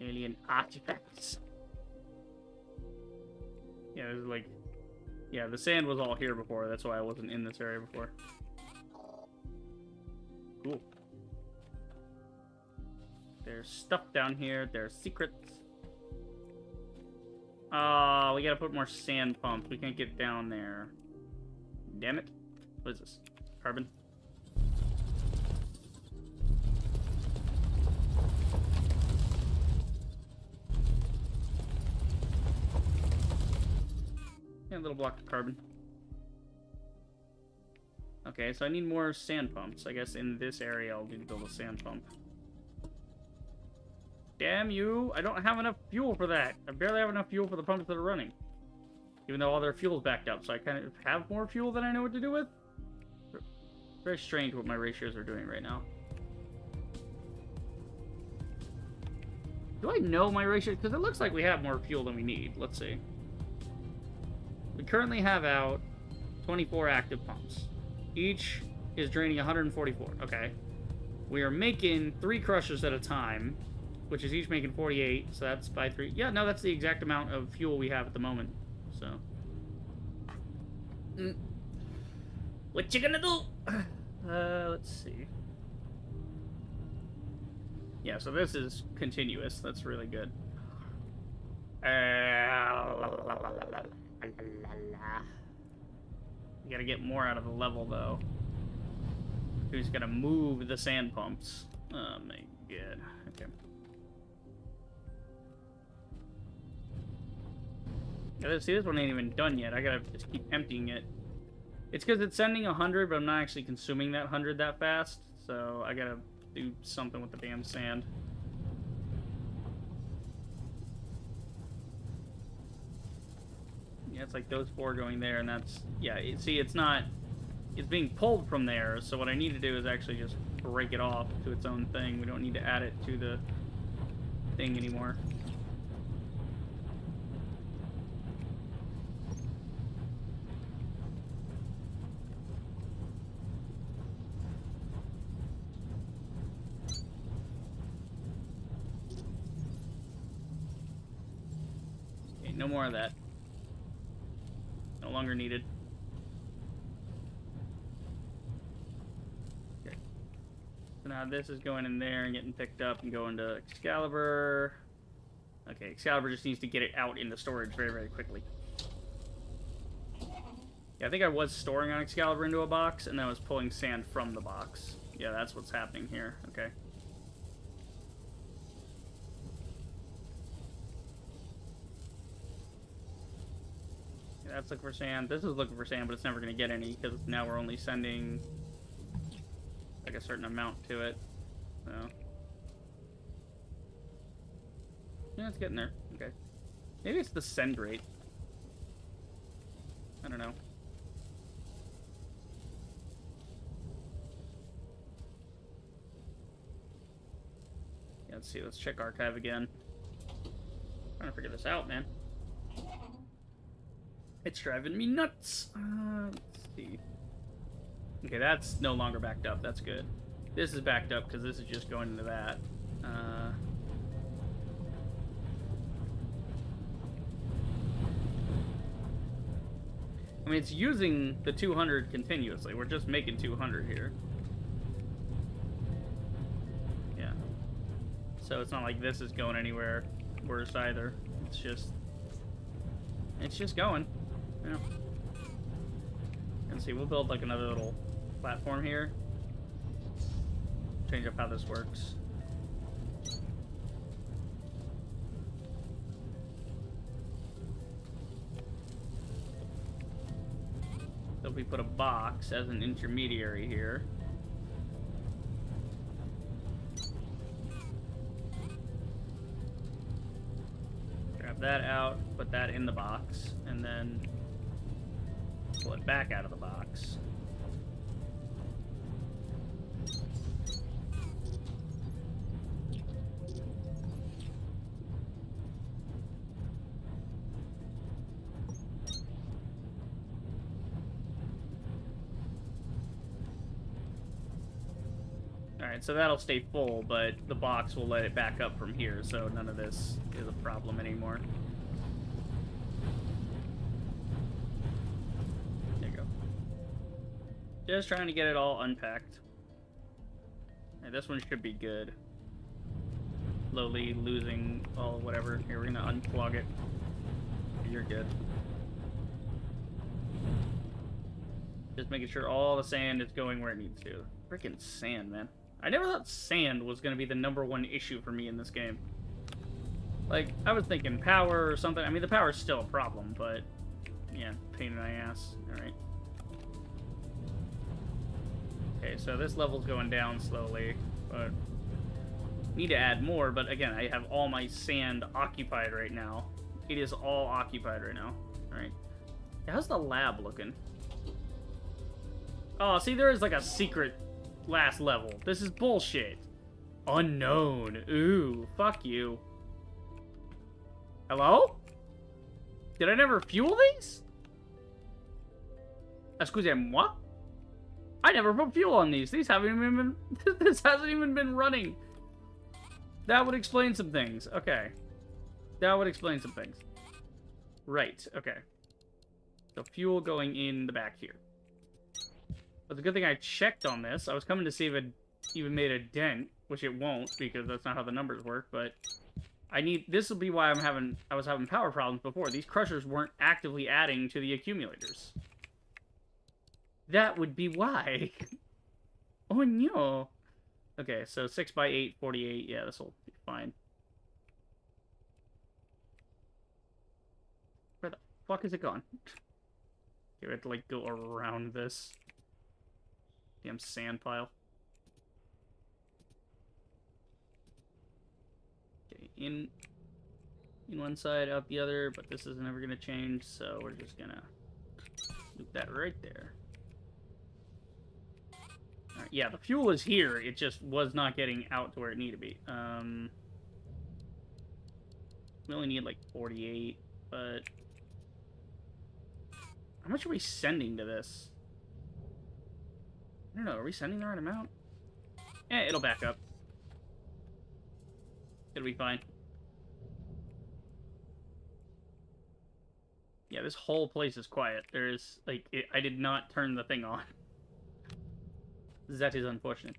Alien artifacts. Yeah, there's like... Yeah, the sand was all here before. That's why I wasn't in this area before. Cool. There's stuff down here. There's secrets. Oh, we gotta put more sand pumps. We can't get down there. Damn it. What is this? Carbon? a little block of carbon. Okay, so I need more sand pumps. I guess in this area I'll need to build a sand pump. Damn you! I don't have enough fuel for that. I barely have enough fuel for the pumps that are running. Even though all their fuel's backed up, so I kind of have more fuel than I know what to do with. Very strange what my ratios are doing right now. Do I know my ratio? Because it looks like we have more fuel than we need. Let's see. We currently have out 24 active pumps. Each is draining 144. Okay. We are making 3 crushers at a time, which is each making 48. So that's by 3. Yeah, no, that's the exact amount of fuel we have at the moment. So. What you gonna do? Let's see. Yeah, so this is continuous. That's really good. You gotta get more out of the level, though. Who's gonna move the sand pumps? Oh my god. Okay. Yeah, see, this one ain't even done yet. I gotta just keep emptying it. It's because it's sending 100, but I'm not actually consuming that 100 that fast. So I gotta do something with the damn sand. Yeah, it's like those 4 going there, and that's... Yeah, see, it's not... It's being pulled from there, so what I need to do is actually just break it off to its own thing. We don't need to add it to the thing anymore. No more of that. No longer needed. Okay. So now this is going in there and getting picked up and going to Excalibur. Okay, Excalibur just needs to get it out into storage very, very quickly. Yeah, I think I was storing on Excalibur into a box, and then I was pulling sand from the box. Yeah, that's what's happening here. Okay. That's looking for sand. This is looking for sand, but it's never going to get any because now we're only sending like a certain amount to it. So yeah, it's getting there. Okay, maybe it's the send rate. I don't know. Yeah, let's see. Let's check archive again. I'm trying to figure this out, man. It's driving me nuts. Let's see. Okay, that's no longer backed up. That's good. This is backed up because this is just going into that. I mean, it's using the 200 continuously. We're just making 200 here. Yeah. So it's not like this is going anywhere worse either. It's just going. Yeah. And see, we'll build like another little platform here. Change up how this works. So if we put a box as an intermediary here. Grab that out, put that in the box, and then pull it back out of the box. Alright, so that'll stay full, but the box will let it back up from here, so none of this is a problem anymore. There you go. Just trying to get it all unpacked. Right, this one should be good. Slowly losing all whatever. Here, we're gonna unclog it. You're good. Just making sure all the sand is going where it needs to. Freaking sand, man. I never thought sand was going to be the #1 issue for me in this game. Like, I was thinking power or something. I mean, the power is still a problem, but Yeah, pain in my ass. Alright. Okay, so this level's going down slowly, but need to add more, but again, I have all my sand occupied right now. It is all occupied right now. Alright. How's the lab looking? Oh, see, there is like a secret last level. This is bullshit. Unknown. Ooh, fuck you. Hello? Did I never fuel these? Excusez-moi? I never put fuel on these. These haven't even been... This hasn't even been running. That would explain some things. Okay. That would explain some things. Right, okay. So fuel going in the back here. But the good thing I checked on this. I was coming to see if it even made a dent, which it won't, because that's not how the numbers work, but... This will be why I was having power problems before. These crushers weren't actively adding to the accumulators. That would be why. Oh no. Okay, so 6 by 8, 48. Yeah, this will be fine. Where the fuck is it gone? Okay, we have to, like, go around this damn sand pile. Okay, in one side, out the other, but this is never gonna change, so we're just gonna loop that right there. Alright, yeah, the fuel is here, it just was not getting out to where it needed to be. We only need like 48, but how much are we sending to this? I don't know, are we sending the right amount? Eh, it'll back up. It'll be fine. Yeah, this whole place is quiet. There's, like, I did not turn the thing on. That is unfortunate.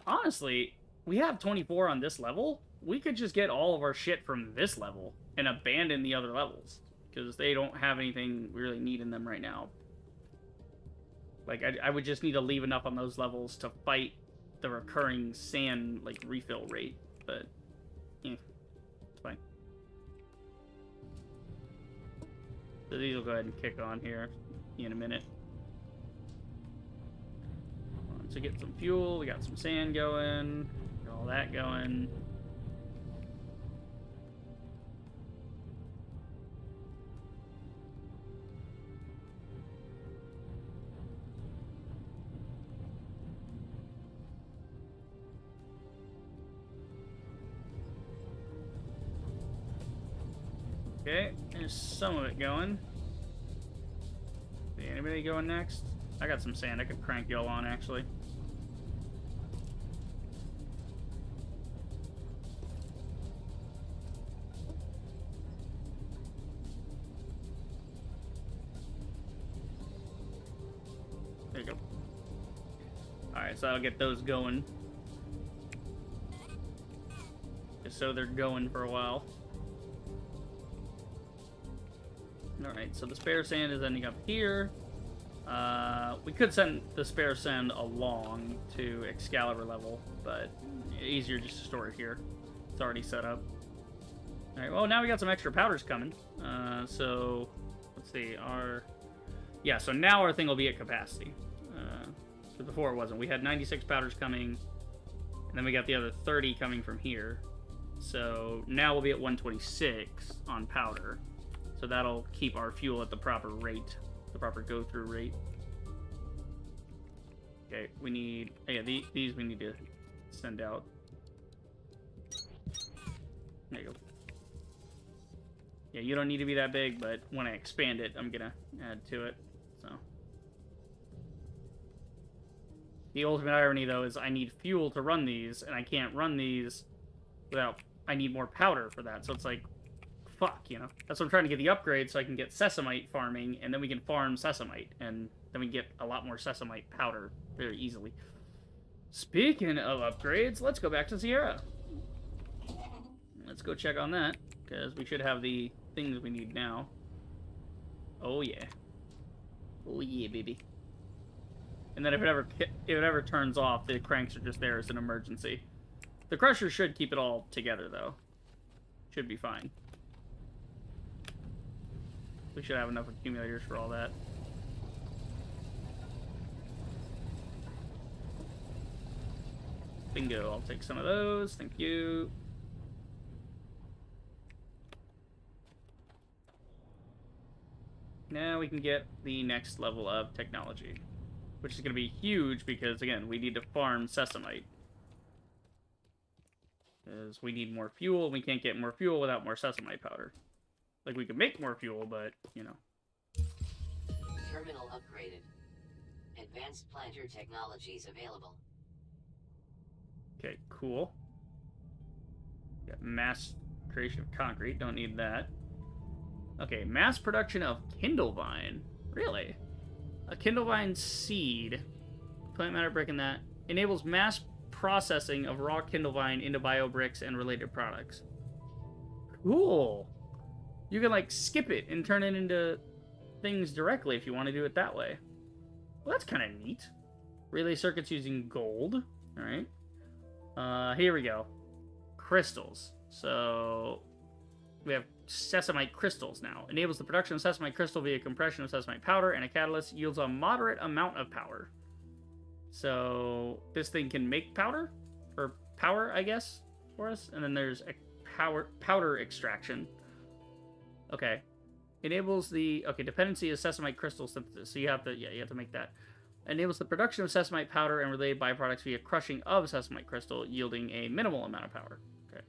Honestly, we have 24 on this level. We could just get all of our shit from this level and abandon the other levels, because they don't have anything we really need in them right now. Like, I would just need to leave enough on those levels to fight the recurring sand, like, refill rate, but... yeah, it's fine. So these will go ahead and kick on here in a minute. So get some fuel, we got some sand going, got all that going. Okay, there's some of it going. Anybody going next? I got some sand I could crank y'all on, actually. There you go. Alright, so I'll get those going. Just so they're going for a while. Alright, so the spare sand is ending up here. We could send the spare sand along to Excalibur level, but easier just to store it here. It's already set up. Alright, well, now we got some extra powders coming. So, let's see, yeah, so now our thing will be at capacity. But before it wasn't. We had 96 powders coming, and then we got the other 30 coming from here. So, now we'll be at 126 on powder. So that'll keep our fuel at the proper rate, the proper go-through rate. Okay, we need... yeah, these we need to send out. There you go. Yeah, you don't need to be that big, but when I expand it, I'm gonna add to it, so. The ultimate irony, though, is I need fuel to run these, and I can't run these without... I need more powder for that, so it's like... fuck, you know? That's what I'm trying to get the upgrade so I can get sesamite farming, and then we can farm sesamite, and then we get a lot more sesamite powder very easily. Speaking of upgrades, let's go back to Sierra. Let's go check on that, because we should have the things we need now. Oh yeah. Oh yeah, baby. And then if it ever turns off, the cranks are just there as an emergency. The crusher should keep it all together, though. Should be fine. We should have enough accumulators for all that. Bingo, I'll take some of those. Thank you. Now we can get the next level of technology, which is going to be huge because, again, we need to farm sesamite. Because we need more fuel, and we can't get more fuel without more sesamite powder. Like, we can make more fuel, but, you know. Terminal upgraded. Advanced planter technologies available. Okay, cool. Got mass creation of concrete. Don't need that. Okay, mass production of kindlevine. Really? A kindlevine seed. Plant matter brick in that. Enables mass processing of raw kindlevine into biobricks and related products. Cool. You can, like, skip it and turn it into things directly if you want to do it that way. Well, that's kind of neat. Relay circuits using gold. Alright. Here we go. Crystals. So, we have sesamite crystals now. Enables the production of sesamite crystal via compression of sesamite powder and a catalyst. Yields a moderate amount of power. So, this thing can make powder? Or power, I guess, for us. And then there's a powder extraction. Okay. Enables the... Okay, dependency is sesamite crystal synthesis. So you have to... Yeah, you have to make that. Enables the production of sesamite powder and related byproducts via crushing of sesamite crystal, yielding a minimal amount of power. Okay.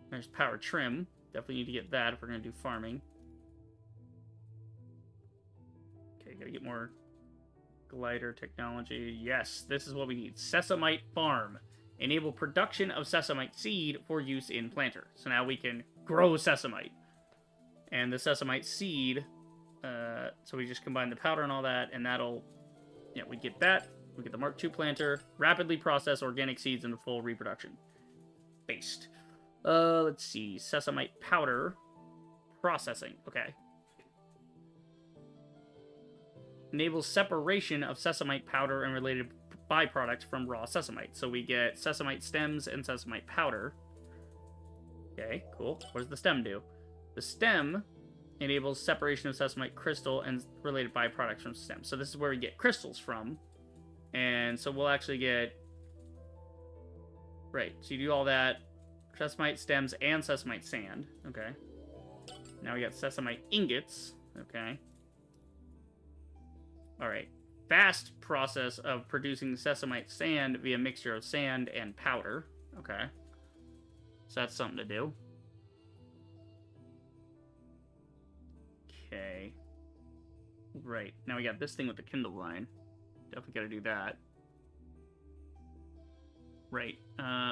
There's power trim. Definitely need to get that if we're going to do farming. Okay, gotta get more glider technology. Yes, this is what we need. Sesamite farm. Enable production of sesamite seed for use in planter. So now we can grow sesamite. And the sesamite seed, so we just combine the powder and all that, and that'll, yeah, we get that. We get the Mark II planter. Rapidly process organic seeds into full reproduction. Based. Let's see. Sesamite powder. Processing. Okay. Enables separation of sesamite powder and related byproducts from raw sesamite. So we get sesamite stems and sesamite powder. Okay, cool. What does the stem do? The stem enables separation of sesamite crystal and related byproducts from stem. So this is where we get crystals from. And so we'll actually get... Right, so you do all that. Sesamite stems and sesamite sand. Okay. Now we got sesamite ingots. Okay. Alright. Fast process of producing sesamite sand via mixture of sand and powder. Okay. So that's something to do. Okay. Right. Now we got this thing with the kindlevine. Definitely gotta do that. Right.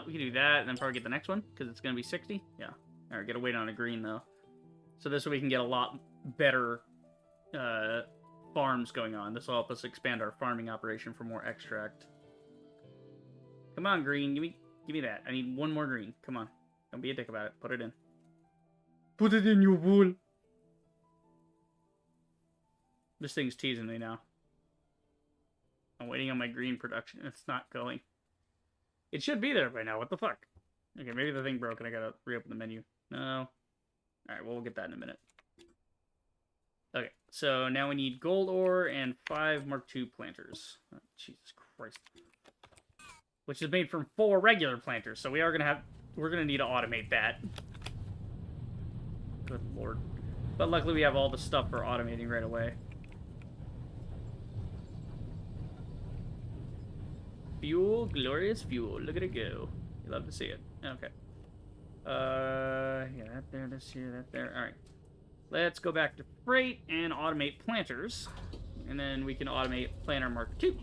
We can do that and then probably get the next one, because it's gonna be 60. Yeah. Alright, gotta wait on a green, though. So this way we can get a lot better farms going on. This will help us expand our farming operation for more extract. Come on, green. Give me that. I need one more green. Come on. Don't be a dick about it. Put it in. Put it in, you fool. This thing's teasing me now. I'm waiting on my green production. It's not going. It should be there by now. What the fuck? Okay, maybe the thing broke and I gotta reopen the menu. No. Alright, well, we'll get that in a minute. Okay, so now we need gold ore and 5 Mark II planters. Oh, Jesus Christ. Which is made from 4 regular planters, so we're gonna need to automate that. Good lord. But luckily we have all the stuff for automating right away. Fuel, glorious fuel. Look at it go. You love to see it. Okay. Yeah, that there, this here, that there. Alright. Let's go back to freight and automate planters. And then we can automate planter Mark II.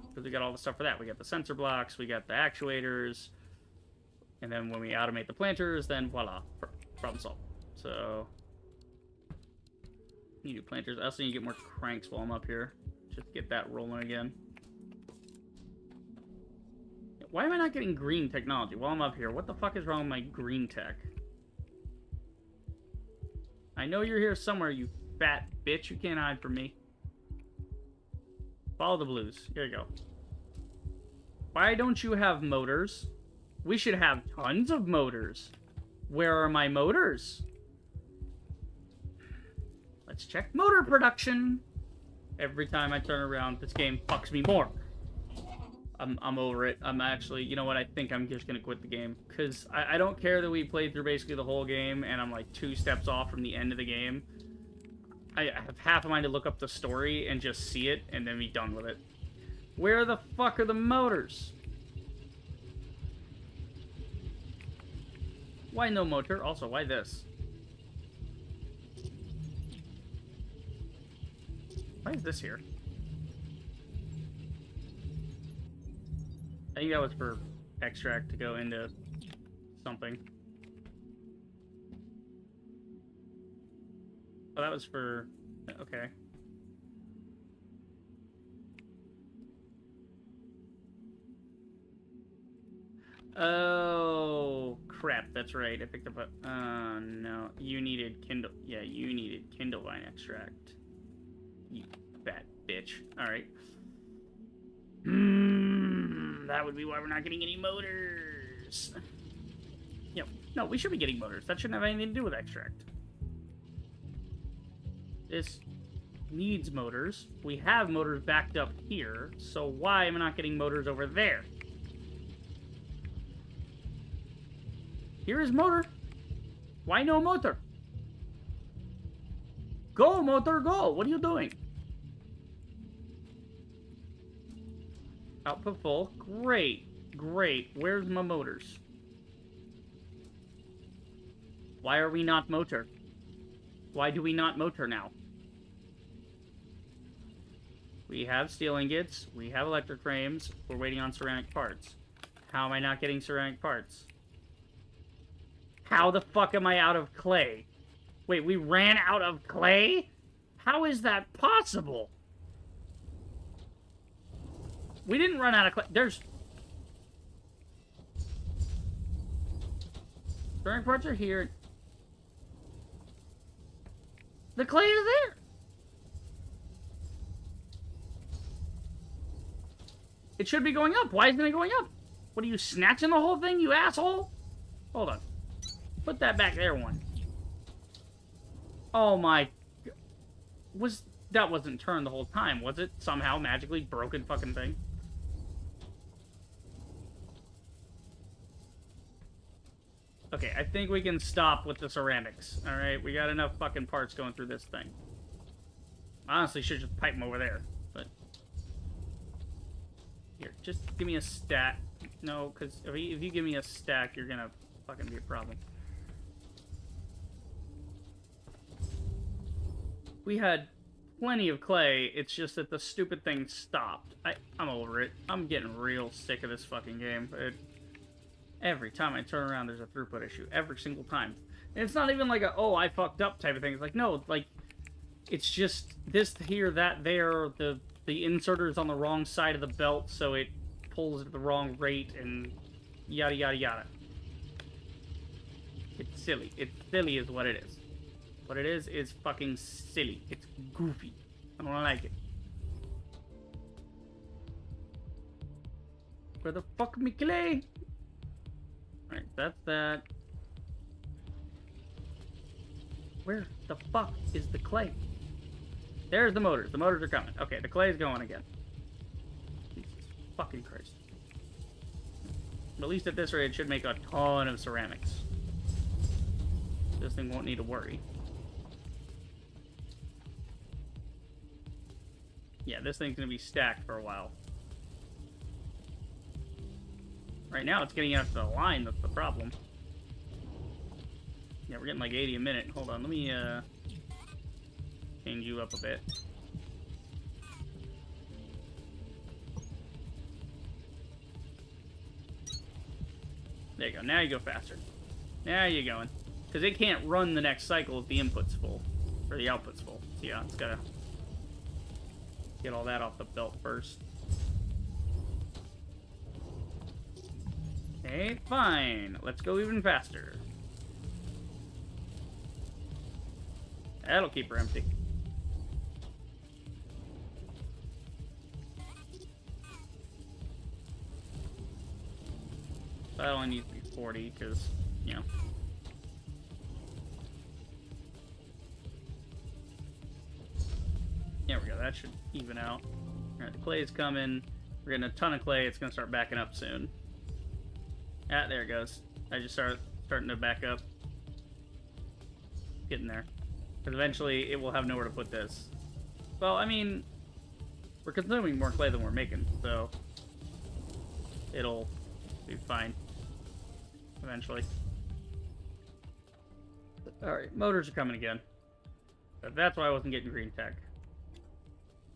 Because we got all the stuff for that. We got the sensor blocks, we got the actuators. And then when we automate the planters, then voila. Problem solved. So, you do planters. I also need to get more cranks while I'm up here. Just to get that rolling again. Why am I not getting green technology while I'm up here? What the fuck is wrong with my green tech? I know you're here somewhere, you fat bitch. You can't hide from me. Follow the blues. Here you go. Why don't you have motors? We should have tons of motors. Where are my motors? Let's check motor production. Every time I turn around, this game fucks me more. I'm over it. I'm actually, you know what, I think I'm just gonna quit the game. Because I don't care that we played through basically the whole game, and I'm like 2 steps off from the end of the game. I have half a mind to look up the story and just see it, and then be done with it. Where the fuck are the motors? Why no motor? Also, why this? Why is this here? I think that was for extract to go into something. Oh, that was for... Okay. Oh, crap. That's right. I picked up a... no. You needed Kindle... Yeah, you needed Kindle Vine extract. You fat bitch. Alright. That would be why we're not getting any motors. Yep. No, we should be getting motors. That shouldn't have anything to do with extract. This needs motors. We have motors backed up here, so why am I not getting motors over there? Here is motor. Why no motor? Go, motor, go! What are you doing? Output full. Great. Great. Where's my motors? Why are we not motor? Why do we not motor now? We have steel ingots. We have electric frames. We're waiting on ceramic parts. How am I not getting ceramic parts? How the fuck am I out of clay? Wait, we ran out of clay? How is that possible? We didn't run out of clay. There's... ceramic parts are here. The clay is there. It should be going up. Why isn't it going up? What are you, snatching the whole thing, you asshole? Hold on. Put that back there one. Oh my... That wasn't turned the whole time, was it? Somehow magically broken fucking thing. Okay, I think we can stop with the ceramics. Alright, we got enough fucking parts going through this thing. Honestly, should just pipe them over there, but... Here, just give me a stack. No, because if you give me a stack, you're gonna fucking be a problem. We had plenty of clay, it's just that the stupid thing stopped. I'm over it. I'm getting real sick of this fucking game. Every time I turn around, there's a throughput issue. Every single time. And it's not even like a, oh, I fucked up type of thing. It's like, no, like, it's just this here, that there, the inserter's on the wrong side of the belt, so it pulls at the wrong rate, and yada, yada, yada. It's silly. It's silly is what it is. What it is fucking silly. It's goofy. I don't like it. Where the fuck me clay? Alright, that's that. Where the fuck is the clay? There's the motors. The motors are coming. Okay, the clay's going again. Jesus fucking Christ. But at least at this rate, it should make a ton of ceramics. This thing won't need to worry. Yeah, this thing's gonna be stacked for a while. Right now, it's getting after the line, that's the problem. Yeah, we're getting like 80 a minute. Hold on, let me, change you up a bit. There you go, now you go faster. Now you're going. Because it can't run the next cycle if the input's full. Or the output's full. So yeah, it's gotta get all that off the belt first. Okay, fine. Let's go even faster. That'll keep her empty. That only needs to be 40, because, you know. There we go. That should even out. Alright, the clay's coming. We're getting a ton of clay. It's going to start backing up soon. Ah, there it goes. I just starting to back up. Getting there. Because eventually it will have nowhere to put this. Well, I mean, we're consuming more clay than we're making, so it'll be fine eventually. Alright, motors are coming again. But that's why I wasn't getting green tech.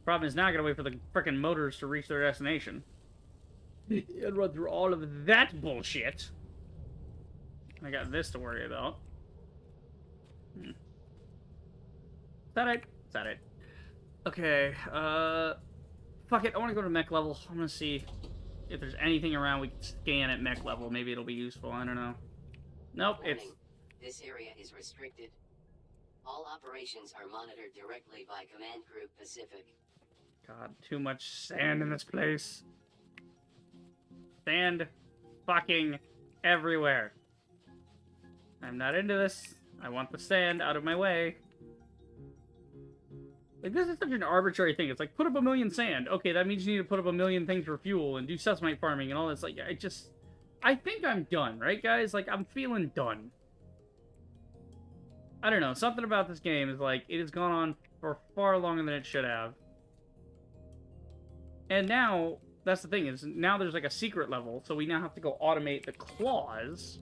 Problem is now I gotta wait for the frickin' motors to reach their destination. And run through all of that bullshit. I got this to worry about. Is that it? Is that it? Okay, fuck it, I wanna go to mech level. I'm gonna see if there's anything around we can scan at mech level. Maybe it'll be useful, I don't know. Nope, Warning. it's... This area is restricted. All operations are monitored directly by Command Group Pacific. God, too much sand in this place. Sand fucking everywhere. I'm not into this. I want the sand out of my way. Like, this is such an arbitrary thing. It's like, put up 1 million sand. Okay, that means you need to put up 1 million things for fuel and do sesamite farming and all this. Like, I think I'm done, right, guys? Like, I'm feeling done. I don't know. Something about this game is like, it has gone on for far longer than it should have. And now, that's the thing, is now there's like a secret level, so we now have to go automate the claws.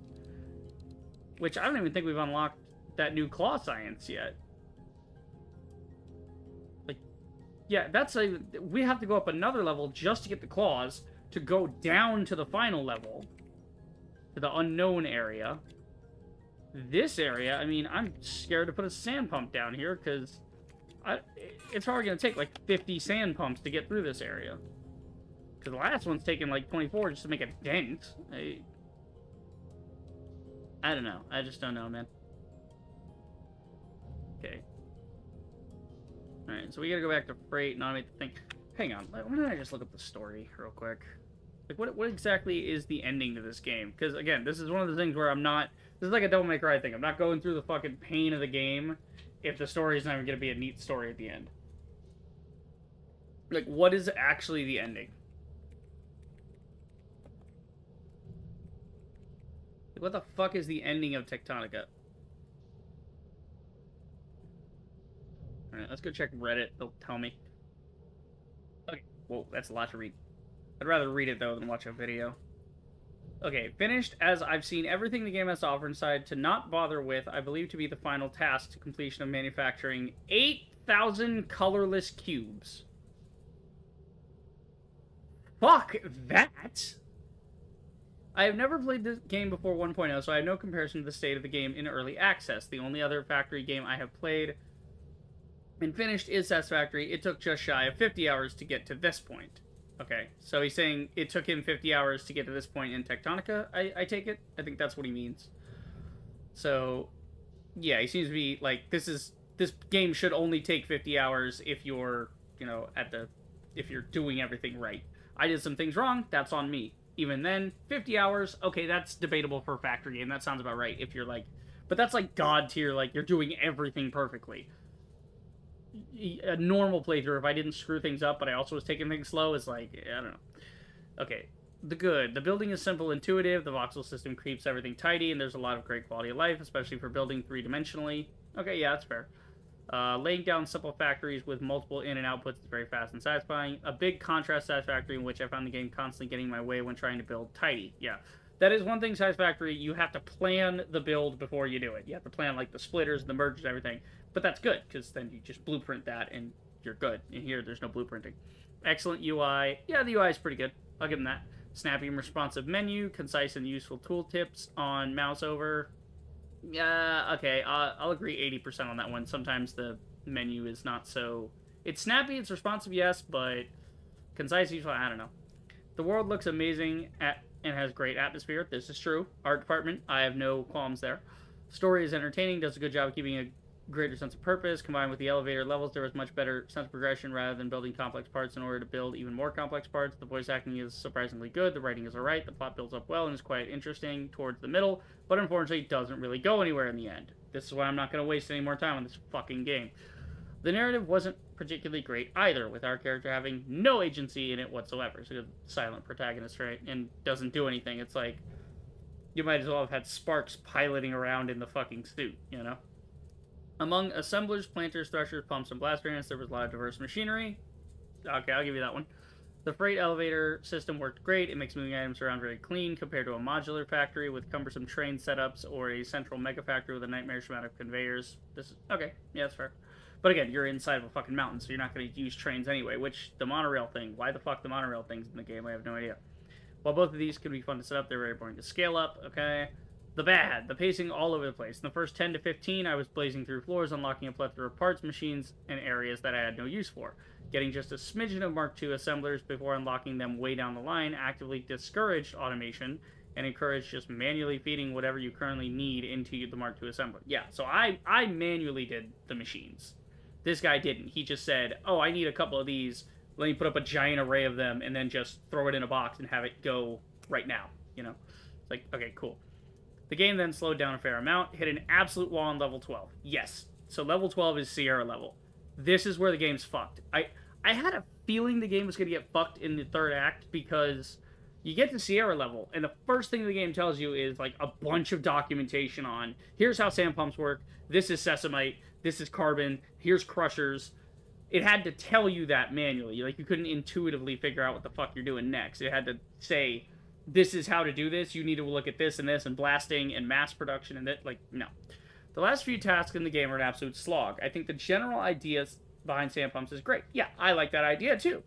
Which I don't even think we've unlocked that new claw science yet. Like, yeah, we have to go up another level just to get the claws, to go down to the final level, to the unknown area. This area, I mean, I'm scared to put a sand pump down here, because it's probably going to take like 50 sand pumps to get through this area. Because the last one's taken like 24 just to make a dent. I don't know. I just don't know, man. Okay. Alright, so we gotta go back to freight and automate the thing. Hang on, why don't I just look up the story real quick? Like, what exactly is the ending to this game? Because, again, this is one of the things where I'm not... This is like a Devil May Cry thing. I'm not going through the fucking pain of the game if the story is not even gonna be a neat story at the end. Like, what is actually the ending? Like, what the fuck is the ending of Techtonica? Alright, let's go check Reddit. They'll tell me. Okay. Whoa, that's a lot to read. I'd rather read it, though, than watch a video. Okay, finished as I've seen everything the game has to offer inside to not bother with, I believe to be the final task to completion of manufacturing 8,000 colorless cubes. Fuck that! I have never played this game before 1.0, so I have no comparison to the state of the game in early access. The only other factory game I have played and finished is Satisfactory. It took just shy of 50 hours to get to this point. Okay, so he's saying it took him 50 hours to get to this point in Techtonica, I take it? I think that's what he means. So, yeah, he seems to be, like, this game should only take 50 hours if you're, you know, if you're doing everything right. I did some things wrong, that's on me. Even then, 50 hours, okay, that's debatable for a factory game. That sounds about right. If you're like, but that's like God tier, like you're doing everything perfectly. A normal playthrough, if I didn't screw things up, but I also was taking things slow, is like, I don't know. Okay, the good. The building is simple, intuitive. The voxel system keeps everything tidy, and there's a lot of great quality of life, especially for building three-dimensionally. Okay, yeah, that's fair. Laying down simple factories with multiple in and outputs is very fast and satisfying. A big contrast Satisfactory in which I found the game constantly getting in my way when trying to build tidy. Yeah, that is one thing Satisfactory, you have to plan the build before you do it. You have to plan like the splitters, the mergers, and everything. But that's good, because then you just blueprint that and you're good. In here, there's no blueprinting. Excellent UI. Yeah, the UI is pretty good. I'll give them that. Snappy and responsive menu, concise and useful tooltips on mouse over. Yeah, okay, I'll agree 80% on that one. Sometimes the menu is not so... It's snappy, it's responsive, yes, but concise, useful, I don't know. The world looks amazing and has great atmosphere. This is true. Art department, I have no qualms there. Story is entertaining, does a good job of keeping a greater sense of purpose. Combined with the elevator levels, there was much better sense of progression rather than building complex parts in order to build even more complex parts. The voice acting is surprisingly good, the writing is alright, the plot builds up well and is quite interesting towards the middle, but unfortunately doesn't really go anywhere in the end. This is why I'm not going to waste any more time on this fucking game. The narrative wasn't particularly great either, with our character having no agency in it whatsoever. So a silent protagonist, right? And doesn't do anything. It's like, you might as well have had Sparks piloting around in the fucking suit, you know? Among assemblers, planters, threshers, pumps, and blast variants, there was a lot of diverse machinery. Okay, I'll give you that one. The freight elevator system worked great. It makes moving items around very clean compared to a modular factory with cumbersome train setups or a central mega factory with a nightmarish amount of conveyors. This is okay. Yeah, that's fair. But again, you're inside of a fucking mountain, so you're not going to use trains anyway. Which the monorail thing? Why the fuck the monorail things in the game? I have no idea. While both of these can be fun to set up, they're very boring to scale up. Okay. The bad, the pacing all over the place. In the first 10 to 15, I was blazing through floors, unlocking a plethora of parts, machines, and areas that I had no use for. Getting just a smidgen of Mark II assemblers before unlocking them way down the line actively discouraged automation and encouraged just manually feeding whatever you currently need into the Mark II assembler. Yeah, so I manually did the machines. This guy didn't. He just said, oh, I need a couple of these. Let me put up a giant array of them and then just throw it in a box and have it go right now, you know? It's like, okay, cool. The game then slowed down a fair amount, hit an absolute wall on level 12. Yes, so level 12 is Sierra level. This is where the game's fucked. I had a feeling the game was going to get fucked in the third act because you get to Sierra level, and the first thing the game tells you is like a bunch of documentation on here's how sand pumps work, this is sesamite, this is carbon, here's crushers. It had to tell you that manually. Like, you couldn't intuitively figure out what the fuck you're doing next. It had to say, this is how to do this, you need to look at this, and blasting, and mass production, and that, like, no. The last few tasks in the game are an absolute slog. I think the general idea behind sand pumps is great. Yeah, I like that idea, too.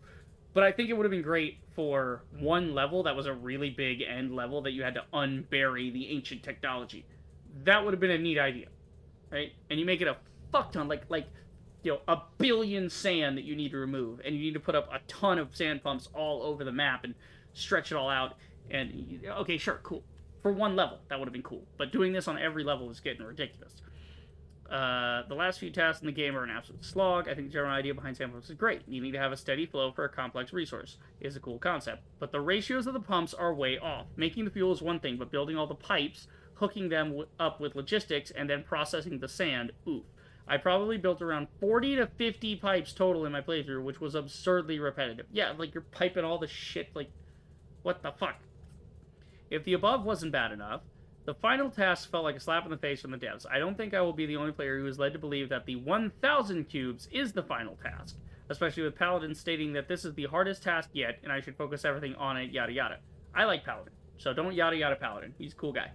But I think it would have been great for one level that was a really big end level that you had to unbury the ancient technology. That would have been a neat idea, right? And you make it a fuck ton, like you know, 1 billion sand that you need to remove, and you need to put up a ton of sand pumps all over the map and stretch it all out. And okay, sure, cool. For one level, that would have been cool. But doing this on every level is getting ridiculous. The last few tasks in the game are an absolute slog. I think the general idea behind sand pumps is great. You need to have a steady flow for a complex resource. It is a cool concept. But the ratios of the pumps are way off. Making the fuel is one thing, but building all the pipes, hooking them up with logistics, and then processing the sand, oof. I probably built around 40 to 50 pipes total in my playthrough, which was absurdly repetitive. Yeah, like, you're piping all the shit, like, what the fuck? If the above wasn't bad enough, the final task felt like a slap in the face from the devs. I don't think I will be the only player who is led to believe that the 1,000 cubes is the final task, especially with Paladin stating that this is the hardest task yet, and I should focus everything on it, yada yada. I like Paladin, so don't yada yada Paladin. He's a cool guy.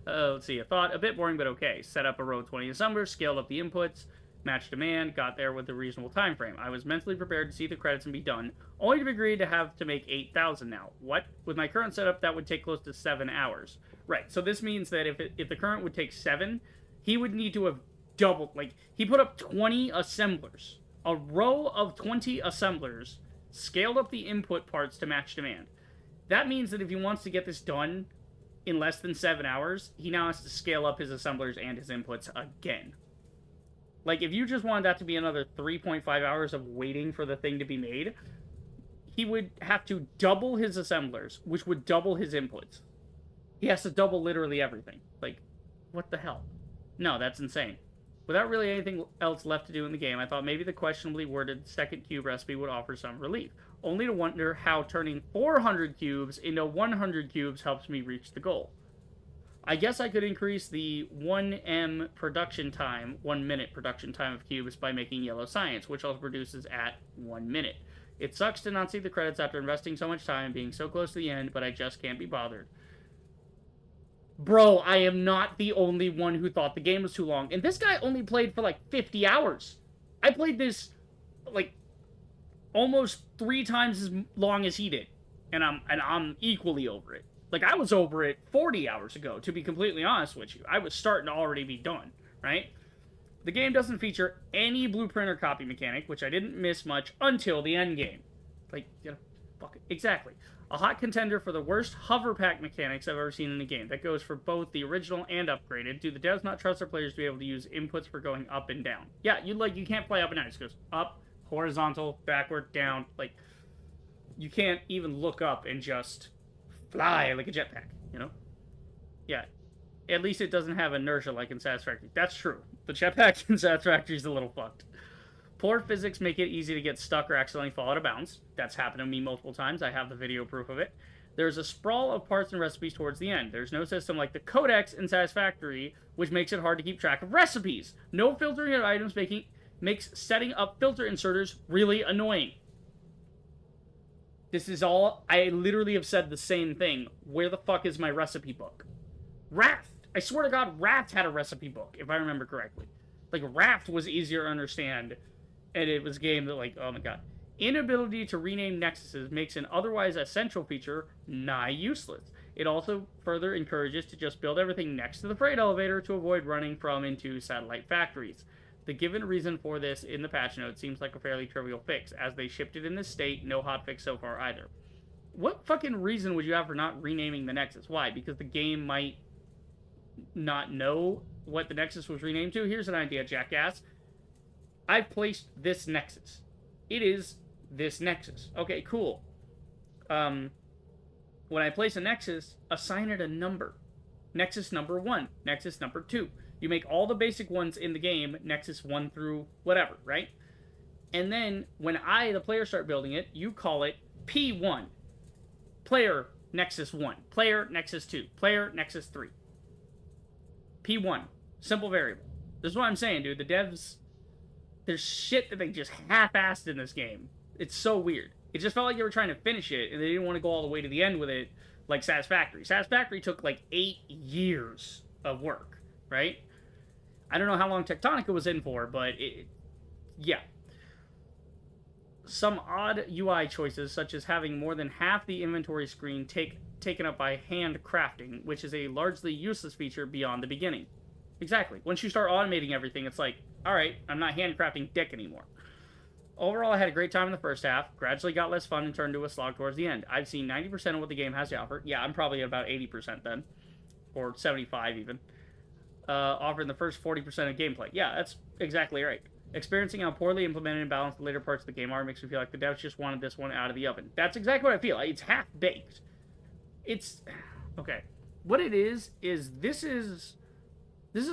Let's see, a thought, a bit boring but okay. Set up a row of 20 assemblers, scaled up the inputs, matched demand, got there with a reasonable time frame. I was mentally prepared to see the credits and be done, only to be agreed to have to make 8,000 now. What? With my current setup, that would take close to 7 hours. Right, so this means that if the current would take 7, he would need to have doubled, like, he put up 20 assemblers. A row of 20 assemblers, scaled up the input parts to match demand. That means that if he wants to get this done in less than 7 hours, he now has to scale up his assemblers and his inputs again. Like, if you just wanted that to be another 3.5 hours of waiting for the thing to be made, he would have to double his assemblers, which would double his inputs. He has to double literally everything. Like, what the hell? No, that's insane. Without really anything else left to do in the game, I thought maybe the questionably worded second cube recipe would offer some relief, only to wonder how turning 400 cubes into 100 cubes helps me reach the goal. I guess I could increase the 1 minute production time of cubes by making yellow science, which also produces at 1 minute. It sucks to not see the credits after investing so much time and being so close to the end, but I just can't be bothered. Bro, I am not the only one who thought the game was too long. And this guy only played for like 50 hours. I played this like almost 3 times as long as he did. And I'm equally over it. Like, I was over it 40 hours ago, to be completely honest with you. I was starting to already be done, right? The game doesn't feature any blueprint or copy mechanic, which I didn't miss much until the end game. Like, you know, fuck it. Exactly. A hot contender for the worst hover pack mechanics I've ever seen in a game. That goes for both the original and upgraded. Do the devs not trust their players to be able to use inputs for going up and down? Yeah, you can't fly up and down. It just goes up, horizontal, backward, down. Like, you can't even look up and just fly like a jetpack, you know? Yeah. At least it doesn't have inertia like in Satisfactory. That's true. The jetpack in Satisfactory is a little fucked. Poor physics make it easy to get stuck or accidentally fall out of bounds. That's happened to me multiple times. I have the video proof of it. There's a sprawl of parts and recipes towards the end. There's no system like the Codex in Satisfactory, which makes it hard to keep track of recipes. No filtering of items makes setting up filter inserters really annoying. This is all... I literally have said the same thing. Where the fuck is my recipe book? Raft! I swear to God, Raft had a recipe book, if I remember correctly. Like, Raft was easier to understand, and it was a game that, like, oh my god. Inability to rename nexuses makes an otherwise essential feature nigh useless. It also further encourages to just build everything next to the freight elevator to avoid running from into satellite factories. The given reason for this in the patch notes seems like a fairly trivial fix, as they shipped it in this state, no hotfix so far either. What fucking reason would you have for not renaming the Nexus? Why? Because the game might not know what the Nexus was renamed to? Here's an idea, jackass. I've placed this Nexus. It is this Nexus. Okay, cool. When I place a Nexus, assign it a number. Nexus number 1, Nexus number 2. You make all the basic ones in the game, Nexus 1 through whatever, right? And then, when the player, start building it, you call it P1. Player Nexus 1. Player Nexus 2. Player Nexus 3. P1. Simple variable. This is what I'm saying, dude. The devs... There's shit that they just half-assed in this game. It's so weird. It just felt like they were trying to finish it, and they didn't want to go all the way to the end with it, like Satisfactory. Satisfactory took, like, 8 years of work, right? I don't know how long Techtonica was in for, but yeah. Some odd UI choices, such as having more than half the inventory screen taken up by hand crafting, which is a largely useless feature beyond the beginning. Exactly. Once you start automating everything, it's like, alright, I'm not handcrafting dick anymore. Overall, I had a great time in the first half, gradually got less fun and turned to a slog towards the end. I've seen 90% of what the game has to offer. Yeah, I'm probably at about 80% then. Or 75 even. Offering the first 40% of gameplay. Yeah, that's exactly right. Experiencing how poorly implemented and balanced the later parts of the game are makes me feel like the devs just wanted this one out of the oven. That's exactly what I feel. It's half-baked. It's... Okay. What it is this is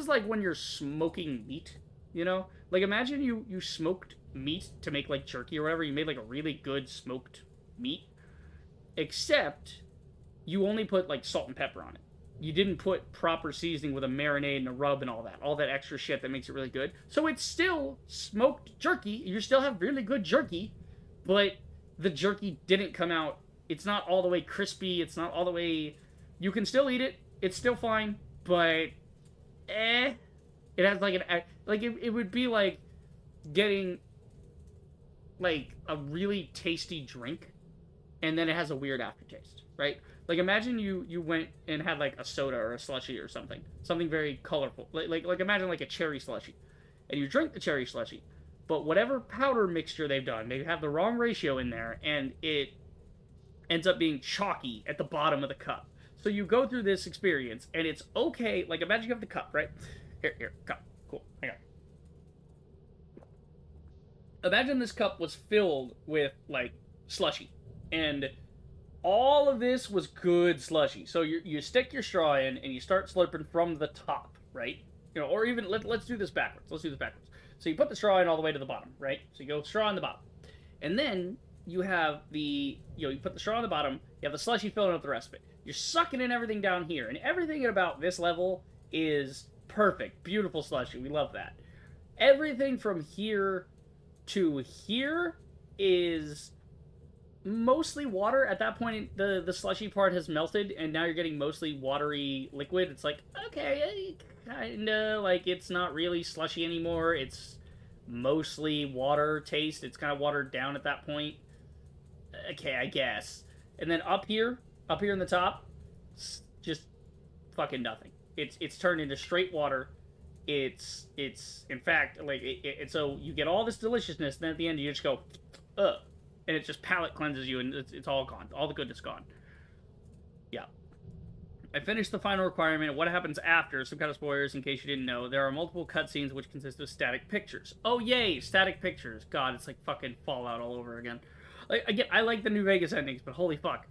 like when you're smoking meat, you know? Like, imagine you smoked meat to make, like, jerky or whatever. You made, like, a really good smoked meat. Except, you only put, like, salt and pepper on it. You didn't put proper seasoning with a marinade and a rub and all that extra shit that makes it really good. So it's still smoked jerky. You still have really good jerky, but the jerky didn't come out. It's not all the way crispy. It's not all the way... You can still eat it. It's still fine, but... It has like an... Like, it would be like getting, like, a really tasty drink, and then it has a weird aftertaste, right? Like, imagine you went and had, like, a soda or a slushie or something. Something very colorful. Like imagine, like, a cherry slushie. And you drink the cherry slushie. But whatever powder mixture they've done, they have the wrong ratio in there, and it ends up being chalky at the bottom of the cup. So you go through this experience, and it's okay. Like, imagine you have the cup, right? Here, cup. Cool. Hang on. Imagine this cup was filled with, like, slushie. And... all of this was good slushy. So you stick your straw in and you start slurping from the top, right? You know, or even let's do this backwards. Let's do this backwards. So you put the straw in all the way to the bottom, right? So you go straw on the bottom, and then you have you put the straw on the bottom. You have the slushy filling up the rest of it. You're sucking in everything down here, and everything at about this level is perfect, beautiful slushy. We love that. Everything from here to here is mostly water. At that point, the slushy part has melted, and now you're getting mostly watery liquid. It's like, okay, kinda, like, it's not really slushy anymore. It's mostly water taste. It's kind of watered down at that point. Okay, I guess. And then up here in the top, just fucking nothing. It's turned into straight water. It's in fact, like, so you get all this deliciousness, and then at the end you just go, ugh. And it just palate cleanses you, and it's all gone. All the goodness gone. Yeah. I finished the final requirement. What happens after? Some kind of spoilers in case you didn't know. There are multiple cutscenes which consist of static pictures. Oh, yay! Static pictures. God, it's like fucking Fallout all over again. Again, I like the New Vegas endings, but holy fuck.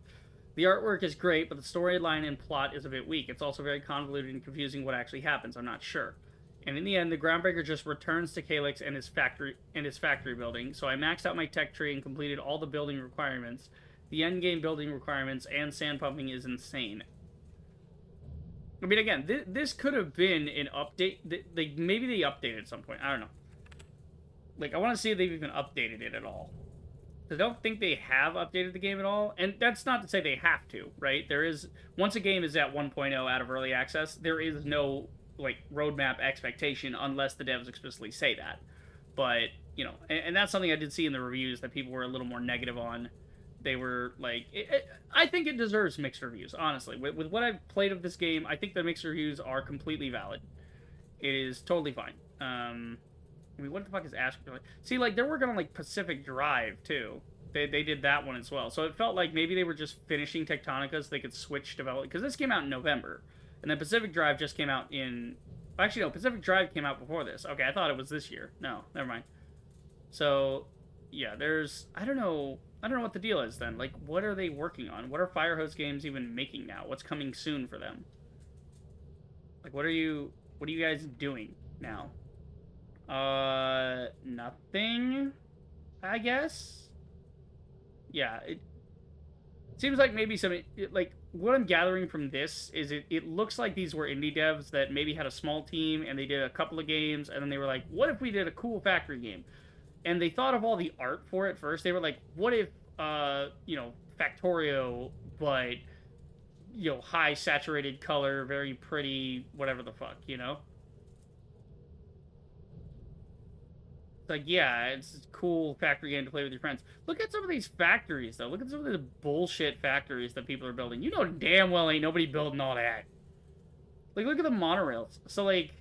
The artwork is great, but the storyline and plot is a bit weak. It's also very convoluted and confusing what actually happens. I'm not sure. And in the end, the Groundbreaker just returns to Calyx and his factory building. So I maxed out my tech tree and completed all the building requirements. The end game building requirements and sand pumping is insane. I mean, again, this could have been an update. Maybe they updated at some point. I don't know. Like, I want to see if they've even updated it at all. I don't think they have updated the game at all, and that's not to say they have to, right? There is, once a game is at 1.0 out of early access, there is no like roadmap expectation unless the devs explicitly say that. But and that's something I did see in the reviews that people were a little more negative on. They were like, I think it deserves mixed reviews, honestly. With what I've played of this game, I think the mixed reviews are completely valid. It is totally fine. I mean, what the fuck is Ash? See, like, they're working on, like, Pacific Drive, too. They did that one as well. So it felt like maybe they were just finishing Techtonica so they could switch development. Because this came out in November. And then Pacific Drive just came out in... Actually, no, Pacific Drive came out before this. Okay, I thought it was this year. No, never mind. So, yeah, there's... I don't know what the deal is, then. Like, what are they working on? What are Firehose Games even making now? What's coming soon for them? Like, what are you guys doing now? Nothing, I guess. Yeah, it seems like maybe like, what I'm gathering from this is it looks like these were indie devs that maybe had a small team and they did a couple of games and then they were like, what if we did a cool factory game? And they thought of all the art for it first. They were like, what if, Factorio, but, high saturated color, very pretty, whatever the fuck, Like, yeah, it's a cool factory game to play with your friends. Look at some of these factories, though. Look at some of the bullshit factories that people are building. You know damn well ain't nobody building all that. Like, look at the monorails. So, like,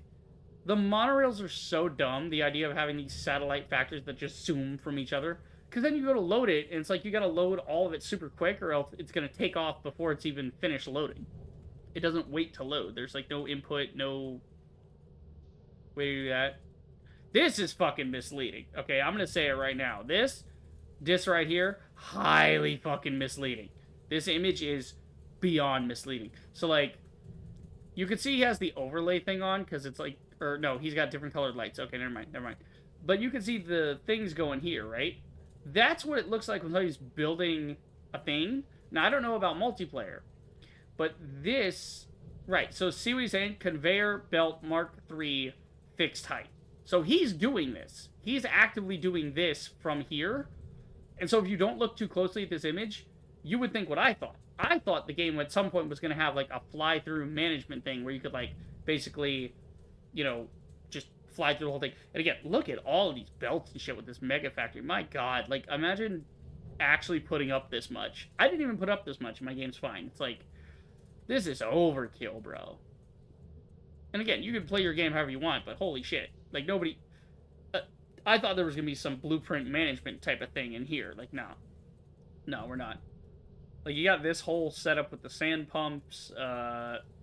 the monorails are so dumb, the idea of having these satellite factories that just zoom from each other. Because then you go to load it, and it's like you gotta load all of it super quick, or else it's gonna take off before it's even finished loading. It doesn't wait to load. There's, like, no input, no way to do that. This is fucking misleading. Okay, I'm gonna say it right now. This right here, highly fucking misleading. This image is beyond misleading. So, like, you can see he has the overlay thing on, because it's like, or no, he's got different colored lights. Okay, never mind. But you can see the things going here, right? That's what it looks like when somebody's building a thing. Now, I don't know about multiplayer, but this, right, so see what he's saying? Conveyor belt Mark III fixed height. So he's doing this. He's actively doing this from here. And so if you don't look too closely at this image, you would think what I thought. I thought the game at some point was going to have, like, a fly-through management thing where you could, like, basically, just fly through the whole thing. And again, look at all of these belts and shit with this mega factory. My God, like, imagine actually putting up this much. I didn't even put up this much, and my game's fine. It's like, this is overkill, bro. And again, you can play your game however you want, but holy shit. Like, nobody... I thought there was going to be some blueprint management type of thing in here. Like, no. No, we're not. Like, you got this whole setup with the sand pumps.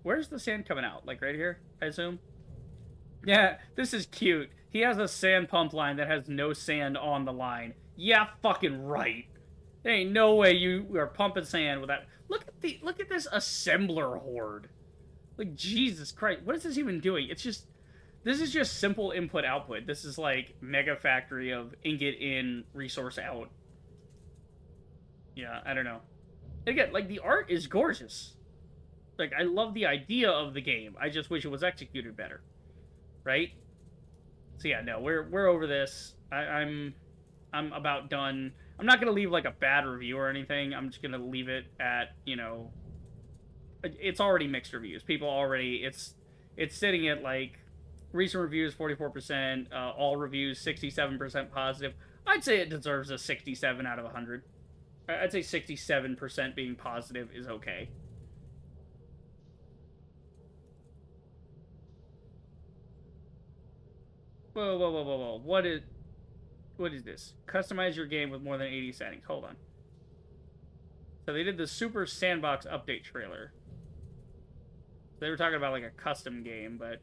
Where's the sand coming out? Like, right here, I assume? Yeah, this is cute. He has a sand pump line that has no sand on the line. Yeah, fucking right. There ain't no way you are pumping sand with that. Look at this assembler horde. Like, Jesus Christ. What is this even doing? This is just simple input-output. This is like mega factory of ingot in, resource out. Yeah, I don't know. Again, like, the art is gorgeous. Like, I love the idea of the game. I just wish it was executed better. Right? So yeah, no, we're over this. I'm about done. I'm not gonna leave, like, a bad review or anything. I'm just gonna leave it at, it's already mixed reviews. People already, it's sitting at, like, recent reviews 44%, all reviews 67% positive. I'd say it deserves a 67 out of 100. I'd say 67% being positive is okay. Whoa. What is this? Customize your game with more than 80 settings. Hold on. So they did the Super Sandbox update trailer. They were talking about, like, a custom game, but...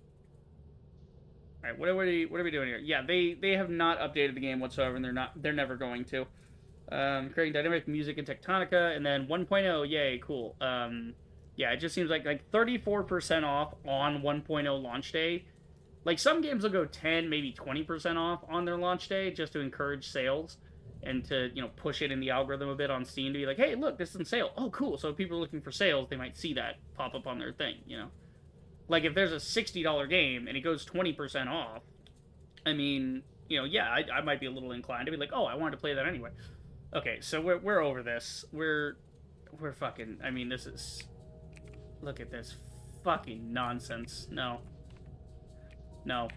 Alright, what are we doing here? Yeah, they have not updated the game whatsoever, and they're never going to. Creating dynamic music in Techtonica, and then 1.0, yay, cool. Yeah, it just seems like 34% off on 1.0 launch day Like some games will go 10, maybe 20% off on their launch day just to encourage sales and to, push it in the algorithm a bit on Steam to be like, hey, look, this is in sale. Oh, cool. So if people are looking for sales, they might see that pop up on their thing. Like if there's a $60 game and it goes 20% off, I mean, yeah, I might be a little inclined to be like, oh, I wanted to play that anyway. Okay, so we're over this. We're fucking. I mean, this is. Look at this fucking nonsense. No. I'm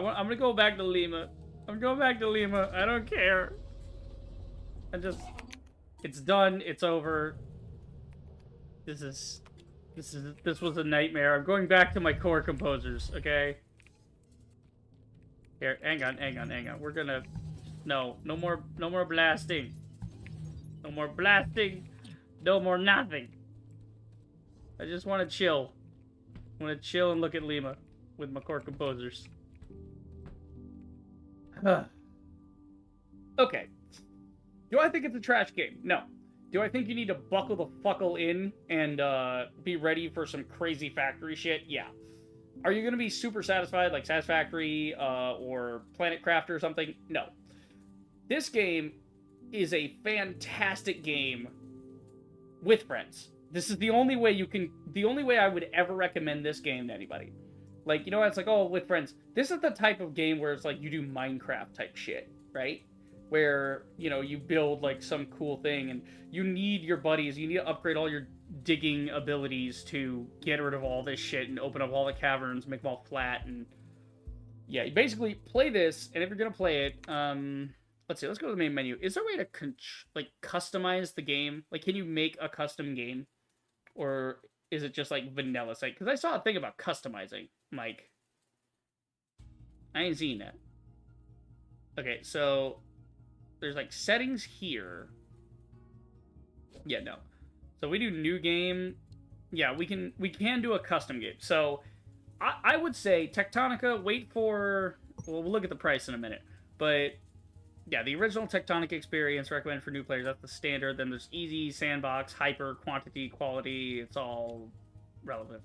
gonna go back to Lima. I'm going back to Lima. I don't care. It's done. It's over. This was a nightmare. I'm going back to my core composers. Okay. Here, hang on. We're gonna. No more blasting. No more blasting. No more nothing. I just want to chill. I want to chill and look at Lima with my core composers. Okay. Do I think it's a trash game? No. Do I think you need to buckle the fuckle in and be ready for some crazy factory shit? Yeah. Are you going to be super satisfied like Satisfactory or Planet Crafter or something? No. This game is a fantastic game with friends. This is the only way I would ever recommend this game to anybody. Like, it's like, oh, with friends. This is the type of game where it's like you do Minecraft type shit, right? Where, you build like some cool thing and you need your buddies, you need to upgrade all your digging abilities to get rid of all this shit and open up all the caverns, make them all flat, and yeah, you basically play this, and if you're gonna play it, let's see, let's go to the main menu. Is there a way to customize the game? Like, can you make a custom game? Or is it just like vanilla site? Because I saw a thing about customizing. Like, I ain't seen that. Okay, so there's like settings here. Yeah, no. So we do new game. Yeah, we can do a custom game. So I would say Techtonica, wait for, well, we'll look at the price in a minute. But yeah, the original Techtonica experience recommended for new players. That's the standard. Then there's easy, sandbox, hyper, quantity, quality. It's all relative.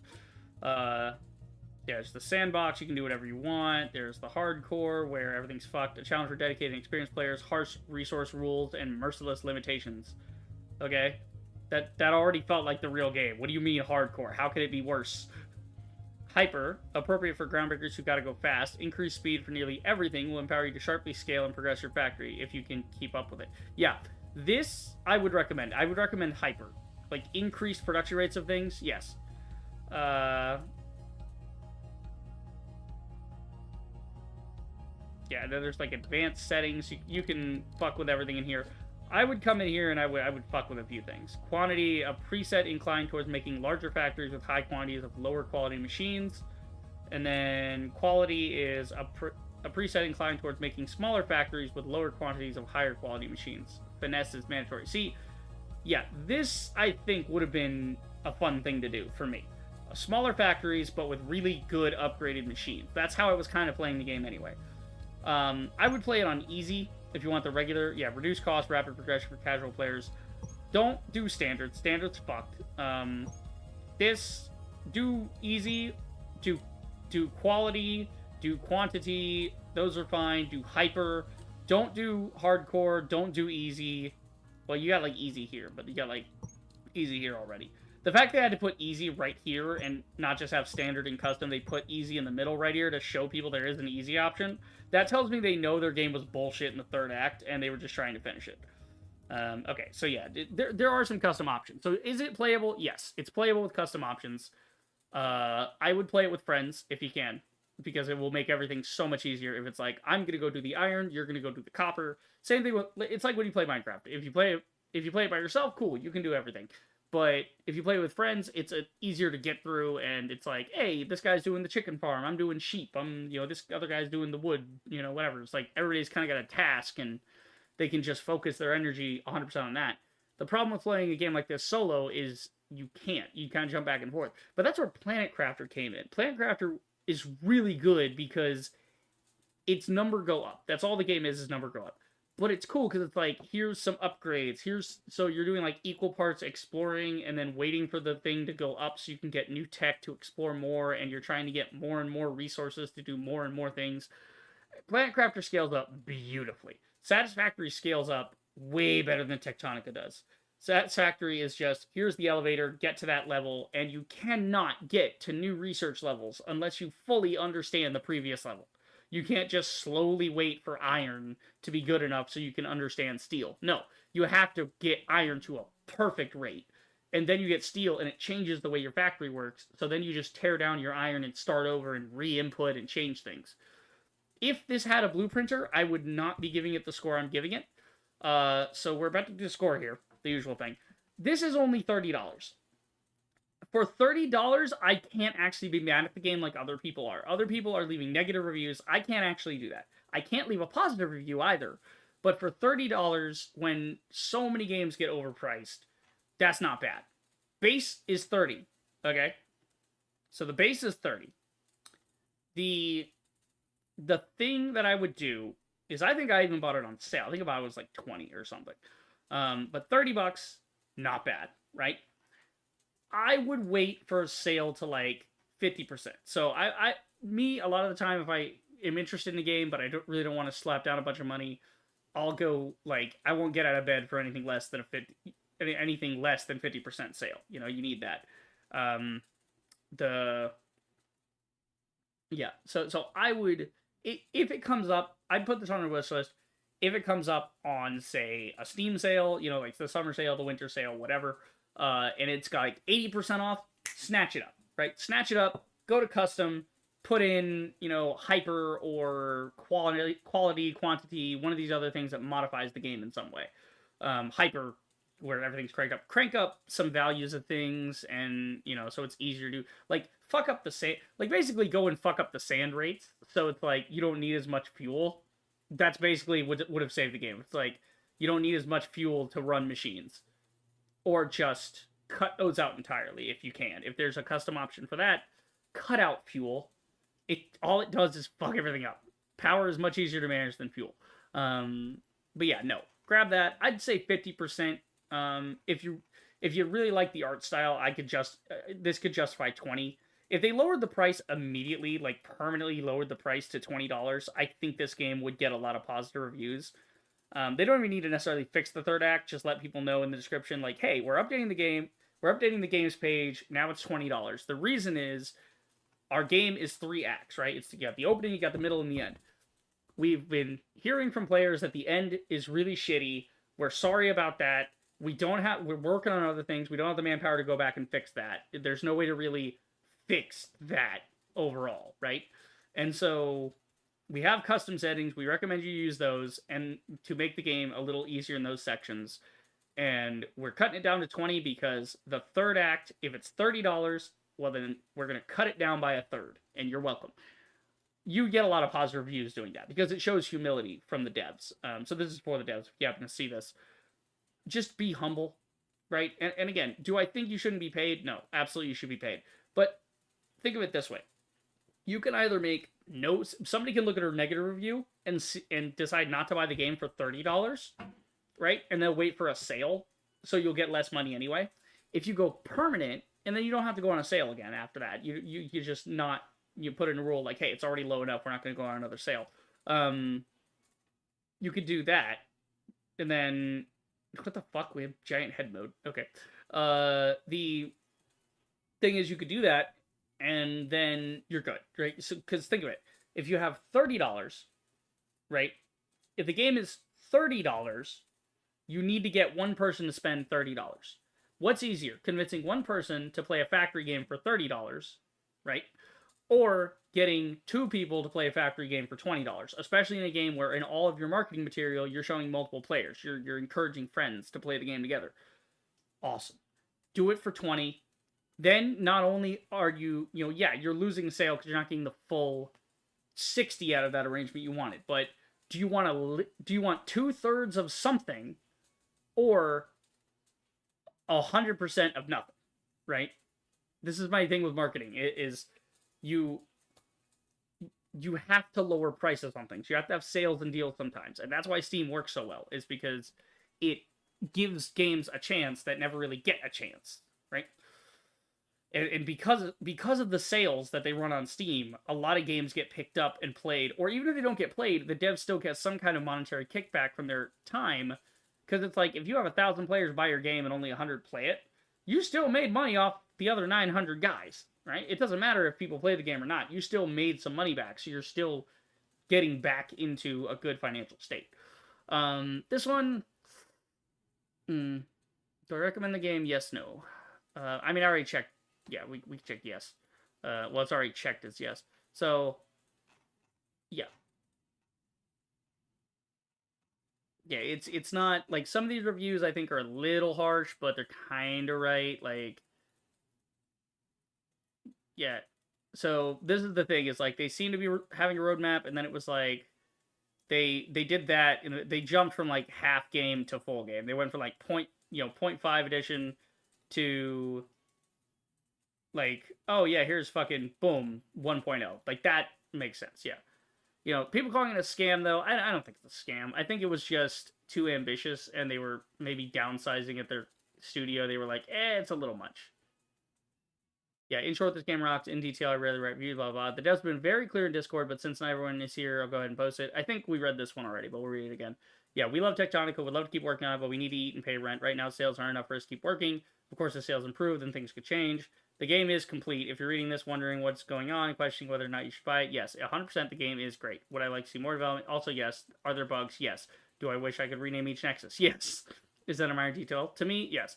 There's the sandbox. You can do whatever you want. There's the hardcore, where everything's fucked. A challenge for dedicated and experienced players. Harsh resource rules and merciless limitations. Okay? That already felt like the real game. What do you mean hardcore? How could it be worse? Hyper, appropriate for groundbreakers who gotta go fast. Increased speed for nearly everything will empower you to sharply scale and progress your factory if you can keep up with it. Yeah, this I would recommend. I would recommend hyper. Like, increased production rates of things, yes. Yeah, then there's like advanced settings. You can fuck with everything in here. I would come in here and I would fuck with a few things. Quantity, a preset inclined towards making larger factories with high quantities of lower quality machines. And then quality is a preset inclined towards making smaller factories with lower quantities of higher quality machines. Finesse is mandatory. See, yeah, this I think would have been a fun thing to do for me. Smaller factories, but with really good upgraded machines. That's how I was kind of playing the game anyway. I would play it on easy if you want the regular. Yeah, reduce cost, rapid progression for casual players. Don't do standard. Standard's fucked. This, do easy, do quality, do quantity. Those are fine. Do hyper. Don't do hardcore. Don't do easy. Well, you got like easy here, but you got like easy here already. The fact they had to put easy right here and not just have standard and custom, they put easy in the middle right here to show people there is an easy option. That tells me they know their game was bullshit in the third act and they were just trying to finish it. Okay, so yeah, there are some custom options. So is it playable? Yes, it's playable with custom options. I would play it with friends if you can, because it will make everything so much easier. If it's like, I'm going to go do the iron, you're going to go do the copper. Same thing with, it's like when you play Minecraft. If you play it by yourself, cool, you can do everything. But if you play with friends, it's easier to get through, and it's like, hey, this guy's doing the chicken farm, I'm doing sheep, this other guy's doing the wood, whatever. It's like everybody's kind of got a task, and they can just focus their energy 100% on that. The problem with playing a game like this solo is you can't. You kind of jump back and forth. But that's where Planet Crafter came in. Planet Crafter is really good because its number go up. That's all the game is number go up. but it's cool because it's like, here's some upgrades. So you're doing like equal parts exploring and then waiting for the thing to go up so you can get new tech to explore more, and you're trying to get more and more resources to do more and more things. Planet Crafter scales up beautifully. Satisfactory scales up way better than Techtonica does. Satisfactory is just, here's the elevator, get to that level, and you cannot get to new research levels unless you fully understand the previous level. You can't just slowly wait for iron to be good enough so you can understand steel. No, you have to get iron to a perfect rate. And then you get steel, and it changes the way your factory works. So then you just tear down your iron and start over and re input and change things. If this had a blueprinter, I would not be giving it the score I'm giving it. So we're about to do the score here, the usual thing. This is only $30. For $30, I can't actually be mad at the game like other people are. Other people are leaving negative reviews. I can't actually do that. I can't leave a positive review either. But for $30, when so many games get overpriced, that's not bad. Base is 30. Okay? So the base is 30. The thing that I would do is, I think I even bought it on sale. I think about it was like 20 or something. But $30, not bad, right? I would wait for a sale to like 50%. So a lot of the time, if I am interested in the game, but I don't want to slap down a bunch of money, I'll go like, I won't get out of bed for anything less than 50% sale. You know, you need that. So I would, if it comes up, I'd put this on a wish list. If it comes up on, say, a Steam sale, you know, like the summer sale, the winter sale, whatever, and it's got like 80% off, snatch it up, right? Snatch it up, go to custom, put in, you know, hyper or quality, quantity, one of these other things that modifies the game in some way. Hyper, where everything's cranked up. Crank up some values of things, and, you know, so it's easier to, like, fuck up the sand, like, basically go and fuck up the sand rates, so it's like, you don't need as much fuel. That's basically what would have saved the game. It's like, you don't need as much fuel to run machines. Or just cut those out entirely if you can. If there's a custom option for that, cut out fuel. All it does is fuck everything up. Power is much easier to manage than fuel. But yeah, no, grab that. I'd say 50%. If you really like the art style, this could justify 20. If they lowered the price immediately, like permanently lowered the price to $20, I think this game would get a lot of positive reviews. They don't even need to necessarily fix the third act. Just let people know in the description, like, hey, we're updating the game. We're updating the games page. Now it's $20. The reason is, our game is 3 acts, right? You got the opening, you got the middle, and the end. We've been hearing from players that the end is really shitty. We're sorry about that. We're working on other things. We don't have the manpower to go back and fix that. There's no way to really fix that overall, right? And so we have custom settings. We recommend you use those, and to make the game a little easier in those sections. And we're cutting it down to 20 because the third act, if it's $30, well, then we're going to cut it down by a third, and you're welcome. You get a lot of positive reviews doing that because it shows humility from the devs. So this is for the devs, if you happen to see this. Just be humble, right? And again, do I think you shouldn't be paid? No, absolutely you should be paid. But think of it this way. You can either make somebody can look at a negative review and decide not to buy the game for $30, right? And they'll wait for a sale, so you'll get less money anyway. If you go permanent, and then you don't have to go on a sale again after that. You just not, you put in a rule like, hey, it's already low enough, we're not going to go on another sale. You could do that, and then what the fuck? We have giant head mode. Okay. The thing is, you could do that, and then you're good, right? So, because think of it, if you have $30, right? If the game is $30, you need to get one person to spend $30. What's easier, convincing one person to play a factory game for $30, right? Or getting 2 people to play a factory game for $20, especially in a game where in all of your marketing material, you're showing multiple players. You're encouraging friends to play the game together. Awesome. Do it for 20. Then not only are you're losing the sale because you're not getting the full 60 out of that arrangement you wanted, but do you want 2/3 of something or 100% of nothing, right? This is my thing with marketing. It is you have to lower prices on things. You have to have sales and deals sometimes, and that's why Steam works so well. Is because it gives games a chance that never really get a chance, right? And because of the sales that they run on Steam, a lot of games get picked up and played. Or even if they don't get played, the devs still get some kind of monetary kickback from their time. Because it's like if you have 1,000 players buy your game and only 100 play it, you still made money off the other 900 guys, right? It doesn't matter if people play the game or not. You still made some money back, so you're still getting back into a good financial state. This one, do I recommend the game? Yes, no. I mean, I already checked. Yeah, we checked yes. Well, it's already checked as yes. So, yeah. Yeah, it's not like some of these reviews I think are a little harsh, but they're kind of right. Like, yeah. So this is the thing: is like they seem to be having a roadmap, and then it was like they did that, and they jumped from like half game to full game. They went from like point 0.5 edition to like, oh yeah, here's fucking boom 1.0. Like that makes sense. Yeah. People calling it a scam though, I don't think it's a scam. I think it was just too ambitious, and they were maybe downsizing at their studio. They were like, it's a little much. Yeah, in short, this game rocks. In detail, I rarely write reviews, blah, blah. The dev's been very clear in Discord, but since not everyone is here, I'll go ahead and post it. I think we read this one already, but we'll read it again. Yeah, we love Techtonica. We'd love to keep working on it, but we need to eat and pay rent. Right now, sales aren't enough for us to keep working. Of course, if sales improve, then things could change. The game is complete. If you're reading this wondering what's going on, questioning whether or not you should buy it, yes, 100% the game is great. Would I like to see more development? Also, yes. Are there bugs? Yes. Do I wish I could rename each Nexus? Yes. Is that a minor detail? To me, yes.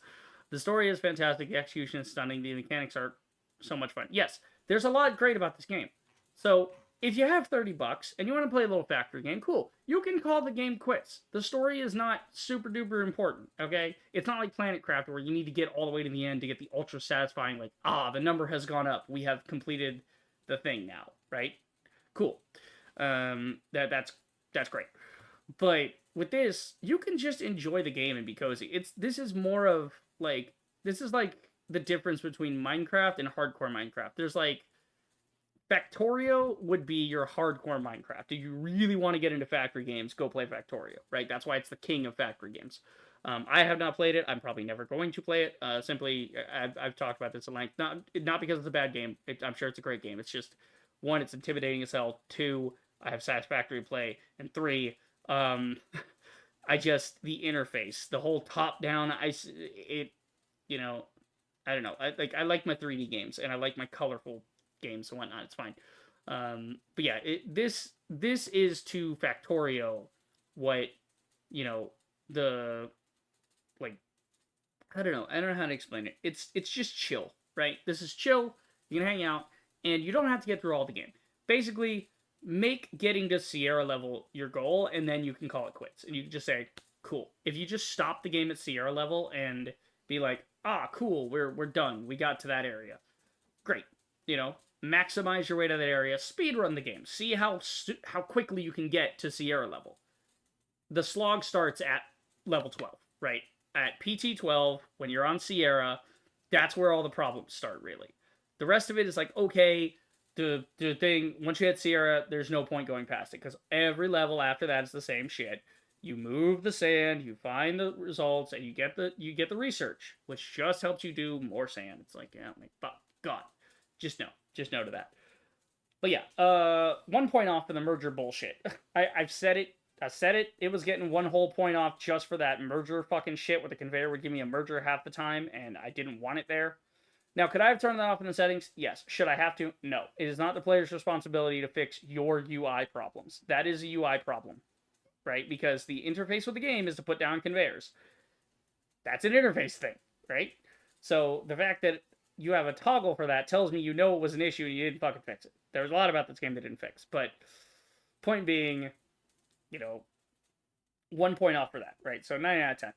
The story is fantastic. The execution is stunning. The mechanics are so much fun. Yes, there's a lot great about this game. So if you have $30 and you want to play a little factory game, cool. You can call the game quits. The story is not super duper important, okay? It's not like Planet Craft where you need to get all the way to the end to get the ultra satisfying, like, the number has gone up. We have completed the thing now, right? Cool. That's great. But with this, you can just enjoy the game and be cozy. This is more of like the difference between Minecraft and hardcore Minecraft. There's like Factorio would be your hardcore Minecraft. If you really want to get into factory games, go play Factorio, right? That's why it's the king of factory games. I have not played it. I'm probably never going to play it. Simply, I've talked about this at length. Not because it's a bad game. I'm sure it's a great game. It's just, one, it's intimidating as hell. Two, I have satisfactory play. And three, the interface, the whole top down, you know, I don't know. I like my 3D games, and I like my colorful games and whatnot. It's fine. But yeah, this is to Factorio what the like. I don't know. I don't know how to explain it. It's just chill, right? This is chill. You can hang out, and you don't have to get through all the game. Basically, make getting to Sierra level your goal, and then you can call it quits. And you can just say, cool. If you just stop the game at Sierra level and be like, cool, we're done. We got to that area. Great. Maximize your way to that area. Speed run the game. See how quickly you can get to Sierra level. The slog starts at level 12, right? At PT 12, when you're on Sierra, that's where all the problems start, really. The rest of it is like, okay, the thing, once you hit Sierra, there's no point going past it, because every level after that is the same shit. You move the sand, you find the results, and you get the research, which just helps you do more sand. It's like, yeah, like, fuck, God, just no to that. But yeah, 1 point off for the merger bullshit. I've said it. It was getting 1 whole point off just for that merger fucking shit, where the conveyor would give me a merger half the time, and I didn't want it there. Now, could I have turned that off in the settings? Yes. Should I have to? No. It is not the player's responsibility to fix your UI problems. That is a UI problem, right? Because the interface with the game is to put down conveyors. That's an interface thing, right? So the fact that you have a toggle for that tells me you know it was an issue and you didn't fucking fix it. There was a lot about this game that didn't fix. But point being, 1 point off for that, right? So 9 out of 10.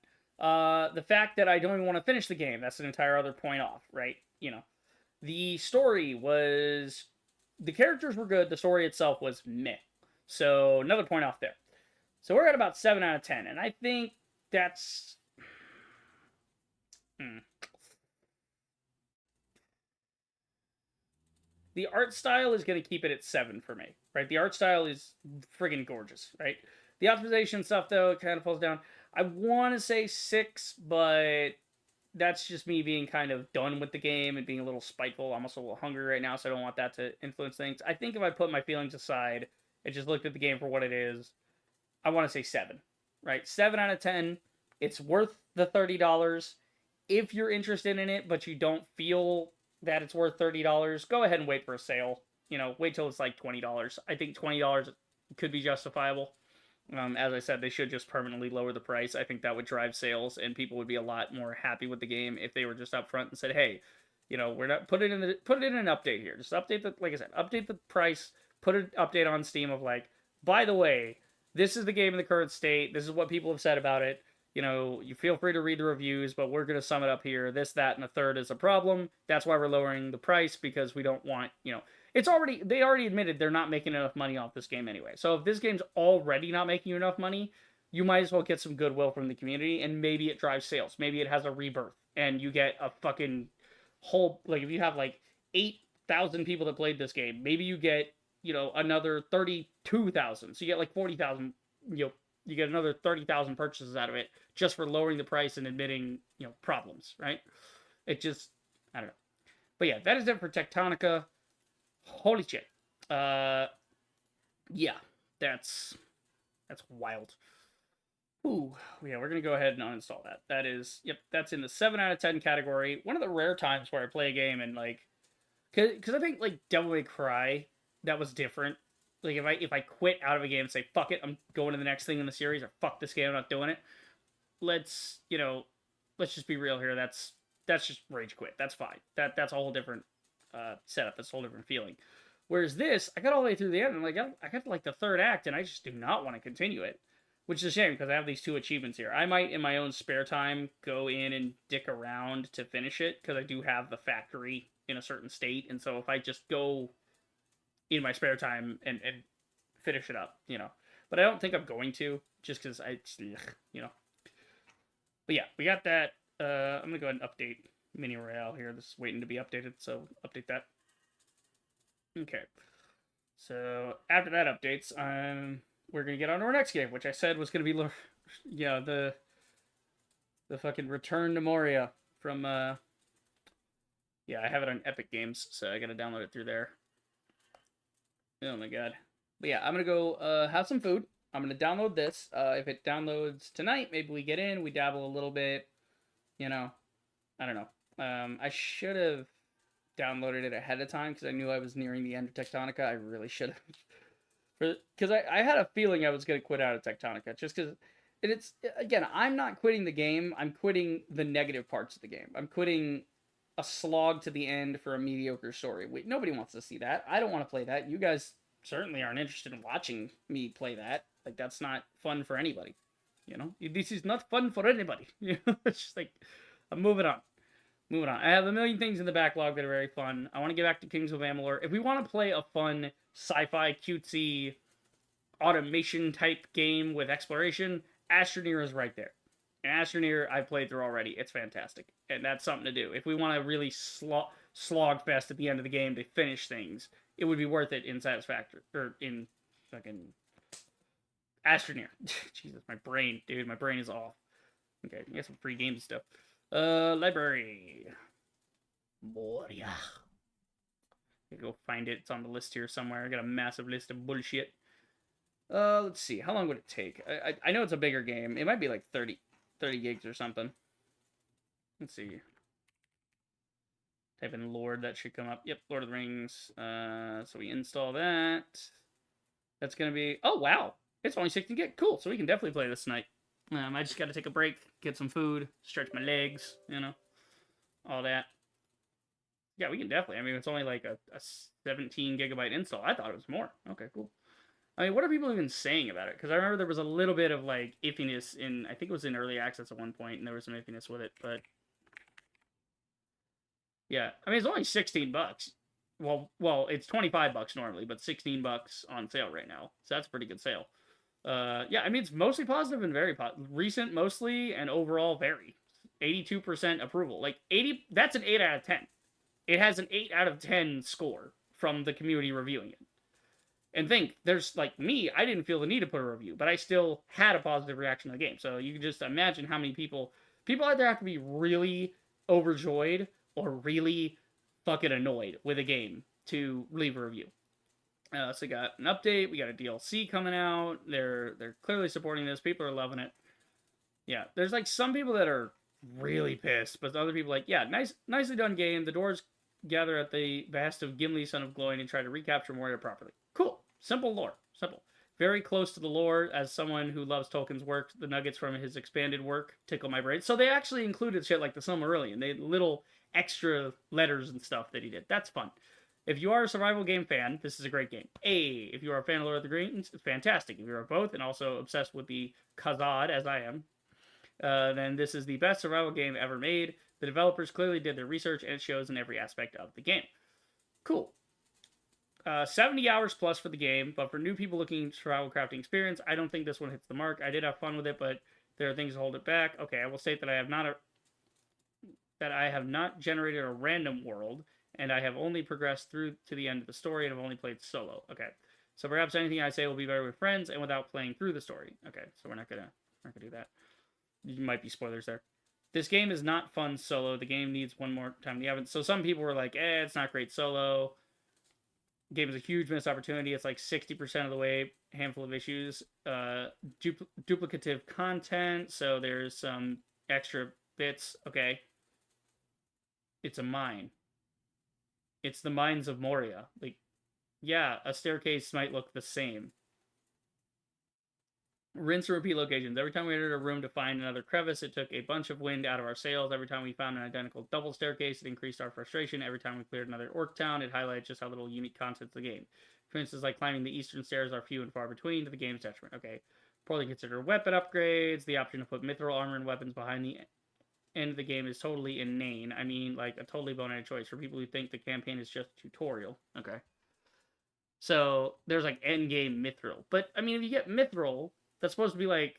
The fact that I don't even want to finish the game, that's an entire other point off, right? The story was... The characters were good, the story itself was meh. So another point off there. So we're at about 7 out of 10, and I think that's... the art style is going to keep it at 7 for me, right? The art style is friggin' gorgeous, right? The optimization stuff, though, it kind of falls down. I want to say 6, but that's just me being kind of done with the game and being a little spiteful. I'm also a little hungry right now, so I don't want that to influence things. I think if I put my feelings aside and just looked at the game for what it is, I want to say 7, right? 7 out of 10. It's worth the $30. If you're interested in it, but you don't feel that it's worth $30, go ahead and wait for a sale. Wait till it's like $20. I think $20 could be justifiable. As I said, they should just permanently lower the price. I think that would drive sales, and people would be a lot more happy with the game if they were just upfront and said, "Hey, we're not put it in an update here. Just update the like I said, update the price. Put an update on Steam of like, by the way, this is the game in the current state. This is what people have said about it. You feel free to read the reviews, but we're gonna sum it up here. This, that, and a third is a problem. That's why we're lowering the price because we don't want they already admitted they're not making enough money off this game anyway. So if this game's already not making you enough money, you might as well get some goodwill from the community, and maybe it drives sales. Maybe it has a rebirth, and you get a fucking whole if you have like 8,000 people that played this game, maybe you get another 32,000. So you get like 40,000. You get another 30,000 purchases out of it just for lowering the price and admitting problems, right? It just I don't know. But yeah, that is it for Techtonica. Holy shit. Yeah, that's wild. Ooh, yeah, we're gonna go ahead and uninstall that. That's in the 7 out of 10 category. One of the rare times where I play a game and because I think Devil May Cry, that was different. If I quit out of a game and say fuck it, I'm going to the next thing in the series, or fuck this game, I'm not doing it. Let's just be real here. That's just rage quit. That's fine. That's a whole different setup. That's a whole different feeling. Whereas this, I got all the way through the end, and I got to the third act, and I just do not want to continue it, which is a shame because I have these 2 achievements here. I might, in my own spare time, go in and dick around to finish it because I do have the factory in a certain state, and so if I just go in my spare time and finish it up, but I don't think I'm going to just because But yeah, we got that. I'm gonna go ahead and update Mini Royale here. This is waiting to be updated, so update that. Okay. So after that updates, we're gonna get on to our next game, which I said was gonna be, the fucking Return to Moria from yeah, I have it on Epic Games, so I gotta download it through there. Oh my god. But yeah, I'm gonna go have some food. I'm gonna download this. If it downloads tonight, maybe we get in, we dabble a little bit. I don't know. I should have downloaded it ahead of time because I knew I was nearing the end of Techtonica. I really should have. Because I had a feeling I was going to quit out of Techtonica. Just because it's, again, I'm not quitting the game. I'm quitting the negative parts of the game. I'm quitting a slog to the end for a mediocre story. Nobody wants to see that. I don't want to play that. You guys certainly aren't interested in watching me play that. That's not fun for anybody. This is not fun for anybody. It's just I'm moving on. Moving on. I have a million things in the backlog that are very fun. I want to get back to Kings of Amalur. If we want to play a fun sci-fi cutesy automation type game with exploration, Astroneer is right there. And Astroneer I've played through already. It's fantastic. And that's something to do. If we want to really slog fest at the end of the game to finish things, it would be worth it in Satisfactory or in fucking Astroneer. Jesus, my brain is off. Okay, I got some free games and stuff. Library. Moria. I go find it. It's on the list here somewhere. I got a massive list of bullshit. Let's see. How long would it take? I know it's a bigger game. It might be like 30 gigs or something. Let's see. Type in Lord. That should come up. Yep, Lord of the Rings. So we install that. That's going to be... Oh, wow. It's only 16 gig. Cool. So we can definitely play this tonight. I just got to take a break, get some food, stretch my legs, all that. Yeah, we can definitely. I mean, it's only like a 17 gigabyte install. I thought it was more. Okay, cool. I mean, what are people even saying about it? Because I remember there was a little bit of iffiness in, I think it was in early access at one point, and there was some iffiness with it, but yeah, I mean, it's only 16 bucks. Well, it's 25 bucks normally, but 16 bucks on sale right now. So that's a pretty good sale. Yeah, I mean, it's mostly positive and very recent mostly, and overall very. 82% approval. 80, that's an 8 out of 10. It has an 8 out of 10 score from the community reviewing it. And think, there's like me, I didn't feel the need to put a review, but I still had a positive reaction to the game. So you can just imagine how many people out there have to be really overjoyed or really fucking annoyed with a game to leave a review. So we got an update, we got a DLC coming out. They're clearly supporting this. People are loving it. Yeah, there's like some people that are really pissed, but other people like, yeah, nicely done game. The doors gather at the behest of Gimli, son of Gloin, and try to recapture Moria properly. Cool. Simple lore. Simple. Very close to the lore. As someone who loves Tolkien's work, the nuggets from his expanded work tickle my brain. So they actually included shit like the Silmarillion. They little extra letters and stuff that he did. That's fun. If you are a survival game fan, this is a great game. If you are a fan of Lord of the Rings, it's fantastic. If you are both and also obsessed with the Khazad, as I am, then this is the best survival game ever made. The developers clearly did their research, and it shows in every aspect of the game. Cool. 70 hours plus for the game, but for new people looking for survival crafting experience, I don't think this one hits the mark. I did have fun with it, but there are things that hold it back. Okay, I will state that I have not generated a random world, and I have only progressed through to the end of the story, and have only played solo. Okay, so perhaps anything I say will be better with friends and without playing through the story. Okay, so we're not gonna do that. You might be spoilers there. This game is not fun solo. The game needs one more time. So some people were like, it's not great solo. Game is a huge missed opportunity. It's like 60% of the way. Handful of issues. Duplicative content. So there's some extra bits. Okay. It's a mine. It's the mines of Moria. Like, yeah, a staircase might look the same. Rinse and repeat locations. Every time we entered a room to find another crevice, it took a bunch of wind out of our sails. Every time we found an identical double staircase, it increased our frustration. Every time we cleared another orc town, it highlighted just how little unique content the game. For instance, like climbing the eastern stairs are few and far between to the game's detriment. Okay. Poorly considered weapon upgrades. The option to put mithril armor and weapons behind the end of the game is totally inane. I mean, like a totally boneheaded choice for people who think the campaign is just a tutorial. Okay. So there's like end game mithril. But I mean, if you get mithril, that's supposed to be like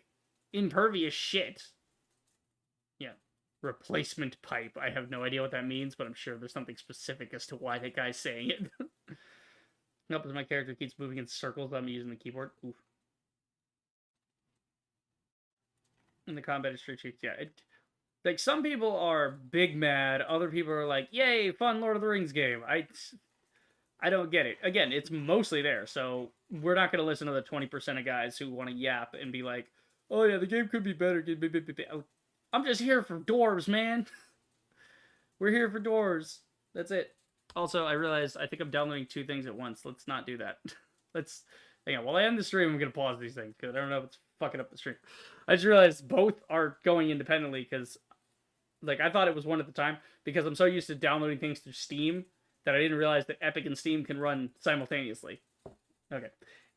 impervious shit. Yeah. Replacement pipe. I have no idea what that means, but I'm sure there's something specific as to why that guy's saying it. Nope, as my character keeps moving in circles, I'm using the keyboard. Oof. And the combat is straight cheeks. Yeah. Like, some people are big mad. Other people are like, yay, fun Lord of the Rings game. I don't get it. Again, it's mostly there, so we're not going to listen to the 20% of guys who want to yap and be like, oh yeah, the game could be better. I'm just here for dwarves, man. We're here for dwarves. That's it. Also, I realized I think I'm downloading two things at once. Let's not do that. Hang on. While I end the stream, I'm going to pause these things, because I don't know if it's fucking up the stream. I just realized both are going independently, because, like, I thought it was one at the time, because I'm so used to downloading things through Steam that I didn't realize that Epic and Steam can run simultaneously. Okay.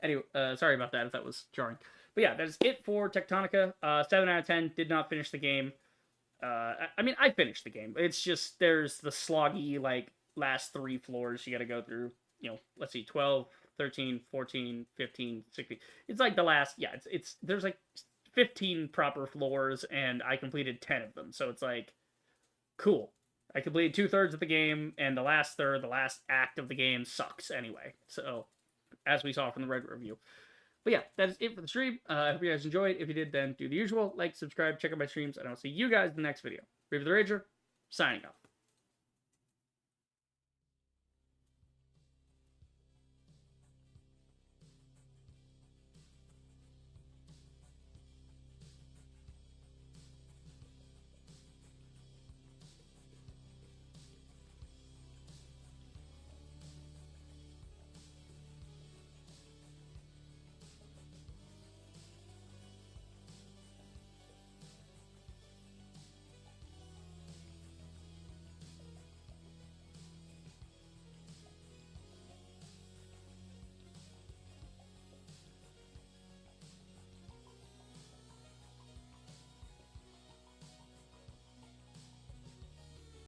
Anyway, sorry about that if that was jarring. But yeah, that's it for Techtonica. 7 out of 10. Did not finish the game. I mean, I finished the game. It's just, there's the sloggy, like, last 3 floors you gotta go through. You know, let's see, 12, 13, 14, 15, 16. It's like the last, yeah, there's like 15 proper floors, and I completed 10 of them. So it's like, cool. I completed 2/3 of the game, and the last third, the last act of the game sucks anyway. So, as we saw from the Reddit review. But yeah, that is it for the stream. I hope you guys enjoyed. If you did, then do the usual. Like, subscribe, check out my streams, and I'll see you guys in the next video. Reaver the Rager, signing off.